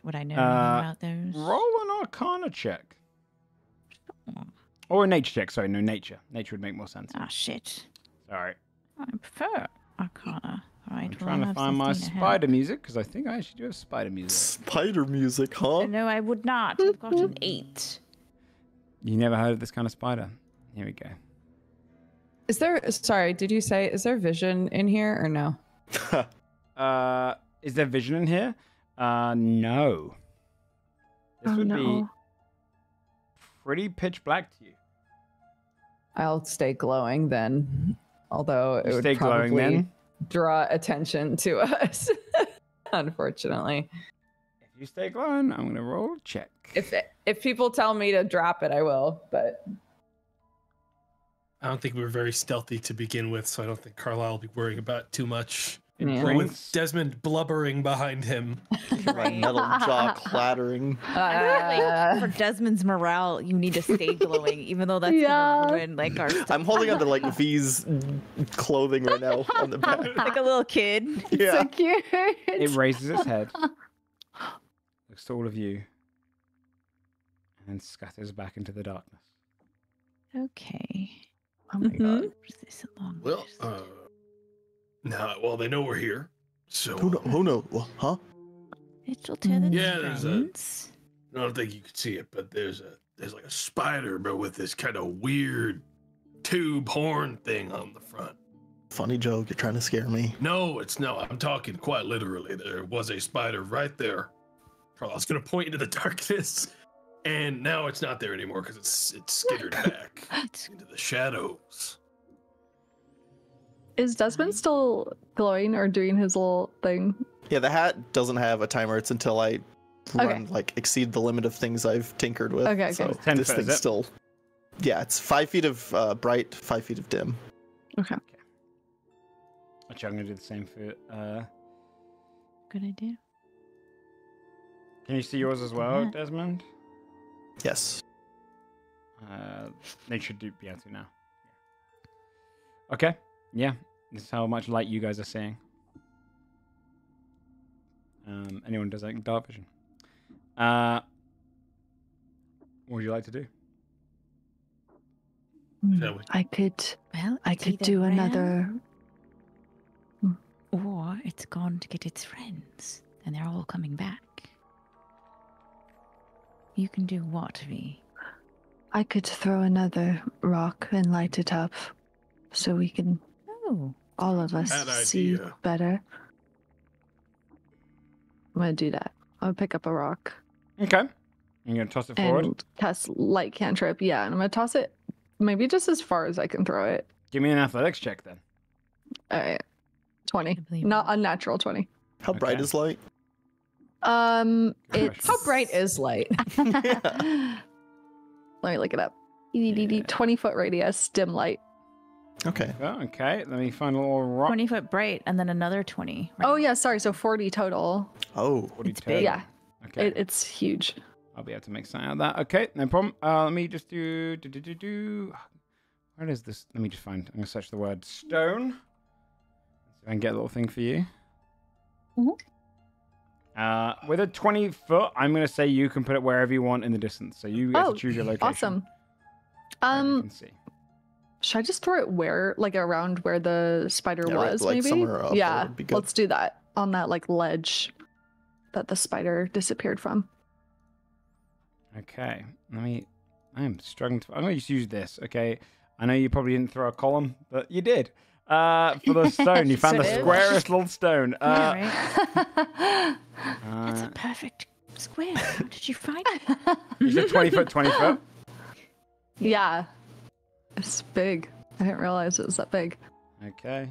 [SPEAKER 3] Would I know anything about those?
[SPEAKER 2] Roll an Arcana check. Or a nature check. Sorry, no, nature. Nature would make more sense.
[SPEAKER 3] Ah, shit.
[SPEAKER 2] Sorry.
[SPEAKER 3] I prefer Arcana. All right,
[SPEAKER 2] I'm trying to find my spider music because I think I actually do have spider music.
[SPEAKER 4] Spider music, huh?
[SPEAKER 3] No, I would not. I've got an 8.
[SPEAKER 2] You never heard of this kind of spider? Here we go.
[SPEAKER 8] Is there, sorry, did you say, is there vision in here or no?
[SPEAKER 2] Is there vision in here? No. This would be pretty pitch black to you.
[SPEAKER 8] I'll stay glowing then, although it
[SPEAKER 2] You
[SPEAKER 8] would
[SPEAKER 2] stay glowing
[SPEAKER 8] probably
[SPEAKER 2] then?
[SPEAKER 8] draw attention to us. Unfortunately,
[SPEAKER 2] If you stay glowing, I'm gonna roll check.
[SPEAKER 8] if people tell me to drop it, I will. But
[SPEAKER 10] I don't think we were very stealthy to begin with, so I don't think Carlisle will be worrying about it too much.
[SPEAKER 8] Yeah.
[SPEAKER 10] With Desmond blubbering behind him.
[SPEAKER 4] My metal jaw clattering.
[SPEAKER 3] Apparently, for Desmond's morale, you need to stay glowing, even though that's gonna ruin like our.
[SPEAKER 4] I'm holding onto like V's clothing right now on the back.
[SPEAKER 3] Like a little kid.
[SPEAKER 4] Yeah.
[SPEAKER 1] So cute.
[SPEAKER 2] It raises its head, looks to all of you, and then scatters back into the darkness.
[SPEAKER 3] Okay.
[SPEAKER 1] Oh my god.
[SPEAKER 3] Is this a long
[SPEAKER 5] Well,
[SPEAKER 3] list?
[SPEAKER 5] now, well, they know we're here. So,
[SPEAKER 4] Who knows? Huh?
[SPEAKER 3] Little Tennant's
[SPEAKER 5] Yeah, there's a-
[SPEAKER 3] friends.
[SPEAKER 5] I don't think you could see it, but there's like a spider, but with this kind of weird tube horn thing on the front.
[SPEAKER 4] Funny joke. You're trying to scare me.
[SPEAKER 5] No, it's no. I'm talking quite literally. There was a spider right there. Carlisle's gonna point into the darkness, and now it's not there anymore because it's skittered back into the shadows.
[SPEAKER 1] Is Desmond still glowing or doing his little thing?
[SPEAKER 4] Yeah, the hat doesn't have a timer. It's until I run
[SPEAKER 1] Okay.
[SPEAKER 4] like exceed the limit of things I've tinkered with.
[SPEAKER 1] Okay,
[SPEAKER 4] So
[SPEAKER 1] okay.
[SPEAKER 2] 10
[SPEAKER 4] this
[SPEAKER 2] foot, is
[SPEAKER 4] thing's
[SPEAKER 2] it?
[SPEAKER 4] still. Yeah, it's 5 feet of bright, 5 feet of dim.
[SPEAKER 1] Okay.
[SPEAKER 2] Actually, I'm gonna do the same for.
[SPEAKER 3] Good idea.
[SPEAKER 2] Can you see yours as well, Desmond?
[SPEAKER 4] Yes.
[SPEAKER 2] They should be able to now. Okay. Yeah. This is how much light you guys are seeing. Anyone does like dark vision? What would you like to do?
[SPEAKER 5] Shall we?
[SPEAKER 1] I could
[SPEAKER 3] Well,
[SPEAKER 1] I
[SPEAKER 3] it's
[SPEAKER 1] could
[SPEAKER 3] either
[SPEAKER 1] do
[SPEAKER 3] ran
[SPEAKER 1] another.
[SPEAKER 3] or it's gone to get its friends, and they're all coming back. You can do what, V?
[SPEAKER 1] I could throw another rock and light it up, so we can
[SPEAKER 3] Oh,
[SPEAKER 1] all of us
[SPEAKER 5] Bad
[SPEAKER 1] see
[SPEAKER 5] idea.
[SPEAKER 1] better. I'm gonna do that. I'm gonna pick up a rock
[SPEAKER 2] Okay. I'm gonna toss it forward.
[SPEAKER 1] and cast light cantrip. Yeah, and I'm gonna toss it maybe just as far as I can throw it.
[SPEAKER 2] Give me an athletics check then.
[SPEAKER 1] All right, 20,
[SPEAKER 3] I believe
[SPEAKER 1] not
[SPEAKER 3] it.
[SPEAKER 1] unnatural 20.
[SPEAKER 4] How bright
[SPEAKER 2] Okay.
[SPEAKER 4] is light?
[SPEAKER 2] Good
[SPEAKER 1] It's
[SPEAKER 8] how bright is light?
[SPEAKER 1] Let me look it up. 20-foot radius, dim light.
[SPEAKER 4] Okay.
[SPEAKER 2] Oh, okay. Let me find a little rock.
[SPEAKER 3] 20-foot bright, and then another 20. Right?
[SPEAKER 1] Oh yeah, sorry. So 40 total.
[SPEAKER 4] Oh.
[SPEAKER 3] It's big.
[SPEAKER 1] Yeah,
[SPEAKER 2] Okay.
[SPEAKER 1] it's huge.
[SPEAKER 2] I'll be able to make something out of that. Okay, no problem. Let me just do. Where is this? Let me just find. I'm gonna search the word stone. See if I can get a little thing for you. With a 20 foot, I'm gonna say you can put it wherever you want in the distance. So you get to choose your location.
[SPEAKER 1] Awesome.
[SPEAKER 2] wherever you can see.
[SPEAKER 1] Should I just throw it where, like around where the spider
[SPEAKER 4] Yeah, right,
[SPEAKER 1] was?
[SPEAKER 4] like
[SPEAKER 1] maybe.
[SPEAKER 4] somewhere up there
[SPEAKER 1] Yeah,
[SPEAKER 4] would be good.
[SPEAKER 1] let's do that on that like ledge that the spider disappeared from.
[SPEAKER 2] Okay. I am struggling to. I'm going to use this. Okay. I know you probably didn't throw a column, but you did. For the stone, you found the
[SPEAKER 3] Sort of.
[SPEAKER 2] squarest little stone.
[SPEAKER 3] Yeah, right? That's a
[SPEAKER 2] uh,
[SPEAKER 3] perfect square. How did you find it?
[SPEAKER 2] is it 20 foot, 20 foot?
[SPEAKER 1] Yeah, it's big. I didn't realize it was that big.
[SPEAKER 2] Okay.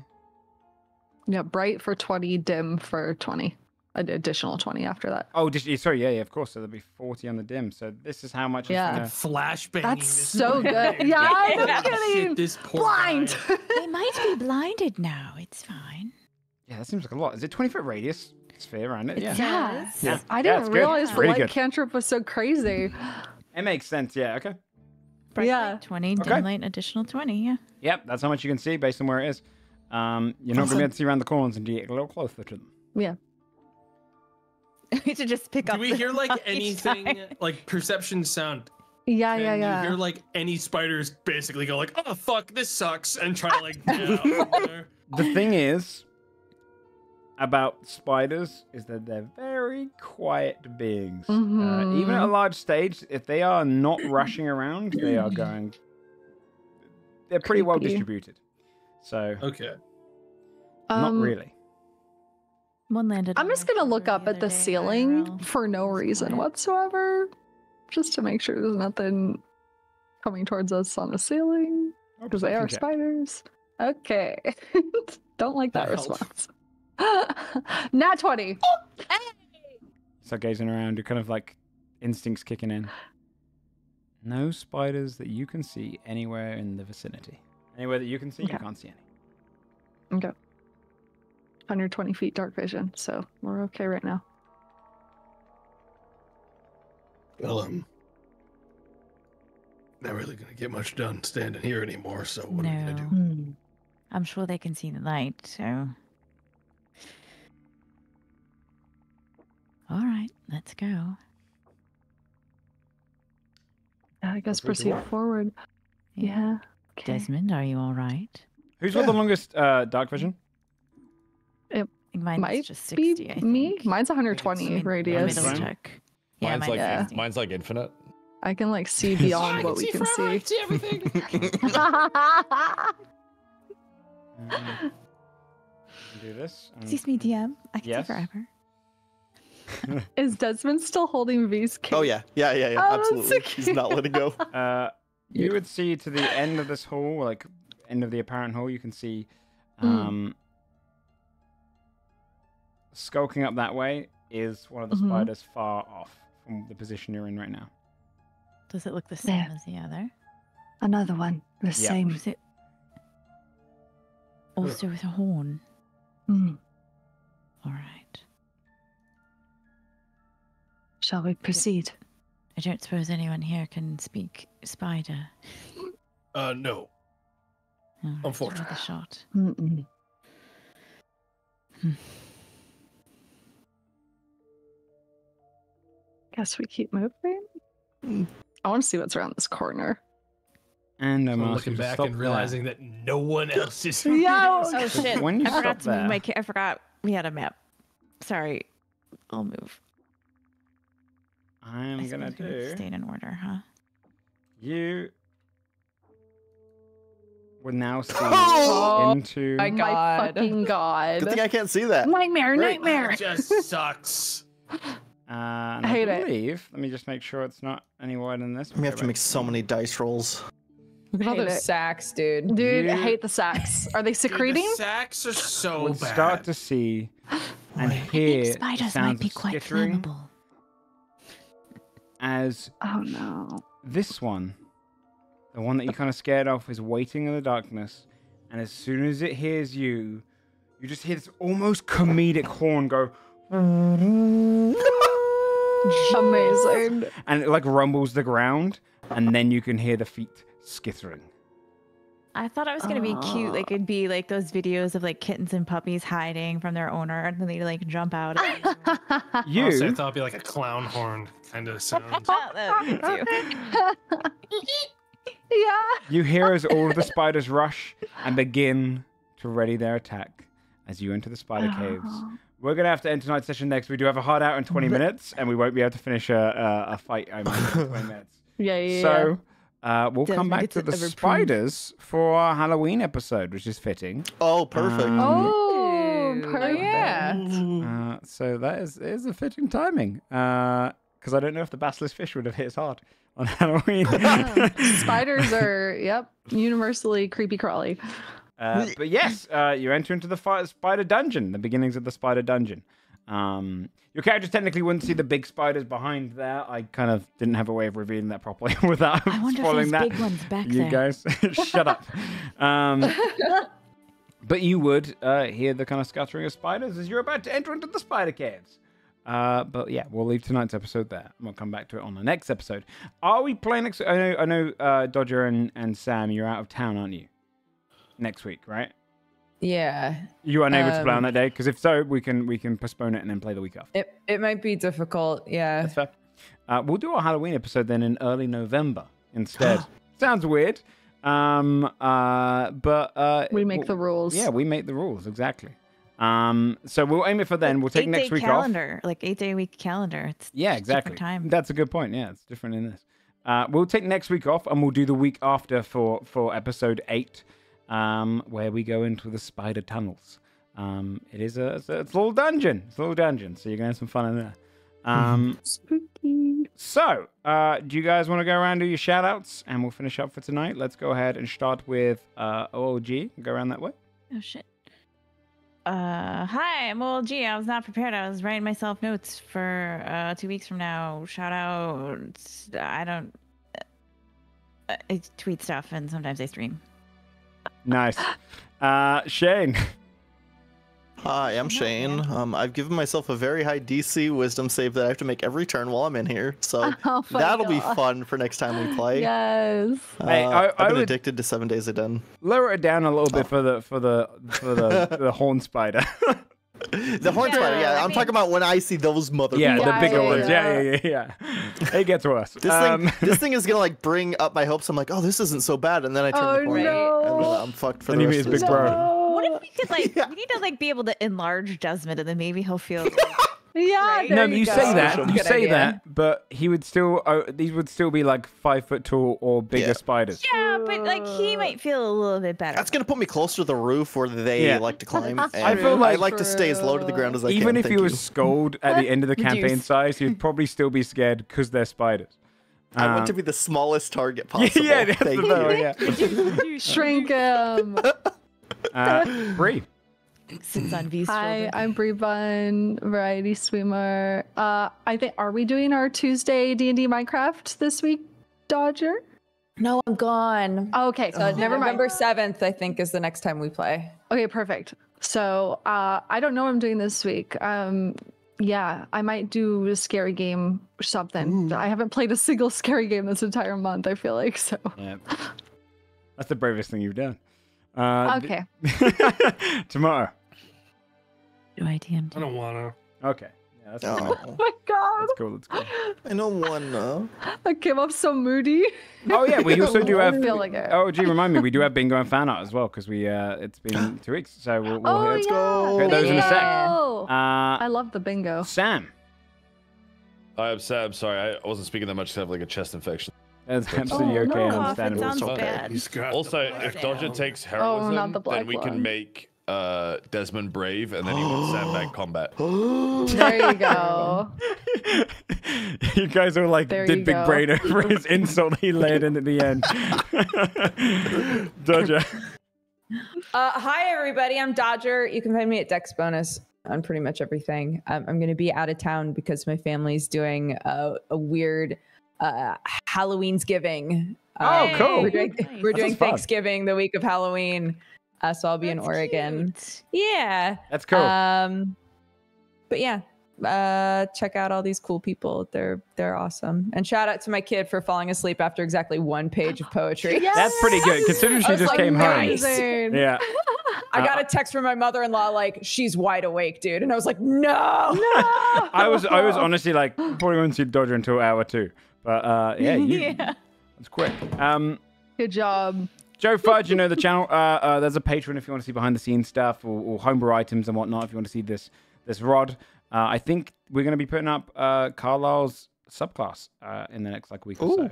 [SPEAKER 1] Yeah, bright for 20, dim for 20. An additional 20 after that.
[SPEAKER 2] Oh, sorry. Yeah, of course. So there'll be 40 on the dim. So this is how much.
[SPEAKER 1] Yeah.
[SPEAKER 2] It's
[SPEAKER 10] Flashbanging.
[SPEAKER 1] That's
[SPEAKER 10] this
[SPEAKER 1] so
[SPEAKER 10] poor
[SPEAKER 1] good.
[SPEAKER 10] guy.
[SPEAKER 1] Yeah, I'm
[SPEAKER 10] Holy
[SPEAKER 1] not
[SPEAKER 10] shit,
[SPEAKER 1] kidding.
[SPEAKER 10] this poor
[SPEAKER 1] Blind.
[SPEAKER 10] guy.
[SPEAKER 3] They might be blinded now. It's fine.
[SPEAKER 2] Yeah, that seems like a lot. Is it 20 foot radius sphere around it? Yeah.
[SPEAKER 1] Yeah.
[SPEAKER 2] Yeah.
[SPEAKER 1] I
[SPEAKER 2] Yeah,
[SPEAKER 1] didn't
[SPEAKER 2] it's good.
[SPEAKER 1] realize the
[SPEAKER 2] Really
[SPEAKER 1] light
[SPEAKER 2] good.
[SPEAKER 1] cantrip was so crazy.
[SPEAKER 2] It makes sense. Yeah. Okay.
[SPEAKER 3] Bright
[SPEAKER 1] Yeah.
[SPEAKER 3] light, 20,
[SPEAKER 2] Okay.
[SPEAKER 3] dim light, additional 20. Yeah.
[SPEAKER 2] Yep. That's how much you can see based on where it is. You're not going to be able to see around the corners until you get a little closer to them.
[SPEAKER 1] Yeah.
[SPEAKER 3] We should just pick
[SPEAKER 10] Do
[SPEAKER 3] up.
[SPEAKER 10] we
[SPEAKER 3] the
[SPEAKER 10] hear like
[SPEAKER 3] each
[SPEAKER 10] anything
[SPEAKER 3] time.
[SPEAKER 10] like perception sound?
[SPEAKER 1] Yeah,
[SPEAKER 10] Can
[SPEAKER 1] yeah,
[SPEAKER 10] you
[SPEAKER 1] yeah.
[SPEAKER 10] hear like any spiders basically go like, oh fuck, this sucks, and try to like get out from there?
[SPEAKER 2] The thing is about spiders is that they're very quiet beings.
[SPEAKER 1] Mhm.
[SPEAKER 2] Even at a large stage, if they are not rushing around, they are going. They're pretty well
[SPEAKER 1] Creepy.
[SPEAKER 2] distributed. So
[SPEAKER 10] Okay.
[SPEAKER 2] not really.
[SPEAKER 3] One landed.
[SPEAKER 1] I'm
[SPEAKER 3] on
[SPEAKER 1] just
[SPEAKER 3] my
[SPEAKER 1] gonna look
[SPEAKER 3] shoulder
[SPEAKER 1] up at
[SPEAKER 3] other
[SPEAKER 1] the
[SPEAKER 3] day,
[SPEAKER 1] ceiling
[SPEAKER 3] IRL.
[SPEAKER 1] for no
[SPEAKER 3] It was
[SPEAKER 1] reason
[SPEAKER 3] quiet.
[SPEAKER 1] whatsoever, just to make sure there's nothing coming towards us on the ceiling because they are spiders. Okay. Don't like that response. Nat 20.
[SPEAKER 2] Start gazing around. You're kind of like instincts kicking in. No spiders that you can see anywhere in the vicinity. Anywhere that you can see, you can't see any.
[SPEAKER 1] Okay. 120 feet dark vision, so we're okay right now.
[SPEAKER 5] Well, not really gonna get much done standing here anymore. So what are we gonna do?
[SPEAKER 3] I'm sure they can see the light, so. All right, let's go.
[SPEAKER 1] I guess proceed forward. Yeah. Okay.
[SPEAKER 3] Desmond, are you all right?
[SPEAKER 2] Who's got the longest dark vision?
[SPEAKER 1] It
[SPEAKER 3] Mine's
[SPEAKER 1] might
[SPEAKER 3] just 60,
[SPEAKER 1] be
[SPEAKER 3] I think.
[SPEAKER 1] me. Mine's 120 radius.
[SPEAKER 3] Let me double check. Yeah,
[SPEAKER 7] Mine's like infinite.
[SPEAKER 1] I can like see beyond what we can see.
[SPEAKER 10] I can see everything.
[SPEAKER 2] Do this.
[SPEAKER 3] Excuse me, DM. I can see forever.
[SPEAKER 1] Is Desmond still holding V's cape?
[SPEAKER 4] Oh yeah.
[SPEAKER 1] Oh,
[SPEAKER 4] Absolutely.
[SPEAKER 1] so
[SPEAKER 4] He's not letting go.
[SPEAKER 2] You would see to the end of this hall, like end of the apparent hall, you can see skulking up that way is one of the spiders far off from the position you're in right now.
[SPEAKER 3] Does it look the same as the other?
[SPEAKER 1] Another one. The same.
[SPEAKER 3] Is it also with a horn?
[SPEAKER 1] Mm.
[SPEAKER 3] All right.
[SPEAKER 1] Shall we proceed?
[SPEAKER 3] I don't suppose anyone here can speak spider.
[SPEAKER 5] No.
[SPEAKER 3] Oh,
[SPEAKER 5] Unfortunately.
[SPEAKER 3] the shot.
[SPEAKER 1] Guess we keep moving. I want to see what's around this corner.
[SPEAKER 2] And I'm
[SPEAKER 10] looking back and realizing that no one else is.
[SPEAKER 3] Oh shit!
[SPEAKER 2] When you
[SPEAKER 3] I
[SPEAKER 2] stop
[SPEAKER 3] forgot to
[SPEAKER 2] there,
[SPEAKER 3] move I forgot we had a map. Sorry, I'll move.
[SPEAKER 2] I'm gonna do.
[SPEAKER 3] Stayed in order, huh?
[SPEAKER 2] You will now see into.
[SPEAKER 8] My God.
[SPEAKER 1] Fucking God.
[SPEAKER 4] Good thing I can't see that.
[SPEAKER 1] Nightmare.
[SPEAKER 10] It just sucks.
[SPEAKER 2] And
[SPEAKER 1] I hate it.
[SPEAKER 2] believe. Let me just make sure it's not any wider than this.
[SPEAKER 4] We have to make so many dice rolls.
[SPEAKER 8] I hate those sacks, dude.
[SPEAKER 1] Dude, I
[SPEAKER 2] You-
[SPEAKER 1] hate the sacks. Are they secreting?
[SPEAKER 10] Dude, the sacks are so
[SPEAKER 2] We'll
[SPEAKER 10] bad.
[SPEAKER 2] start to see and hear
[SPEAKER 3] Spiders
[SPEAKER 2] sounds
[SPEAKER 3] might be
[SPEAKER 2] of
[SPEAKER 3] quite
[SPEAKER 2] skittering
[SPEAKER 3] flammable.
[SPEAKER 2] as
[SPEAKER 1] Oh no.
[SPEAKER 2] this one, the one that you kind of scared off, is waiting in the darkness, and as soon as it hears you, you just hear this almost comedic horn go,
[SPEAKER 1] Amazing.
[SPEAKER 2] and it like rumbles the ground, and then you can hear the feet skittering.
[SPEAKER 3] I thought it was gonna be cute. Like it'd be like those videos of like kittens and puppies hiding from their owner, and then they like jump out.
[SPEAKER 2] You,
[SPEAKER 10] Also, I thought it'd be like a clown horn kind of sound.
[SPEAKER 1] Yeah.
[SPEAKER 2] you hear as all of the spiders rush and begin to ready their attack as you enter the spider caves. We're going to have to end tonight's session next. We do have a hard out in 20 minutes, and we won't be able to finish a fight in 20 minutes.
[SPEAKER 1] Yeah.
[SPEAKER 2] So we'll come
[SPEAKER 3] Desmond
[SPEAKER 2] back
[SPEAKER 3] gets
[SPEAKER 2] to
[SPEAKER 3] it
[SPEAKER 2] the
[SPEAKER 3] overproof.
[SPEAKER 2] spiders for our Halloween episode, which is fitting.
[SPEAKER 4] Oh, perfect.
[SPEAKER 1] Oh, perfect.
[SPEAKER 8] Yeah.
[SPEAKER 2] So that is a fitting timing. Because I don't know if the Basilisk Fish would have hit as hard on Halloween.
[SPEAKER 1] Spiders are, universally creepy crawly.
[SPEAKER 2] But yes, you enter into the spider dungeon, the beginnings of the spider dungeon. Your characters technically wouldn't see the big spiders behind there. I kind of didn't have a way of revealing that properly without
[SPEAKER 3] I wonder
[SPEAKER 2] spoiling
[SPEAKER 3] if
[SPEAKER 2] that.
[SPEAKER 3] there's big ones back
[SPEAKER 2] You
[SPEAKER 3] there.
[SPEAKER 2] guys, shut up. But you would hear the kind of scattering of spiders as you're about to enter into the spider caves. But yeah, we'll leave tonight's episode there. We'll come back to it on the next episode. Are we playing next? I know Dodger and Sam, you're out of town, aren't you? Next week, right?
[SPEAKER 8] Yeah.
[SPEAKER 2] You are unable to play on that day, because if so, we can postpone it and then play the week after.
[SPEAKER 8] It might be difficult. Yeah.
[SPEAKER 2] That's fair. We'll do our Halloween episode then in early November instead. Sounds weird. But
[SPEAKER 1] We make the rules.
[SPEAKER 2] Yeah, we make the rules, exactly. So we'll aim it for then. We'll take next week
[SPEAKER 3] calendar, like 8-day week calendar. It's
[SPEAKER 2] Yeah,
[SPEAKER 3] just
[SPEAKER 2] exactly.
[SPEAKER 3] different time.
[SPEAKER 2] That's a good point. Yeah, it's different in this. We'll take next week off, and we'll do the week after for episode 8, where we go into the spider tunnels. It's a little dungeon. It's a little dungeon, so you're gonna have some fun in there.
[SPEAKER 1] Spooky.
[SPEAKER 2] So, do you guys want to go around and do your shout outs and we'll finish up for tonight? Let's go ahead and start with OLG. Go around that way.
[SPEAKER 3] Oh shit. Hi, I'm OLG. I was not prepared. I was writing myself notes for 2 weeks from now. Shout out. I don't. I tweet stuff and sometimes I stream.
[SPEAKER 2] Nice. Shane.
[SPEAKER 4] Hi, I'm Shane. I've given myself a very high DC wisdom save that I have to make every turn while I'm in here, so
[SPEAKER 1] Oh my
[SPEAKER 4] that'll be
[SPEAKER 1] God.
[SPEAKER 4] fun for next time we play.
[SPEAKER 1] Yes.
[SPEAKER 2] Hey,
[SPEAKER 4] I've been
[SPEAKER 2] would-
[SPEAKER 4] addicted to 7 Days a Den.
[SPEAKER 2] Lower it down a little bit for the horn spider.
[SPEAKER 4] The horn
[SPEAKER 1] Yeah,
[SPEAKER 4] spider, yeah.
[SPEAKER 1] I
[SPEAKER 4] I'm
[SPEAKER 1] mean-
[SPEAKER 4] talking about when I see those motherfuckers.
[SPEAKER 2] Yeah, the
[SPEAKER 1] Yeah,
[SPEAKER 2] bigger
[SPEAKER 1] yeah,
[SPEAKER 2] ones.
[SPEAKER 1] yeah.
[SPEAKER 2] Yeah. It gets worse.
[SPEAKER 4] This thing is gonna like bring up my hopes. I'm like, oh, this isn't so bad, and then I turn
[SPEAKER 1] Oh
[SPEAKER 4] the corner,
[SPEAKER 1] no.
[SPEAKER 4] and then I'm fucked for
[SPEAKER 2] Then
[SPEAKER 4] the
[SPEAKER 2] you
[SPEAKER 4] rest
[SPEAKER 2] meet
[SPEAKER 4] of
[SPEAKER 2] his
[SPEAKER 4] the
[SPEAKER 2] big
[SPEAKER 4] time.
[SPEAKER 2] bro.
[SPEAKER 3] What if we could like?
[SPEAKER 4] Yeah.
[SPEAKER 3] We need to like be able to enlarge Desmond, and then maybe he'll feel.
[SPEAKER 1] Yeah.
[SPEAKER 3] Right?
[SPEAKER 1] There
[SPEAKER 2] No, you
[SPEAKER 1] go.
[SPEAKER 2] say that.
[SPEAKER 8] Good
[SPEAKER 2] You say
[SPEAKER 8] idea.
[SPEAKER 2] that, but he would still. These would still be like 5 foot tall or bigger
[SPEAKER 4] Yeah.
[SPEAKER 2] spiders.
[SPEAKER 3] Yeah, but like he might feel a little bit better.
[SPEAKER 4] That's gonna put me closer to the roof where they
[SPEAKER 2] Yeah.
[SPEAKER 4] like to climb.
[SPEAKER 1] That's
[SPEAKER 4] And
[SPEAKER 2] I feel like-
[SPEAKER 4] I like to stay as low to the ground as I
[SPEAKER 2] Even
[SPEAKER 4] can.
[SPEAKER 2] if
[SPEAKER 4] thank
[SPEAKER 2] he was
[SPEAKER 4] you.
[SPEAKER 2] scold at the end of the campaign
[SPEAKER 3] Reduce.
[SPEAKER 2] size, he'd probably still be scared because they're spiders.
[SPEAKER 4] I want to
[SPEAKER 2] Um,
[SPEAKER 4] be the smallest target possible.
[SPEAKER 2] Yeah, that's
[SPEAKER 4] Thank
[SPEAKER 2] the
[SPEAKER 4] you.
[SPEAKER 2] better, yeah.
[SPEAKER 1] Shrink him.
[SPEAKER 2] Bree.
[SPEAKER 3] Sits on V's
[SPEAKER 1] Hi,
[SPEAKER 3] shoulder.
[SPEAKER 1] I'm Bree Bun, variety swimmer. I think are we doing our Tuesday D&D Minecraft this week, Dodger?
[SPEAKER 8] No, I'm gone.
[SPEAKER 1] Okay, never mind.
[SPEAKER 8] November 7th, I think, is the next time we play.
[SPEAKER 1] Okay, perfect. So I don't know what I'm doing this week. Yeah, I might do a scary game or something. I haven't played a single scary game this entire month, I feel like, so.
[SPEAKER 2] Yeah. That's the bravest thing you've done.
[SPEAKER 1] Okay.
[SPEAKER 2] Tomorrow.
[SPEAKER 3] Do I DM?
[SPEAKER 10] I don't wanna.
[SPEAKER 2] Okay. Yeah, that's fine.
[SPEAKER 1] Oh my god.
[SPEAKER 2] That's cool. That's cool.
[SPEAKER 4] I don't wanna.
[SPEAKER 1] I came up so moody.
[SPEAKER 2] Oh yeah, we also do have.
[SPEAKER 1] I feel like it.
[SPEAKER 2] Oh, gee, remind me, we do have bingo and fan art as well because we it's been 2 weeks, so we'll
[SPEAKER 1] Oh,
[SPEAKER 2] hit,
[SPEAKER 1] yeah.
[SPEAKER 4] go.
[SPEAKER 2] hit those in a sec.
[SPEAKER 1] Bingo. I
[SPEAKER 2] Uh,
[SPEAKER 1] love the bingo.
[SPEAKER 2] Sam.
[SPEAKER 7] I'm sorry. I wasn't speaking that much. I have like a chest infection.
[SPEAKER 2] That's absolutely
[SPEAKER 1] Oh,
[SPEAKER 2] okay.
[SPEAKER 1] no.
[SPEAKER 2] and
[SPEAKER 3] Cough, it
[SPEAKER 2] understandable.
[SPEAKER 3] sounds
[SPEAKER 4] okay.
[SPEAKER 3] bad.
[SPEAKER 10] He's got
[SPEAKER 7] Also,
[SPEAKER 10] the
[SPEAKER 7] if
[SPEAKER 10] black
[SPEAKER 7] Dodger
[SPEAKER 10] one.
[SPEAKER 7] takes
[SPEAKER 1] not
[SPEAKER 7] heroism,
[SPEAKER 1] the black
[SPEAKER 7] then we can
[SPEAKER 1] one.
[SPEAKER 7] make Desmond brave, and then he wins sandbag combat.
[SPEAKER 1] There you go.
[SPEAKER 2] You guys all like
[SPEAKER 1] There
[SPEAKER 2] did
[SPEAKER 1] you
[SPEAKER 2] big
[SPEAKER 1] go.
[SPEAKER 2] brain over his insult he laid in at the end. Dodger.
[SPEAKER 8] Hi, everybody. I'm Dodger. You can find me at Dex Bonus on pretty much everything. I'm going to be out of town because my family's doing a weird Halloween's giving.
[SPEAKER 2] Oh, cool.
[SPEAKER 8] We're doing,
[SPEAKER 3] Nice.
[SPEAKER 8] we're
[SPEAKER 2] That
[SPEAKER 8] doing
[SPEAKER 2] sounds fun.
[SPEAKER 8] Thanksgiving the week of Halloween. So I'll be in
[SPEAKER 3] That's
[SPEAKER 8] Oregon.
[SPEAKER 3] cute.
[SPEAKER 8] Yeah.
[SPEAKER 2] That's cool.
[SPEAKER 8] But yeah, check out all these cool people. They're awesome. And shout out to my kid for falling asleep after exactly 1 page of poetry.
[SPEAKER 2] That's pretty good considering she
[SPEAKER 8] I was
[SPEAKER 2] just
[SPEAKER 8] like,
[SPEAKER 2] came home.
[SPEAKER 8] nice.
[SPEAKER 1] Amazing.
[SPEAKER 2] Yeah.
[SPEAKER 8] I got a text from my mother-in-law like, she's wide awake, dude. And I was like, no.
[SPEAKER 2] I was honestly like probably won't see Dodger until hour 2. But yeah,
[SPEAKER 3] Yeah.
[SPEAKER 2] it's quick.
[SPEAKER 1] Good job.
[SPEAKER 2] Joefudge, you know the channel. There's a Patreon if you want to see behind the scenes stuff or homebrew items and whatnot. If you want to see this rod, I think we're going to be putting up Carlisle's subclass in the next like week or so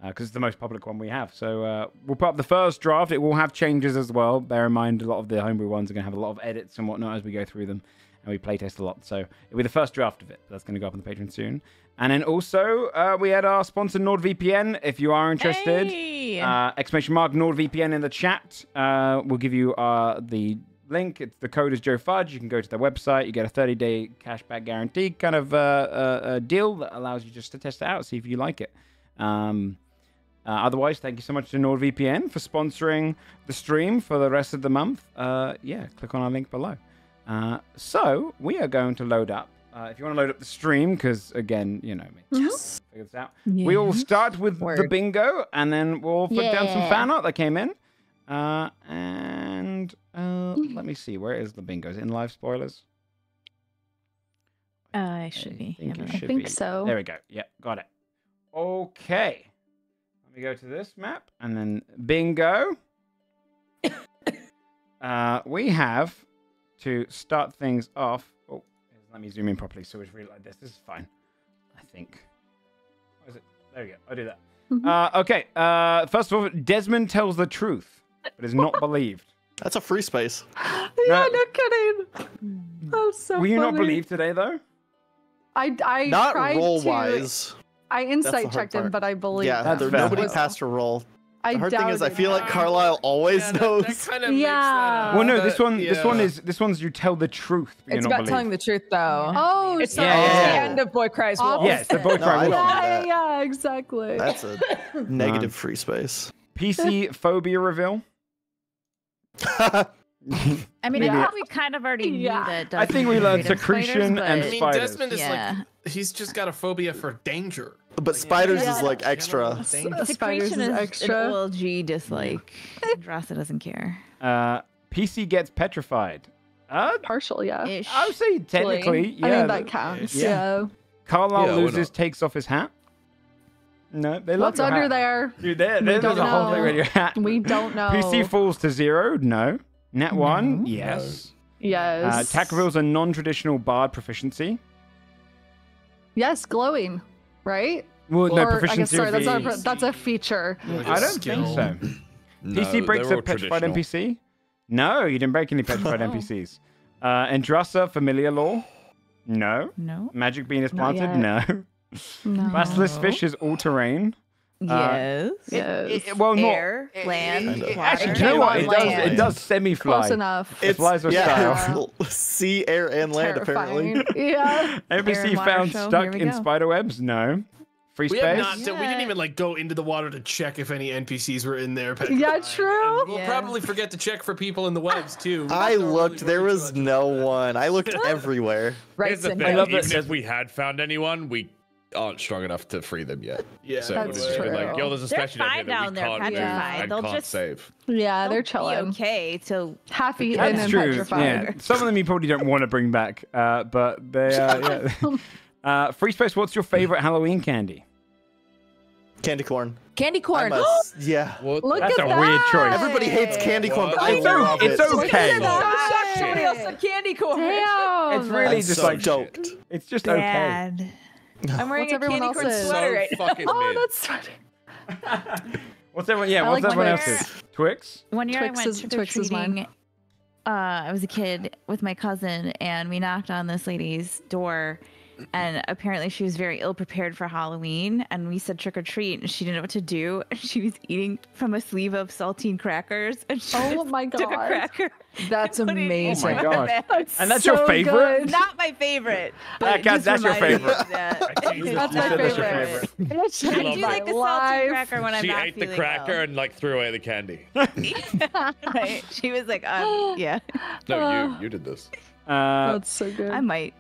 [SPEAKER 2] because it's the most public one we have. So we'll put up the first draft. It will have changes as well. Bear in mind, a lot of the homebrew ones are going to have a lot of edits and whatnot as we go through them, and we playtest a lot. So it'll be the first draft of it. That's going to go up on the Patreon soon. And then also we had our sponsor NordVPN. If you are interested.
[SPEAKER 3] Hey.
[SPEAKER 2] Exclamation mark NordVPN in the chat. We'll give you the link. The code is Joefudge. You can go to their website. You get a 30-day cashback guarantee kind of a deal that allows you just to test it out, see if you like it. Otherwise, thank you so much to NordVPN for sponsoring the stream for the rest of the month. Yeah, click on our link below. So we are going to load up. If you want to load up the stream, because again, you know me.
[SPEAKER 1] Yes.
[SPEAKER 2] Figure this out. We will start with the
[SPEAKER 8] Word.
[SPEAKER 2] bingo, and then we'll put down some
[SPEAKER 1] Yeah.
[SPEAKER 2] fan art that came in. And let me see, where is the bingo? Is it in live spoilers?
[SPEAKER 3] I should be.
[SPEAKER 2] think it
[SPEAKER 3] Emma.
[SPEAKER 1] I
[SPEAKER 2] should
[SPEAKER 1] think
[SPEAKER 2] be.
[SPEAKER 1] so.
[SPEAKER 2] There we go. Yeah, got it. Okay. Let me go to this map, and then bingo. We have to start things off. Oh, let me zoom in properly so it's really like this. This is fine, I think. What is it? There we go. I'll do that. Okay. First of all, Desmond tells the truth, but is not believed.
[SPEAKER 4] That's a free space.
[SPEAKER 1] Yeah, no kidding. That was so
[SPEAKER 2] Will you not
[SPEAKER 1] funny.
[SPEAKER 2] believe today, though?
[SPEAKER 1] I
[SPEAKER 4] Not
[SPEAKER 1] tried
[SPEAKER 4] roll
[SPEAKER 1] to.
[SPEAKER 4] wise.
[SPEAKER 1] I
[SPEAKER 4] the
[SPEAKER 1] insight
[SPEAKER 4] hard
[SPEAKER 1] checked him,
[SPEAKER 4] part.
[SPEAKER 1] but I believe
[SPEAKER 4] Yeah,
[SPEAKER 2] That's fair.
[SPEAKER 4] nobody
[SPEAKER 1] was-
[SPEAKER 4] passed a roll.
[SPEAKER 1] I
[SPEAKER 4] The hard thing is, I
[SPEAKER 1] doubted
[SPEAKER 4] feel like
[SPEAKER 1] that.
[SPEAKER 4] Carlisle always
[SPEAKER 10] Yeah, that
[SPEAKER 4] knows.
[SPEAKER 10] kind of
[SPEAKER 1] Yeah.
[SPEAKER 2] Well, no,
[SPEAKER 10] makes
[SPEAKER 2] this
[SPEAKER 10] that,
[SPEAKER 2] one,
[SPEAKER 10] yeah.
[SPEAKER 2] this one's you tell the truth. But you're
[SPEAKER 8] It's
[SPEAKER 2] not
[SPEAKER 8] about
[SPEAKER 2] believe.
[SPEAKER 8] telling the truth, though.
[SPEAKER 1] Oh,
[SPEAKER 8] It's
[SPEAKER 1] so-
[SPEAKER 8] not
[SPEAKER 2] Yeah,
[SPEAKER 8] it's
[SPEAKER 2] yeah,
[SPEAKER 8] the
[SPEAKER 2] yeah.
[SPEAKER 8] end of Boy Cries Wolf.
[SPEAKER 2] Yeah, it's the boy
[SPEAKER 4] No,
[SPEAKER 2] cry
[SPEAKER 4] I
[SPEAKER 2] wolf.
[SPEAKER 4] don't-
[SPEAKER 1] yeah,
[SPEAKER 4] that.
[SPEAKER 1] yeah, exactly.
[SPEAKER 4] That's a negative free space.
[SPEAKER 2] PC phobia reveal.
[SPEAKER 3] I mean,
[SPEAKER 1] Yeah.
[SPEAKER 3] I think we kind of already knew
[SPEAKER 1] Yeah.
[SPEAKER 3] that.
[SPEAKER 2] I think we learned
[SPEAKER 3] Dungeons and
[SPEAKER 2] secretion
[SPEAKER 3] Dragons,
[SPEAKER 2] and
[SPEAKER 3] but-
[SPEAKER 10] I mean,
[SPEAKER 2] spiders.
[SPEAKER 10] Desmond is
[SPEAKER 3] Yeah.
[SPEAKER 10] like, he's just got a phobia for danger.
[SPEAKER 4] But spiders
[SPEAKER 1] Yeah.
[SPEAKER 4] is like extra.
[SPEAKER 1] Spiders
[SPEAKER 3] Secretion
[SPEAKER 1] is
[SPEAKER 3] is
[SPEAKER 1] extra.
[SPEAKER 3] an OLG dislike. Drassa doesn't care.
[SPEAKER 2] PC gets petrified.
[SPEAKER 1] Partial, yeah.
[SPEAKER 3] Ish.
[SPEAKER 2] I would say technically, yeah.
[SPEAKER 1] I mean, that counts.
[SPEAKER 2] Yeah.
[SPEAKER 1] Yeah.
[SPEAKER 2] Carlisle
[SPEAKER 7] Yeah, why
[SPEAKER 2] loses,
[SPEAKER 7] not?
[SPEAKER 2] takes off his hat. No, they love
[SPEAKER 1] What's
[SPEAKER 2] your
[SPEAKER 1] under
[SPEAKER 2] hat.
[SPEAKER 1] there?
[SPEAKER 2] Dude, there's
[SPEAKER 1] don't
[SPEAKER 2] a whole thing
[SPEAKER 1] know.
[SPEAKER 2] with your hat.
[SPEAKER 1] We don't know.
[SPEAKER 2] PC falls to 0. No. Nat 1. Yes.
[SPEAKER 1] Yes.
[SPEAKER 2] Attack reveals a non-traditional bard proficiency.
[SPEAKER 1] Yes, glowing, right?
[SPEAKER 2] Well, no
[SPEAKER 1] Or, I guess,
[SPEAKER 2] proficiency.
[SPEAKER 1] sorry,
[SPEAKER 2] would
[SPEAKER 1] that's,
[SPEAKER 2] be-
[SPEAKER 1] that's a feature.
[SPEAKER 10] Like
[SPEAKER 2] I
[SPEAKER 10] a
[SPEAKER 2] don't
[SPEAKER 10] skill.
[SPEAKER 2] think so.
[SPEAKER 7] No,
[SPEAKER 2] PC breaks
[SPEAKER 7] they're
[SPEAKER 2] a
[SPEAKER 7] all
[SPEAKER 2] petrified
[SPEAKER 7] traditional.
[SPEAKER 2] NPC. No, you didn't break any petrified NPCs. Andrasa, familiar law. No.
[SPEAKER 3] No.
[SPEAKER 2] Magic bean is
[SPEAKER 1] Not
[SPEAKER 2] planted. No.
[SPEAKER 1] No.
[SPEAKER 2] Basilisk fish is all terrain.
[SPEAKER 3] Yes.
[SPEAKER 1] Yes.
[SPEAKER 2] Well, not.
[SPEAKER 3] Air, land, water.
[SPEAKER 2] Actually, do you know what?
[SPEAKER 1] On land.
[SPEAKER 2] It does semi-fly.
[SPEAKER 1] Close enough.
[SPEAKER 2] It flies with style.
[SPEAKER 4] Sea, air, and land, apparently.
[SPEAKER 1] Terrifying. Yeah.
[SPEAKER 2] NPC
[SPEAKER 3] and water
[SPEAKER 2] found
[SPEAKER 3] show,
[SPEAKER 2] stuck
[SPEAKER 3] here we
[SPEAKER 2] in
[SPEAKER 3] go.
[SPEAKER 2] spider webs. No. Free
[SPEAKER 10] We
[SPEAKER 2] space.
[SPEAKER 10] have not. We didn't
[SPEAKER 3] Yeah.
[SPEAKER 10] even like go into the water to check if any NPCs were in there.
[SPEAKER 1] Yeah, true.
[SPEAKER 10] And we'll
[SPEAKER 3] Yeah.
[SPEAKER 10] probably forget to check for people in the webs too.
[SPEAKER 4] I
[SPEAKER 10] Don't really
[SPEAKER 4] looked, there
[SPEAKER 10] worry too
[SPEAKER 4] was
[SPEAKER 10] much.
[SPEAKER 4] no one. I looked everywhere.
[SPEAKER 8] Right,
[SPEAKER 7] Here's the
[SPEAKER 8] Cindy?
[SPEAKER 7] thing.
[SPEAKER 2] love
[SPEAKER 7] Even
[SPEAKER 2] that-
[SPEAKER 7] if we had found anyone, we aren't strong enough to free them yet.
[SPEAKER 10] Yeah,
[SPEAKER 7] So
[SPEAKER 1] That's
[SPEAKER 7] it's just been like,
[SPEAKER 1] true.
[SPEAKER 7] yo, there's a
[SPEAKER 3] They're
[SPEAKER 7] statue down here
[SPEAKER 3] fine
[SPEAKER 7] that
[SPEAKER 3] down
[SPEAKER 7] we
[SPEAKER 3] there,
[SPEAKER 7] can't move
[SPEAKER 3] petrified.
[SPEAKER 7] and
[SPEAKER 3] They'll
[SPEAKER 7] can't
[SPEAKER 3] just-
[SPEAKER 7] save.
[SPEAKER 1] Yeah, they're
[SPEAKER 3] They'll
[SPEAKER 1] chilling.
[SPEAKER 3] Be okay till
[SPEAKER 1] Half eaten and
[SPEAKER 2] That's true.
[SPEAKER 1] petrified.
[SPEAKER 2] Yeah. Some of them you probably don't want to bring back, but they yeah. Free space. What's your favorite Halloween candy?
[SPEAKER 4] Candy corn.
[SPEAKER 8] Candy corn.
[SPEAKER 4] Yeah.
[SPEAKER 7] What?
[SPEAKER 1] Look
[SPEAKER 2] That's
[SPEAKER 1] at
[SPEAKER 2] a
[SPEAKER 1] that.
[SPEAKER 2] weird choice.
[SPEAKER 4] Everybody hates candy corn, but I
[SPEAKER 2] It's
[SPEAKER 4] love
[SPEAKER 2] it's
[SPEAKER 4] it.
[SPEAKER 2] okay.
[SPEAKER 8] Somebody else said candy corn.
[SPEAKER 1] Damn.
[SPEAKER 2] It's really
[SPEAKER 4] I'm
[SPEAKER 2] just
[SPEAKER 4] so
[SPEAKER 2] like
[SPEAKER 4] stoked.
[SPEAKER 2] it's just okay.
[SPEAKER 3] bad.
[SPEAKER 8] I'm wearing
[SPEAKER 1] What's
[SPEAKER 8] a
[SPEAKER 1] everyone
[SPEAKER 8] candy corn
[SPEAKER 1] else's?
[SPEAKER 8] sweater
[SPEAKER 7] So
[SPEAKER 8] right now.
[SPEAKER 7] fucking
[SPEAKER 1] Oh,
[SPEAKER 7] mid.
[SPEAKER 1] that's funny.
[SPEAKER 2] What's everyone? Yeah.
[SPEAKER 1] I
[SPEAKER 2] What's
[SPEAKER 1] like
[SPEAKER 2] everyone
[SPEAKER 1] Twix.
[SPEAKER 2] else's? Twix.
[SPEAKER 3] One year
[SPEAKER 1] Twix
[SPEAKER 3] I went
[SPEAKER 1] is-
[SPEAKER 3] trick or
[SPEAKER 1] Twix is mine.
[SPEAKER 3] treating. I was a kid with my cousin, and we knocked on this lady's door, and apparently she was very ill prepared for Halloween. And we said trick or treat, and she didn't know what to do. And she was eating from a sleeve of saltine crackers, and she
[SPEAKER 1] Oh
[SPEAKER 3] just
[SPEAKER 1] my
[SPEAKER 3] took a
[SPEAKER 1] God.
[SPEAKER 3] cracker.
[SPEAKER 8] That's
[SPEAKER 3] and put it in
[SPEAKER 8] amazing.
[SPEAKER 2] Oh my
[SPEAKER 3] her
[SPEAKER 2] gosh.
[SPEAKER 3] mouth.
[SPEAKER 2] And that's your favorite?
[SPEAKER 3] Not my favorite.
[SPEAKER 2] That
[SPEAKER 3] But it
[SPEAKER 2] counts-
[SPEAKER 3] just
[SPEAKER 2] that's your
[SPEAKER 3] reminded me
[SPEAKER 2] favorite.
[SPEAKER 3] of that.
[SPEAKER 1] That's
[SPEAKER 2] You
[SPEAKER 1] my
[SPEAKER 2] said that's your
[SPEAKER 1] favorite.
[SPEAKER 2] favorite.
[SPEAKER 1] That's
[SPEAKER 3] I do like the saltine cracker when I'm
[SPEAKER 7] She
[SPEAKER 3] not
[SPEAKER 7] ate the
[SPEAKER 3] feeling
[SPEAKER 7] cracker
[SPEAKER 3] well.
[SPEAKER 7] and like threw away the candy.
[SPEAKER 3] Right? She was like, yeah,
[SPEAKER 7] No, you did this.
[SPEAKER 1] That's so good.
[SPEAKER 3] I might.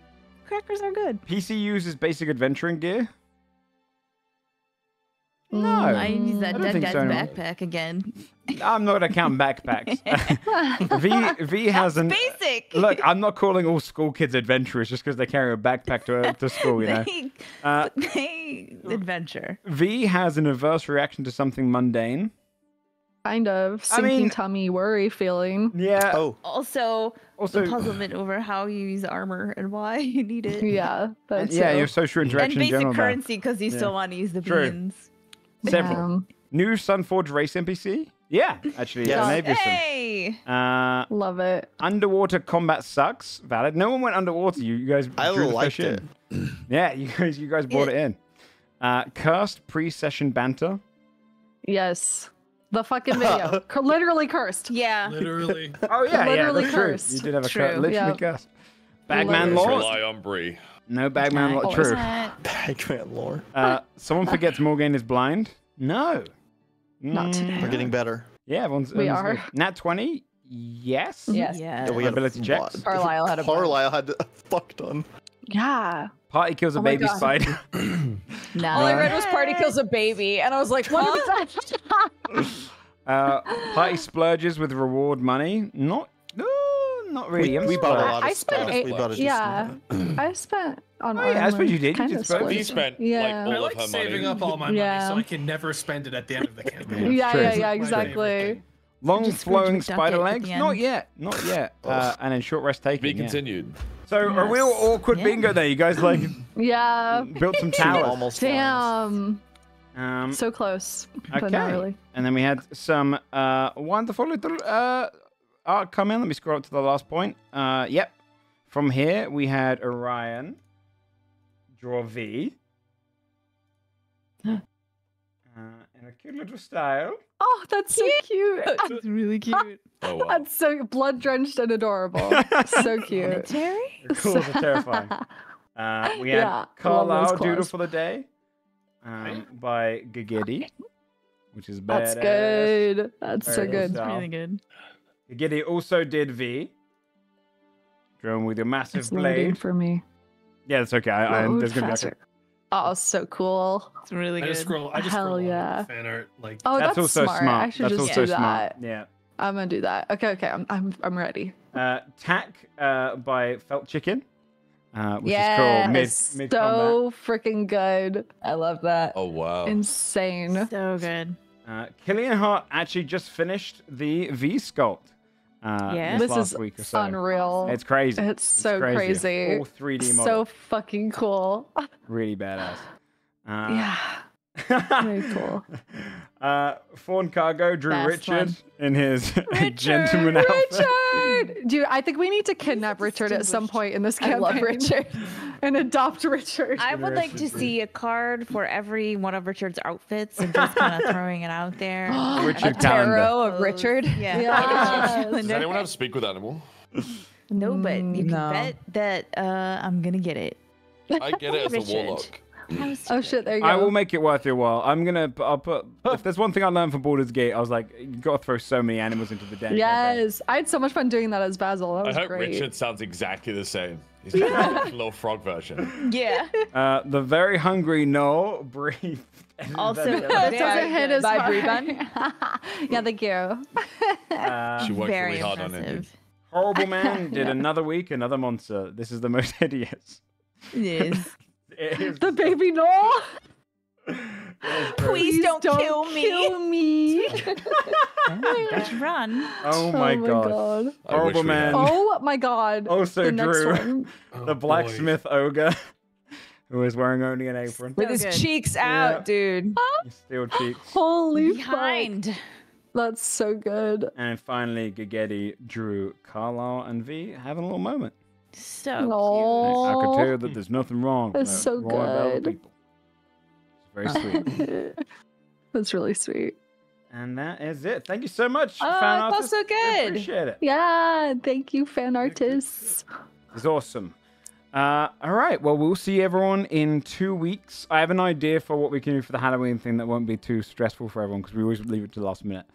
[SPEAKER 3] Crackers are good.
[SPEAKER 2] PC uses basic adventuring gear. No,
[SPEAKER 3] I use that
[SPEAKER 2] I don't
[SPEAKER 3] dead
[SPEAKER 2] think
[SPEAKER 3] guy's
[SPEAKER 2] so.
[SPEAKER 3] backpack again.
[SPEAKER 2] I'm not gonna count backpacks. V has an
[SPEAKER 3] Basic.
[SPEAKER 2] look. I'm not calling all school kids adventurers just because they carry a backpack to school. You know.
[SPEAKER 3] They adventure.
[SPEAKER 2] V has an adverse reaction to something mundane.
[SPEAKER 1] Kind of
[SPEAKER 2] I
[SPEAKER 1] sinking
[SPEAKER 2] mean-
[SPEAKER 1] tummy worry feeling.
[SPEAKER 2] Yeah.
[SPEAKER 4] Oh,
[SPEAKER 3] Also,
[SPEAKER 2] Also,
[SPEAKER 3] the puzzlement over how you use armor and why you need it.
[SPEAKER 1] Yeah, that's
[SPEAKER 2] yeah, your social
[SPEAKER 3] And
[SPEAKER 2] interaction in
[SPEAKER 3] basic
[SPEAKER 2] general. there.
[SPEAKER 3] currency because you still want to use the
[SPEAKER 2] True.
[SPEAKER 3] beans.
[SPEAKER 2] Several. New Sunforged race NPC. Yeah, actually,
[SPEAKER 4] Yes.
[SPEAKER 2] yeah, maybe some.
[SPEAKER 3] Hey!
[SPEAKER 1] Love it.
[SPEAKER 2] Underwater combat sucks. Valid. No one went underwater. You guys
[SPEAKER 4] I
[SPEAKER 2] drew the
[SPEAKER 4] liked
[SPEAKER 2] fish in. Yeah, you guys brought it in. Cursed pre-session banter.
[SPEAKER 1] Yes. The fucking video. Literally cursed.
[SPEAKER 3] Yeah.
[SPEAKER 10] Literally.
[SPEAKER 2] Oh yeah,
[SPEAKER 1] Literally
[SPEAKER 2] that's
[SPEAKER 1] cursed.
[SPEAKER 2] true. You did have a
[SPEAKER 3] True.
[SPEAKER 2] literally
[SPEAKER 1] Yeah.
[SPEAKER 2] cursed. Bagman
[SPEAKER 1] Literally.
[SPEAKER 2] law.
[SPEAKER 7] Rely on Bree.
[SPEAKER 2] No Bagman law.
[SPEAKER 3] Nice.
[SPEAKER 2] True.
[SPEAKER 4] Bagman lore.
[SPEAKER 2] Someone forgets Morgan is blind. No.
[SPEAKER 1] Not today.
[SPEAKER 4] We're getting better.
[SPEAKER 2] Yeah, everyone's.
[SPEAKER 1] We
[SPEAKER 2] everyone's
[SPEAKER 1] are.
[SPEAKER 2] good. Nat 20. Yes.
[SPEAKER 8] Yes.
[SPEAKER 3] Yeah.
[SPEAKER 4] Yeah, we had
[SPEAKER 2] Ability
[SPEAKER 4] a
[SPEAKER 2] checks.
[SPEAKER 4] lot.
[SPEAKER 8] Carlisle had a bunch.
[SPEAKER 4] Carlisle had a fuck ton.
[SPEAKER 1] Yeah.
[SPEAKER 2] Party kills a
[SPEAKER 8] Oh my
[SPEAKER 2] baby
[SPEAKER 8] God.
[SPEAKER 2] spider.
[SPEAKER 3] No.
[SPEAKER 8] All I read was party kills a baby, and I was like, what?
[SPEAKER 2] Party splurges with reward money. Not really.
[SPEAKER 4] We bought a lot
[SPEAKER 1] I
[SPEAKER 4] of
[SPEAKER 1] spent
[SPEAKER 4] stuff.
[SPEAKER 1] eight-
[SPEAKER 4] We bought a
[SPEAKER 1] yeah. I spent on
[SPEAKER 2] Oh, yeah, I suppose you did. You
[SPEAKER 1] Kind
[SPEAKER 2] did
[SPEAKER 1] of
[SPEAKER 2] spend-
[SPEAKER 1] split.
[SPEAKER 7] You spent
[SPEAKER 1] Yeah.
[SPEAKER 7] like
[SPEAKER 10] I
[SPEAKER 7] all
[SPEAKER 10] like
[SPEAKER 7] of her
[SPEAKER 10] saving
[SPEAKER 7] money.
[SPEAKER 10] up all my money
[SPEAKER 1] Yeah.
[SPEAKER 10] so I can never spend it at the end of the campaign.
[SPEAKER 1] Yeah,
[SPEAKER 2] True.
[SPEAKER 1] yeah,
[SPEAKER 2] It's
[SPEAKER 1] yeah,
[SPEAKER 10] my favorite
[SPEAKER 1] exactly.
[SPEAKER 10] thing.
[SPEAKER 2] Long
[SPEAKER 3] Just
[SPEAKER 2] flowing
[SPEAKER 3] Scrooge McDuck
[SPEAKER 2] spider
[SPEAKER 3] it at
[SPEAKER 2] legs.
[SPEAKER 3] the
[SPEAKER 2] Not
[SPEAKER 3] end.
[SPEAKER 2] yet. Not yet. And then short rest
[SPEAKER 7] Be
[SPEAKER 2] taking. Yeah.
[SPEAKER 7] continued.
[SPEAKER 2] So a real awkward
[SPEAKER 3] Yeah.
[SPEAKER 2] bingo there. You guys like
[SPEAKER 1] Yeah.
[SPEAKER 2] built some
[SPEAKER 4] Two
[SPEAKER 2] towers.
[SPEAKER 4] almost lines.
[SPEAKER 1] Damn. So close. But
[SPEAKER 2] Okay.
[SPEAKER 1] not really.
[SPEAKER 2] And then we had some wonderful little art come in. Let me scroll up to the last point. Yep. From here, we had Orion, draw V. In a cute little style.
[SPEAKER 1] Oh, that's so cute.
[SPEAKER 3] It's really cute.
[SPEAKER 7] Oh wow.
[SPEAKER 1] That's so blood drenched and adorable. So cute.
[SPEAKER 3] Terry?
[SPEAKER 2] The claws are terrifying. We had
[SPEAKER 1] Yeah, I love
[SPEAKER 2] Carlisle
[SPEAKER 1] those
[SPEAKER 2] Doodle
[SPEAKER 1] claws.
[SPEAKER 2] for the Day by Gigedi, which is badass.
[SPEAKER 1] That's good. That's so
[SPEAKER 2] Very
[SPEAKER 1] good.
[SPEAKER 2] cool style.
[SPEAKER 3] Really good.
[SPEAKER 2] Gigedi also did V. Drawn with your massive
[SPEAKER 1] It's loading
[SPEAKER 2] blade.
[SPEAKER 1] for me.
[SPEAKER 2] Yeah, that's okay.
[SPEAKER 1] Load
[SPEAKER 2] There's gonna be
[SPEAKER 1] faster. Oh, so cool.
[SPEAKER 3] It's really
[SPEAKER 10] I
[SPEAKER 3] good.
[SPEAKER 10] just scroll. I just
[SPEAKER 1] Hell
[SPEAKER 10] scroll
[SPEAKER 1] yeah.
[SPEAKER 10] on fan art. Like,
[SPEAKER 1] Oh,
[SPEAKER 2] that's
[SPEAKER 1] that's
[SPEAKER 2] also smart.
[SPEAKER 1] I should
[SPEAKER 2] That's
[SPEAKER 1] just
[SPEAKER 2] also
[SPEAKER 1] do
[SPEAKER 2] smart.
[SPEAKER 1] that.
[SPEAKER 2] Yeah.
[SPEAKER 1] I'm gonna do that. Okay. I'm ready.
[SPEAKER 2] Tack by Felt Chicken, which
[SPEAKER 8] Yes,
[SPEAKER 2] is cool. Mid
[SPEAKER 1] So freaking good.
[SPEAKER 8] I love that.
[SPEAKER 7] Oh wow.
[SPEAKER 1] Insane.
[SPEAKER 3] So good.
[SPEAKER 2] Killian Hart actually just finished the V sculpt.
[SPEAKER 3] Yeah.
[SPEAKER 2] This
[SPEAKER 1] This
[SPEAKER 2] last
[SPEAKER 1] is
[SPEAKER 2] week or so.
[SPEAKER 1] unreal.
[SPEAKER 2] It's crazy.
[SPEAKER 1] It's so crazy.
[SPEAKER 2] Full 3D model.
[SPEAKER 1] So fucking cool.
[SPEAKER 2] Really badass.
[SPEAKER 1] Yeah. Very cool.
[SPEAKER 2] Fawn Cargo drew
[SPEAKER 3] Best
[SPEAKER 2] Richard
[SPEAKER 3] one.
[SPEAKER 2] in his gentleman outfit.
[SPEAKER 1] Richard! Dude, I think we need to kidnap Richard at some point in this
[SPEAKER 8] I
[SPEAKER 1] campaign.
[SPEAKER 8] love Richard.
[SPEAKER 1] And adopt Richard.
[SPEAKER 3] I would like to see a card for every one of Richard's outfits and just kind of throwing it out there.
[SPEAKER 2] Richard
[SPEAKER 8] A
[SPEAKER 2] calendar.
[SPEAKER 8] tarot of Richard.
[SPEAKER 3] Yeah.
[SPEAKER 1] Yes.
[SPEAKER 7] Does anyone have speak with animal?
[SPEAKER 3] No, but you can
[SPEAKER 8] No.
[SPEAKER 3] bet that I'm gonna get it.
[SPEAKER 7] I get it as a
[SPEAKER 3] Richard.
[SPEAKER 7] warlock.
[SPEAKER 1] Oh shit, there you go.
[SPEAKER 2] I will make it worth your while. I'll put. If there's one thing I learned from Baldur's Gate, I was like, you gotta throw so many animals into the den.
[SPEAKER 1] Yes. I had so much fun doing that as Basil. That
[SPEAKER 7] I
[SPEAKER 1] was
[SPEAKER 7] hope
[SPEAKER 1] great.
[SPEAKER 7] Richard sounds exactly the same. He's just a little frog version.
[SPEAKER 3] Yeah.
[SPEAKER 2] The very hungry Noel breathed.
[SPEAKER 3] Also,
[SPEAKER 1] That doesn't hit as
[SPEAKER 8] By
[SPEAKER 1] hard.
[SPEAKER 8] Breban.
[SPEAKER 1] Yeah, thank you.
[SPEAKER 7] She worked
[SPEAKER 3] very
[SPEAKER 7] really hard on it.
[SPEAKER 3] impressive.
[SPEAKER 2] Horrible Man did another week, another monster. This is the most hideous.
[SPEAKER 3] Yes.
[SPEAKER 2] It is
[SPEAKER 1] The baby Noel.
[SPEAKER 3] Please don't kill me.
[SPEAKER 1] Kill me.
[SPEAKER 3] Just run.
[SPEAKER 2] Oh my god.
[SPEAKER 7] I wish
[SPEAKER 2] Horrible
[SPEAKER 7] we
[SPEAKER 2] Man.
[SPEAKER 7] had.
[SPEAKER 1] Oh my god.
[SPEAKER 2] Also
[SPEAKER 1] the next
[SPEAKER 2] drew
[SPEAKER 1] one.
[SPEAKER 10] oh,
[SPEAKER 2] the
[SPEAKER 10] boy.
[SPEAKER 2] blacksmith ogre, who is wearing only an apron.
[SPEAKER 8] With
[SPEAKER 3] So
[SPEAKER 8] his
[SPEAKER 3] good.
[SPEAKER 8] cheeks
[SPEAKER 2] Yeah.
[SPEAKER 8] out, dude.
[SPEAKER 2] His steel cheeks.
[SPEAKER 1] Holy fuck.
[SPEAKER 3] Behind.
[SPEAKER 1] That's so good.
[SPEAKER 2] And finally, Gigedi drew Carlisle and V having a little moment.
[SPEAKER 3] So
[SPEAKER 1] Aw.
[SPEAKER 2] I could tell you that there's nothing wrong.
[SPEAKER 1] That's
[SPEAKER 2] with
[SPEAKER 1] so
[SPEAKER 2] Royal Bell
[SPEAKER 1] good.
[SPEAKER 2] people. It's very sweet.
[SPEAKER 1] That's really sweet.
[SPEAKER 2] And that is it. Thank you so much, fan
[SPEAKER 8] that's
[SPEAKER 2] artists.
[SPEAKER 8] so
[SPEAKER 2] I
[SPEAKER 8] good.
[SPEAKER 2] appreciate it.
[SPEAKER 1] Yeah, thank you, fan artists.
[SPEAKER 2] It's awesome. All right. Well, we'll see everyone in 2 weeks. I have an idea for what we can do for the Halloween thing that won't be too stressful for everyone because we always leave it to the last minute.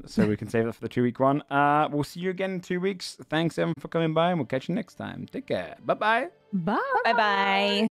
[SPEAKER 2] So we can save that for the 2 week one. We'll see you again in 2 weeks. Thanks, everyone, for coming by, and we'll catch you next time. Take care. Bye-bye.
[SPEAKER 3] Bye.
[SPEAKER 8] Bye bye.